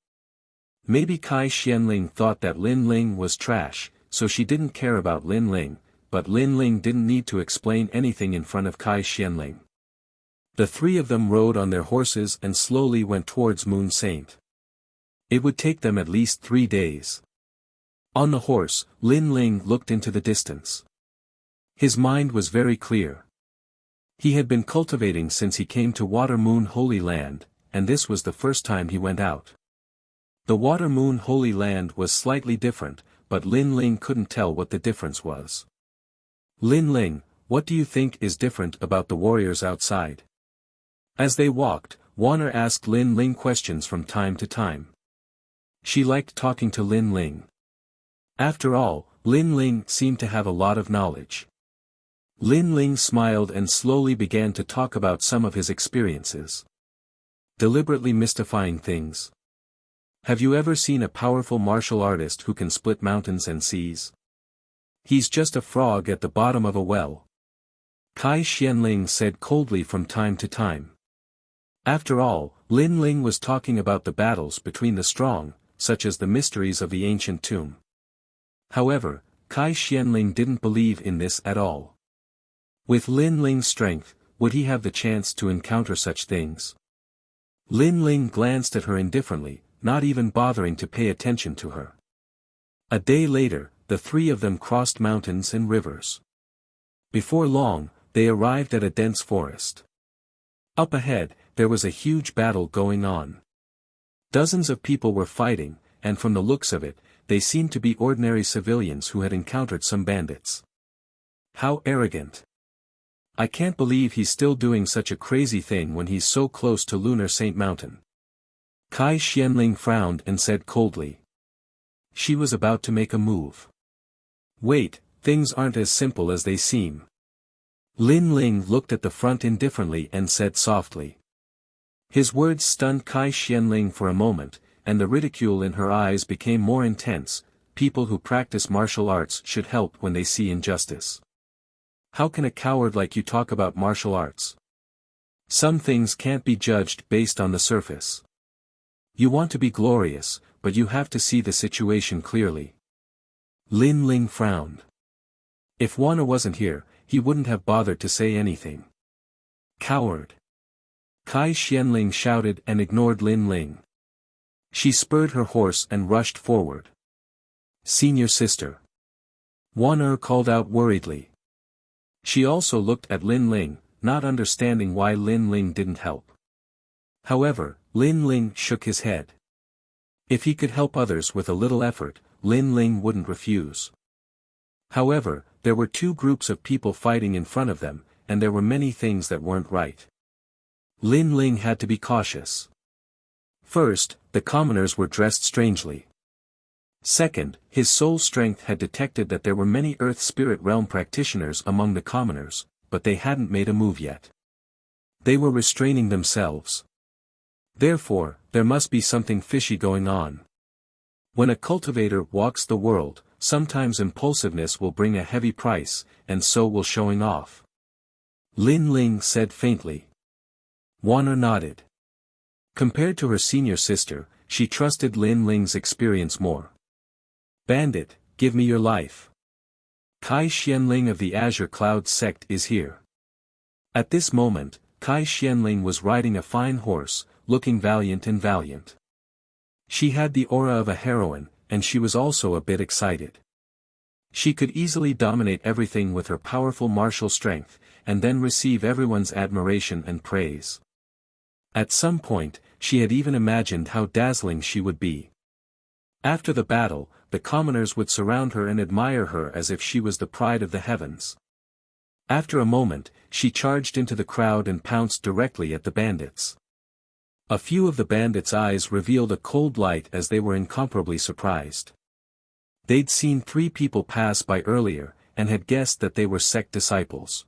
Maybe Kai Xianling thought that Lin Ling was trash, so she didn't care about Lin Ling, but Lin Ling didn't need to explain anything in front of Kai Xianling. The 3 of them rode on their horses and slowly went towards Moon Saint. It would take them at least 3 days. On the horse, Lin Ling looked into the distance. His mind was very clear. He had been cultivating since he came to Water Moon Holy Land, and this was the first time he went out. The Water Moon Holy Land was slightly different, but Lin Ling couldn't tell what the difference was. Lin Ling, what do you think is different about the warriors outside? As they walked, Warner asked Lin Ling questions from time to time. She liked talking to Lin Ling. After all, Lin Ling seemed to have a lot of knowledge. Lin Ling smiled and slowly began to talk about some of his experiences. Deliberately mystifying things. Have you ever seen a powerful martial artist who can split mountains and seas? He's just a frog at the bottom of a well. Kai Xianling said coldly from time to time. After all, Lin Ling was talking about the battles between the strong, such as the mysteries of the ancient tomb. However, Kai Xianling didn't believe in this at all. With Lin Ling's strength, would he have the chance to encounter such things? Lin Ling glanced at her indifferently, not even bothering to pay attention to her. A day later, the three of them crossed mountains and rivers. Before long, they arrived at a dense forest. Up ahead, there was a huge battle going on. Dozens of people were fighting, and from the looks of it, they seemed to be ordinary civilians who had encountered some bandits. How arrogant. I can't believe he's still doing such a crazy thing when he's so close to Lunar Saint Mountain. Kai Xianling frowned and said coldly. She was about to make a move. Wait, things aren't as simple as they seem. Lin Ling looked at the front indifferently and said softly. His words stunned Kai Xianling for a moment, and the ridicule in her eyes became more intense. People who practice martial arts should help when they see injustice. How can a coward like you talk about martial arts? Some things can't be judged based on the surface. You want to be glorious, but you have to see the situation clearly. Lin Ling frowned. If Wana wasn't here, he wouldn't have bothered to say anything. Coward. Kai Xianling shouted and ignored Lin Ling. She spurred her horse and rushed forward. Senior sister. Wana called out worriedly. She also looked at Lin Ling, not understanding why Lin Ling didn't help. However, Lin Ling shook his head. If he could help others with a little effort, Lin Ling wouldn't refuse. However, there were two groups of people fighting in front of them, and there were many things that weren't right. Lin Ling had to be cautious. First, the commoners were dressed strangely. Second, his soul strength had detected that there were many Earth Spirit Realm practitioners among the commoners, but they hadn't made a move yet. They were restraining themselves. Therefore, there must be something fishy going on. When a cultivator walks the world, sometimes impulsiveness will bring a heavy price, and so will showing off. Lin Ling said faintly. Wana nodded. Compared to her senior sister, she trusted Lin Ling's experience more. Bandit, give me your life. Kai Xianling of the Azure Cloud sect is here. At this moment, Kai Xianling was riding a fine horse, looking valiant and valiant. She had the aura of a heroine, and she was also a bit excited. She could easily dominate everything with her powerful martial strength, and then receive everyone's admiration and praise. At some point, she had even imagined how dazzling she would be. After the battle, the commoners would surround her and admire her as if she was the pride of the heavens. After a moment, she charged into the crowd and pounced directly at the bandits. A few of the bandits' eyes revealed a cold light as they were incomparably surprised. They'd seen 3 people pass by earlier, and had guessed that they were sect disciples.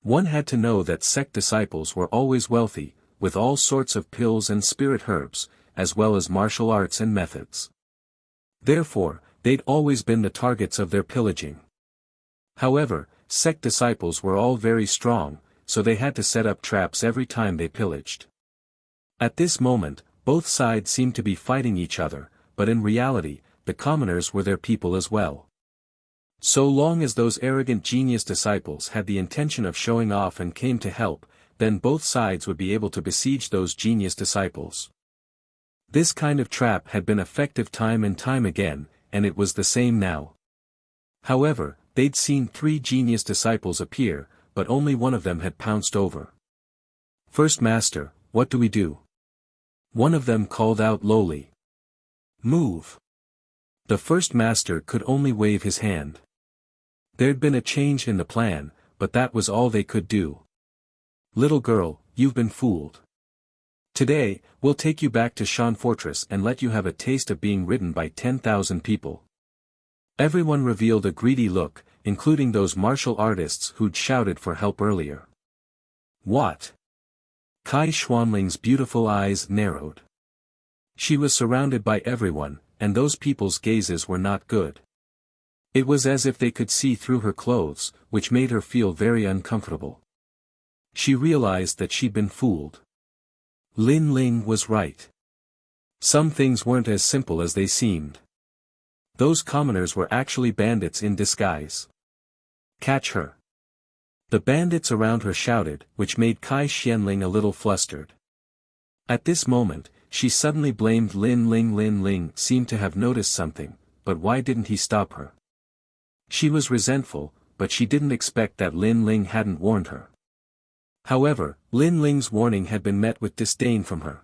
One had to know that sect disciples were always wealthy, with all sorts of pills and spirit herbs, as well as martial arts and methods. Therefore, they'd always been the targets of their pillaging. However, sect disciples were all very strong, so they had to set up traps every time they pillaged. At this moment, both sides seemed to be fighting each other, but in reality, the commoners were their people as well. So long as those arrogant genius disciples had the intention of showing off and came to help, then both sides would be able to besiege those genius disciples. This kind of trap had been effective time and time again, and it was the same now. However, they'd seen 3 genius disciples appear, but only one of them had pounced over. First Master, what do we do? One of them called out lowly. Move. The first master could only wave his hand. There'd been a change in the plan, but that was all they could do. Little girl, you've been fooled. Today, we'll take you back to Shan Fortress and let you have a taste of being ridden by 10,000 people. Everyone revealed a greedy look, including those martial artists who'd shouted for help earlier. What? Kai Xuanling's beautiful eyes narrowed. She was surrounded by everyone, and those people's gazes were not good. It was as if they could see through her clothes, which made her feel very uncomfortable. She realized that she'd been fooled. Lin Ling was right. Some things weren't as simple as they seemed. Those commoners were actually bandits in disguise. Catch her. The bandits around her shouted, which made Kai Xianling a little flustered. At this moment, she suddenly blamed Lin Ling. Lin Ling seemed to have noticed something, but why didn't he stop her? She was resentful, but she didn't expect that Lin Ling hadn't warned her. However, Lin Ling's warning had been met with disdain from her.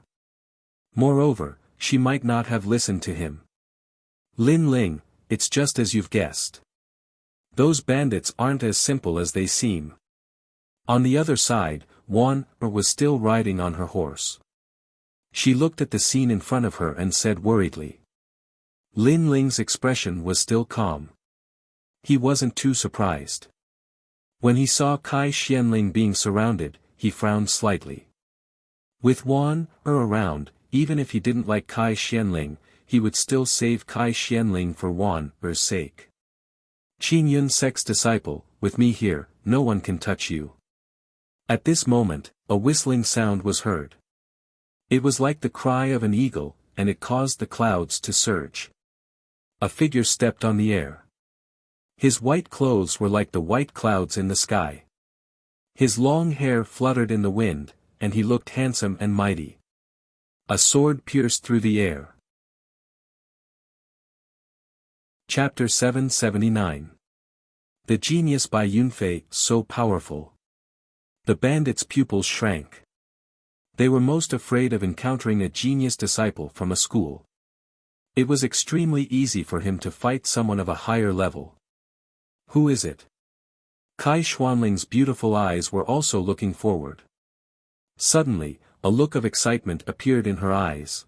Moreover, she might not have listened to him. Lin Ling, it's just as you've guessed. Those bandits aren't as simple as they seem. On the other side, Wan was still riding on her horse. She looked at the scene in front of her and said worriedly. Lin Ling's expression was still calm. He wasn't too surprised. When he saw Kai Xianling being surrounded, he frowned slightly. With Wan around, even if he didn't like Kai Xianling, he would still save Kai Xianling for Wan's sake. Qin Yun Sek's disciple, with me here, no one can touch you. At this moment, a whistling sound was heard. It was like the cry of an eagle, and it caused the clouds to surge. A figure stepped on the air. His white clothes were like the white clouds in the sky. His long hair fluttered in the wind, and he looked handsome and mighty. A sword pierced through the air. Chapter 779. The Genius by Yunfei, so powerful. The bandits' pupils shrank. They were most afraid of encountering a genius disciple from a school. It was extremely easy for him to fight someone of a higher level. Who is it? Kai Xuanling's beautiful eyes were also looking forward. Suddenly, a look of excitement appeared in her eyes.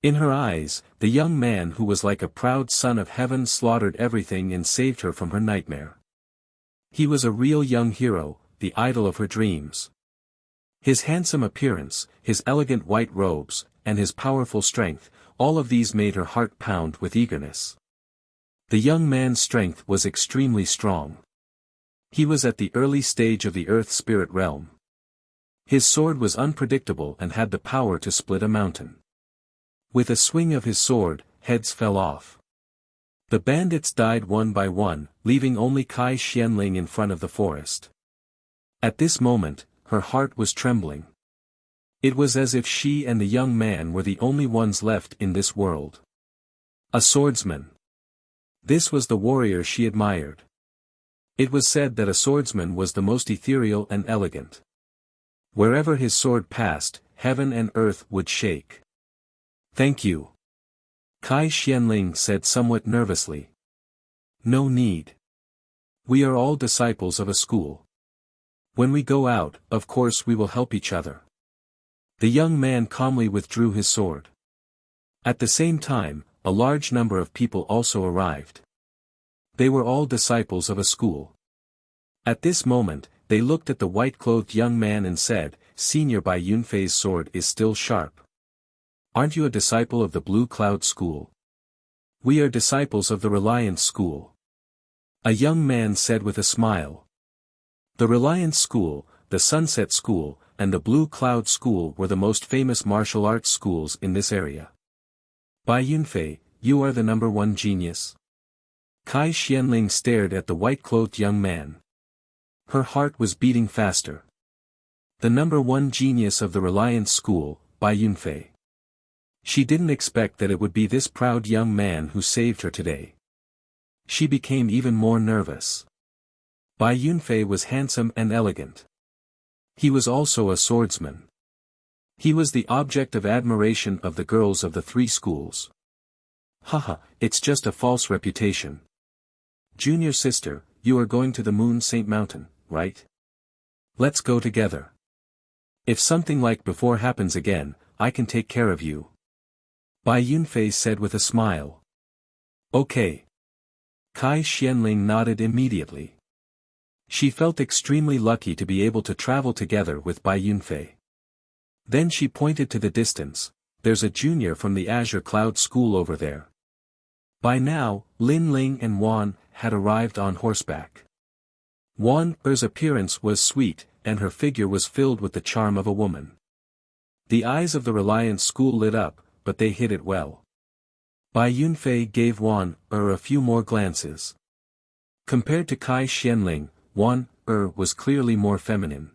In her eyes, the young man who was like a proud son of heaven slaughtered everything and saved her from her nightmare. He was a real young hero, the idol of her dreams. His handsome appearance, his elegant white robes, and his powerful strength, all of these made her heart pound with eagerness. The young man's strength was extremely strong. He was at the early stage of the earth spirit realm. His sword was unpredictable and had the power to split a mountain. With a swing of his sword, heads fell off. The bandits died one by one, leaving only Kai Xianling in front of the forest. At this moment, her heart was trembling. It was as if she and the young man were the only ones left in this world. A swordsman. This was the warrior she admired. It was said that a swordsman was the most ethereal and elegant. Wherever his sword passed, heaven and earth would shake. Thank you. Kai Xianling said somewhat nervously. No need. We are all disciples of a school. When we go out, of course we will help each other. The young man calmly withdrew his sword. At the same time, a large number of people also arrived. They were all disciples of a school. At this moment, they looked at the white-clothed young man and said, Senior Bai Yunfei's sword is still sharp. Aren't you a disciple of the Blue Cloud School? We are disciples of the Reliance School. A young man said with a smile. The Reliance School, the Sunset School, and the Blue Cloud School were the most famous martial arts schools in this area. Bai Yunfei, you are the number one genius. Kai Xianling stared at the white-clothed young man. Her heart was beating faster. The number one genius of the Reliance School, Bai Yunfei. She didn't expect that it would be this proud young man who saved her today. She became even more nervous. Bai Yunfei was handsome and elegant. He was also a swordsman. He was the object of admiration of the girls of the three schools. Haha, it's just a false reputation. Junior sister, you are going to the Moon Saint Mountain, right? Let's go together. If something like before happens again, I can take care of you. Bai Yunfei said with a smile. Okay. Kai Xianling nodded immediately. She felt extremely lucky to be able to travel together with Bai Yunfei. Then she pointed to the distance. There's a junior from the Azure Cloud School over there. By now, Lin Ling and Wan had arrived on horseback. Wan Er's appearance was sweet, and her figure was filled with the charm of a woman. The eyes of the Reliance School lit up, but they hid it well. Bai Yunfei gave Wan Er a few more glances. Compared to Kai Xianling, Wan Er was clearly more feminine.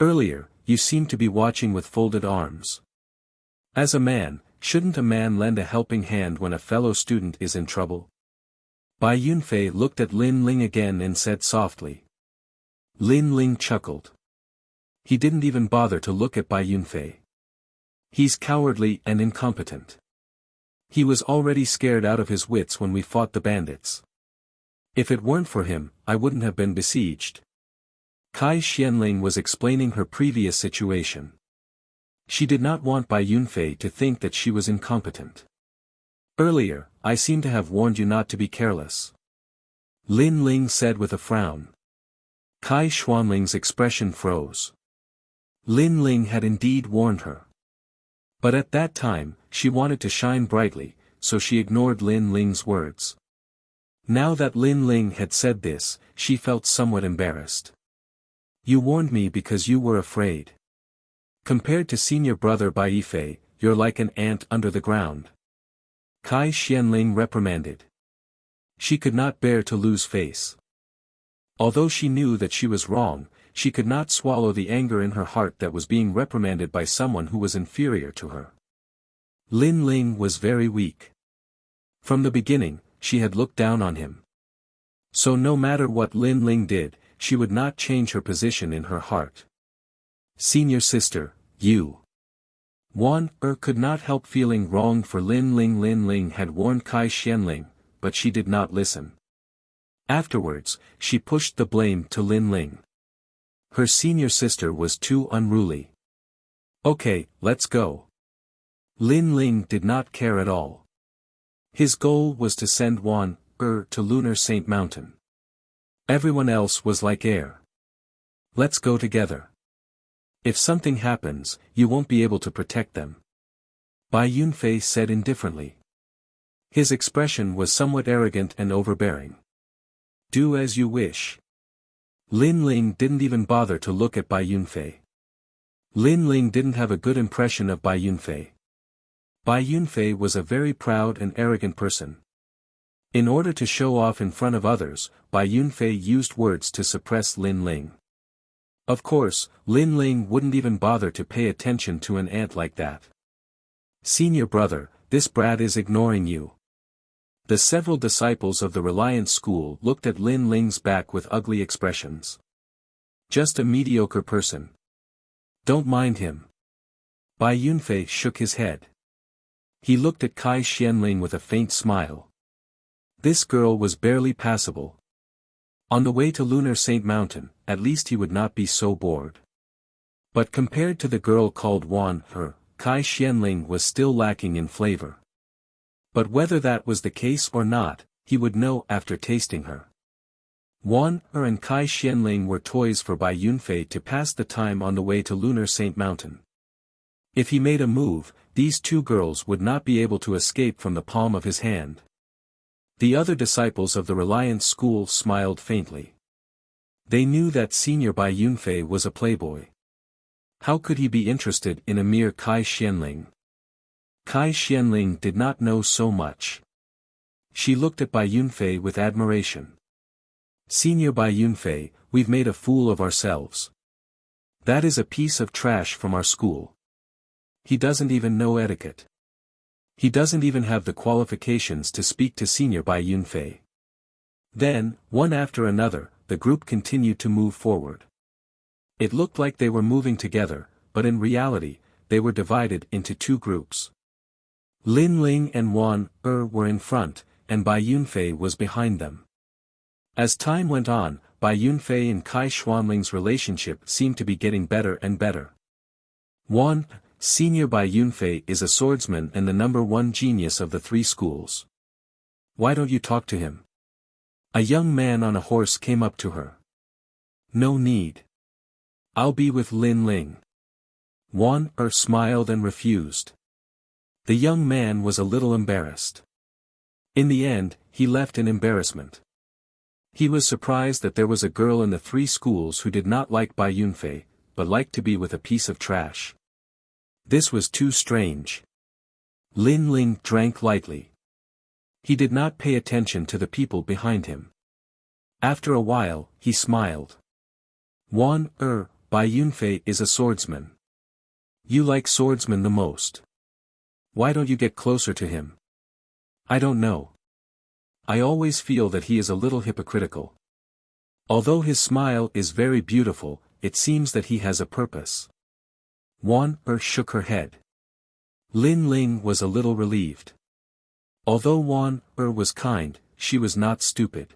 Earlier, you seemed to be watching with folded arms. As a man, shouldn't a man lend a helping hand when a fellow student is in trouble? Bai Yunfei looked at Lin Ling again and said softly. Lin Ling chuckled. He didn't even bother to look at Bai Yunfei. He's cowardly and incompetent. He was already scared out of his wits when we fought the bandits. If it weren't for him, I wouldn't have been besieged. Kai Xianling was explaining her previous situation. She did not want Bai Yunfei to think that she was incompetent. Earlier, I seem to have warned you not to be careless. Lin Ling said with a frown. Kai Xianling's expression froze. Lin Ling had indeed warned her. But at that time, she wanted to shine brightly, so she ignored Lin Ling's words. Now that Lin Ling had said this, she felt somewhat embarrassed. You warned me because you were afraid. Compared to senior brother Bai Yifei, you're like an ant under the ground. Kai Xianling reprimanded. She could not bear to lose face. Although she knew that she was wrong, she could not swallow the anger in her heart that was being reprimanded by someone who was inferior to her. Lin Ling was very weak. From the beginning, she had looked down on him. So no matter what Lin Ling did, she would not change her position in her heart. Senior sister, you. Wan Er could not help feeling wronged for Lin Ling. Lin Ling had warned Kai Xianling, but she did not listen. Afterwards, she pushed the blame to Lin Ling. Her senior sister was too unruly. Okay, let's go. Lin Ling did not care at all. His goal was to send Wan Er to Lunar Saint Mountain. Everyone else was like air. Let's go together. If something happens, you won't be able to protect them. Bai Yunfei said indifferently. His expression was somewhat arrogant and overbearing. Do as you wish. Lin Ling didn't even bother to look at Bai Yunfei. Lin Ling didn't have a good impression of Bai Yunfei. Bai Yunfei was a very proud and arrogant person. In order to show off in front of others, Bai Yunfei used words to suppress Lin Ling. Of course, Lin Ling wouldn't even bother to pay attention to an ant like that. Senior brother, this brat is ignoring you. The several disciples of the Reliance School looked at Lin Ling's back with ugly expressions. Just a mediocre person. Don't mind him. Bai Yunfei shook his head. He looked at Kai Xianling with a faint smile. This girl was barely passable. On the way to Lunar Saint Mountain, at least he would not be so bored. But compared to the girl called Wan Er, Kai Xianling was still lacking in flavor. But whether that was the case or not, he would know after tasting her. Wan Er and Kai Xianling were toys for Bai Yunfei to pass the time on the way to Lunar Saint Mountain. If he made a move, these two girls would not be able to escape from the palm of his hand. The other disciples of the Reliance School smiled faintly. They knew that senior Bai Yunfei was a playboy. How could he be interested in a mere Kai Xianling? Kai Xianling did not know so much. She looked at Bai Yunfei with admiration. Senior Bai Yunfei, we've made a fool of ourselves. That is a piece of trash from our school. He doesn't even know etiquette. He doesn't even have the qualifications to speak to senior Bai Yunfei. Then, one after another, the group continued to move forward. It looked like they were moving together, but in reality, they were divided into two groups. Lin Ling and Wan were in front, and Bai Yunfei was behind them. As time went on, Bai Yunfei and Kai Xuanling's relationship seemed to be getting better and better. Wan, Senior Bai Yunfei is a swordsman and the #1 genius of the 3 schools. Why don't you talk to him? A young man on a horse came up to her. No need. I'll be with Lin Ling. Wan smiled and refused. The young man was a little embarrassed. In the end, he left in embarrassment. He was surprised that there was a girl in the 3 schools who did not like Bai Yunfei, but liked to be with a piece of trash. This was too strange. Lin Ling drank lightly. He did not pay attention to the people behind him. After a while, he smiled. Wan, Bai Yunfei is a swordsman. You like swordsmen the most. Why don't you get closer to him? I don't know. I always feel that he is a little hypocritical. Although his smile is very beautiful, it seems that he has a purpose. Wan shook her head. Lin Ling was a little relieved. Although Wan was kind, she was not stupid.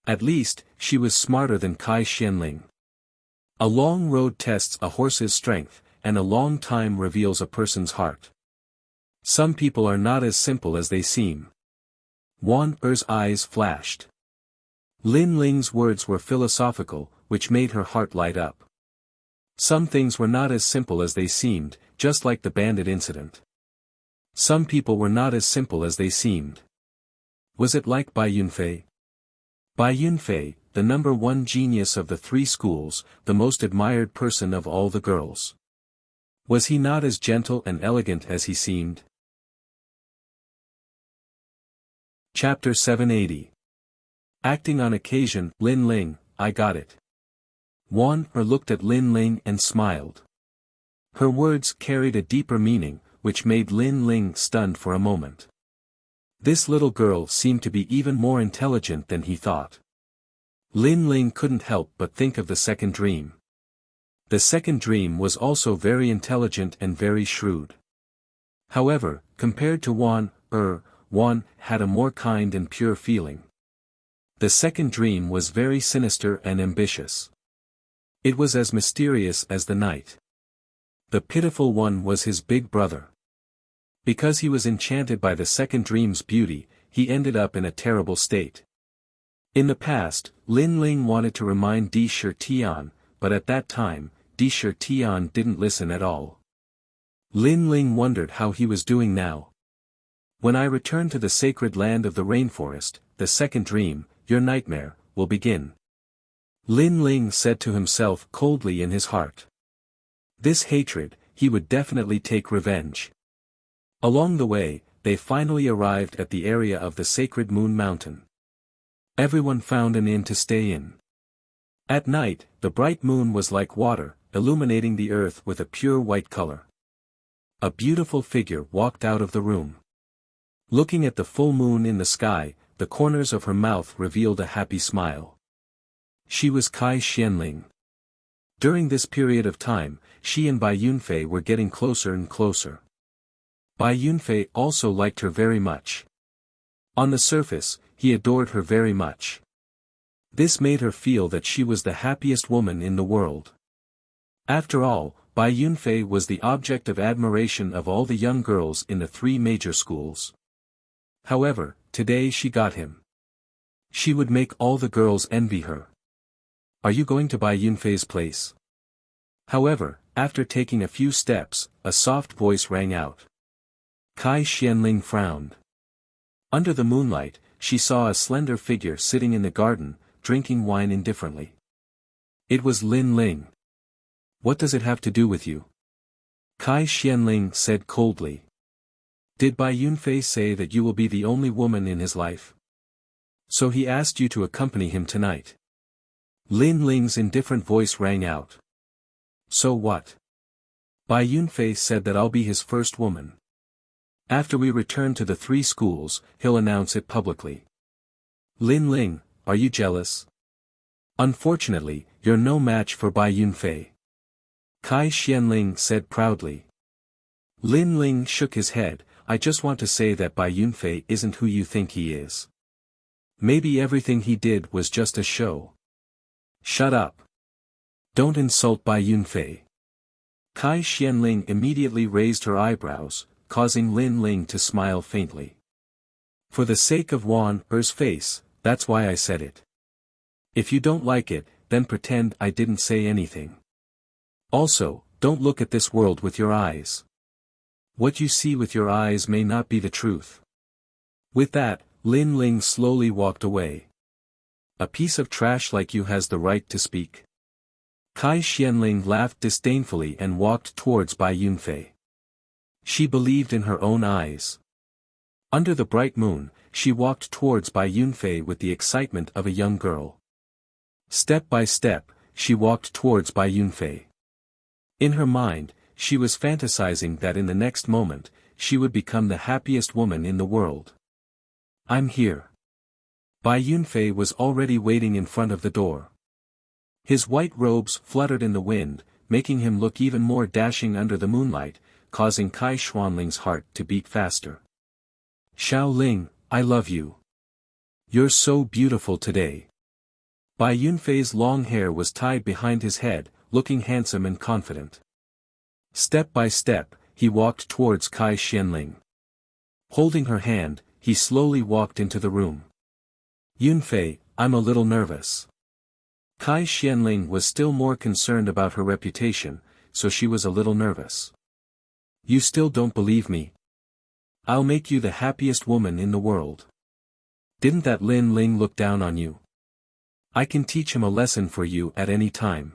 At least, she was smarter than Kai Xianling. A long road tests a horse's strength, and a long time reveals a person's heart. Some people are not as simple as they seem. Wan's eyes flashed. Lin Ling's words were philosophical, which made her heart light up. Some things were not as simple as they seemed, just like the bandit incident. Some people were not as simple as they seemed. Was it like Bai Yunfei? Bai Yunfei, the #1 genius of the 3 schools, the most admired person of all the girls. Was he not as gentle and elegant as he seemed? Chapter 780. Acting on occasion. Lin Ling, I got it. Wan looked at Lin Ling and smiled. Her words carried a deeper meaning, which made Lin Ling stunned for a moment. This little girl seemed to be even more intelligent than he thought. Lin Ling couldn't help but think of the second dream. The second dream was also very intelligent and very shrewd. However, compared to Wan had a more kind and pure feeling. The second dream was very sinister and ambitious. It was as mysterious as the night. The pitiful one was his big brother. Because he was enchanted by the second dream's beauty, he ended up in a terrible state. In the past, Lin Ling wanted to remind Di Shitian, but at that time, Di Shitian didn't listen at all. Lin Ling wondered how he was doing now. When I return to the sacred land of the rainforest, the second dream, your nightmare, will begin. Lin Ling said to himself coldly in his heart. This hatred, he would definitely take revenge. Along the way, they finally arrived at the area of the sacred Moon Mountain. Everyone found an inn to stay in. At night, the bright moon was like water, illuminating the earth with a pure white color. A beautiful figure walked out of the room. Looking at the full moon in the sky, the corners of her mouth revealed a happy smile. She was Kai Xianling. During this period of time, she and Bai Yunfei were getting closer and closer. Bai Yunfei also liked her very much. On the surface, he adored her very much. This made her feel that she was the happiest woman in the world. After all, Bai Yunfei was the object of admiration of all the young girls in the 3 major schools. However, today she got him. She would make all the girls envy her. Are you going to Bai Yunfei's place? However, after taking a few steps, a soft voice rang out. Kai Xianling frowned. Under the moonlight, she saw a slender figure sitting in the garden, drinking wine indifferently. It was Lin Ling. What does it have to do with you? Kai Xianling said coldly. Did Bai Yunfei say that you will be the only woman in his life? So he asked you to accompany him tonight. Lin Ling's indifferent voice rang out. So what? Bai Yunfei said that I'll be his first woman. After we return to the 3 schools, he'll announce it publicly. Lin Ling, are you jealous? Unfortunately, you're no match for Bai Yunfei. Kai Xianling said proudly. Lin Ling shook his head, I just want to say that Bai Yunfei isn't who you think he is. Maybe everything he did was just a show. Shut up. Don't insult Bai Yunfei. Kai Xianling immediately raised her eyebrows, causing Lin Ling to smile faintly. For the sake of Wan Er's face, that's why I said it. If you don't like it, then pretend I didn't say anything. Also, don't look at this world with your eyes. What you see with your eyes may not be the truth. With that, Lin Ling slowly walked away. A piece of trash like you has the right to speak. Kai Xianling laughed disdainfully and walked towards Bai Yunfei. She believed in her own eyes. Under the bright moon, she walked towards Bai Yunfei with the excitement of a young girl. Step by step, she walked towards Bai Yunfei. In her mind, she was fantasizing that in the next moment, she would become the happiest woman in the world. I'm here. Bai Yunfei was already waiting in front of the door. His white robes fluttered in the wind, making him look even more dashing under the moonlight, causing Kai Xuanling's heart to beat faster. Xiao Ling, I love you. You're so beautiful today. Bai Yunfei's long hair was tied behind his head, looking handsome and confident. Step by step, he walked towards Kai Xianling. Holding her hand, he slowly walked into the room. Yunfei, I'm a little nervous. Kai Xianling was still more concerned about her reputation, so she was a little nervous. You still don't believe me? I'll make you the happiest woman in the world. Didn't that Lin Ling look down on you? I can teach him a lesson for you at any time.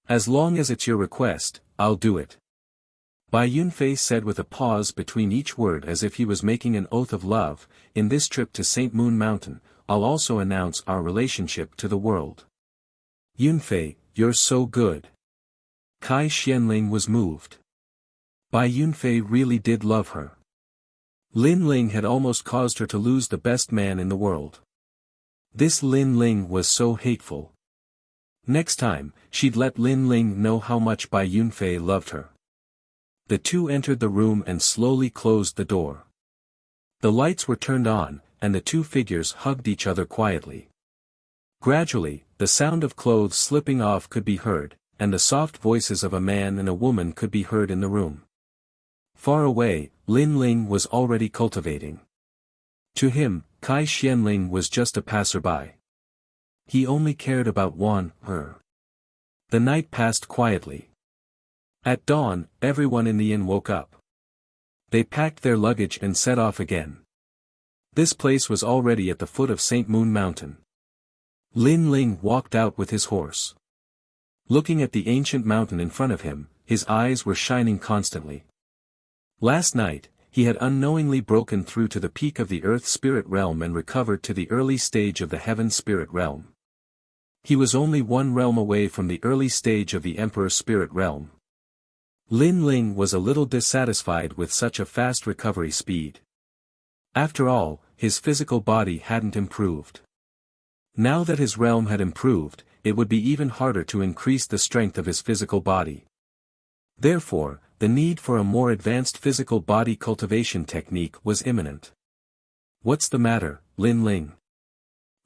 As long as it's your request, I'll do it. Bai Yunfei said with a pause between each word as if he was making an oath of love. In this trip to Saint Moon Mountain, I'll also announce our relationship to the world. Yunfei, you're so good. Kai Xianling was moved. Bai Yunfei really did love her. Lin Ling had almost caused her to lose the best man in the world. This Lin Ling was so hateful. Next time, she'd let Lin Ling know how much Bai Yunfei loved her. The two entered the room and slowly closed the door. The lights were turned on, and the two figures hugged each other quietly. Gradually, the sound of clothes slipping off could be heard, and the soft voices of a man and a woman could be heard in the room. Far away, Lin Ling was already cultivating. To him, Kai Xianling was just a passerby. He only cared about Wan Er. The night passed quietly. At dawn, everyone in the inn woke up. They packed their luggage and set off again. This place was already at the foot of Saint Moon Mountain. Lin Ling walked out with his horse. Looking at the ancient mountain in front of him, his eyes were shining constantly. Last night, he had unknowingly broken through to the peak of the Earth Spirit Realm and recovered to the early stage of the Heaven Spirit Realm. He was only one realm away from the early stage of the Emperor Spirit Realm. Lin Ling was a little dissatisfied with such a fast recovery speed. After all, his physical body hadn't improved. Now that his realm had improved, it would be even harder to increase the strength of his physical body. Therefore, the need for a more advanced physical body cultivation technique was imminent. What's the matter, Lin Ling?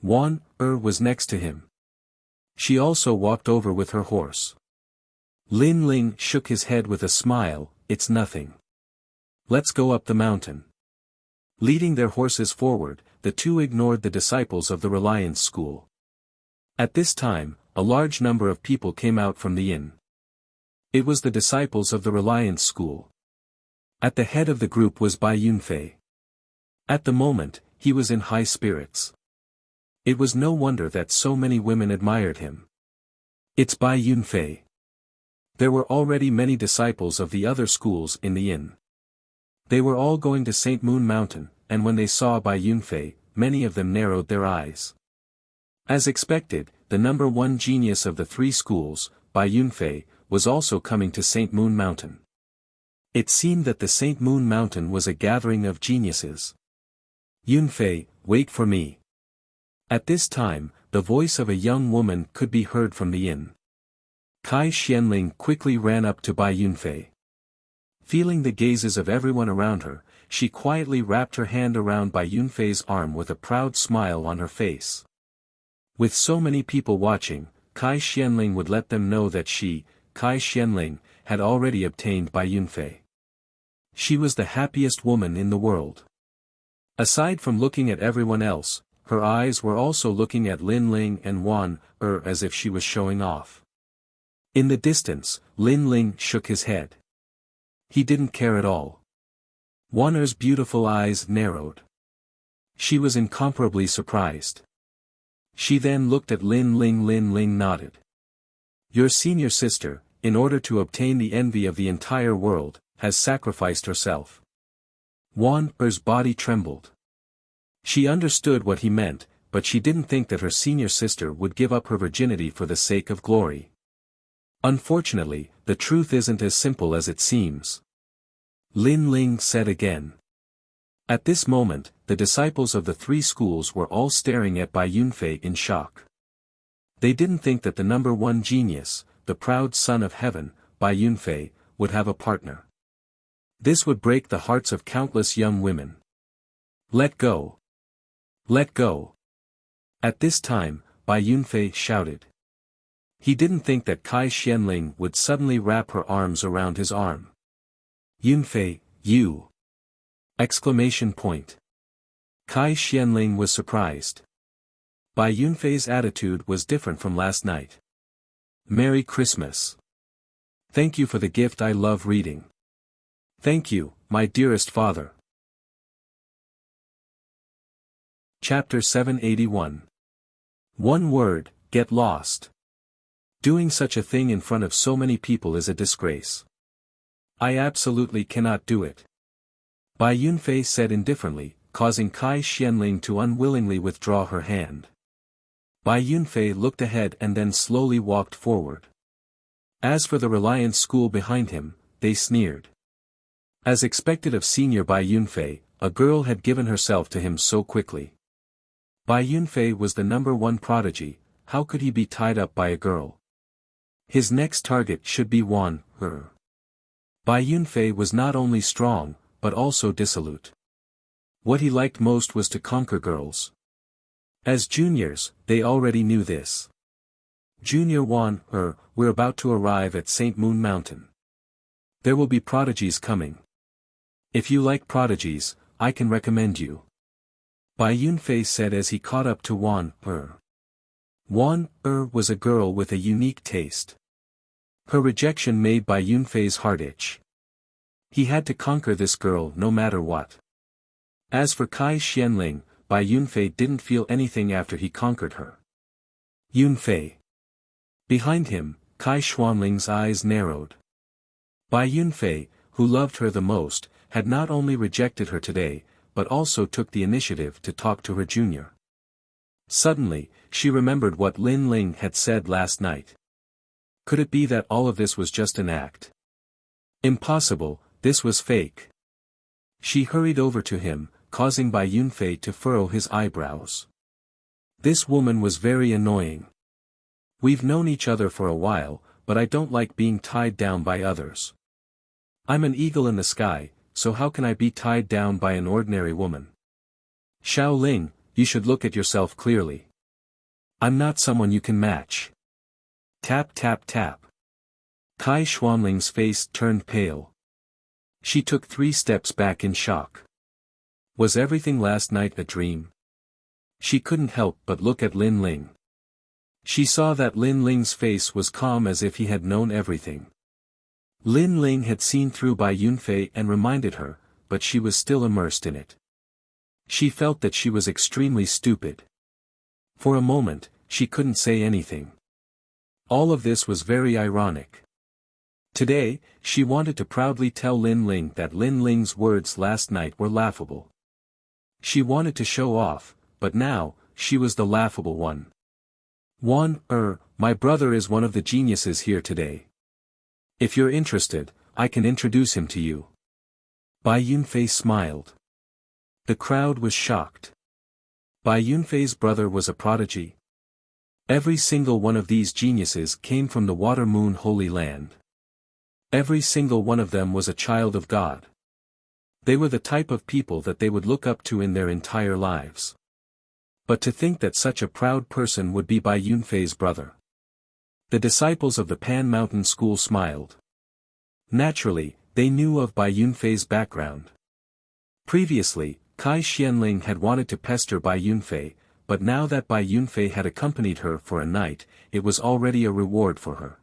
Wan Er was next to him. She also walked over with her horse. Lin Ling shook his head with a smile, it's nothing. Let's go up the mountain. Leading their horses forward, the two ignored the disciples of the Reliance School. At this time, a large number of people came out from the inn. It was the disciples of the Reliance School. At the head of the group was Bai Yunfei. At the moment, he was in high spirits. It was no wonder that so many women admired him. It's Bai Yunfei. There were already many disciples of the other schools in the inn. They were all going to Saint Moon Mountain, and when they saw Bai Yunfei, many of them narrowed their eyes. As expected, the number one genius of the three schools, Bai Yunfei, was also coming to Saint Moon Mountain. It seemed that the Saint Moon Mountain was a gathering of geniuses. Yunfei, wait for me. At this time, the voice of a young woman could be heard from the inn. Kai Xianling quickly ran up to Bai Yunfei. Feeling the gazes of everyone around her, she quietly wrapped her hand around Bai Yunfei's arm with a proud smile on her face. With so many people watching, Kai Xianling would let them know that she, Kai Xianling, had already obtained Bai Yunfei. She was the happiest woman in the world. Aside from looking at everyone else, her eyes were also looking at Lin Ling and Wan as if she was showing off. In the distance, Lin Ling shook his head. He didn't care at all. Wan's beautiful eyes narrowed. She was incomparably surprised. She then looked at Lin Ling. Lin Ling nodded. Your senior sister, in order to obtain the envy of the entire world, has sacrificed herself. Wan's body trembled. She understood what he meant, but she didn't think that her senior sister would give up her virginity for the sake of glory. Unfortunately, the truth isn't as simple as it seems. Lin Ling said again. At this moment, the disciples of the three schools were all staring at Bai Yunfei in shock. They didn't think that the number one genius, the proud son of heaven, Bai Yunfei, would have a partner. This would break the hearts of countless young women. Let go! Let go! At this time, Bai Yunfei shouted. He didn't think that Kai Xianling would suddenly wrap her arms around his arm. Yunfei, you! Exclamation point. Kai Xianling was surprised. Bai Yunfei's attitude was different from last night. Merry Christmas. Thank you for the gift. I love reading. Thank you, my dearest father. Chapter 781. One word, get lost. Doing such a thing in front of so many people is a disgrace. I absolutely cannot do it. Bai Yunfei said indifferently, causing Kai Xianling to unwillingly withdraw her hand. Bai Yunfei looked ahead and then slowly walked forward. As for the Reliance School behind him, they sneered. As expected of senior Bai Yunfei, a girl had given herself to him so quickly. Bai Yunfei was the number one prodigy, how could he be tied up by a girl? His next target should be Wan. Bai Yunfei was not only strong, but also dissolute. What he liked most was to conquer girls. As juniors, they already knew this. Junior Wan, we're about to arrive at St. Moon Mountain. There will be prodigies coming. If you like prodigies, I can recommend you. Bai Yunfei said as he caught up to Wan. Wan was a girl with a unique taste. Her rejection made Bai Yunfei's heart itch. He had to conquer this girl no matter what. As for Kai Xianling, Bai Yunfei didn't feel anything after he conquered her. Yunfei. Behind him, Kai Xianling's eyes narrowed. Bai Yunfei, who loved her the most, had not only rejected her today, but also took the initiative to talk to her junior. Suddenly, she remembered what Lin Ling had said last night. Could it be that all of this was just an act? Impossible, this was fake. She hurried over to him, causing Bai Yunfei to furrow his eyebrows. This woman was very annoying. We've known each other for a while, but I don't like being tied down by others. I'm an eagle in the sky, so how can I be tied down by an ordinary woman? Xiao Ling, you should look at yourself clearly. I'm not someone you can match. Tap tap tap. Kai Xianling's face turned pale. She took 3 steps back in shock. Was everything last night a dream? She couldn't help but look at Lin Ling. She saw that Lin Ling's face was calm as if he had known everything. Lin Ling had seen through Bai Yunfei and reminded her, but she was still immersed in it. She felt that she was extremely stupid. For a moment, she couldn't say anything. All of this was very ironic. Today, she wanted to proudly tell Lin Ling that Lin Ling's words last night were laughable. She wanted to show off, but now, she was the laughable one. Wan, my brother is one of the geniuses here today. If you're interested, I can introduce him to you. Bai Yunfei smiled. The crowd was shocked. Bai Yunfei's brother was a prodigy. Every single one of these geniuses came from the Water Moon Holy Land. Every single one of them was a child of God. They were the type of people that they would look up to in their entire lives. But to think that such a proud person would be Bai Yunfei's brother. The disciples of the Pan Mountain School smiled. Naturally, they knew of Bai Yunfei's background. Previously, Kai Xianling had wanted to pester Bai Yunfei, but now that Bai Yunfei had accompanied her for a night, it was already a reward for her.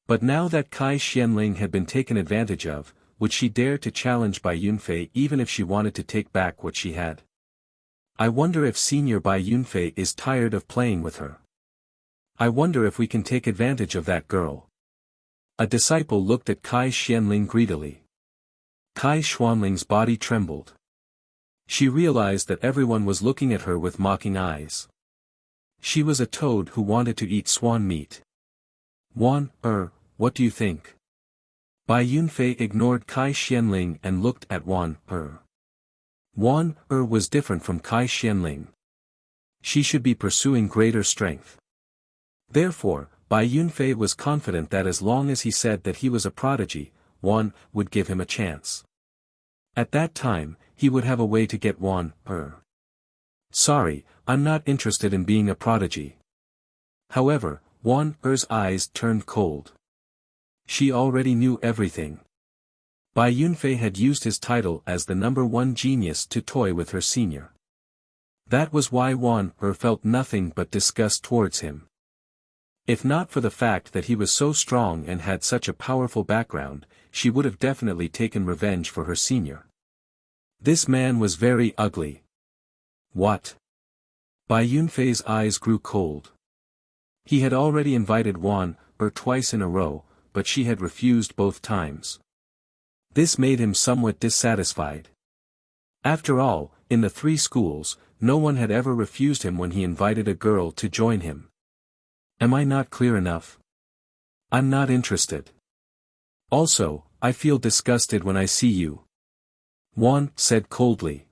But now that Kai Xianling had been taken advantage of, would she dare to challenge Bai Yunfei even if she wanted to take back what she had? I wonder if Senior Bai Yunfei is tired of playing with her. I wonder if we can take advantage of that girl. A disciple looked at Kai Xianling greedily. Kai Xuanling's body trembled. She realized that everyone was looking at her with mocking eyes. She was a toad who wanted to eat swan meat. What do you think? Bai Yunfei ignored Kai Xianling and looked at Wan was different from Kai Xianling. She should be pursuing greater strength. Therefore, Bai Yunfei was confident that as long as he said that he was a prodigy, Wan would give him a chance. At that time, he would have a way to get Wan. Sorry, I'm not interested in being a prodigy. However, Wan's eyes turned cold. She already knew everything. Bai Yunfei had used his title as the #1 genius to toy with her senior. That was why Wan felt nothing but disgust towards him. If not for the fact that he was so strong and had such a powerful background, she would have definitely taken revenge for her senior. This man was very ugly. What? Bai Yunfei's eyes grew cold. He had already invited Wan twice in a row, but she had refused both times. This made him somewhat dissatisfied. After all, in the 3 schools, no one had ever refused him when he invited a girl to join him. Am I not clear enough? I'm not interested. Also, I feel disgusted when I see you. Wan said coldly.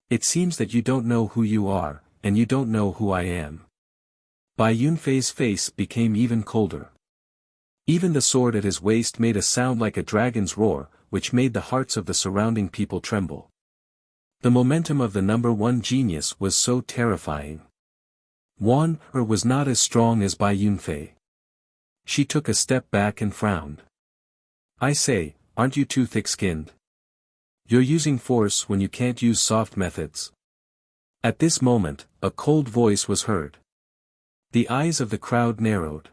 It seems that you don't know who you are, and you don't know who I am. Bai Yunfei's face became even colder. Even the sword at his waist made a sound like a dragon's roar, which made the hearts of the surrounding people tremble. The momentum of the #1 genius was so terrifying. Wan was not as strong as Bai Yunfei. She took a step back and frowned. I say, aren't you too thick-skinned? You're using force when you can't use soft methods. At this moment, a cold voice was heard. The eyes of the crowd narrowed.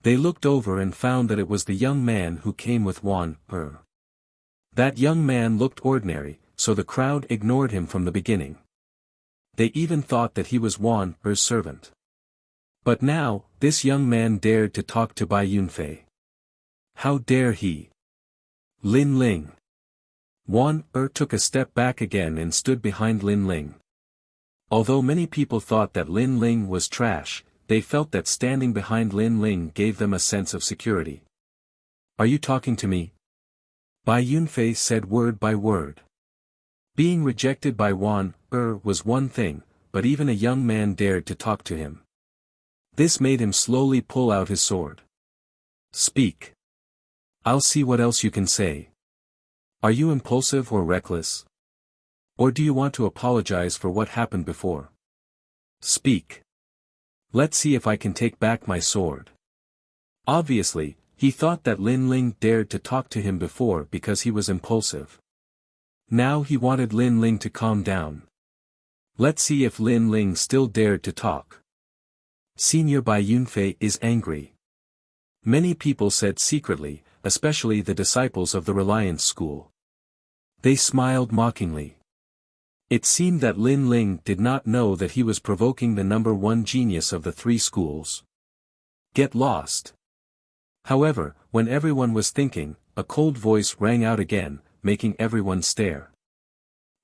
They looked over and found that it was the young man who came with Wan. That young man looked ordinary, so the crowd ignored him from the beginning. They even thought that he was Wan's servant. But now, this young man dared to talk to Bai Yunfei. How dare he? Lin Ling. Wan took a step back again and stood behind Lin Ling. Although many people thought that Lin Ling was trash, they felt that standing behind Lin Ling gave them a sense of security. Are you talking to me? Bai Yunfei said word by word. Being rejected by Wan was one thing, but even a young man dared to talk to him. This made him slowly pull out his sword. Speak. I'll see what else you can say. Are you impulsive or reckless? Or do you want to apologize for what happened before? Speak. Let's see if I can take back my sword. Obviously, he thought that Lin Ling dared to talk to him before because he was impulsive. Now he wanted Lin Ling to calm down. Let's see if Lin Ling still dared to talk. Senior Bai Yunfei is angry. Many people said secretly, especially the disciples of the Reliance School. They smiled mockingly. It seemed that Lin Ling did not know that he was provoking the #1 genius of the 3 schools. Get lost. However, when everyone was thinking, a cold voice rang out again, making everyone stare.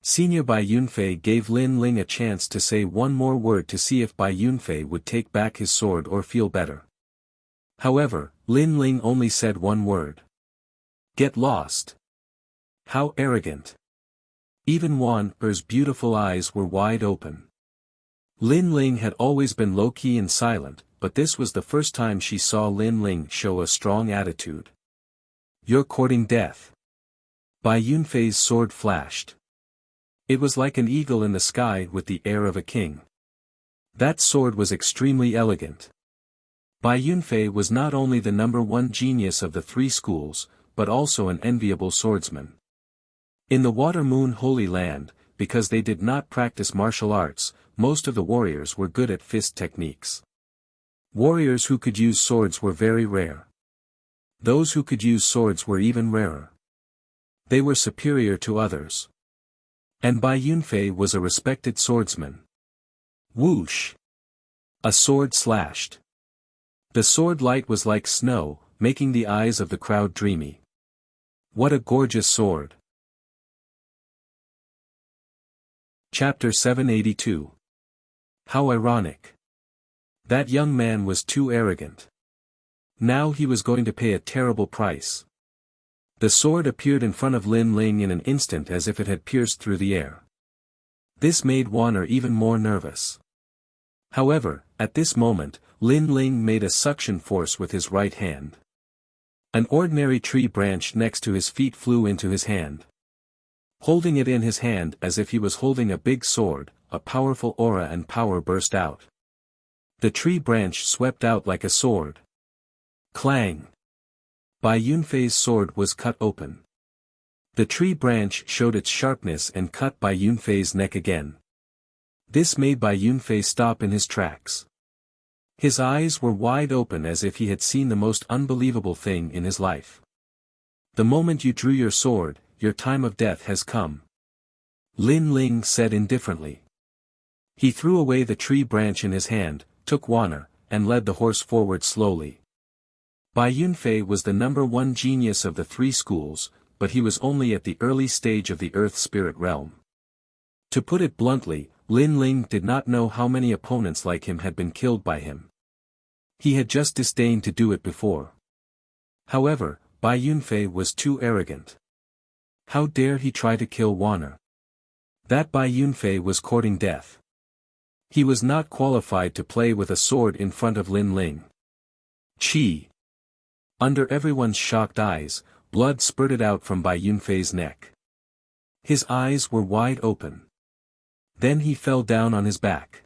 Senior Bai Yunfei gave Lin Ling a chance to say one more word to see if Bai Yunfei would take back his sword or feel better. However, Lin Ling only said one word. Get lost. How arrogant. Even Wan's beautiful eyes were wide open. Lin Ling had always been low-key and silent, but this was the first time she saw Lin Ling show a strong attitude. You're courting death. Bai Yunfei's sword flashed. It was like an eagle in the sky with the air of a king. That sword was extremely elegant. Bai Yunfei was not only the number one genius of the three schools, but also an enviable swordsman. In the Water Moon Holy Land, because they did not practice martial arts, most of the warriors were good at fist techniques. Warriors who could use swords were very rare. Those who could use swords were even rarer. They were superior to others. And Bai Yunfei was a respected swordsman. Whoosh! A sword slashed. The sword light was like snow, making the eyes of the crowd dreamy. What a gorgeous sword! Chapter 782. How ironic. That young man was too arrogant. Now he was going to pay a terrible price. The sword appeared in front of Lin Ling in an instant as if it had pierced through the air. This made Wanner even more nervous. However, at this moment, Lin Ling made a suction force with his right hand. An ordinary tree branch next to his feet flew into his hand. Holding it in his hand as if he was holding a big sword, a powerful aura and power burst out. The tree branch swept out like a sword. Clang! Bai Yunfei's sword was cut open. The tree branch showed its sharpness and cut Bai Yunfei's neck again. This made Bai Yunfei stop in his tracks. His eyes were wide open as if he had seen the most unbelievable thing in his life. The moment you drew your sword, your time of death has come. Lin Ling said indifferently. He threw away the tree branch in his hand, took Wanner, and led the horse forward slowly. Bai Yunfei was the number one genius of the three schools, but he was only at the early stage of the earth spirit realm. To put it bluntly, Lin Ling did not know how many opponents like him had been killed by him. He had just disdained to do it before. However, Bai Yunfei was too arrogant. How dare he try to kill Wanner? That Bai Yunfei was courting death. He was not qualified to play with a sword in front of Lin Ling. Chi! Under everyone's shocked eyes, blood spurted out from Bai Yunfei's neck. His eyes were wide open. Then he fell down on his back.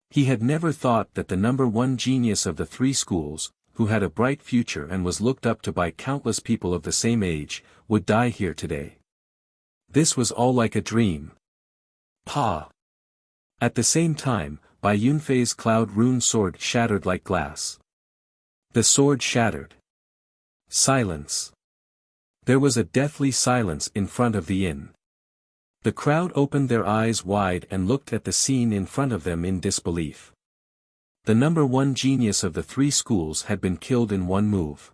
He had never thought that the number one genius of the three schools, who had a bright future and was looked up to by countless people of the same age, would die here today. This was all like a dream. Pa! At the same time, Bai Yunfei's cloud rune sword shattered like glass. The sword shattered. Silence. There was a deathly silence in front of the inn. The crowd opened their eyes wide and looked at the scene in front of them in disbelief. The number one genius of the three schools had been killed in one move.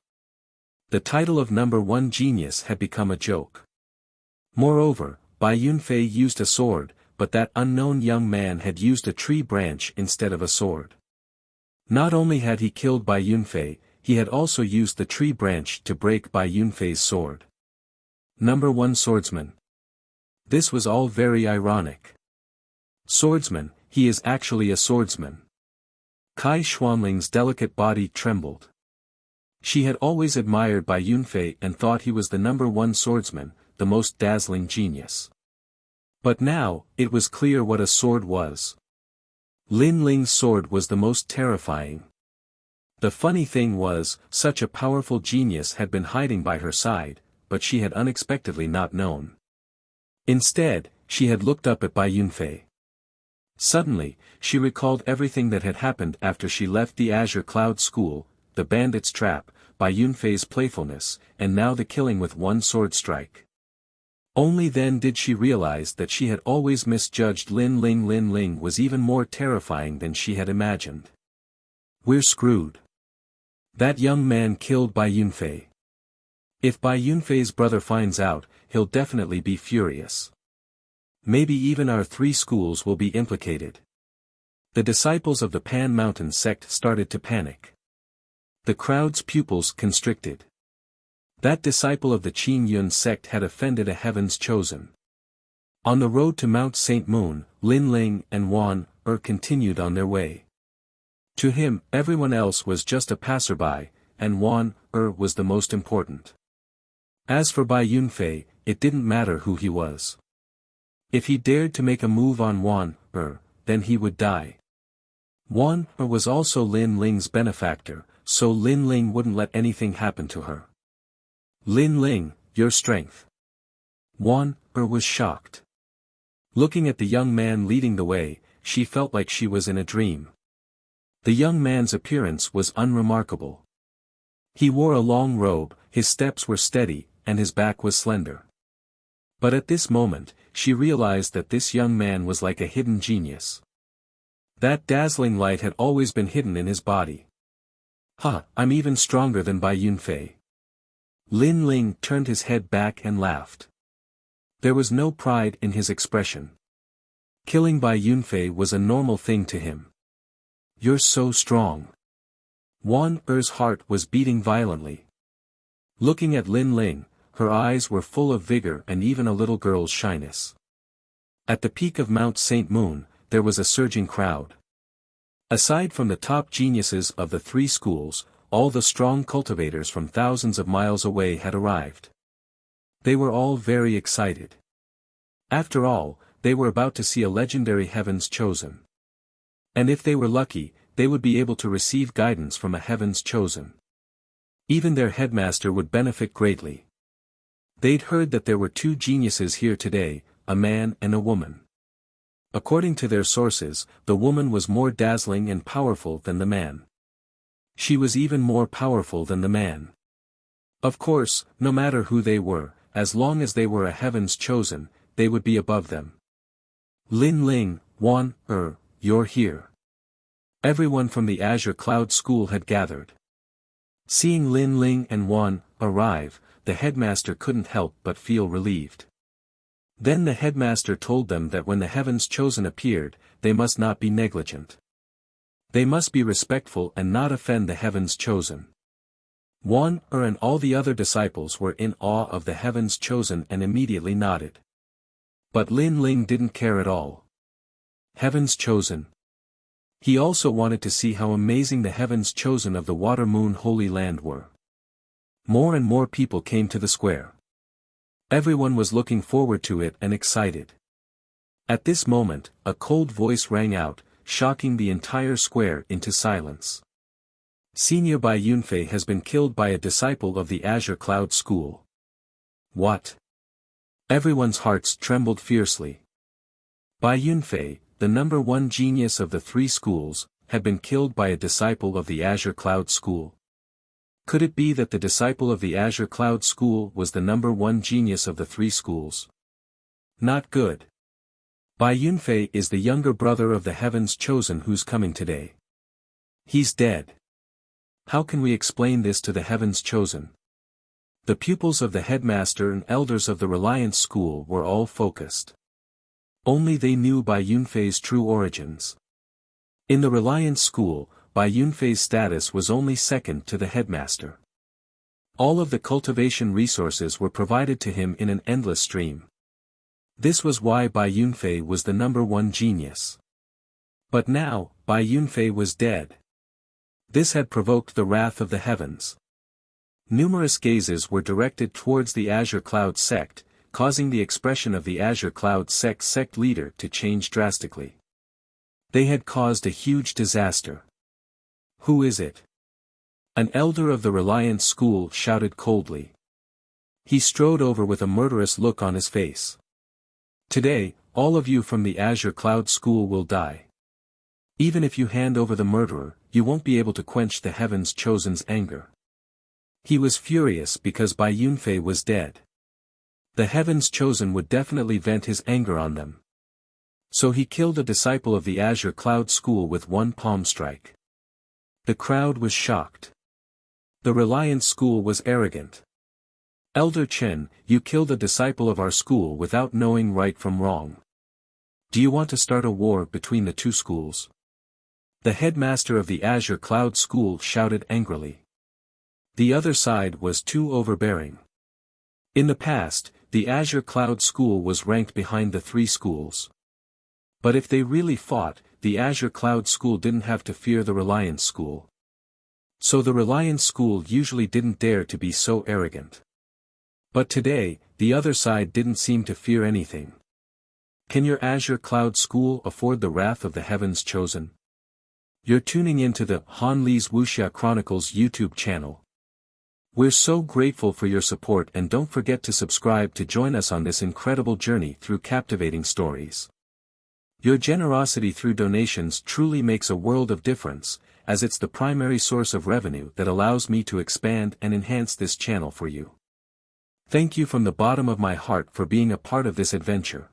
The title of number one genius had become a joke. Moreover, Bai Yunfei used a sword, but that unknown young man had used a tree branch instead of a sword. Not only had he killed Bai Yunfei, he had also used the tree branch to break Bai Yunfei's sword. Number one swordsman. This was all very ironic. Swordsman, he is actually a swordsman. Kai Xuanling's delicate body trembled. She had always admired Bai Yunfei and thought he was the number one swordsman, the most dazzling genius. But now, it was clear what a sword was. Lin Ling's sword was the most terrifying. The funny thing was, such a powerful genius had been hiding by her side, but she had unexpectedly not known. Instead, she had looked up at Bai Yunfei. Suddenly, she recalled everything that had happened after she left the Azure Cloud School, the bandit's trap, Bai Yunfei's playfulness, and now the killing with one sword strike. Only then did she realize that she had always misjudged Lin Ling. Lin Ling was even more terrifying than she had imagined. We're screwed. That young man killed Bai Yunfei. If Bai Yunfei's brother finds out, he'll definitely be furious. Maybe even our three schools will be implicated. The disciples of the Pan Mountain sect started to panic. The crowd's pupils constricted. That disciple of the Qin Yun sect had offended a heaven's chosen. On the road to Mount St. Moon, Lin Ling and Wan continued on their way. To him, everyone else was just a passerby, and Wan was the most important. As for Bai Yunfei, it didn't matter who he was. If he dared to make a move on Wan Er, then he would die. Wan Er was also Lin Ling's benefactor, so Lin Ling wouldn't let anything happen to her. Lin Ling, your strength. Wan Er was shocked. Looking at the young man leading the way, she felt like she was in a dream. The young man's appearance was unremarkable. He wore a long robe, his steps were steady, and his back was slender. But at this moment, she realized that this young man was like a hidden genius. That dazzling light had always been hidden in his body. I'm even stronger than Bai Yunfei. Lin Ling turned his head back and laughed. There was no pride in his expression. Killing Bai Yunfei was a normal thing to him. You're so strong. Wan Er's heart was beating violently. Looking at Lin Ling, her eyes were full of vigor and even a little girl's shyness. At the peak of Mount St. Moon, there was a surging crowd. Aside from the top geniuses of the three schools, all the strong cultivators from thousands of miles away had arrived. They were all very excited. After all, they were about to see a legendary Heaven's Chosen. And if they were lucky, they would be able to receive guidance from a Heaven's Chosen. Even their headmaster would benefit greatly. They'd heard that there were two geniuses here today, a man and a woman. According to their sources, the woman was more dazzling and powerful than the man. She was even more powerful than the man. Of course, no matter who they were, as long as they were a Heaven's Chosen, they would be above them. Lin Ling, Wan Er, you're here. Everyone from the Azure Cloud School had gathered. Seeing Lin Ling and Wan arrive, the headmaster couldn't help but feel relieved. Then the headmaster told them that when the Heaven's Chosen appeared, they must not be negligent. They must be respectful and not offend the Heaven's Chosen. Wan Er and all the other disciples were in awe of the Heaven's Chosen and immediately nodded. But Lin Ling didn't care at all. Heaven's Chosen. He also wanted to see how amazing the Heaven's Chosen of the Water Moon Holy Land were. More and more people came to the square. Everyone was looking forward to it and excited. At this moment, a cold voice rang out, shocking the entire square into silence. Senior Bai Yunfei has been killed by a disciple of the Azure Cloud School. What? Everyone's hearts trembled fiercely. Bai Yunfei, the number one genius of the three schools, had been killed by a disciple of the Azure Cloud School. Could it be that the disciple of the Azure Cloud School was the number one genius of the three schools? Not good. Bai Yunfei is the younger brother of the Heaven's Chosen who's coming today. He's dead. How can we explain this to the Heaven's Chosen? The pupils of the headmaster and elders of the Reliance School were all focused. Only they knew Bai Yunfei's true origins. In the Reliance School, Bai Yunfei's status was only second to the headmaster. All of the cultivation resources were provided to him in an endless stream. This was why Bai Yunfei was the number one genius. But now, Bai Yunfei was dead. This had provoked the wrath of the heavens. Numerous gazes were directed towards the Azure Cloud sect, causing the expression of the Azure Cloud sect leader to change drastically. They had caused a huge disaster. Who is it? An elder of the Reliance School shouted coldly. He strode over with a murderous look on his face. Today, all of you from the Azure Cloud School will die. Even if you hand over the murderer, you won't be able to quench the Heaven's Chosen's anger. He was furious because Bai Yunfei was dead. The Heaven's Chosen would definitely vent his anger on them. So he killed a disciple of the Azure Cloud School with one palm strike. The crowd was shocked. The Reliance School was arrogant. Elder Chen, you killed a disciple of our school without knowing right from wrong. Do you want to start a war between the two schools? The headmaster of the Azure Cloud School shouted angrily. The other side was too overbearing. In the past, the Azure Cloud School was ranked behind the three schools. But if they really fought, the Azure Cloud School didn't have to fear the Reliance School. So the Reliance School usually didn't dare to be so arrogant. But today, the other side didn't seem to fear anything. Can your Azure Cloud School afford the wrath of the heavens chosen? You're tuning into the Han Li's Wuxia Chronicles YouTube channel. We're so grateful for your support, and don't forget to subscribe to join us on this incredible journey through captivating stories. Your generosity through donations truly makes a world of difference, as it's the primary source of revenue that allows me to expand and enhance this channel for you. Thank you from the bottom of my heart for being a part of this adventure.